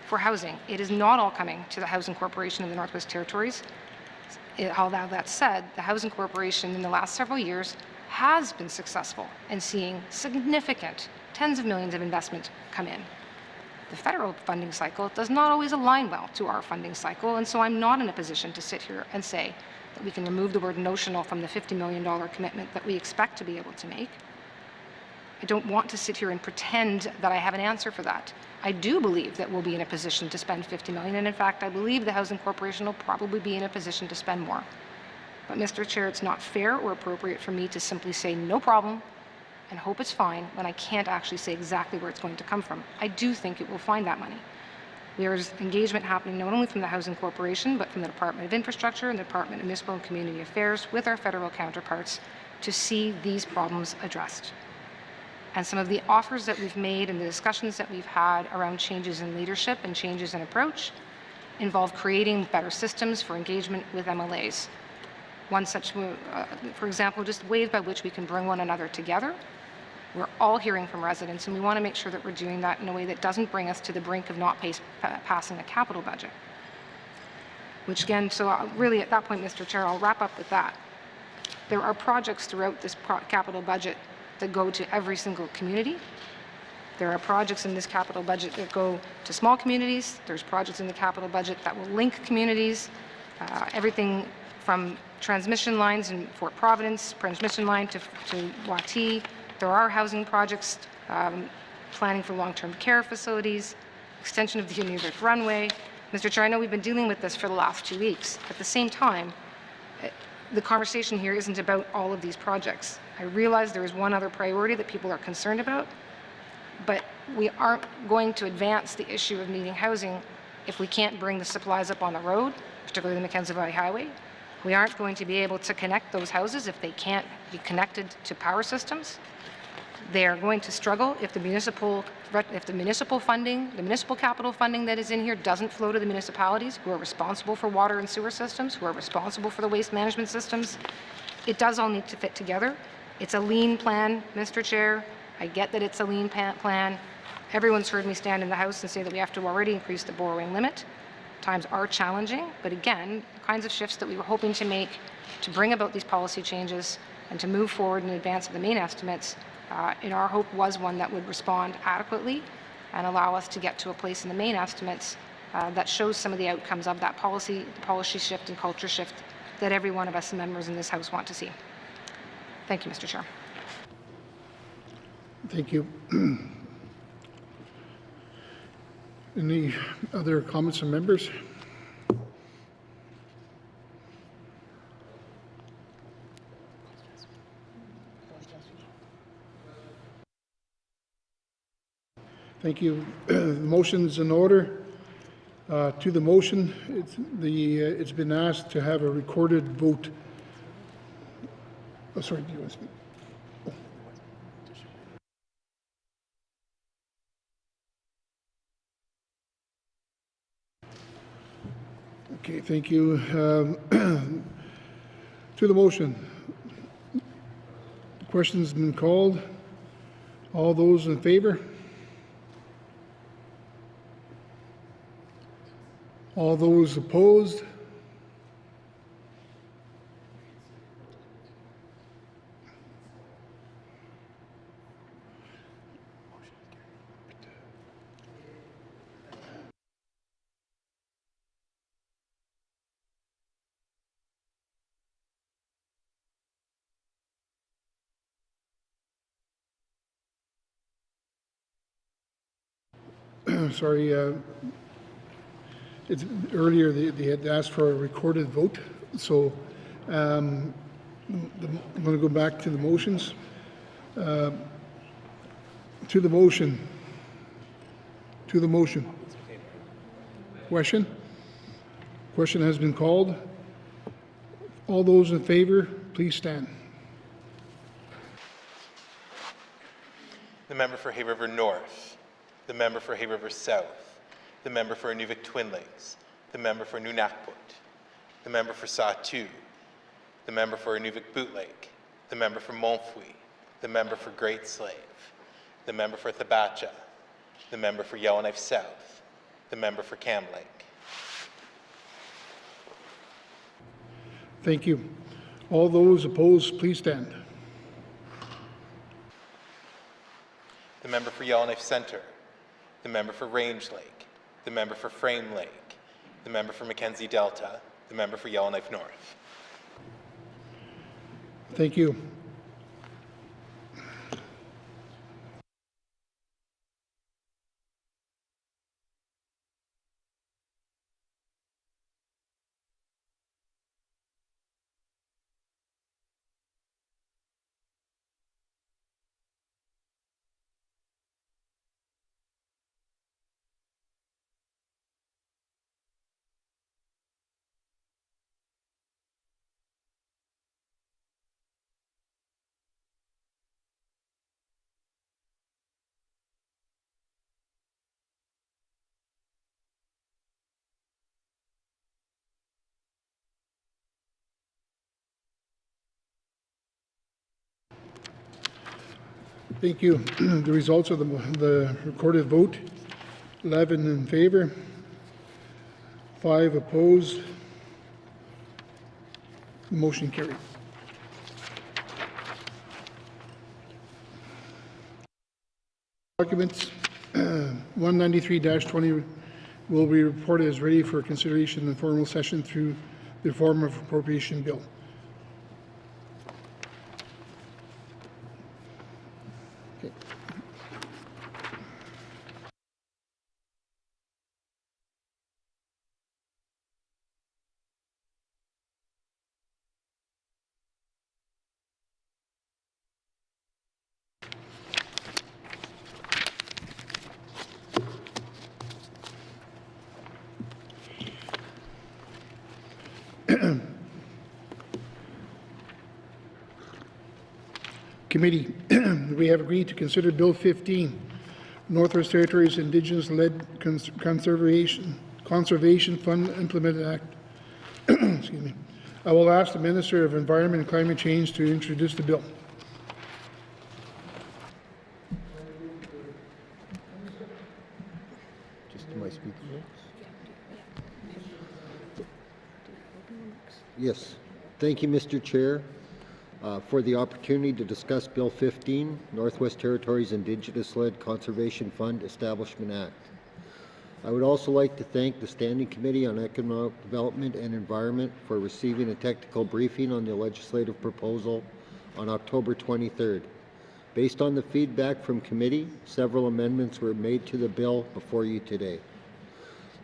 for housing. It is not all coming to the Housing Corporation of the Northwest Territories. Although that said, the Housing Corporation in the last several years has been successful in seeing significant tens of millions of investment come in. The federal funding cycle does not always align well to our funding cycle, and so I'm not in a position to sit here and say that we can remove the word notional from the $50 million commitment that we expect to be able to make. I don't want to sit here and pretend that I have an answer for that. I do believe that we'll be in a position to spend $50 million, and in fact, I believe the Housing Corporation will probably be in a position to spend more. But Mr. Chair, it's not fair or appropriate for me to simply say no problem and hope it's fine when I can't actually say exactly where it's going to come from. I do think it will find that money. There's engagement happening not only from the Housing Corporation, but from the Department of Infrastructure and the Department of Municipal and Community Affairs with our federal counterparts to see these problems addressed. And some of the offers that we've made and the discussions that we've had around changes in leadership and changes in approach involve creating better systems for engagement with MLAs. One such, for example, just ways by which we can bring one another together. We're all hearing from residents, and we want to make sure that we're doing that in a way that doesn't bring us to the brink of not passing a capital budget. Which again, so really at that point, Mr. Chair, I'll wrap up with that. There are projects throughout this capital budget that go to every single community. There are projects in this capital budget that go to small communities. There's projects in the capital budget that will link communities. Everything from transmission lines in Fort Providence, transmission line to Wati. There are housing projects, planning for long-term care facilities, extension of the Inuvik runway. Mr. Chair, I know we've been dealing with this for the last 2 weeks. At the same time, the conversation here isn't about all of these projects. I realize there is one other priority that people are concerned about, but we aren't going to advance the issue of needing housing if we can't bring the supplies up on the road, particularly the Mackenzie Valley Highway. We aren't going to be able to connect those houses if they can't be connected to power systems. They are going to struggle if the municipal funding, the municipal capital funding that is in here doesn't flow to the municipalities who are responsible for water and sewer systems, who are responsible for the waste management systems. It does all need to fit together. It's a lean plan, Mr. Chair. I get that it's a lean plan. Everyone's heard me stand in the House and say that we have to already increase the borrowing limit. Times are challenging, but again, the kinds of shifts that we were hoping to make to bring about these policy changes and to move forward in advance of the main estimates, in our hope was one that would respond adequately and allow us to get to a place in the main estimates that shows some of the outcomes of that policy shift and culture shift that every one of us members in this House want to see. Thank you, Mr. Chair. Thank you. Any other comments from members? Thank you. The motion's in order. To the motion, it's been asked to have a recorded vote. Oh, sorry, do you want to speak? Okay, thank you. To the motion. The question's been called. All those in favor? All those opposed? Sorry, it's earlier they had asked for a recorded vote, so I'm going to go back to the motions. To the motion. To the motion. Question? Question has been called. All those in favor, please stand. The member for Hay River North, the member for Hay River South, the member for Inuvik Twin Lakes, the member for Nunakput, the member for Sahtu, the member for Inuvik Boot Lake, the member for Montfouille, the member for Great Slave, the member for Thabacha, the member for Yellowknife South, the member for Cam Lake. Thank you. All those opposed, please stand. The member for Yellowknife Center, the member for Range Lake, the member for Frame Lake, the member for Mackenzie Delta, the member for Yellowknife North. Thank you. Thank you. The results of the recorded vote, 11 in favor, 5 opposed. Motion carried. Documents 193-20 will be reported as ready for consideration in formal session through the form of appropriation bill. Committee, we have agreed to consider Bill 15, Northwest Territories Indigenous-led Conservation Fund Implemented Act. Excuse me. I will ask the Minister of Environment and Climate Change to introduce the bill. Just my speaker. Yes. Thank you, Mr. Chair, for the opportunity to discuss Bill 15, Northwest Territories Indigenous-led Conservation Fund Establishment Act. I would also like to thank the Standing Committee on Economic Development and Environment for receiving a technical briefing on the legislative proposal on October 23rd. Based on the feedback from committee, several amendments were made to the bill before you today.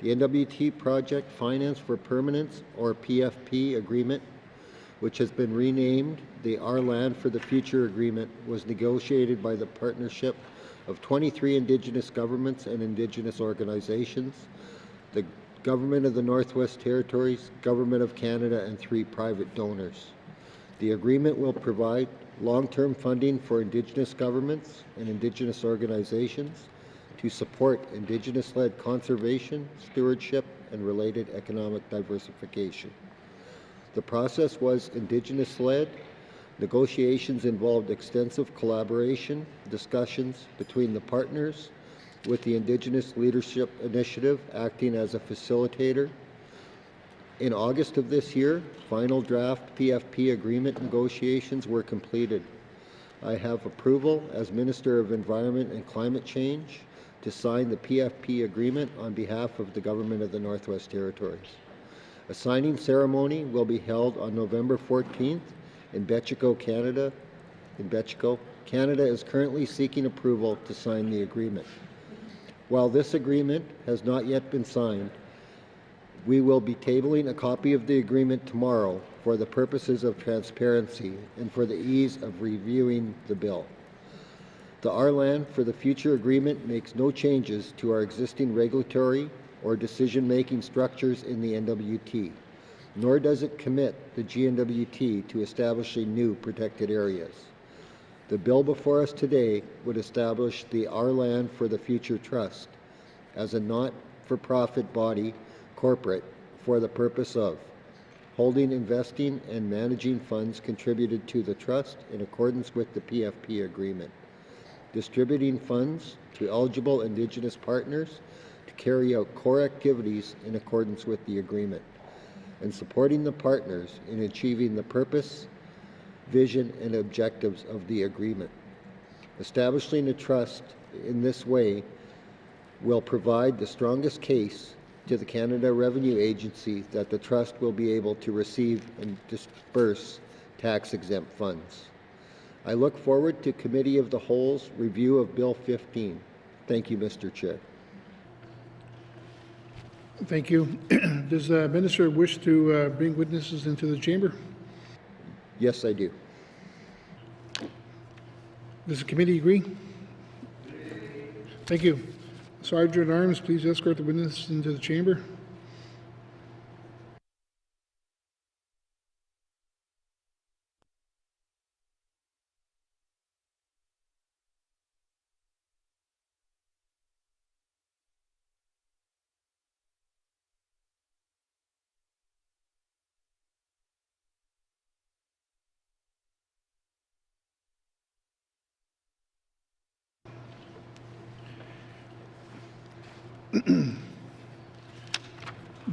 The NWT Project Finance for Permanence, or PFP agreement, which has been renamed the Our Land for the Future Agreement, was negotiated by the partnership of 23 Indigenous governments and Indigenous organizations, the Government of the Northwest Territories, Government of Canada, and 3 private donors. The agreement will provide long-term funding for Indigenous governments and Indigenous organizations to support Indigenous-led conservation, stewardship, and related economic diversification. The process was Indigenous-led. Negotiations involved extensive collaboration, discussions between the partners, with the Indigenous Leadership Initiative acting as a facilitator. In August of this year, final draft PFP agreement negotiations were completed. I have approval as Minister of Environment and Climate Change to sign the PFP agreement on behalf of the Government of the Northwest Territories. A signing ceremony will be held on November 14th in Betchico, Canada. Canada is currently seeking approval to sign the agreement. While this agreement has not yet been signed, we will be tabling a copy of the agreement tomorrow for the purposes of transparency and for the ease of reviewing the bill. The Our Land for the Future agreement makes no changes to our existing regulatory or decision-making structures in the NWT, nor does it commit the GNWT to establishing new protected areas. The bill before us today would establish the Our Land for the Future Trust as a not-for-profit body corporate for the purpose of holding, investing, and managing funds contributed to the trust in accordance with the PFP agreement, distributing funds to eligible Indigenous partners to carry out core activities in accordance with the agreement, and supporting the partners in achieving the purpose, vision, and objectives of the agreement. Establishing a trust in this way will provide the strongest case to the Canada Revenue Agency that the trust will be able to receive and disperse tax-exempt funds. I look forward to Committee of the Whole's review of Bill 15. Thank you, Mr. Chair. Thank you. Does the minister wish to bring witnesses into the chamber? Yes, I do. Does the committee agree? Thank you. Sergeant at Arms, please escort the witnesses into the chamber.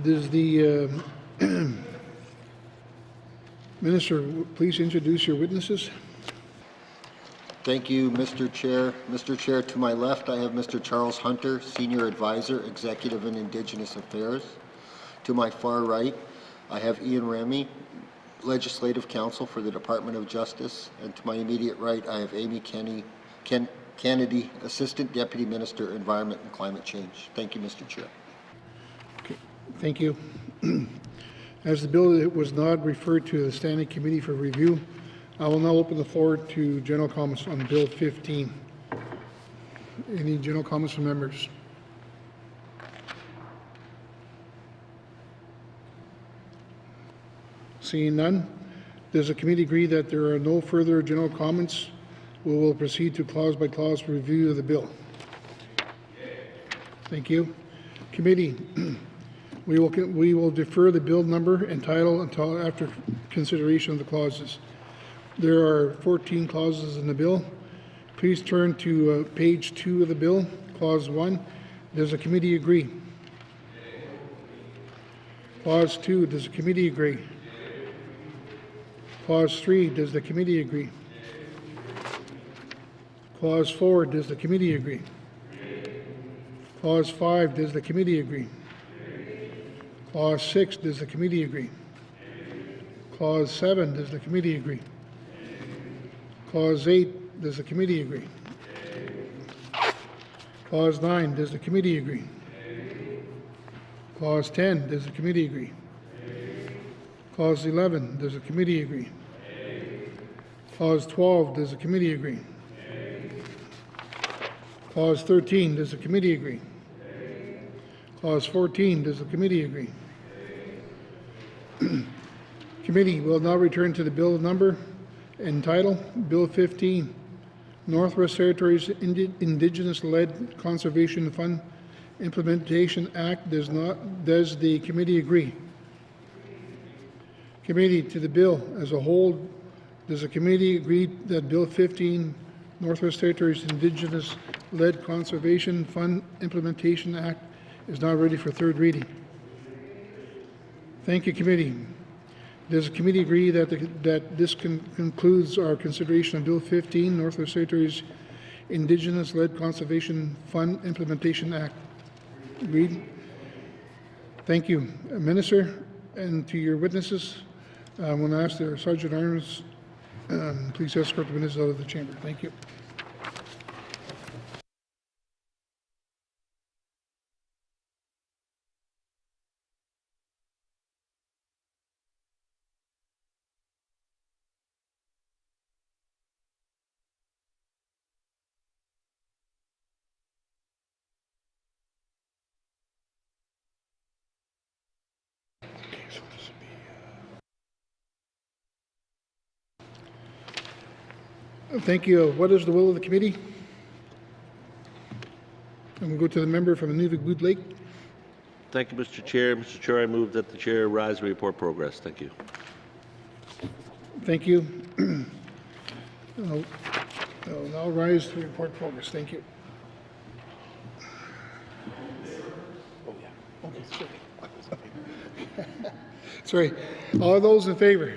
Does the minister please introduce your witnesses? Thank you, Mr. Chair. Mr. Chair, to my left, I have Mr. Charles Hunter, Senior Advisor, Executive in Indigenous Affairs. To my far right, I have Ian Remy, Legislative Counsel for the Department of Justice. And to my immediate right, I have Amy Kennedy, Assistant Deputy Minister, Environment and Climate Change. Thank you, Mr. Chair. Okay. Thank you. As the bill was not referred to the Standing Committee for review, I will now open the floor to general comments on Bill 15. Any general comments from members? Seeing none, does the committee agree that there are no further general comments? We will proceed to clause-by-clause review of the bill. Thank you. Committee, we will defer the bill number and title until after consideration of the clauses. There are 14 clauses in the bill. Please turn to page 2 of the bill, Clause 1. Does the committee agree? Clause 2, does the committee agree? Clause 3, does the committee agree? Clause 4, does the committee agree? Clause 5, does the committee agree? Clause 6, does the committee agree? Clause 7, does the committee agree? Clause 8, does the committee agree? Clause 9, does the committee agree? Clause 10, does the committee agree? Clause 11, does the committee agree? Clause 12, does the committee agree? Clause 13, does the committee agree? Clause 14, does the committee agree? Committee will now return to the bill number and title, Bill 15, Northwest Territories Indigenous-Led Conservation Fund Implementation Act. Does the committee agree? Committee, to the bill as a whole, does the committee agree that Bill 15, Northwest Territories Indigenous-Led Conservation Fund Implementation Act is now ready for third reading? Thank you, committee. Does the committee agree that this concludes our consideration of Bill 15, Northwest Territories Indigenous-Led Conservation Fund Implementation Act? Agreed? Thank you. Minister, and to your witnesses, I'm going to ask the Sergeant at Arms, please escort the witnesses out of the chamber. Thank you. Thank you. What is the will of the committee? And we'll go to the member from Inuvik-Boot Lake. Thank you, Mr. Chair. Mr. Chair, I move that the chair rise and report progress. Thank you. Thank you. I'll now rise to report progress. Thank you. Oh, yeah. Okay, sorry. Sorry. All those in favor?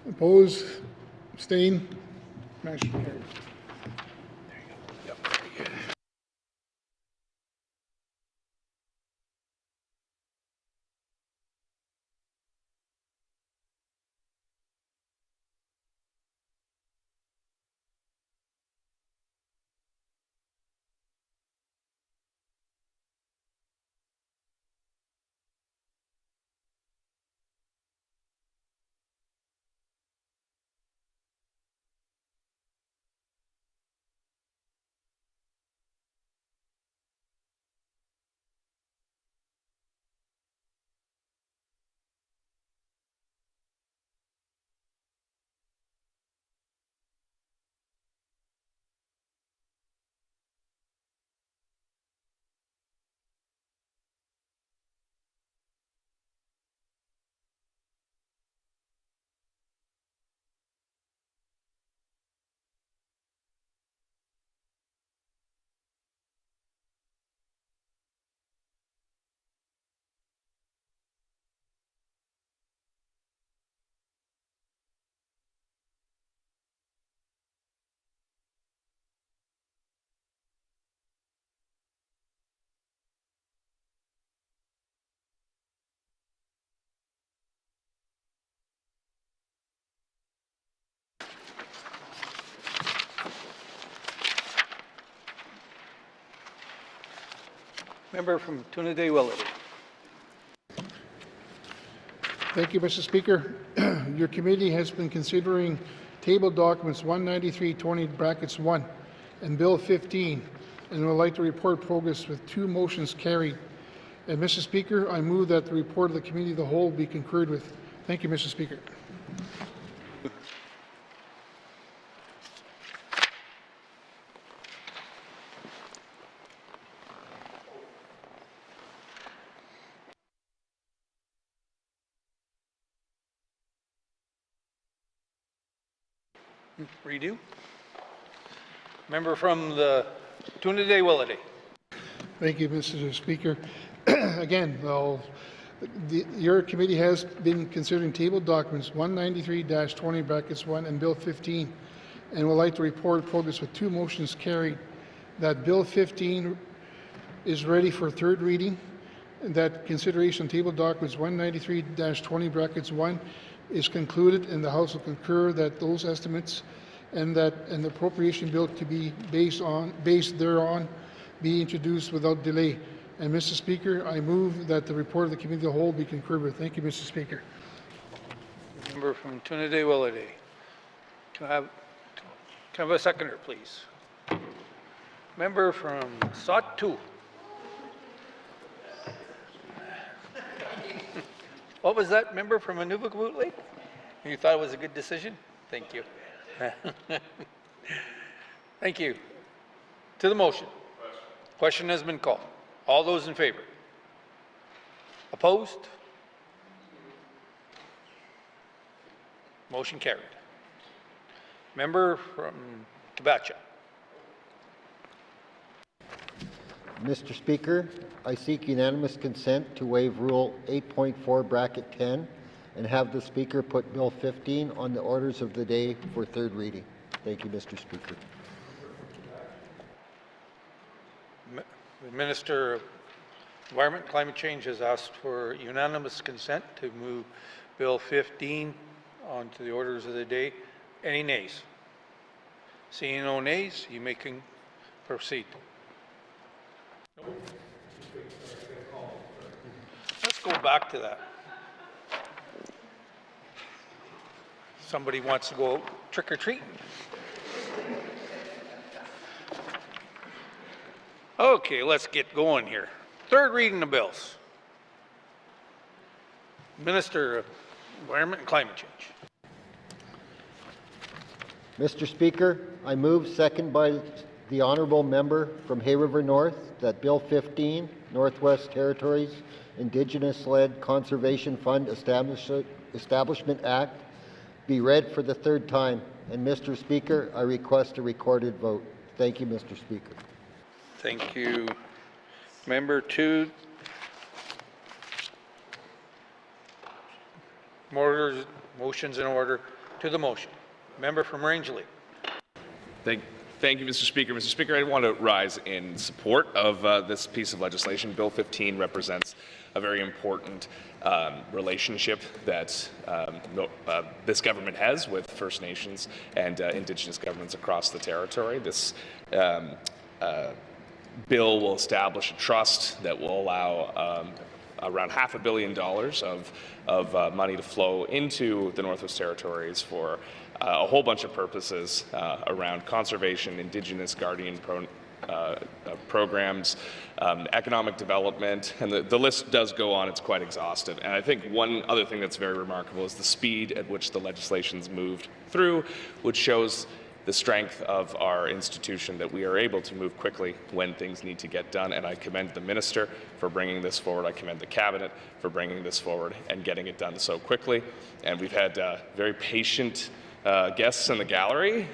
Opposed? Abstain? Motion carried. Member from Toonaday-Willity. Thank you, Mr. Speaker. Your committee has been considering table documents 193-20(1) and Bill 15, and would like to report progress with 2 motions carried. And Mr. Speaker, I move that the report of the Committee of the Whole be concurred with. Thank you, Mr. Speaker. Redo. Member from the Toonaday-Willity. Thank you, Mr. Speaker. Again, your committee has been considering table documents 193-20(1) and Bill 15, and would like to report progress with 2 motions carried. That Bill 15 is ready for 3rd reading, and that consideration table documents 193-20(1) is concluded, and the House will concur that those estimates and the appropriation bill to be based thereon be introduced without delay. And Mr. Speaker, I move that the report of the Committee of the Whole be concurred with. Thank you, Mr. Speaker. Member from Toonaday-Willity. Can I have a seconder, please? Member from Sot-Two. What was that, member from Inuvik-Boot Lake? You thought it was a good decision? Thank you. Thank you. To the motion. Question has been called. All those in favor? Opposed? Motion carried. Member from Tabacha. Mr. Speaker, I seek unanimous consent to waive Rule 8.4 Bracket 10 and have the Speaker put Bill 15 on the orders of the day for 3rd reading. Thank you, Mr. Speaker. The Minister of Environment and Climate Change has asked for unanimous consent to move Bill 15 onto the orders of the day. Any nays? Seeing no nays, you may proceed. Let's go back to that. Somebody wants to go trick-or-treating. Okay, let's get going here. 3rd reading of bills. Minister of Environment and Climate Change. Mr. Speaker, I move, second by the honourable member from Hay River North, that Bill 15, Northwest Territories Indigenous-led Conservation Fund Establishment Act, be read for the third time. And Mr. Speaker, I request a recorded vote. Thank you, Mr. Speaker. Thank you. Member 2. Motions in order. To the motion. Member from Rangeley. Thank you, Mr. Speaker. Mr. Speaker, I want to rise in support of this piece of legislation. Bill 15 represents a very important relationship that this government has with First Nations and Indigenous governments across the territory. This bill will establish a trust that will allow around $500 million of money to flow into the Northwest Territories for a whole bunch of purposes around conservation, Indigenous guardian programs, economic development, and the list does go on. It's quite exhaustive. And I think one other thing that's very remarkable is the speed at which the legislation's moved through, which shows the strength of our institution, that we are able to move quickly when things need to get done. And I commend the minister for bringing this forward. I commend the cabinet for bringing this forward and getting it done so quickly. And we've had very patient guests in the gallery,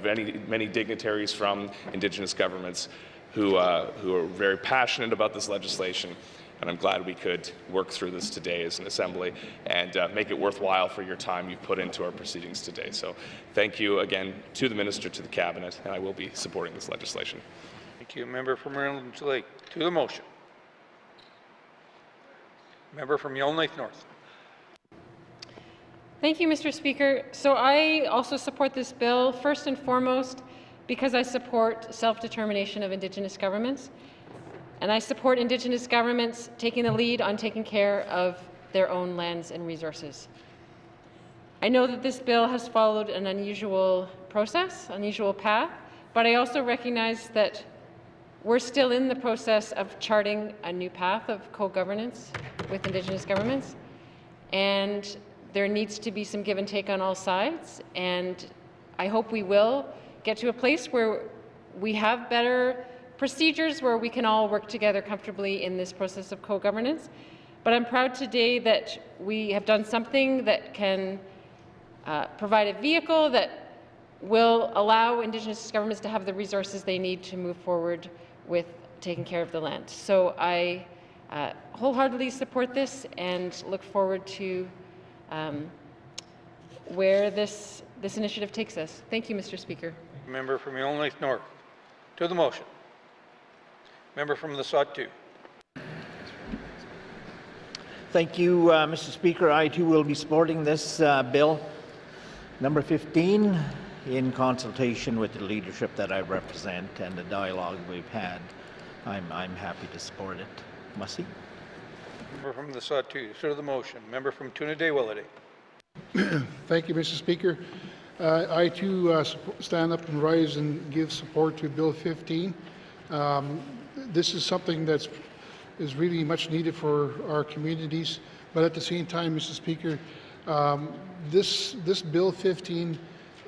many dignitaries from Indigenous governments who are very passionate about this legislation. And I'm glad we could work through this today as an assembly and make it worthwhile for your time you've put into our proceedings today. So thank you again to the minister, to the cabinet, and I will be supporting this legislation. Thank you. Member from Rangeley Lake. To the motion. Member from Yellowknife North. Thank you, Mr. Speaker. So I also support this bill, first and foremost, because I support self-determination of Indigenous governments. And I support Indigenous governments taking the lead on taking care of their own lands and resources. I know that this bill has followed an unusual process, unusual path, but I also recognize that we're still in the process of charting a new path of co-governance with Indigenous governments. And there needs to be some give and take on all sides. And I hope we will get to a place where we have better procedures where we can all work together comfortably in this process of co-governance. But I'm proud today that we have done something that can provide a vehicle that will allow Indigenous governments to have the resources they need to move forward with taking care of the land. So I wholeheartedly support this and look forward to where this initiative takes us. Thank you, Mr. Speaker. Member from Yellowknife North. To the motion. Member from the Sawtooth. Thank you, Mr. Speaker. I too will be supporting this bill, number 15, in consultation with the leadership that I represent and the dialogue we've had. I'm happy to support it. Mussey. Member from the Sawtooth. To the motion. Member from Tuna-Day-Willity. Thank you, Mr. Speaker. I too stand up and rise and give support to Bill 15. This is something that is really much needed for our communities, but at the same time, Mr. Speaker, this Bill 15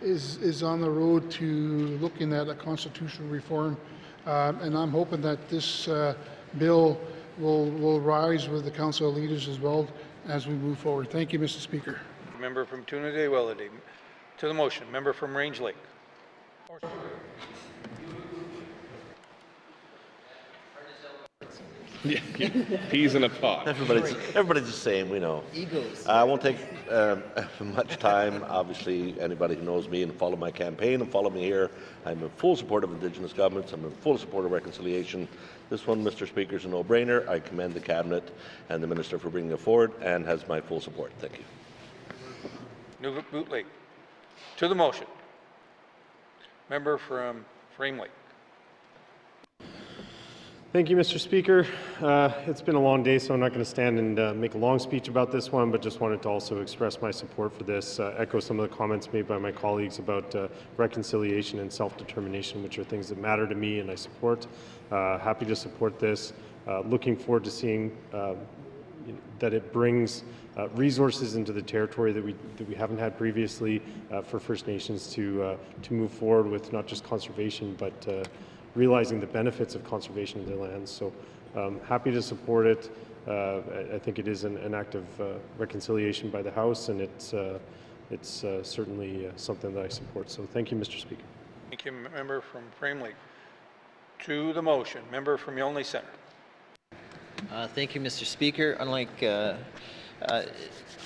is on the road to looking at a constitutional reform, and I'm hoping that this bill will rise with the Council of Leaders as well as we move forward. Thank you, Mr. Speaker. Member from Tuna-Day-Willity. To the motion. Member from Range Lake. Yeah, peas in a pot. Everybody's the same, we know. Egos. I won't take much time. Obviously, anybody who knows me and follow my campaign and follow me here, I'm in full support of Indigenous governments. I'm in full support of reconciliation. This one, Mr. Speaker, is a no-brainer. I commend the Cabinet and the Minister for bringing it forward and has my full support. Thank you. Nunavut Lake. To the motion. Member from Frame Lake. Thank you, Mr. Speaker. It's been a long day, so I'm not going to stand and make a long speech about this one, but just wanted to also express my support for this, echo some of the comments made by my colleagues about reconciliation and self-determination, which are things that matter to me and I support. Happy to support this. Looking forward to seeing that it brings resources into the territory that we haven't had previously for First Nations to move forward with not just conservation but realizing the benefits of conservation of their lands. So happy to support it. I think it is an act of reconciliation by the House, and it's certainly something that I support. So thank you, Mr. Speaker. Thank you, member from Frame Lake. To the motion, member from Yonley Centre. Thank you, Mr. Speaker. Unlike, I'm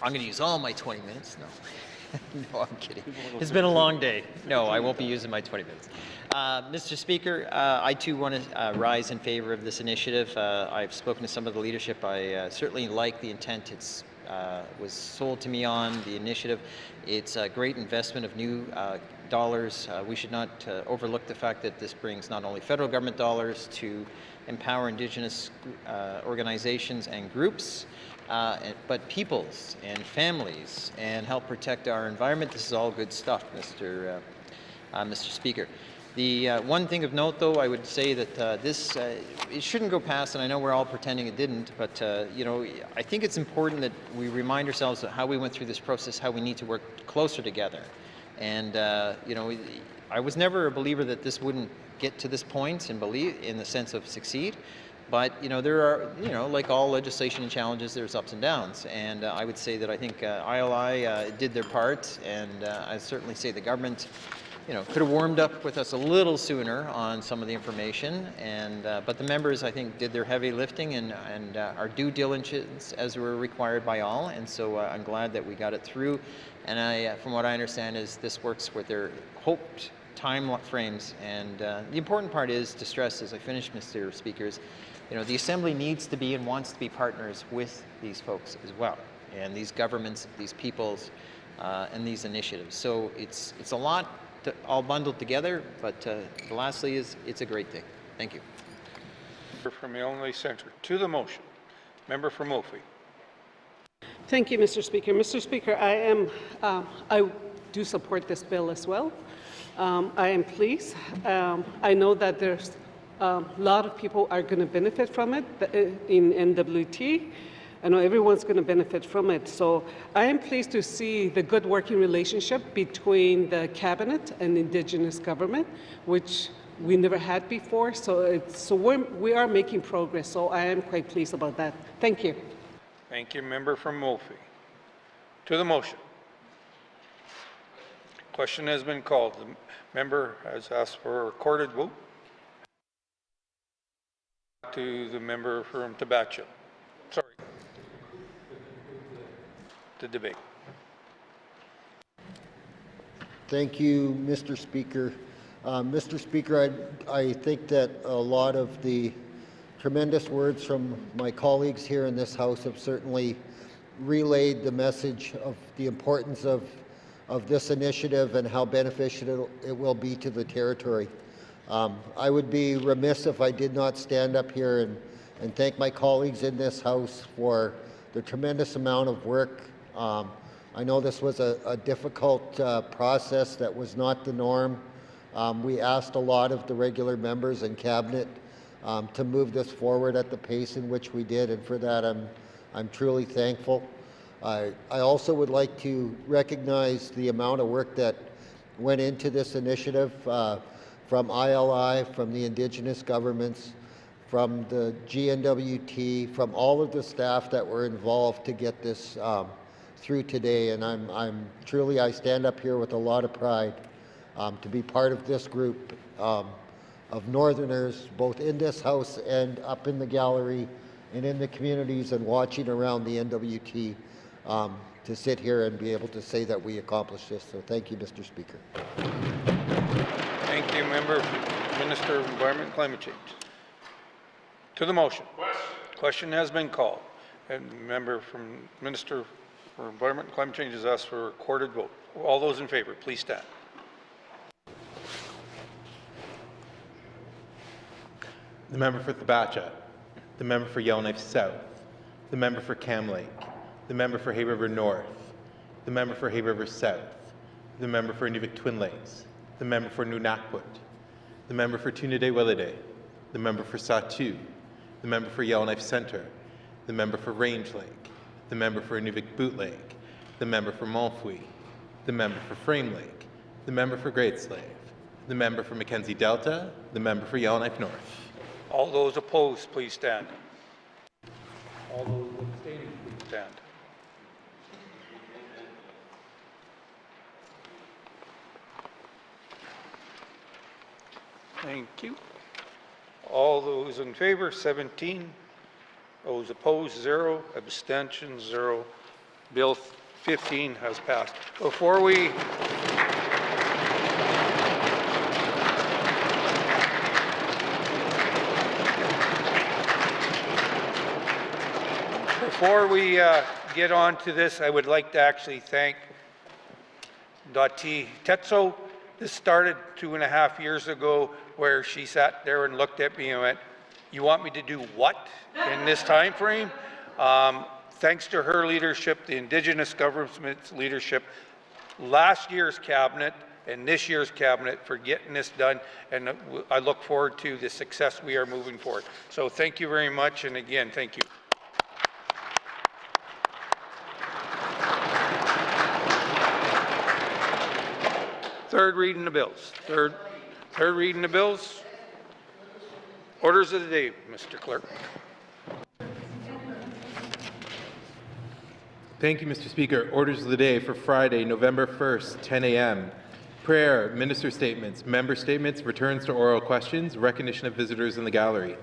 going to use all my 20 minutes. No, no, I'm kidding. It's been a long day. No, I won't be using my 20 minutes. Mr. Speaker, I too want to rise in favor of this initiative. I've spoken to some of the leadership. I certainly like the intent it's was sold to me on the initiative. It's a great investment of new dollars. We should not overlook the fact that this brings not only federal government dollars to empower Indigenous organizations and groups, but peoples and families, and help protect our environment. This is all good stuff, Mr. Speaker. The one thing of note, though, I would say that this it shouldn't go past, and I know we're all pretending it didn't, but you know, I think it's important that we remind ourselves of how we went through this process, how we need to work closer together. And you know, I was never a believer that this wouldn't get to this point and believe in the sense of succeed. But you know, there are, you know, like all legislation and challenges, there's ups and downs. And I would say that I think ILI did their part, and I certainly say the government, you know, could have warmed up with us a little sooner on some of the information. And but the members, I think, did their heavy lifting and our due diligence as were required by all. And so I'm glad that we got it through. And I, from what I understand, is this works with their hoped time frames. And the important part is to stress, as I finish, Mr. Speakers, you know, the Assembly needs to be and wants to be partners with these folks as well, and these governments, these peoples, and these initiatives. So it's a lot to, all bundled together, but lastly is it's a great thing. Thank you. Member from Yonley Centre. To the motion, member from Moulfie. Thank you, Mr. Speaker. Mr. Speaker, I do support this bill as well. I am pleased. I know that there's a lot of people are going to benefit from it in NWT. I know everyone's going to benefit from it. So I am pleased to see the good working relationship between the Cabinet and Indigenous government, which we never had before. So we are making progress. So I am quite pleased about that. Thank you. Thank you, member from Moulfie. To the motion. Question has been called. The member has asked for a recorded vote. To the member from Tabacho. Sorry. To debate. Thank you, Mr. Speaker. Mr. Speaker, I think that a lot of the tremendous words from my colleagues here in this House have certainly relayed the message of the importance of this initiative and how beneficial it will be to the territory. I would be remiss if I did not stand up here and thank my colleagues in this House for the tremendous amount of work. I know this was a difficult process that was not the norm. We asked a lot of the regular members and Cabinet to move this forward at the pace in which we did, and for that I'm truly thankful. I also would like to recognize the amount of work that went into this initiative from ILI, from the Indigenous governments, from the GNWT, from all of the staff that were involved to get this through today. And I'm truly, I stand up here with a lot of pride to be part of this group of Northerners, both in this House and up in the gallery and in the communities and watching around the NWT, to sit here and be able to say that we accomplished this. So thank you, Mr. Speaker. Thank you, member, Minister of Environment and Climate Change. To the motion. Question has been called, and member from Minister for Environment and Climate Change has asked for a recorded vote. All those in favor, please stand. The member for Thabatcha, the member for Yellowknife South, the member for Cam Lake, the member for Hay River North, the member for Hay River South, the member for Inuvik Twin Lakes, the member for Nunavut, the member for Tunaday Willowday, the member for Satu, the member for Yellowknife Centre, the member for Range Lake, the member for Inuvik-Boot Lake, the member for Montfouille, the member for Frame Lake, the member for Great Slave, the member for Mackenzie Delta, the member for Yellowknife North. All those opposed, please stand. All those abstaining, please stand. Thank you. All those in favor, 17. Those opposed, 0. Abstentions, 0. Bill 15 has passed. Before we get on to this, I would like to actually thank Dottie Tetso. This started 2.5 years ago where she sat there and looked at me and went, "You want me to do what in this time frame?" Thanks to her leadership, the Indigenous government's leadership, last year's cabinet and this year's cabinet for getting this done, and I look forward to the success we are moving forward. So thank you very much, and again, thank you. Third reading the bills. Third reading the bills. Orders of the day, Mr. Clerk. Thank you, Mr. Speaker. Orders of the day for Friday, November 1st, 10 a.m. Prayer, minister statements, member statements, returns to oral questions, recognition of visitors in the gallery.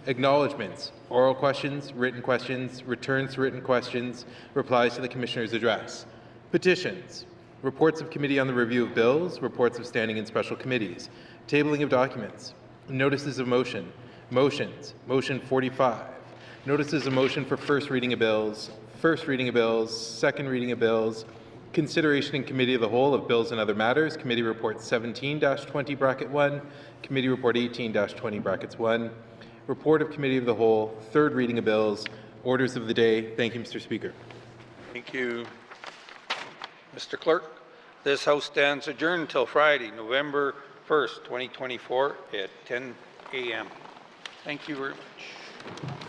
Acknowledgements, oral questions, returns to written questions, replies to the Commissioner's address. Petitions, reports of committee on the review of bills, reports of standing and special committees, tabling of documents, notices of motion, motions, motion 45, notices of motion for first reading of bills, second reading of bills, consideration in committee of the whole of bills and other matters, committee report 17-20 bracket 1, committee report 18-20 brackets 1, report of committee of the whole, third reading of bills, orders of the day. Thank you, Mr. Speaker. Thank you, Mr. Clerk. This House stands adjourned until Friday, November 1st, 2024 at 10 a.m. Thank you very much.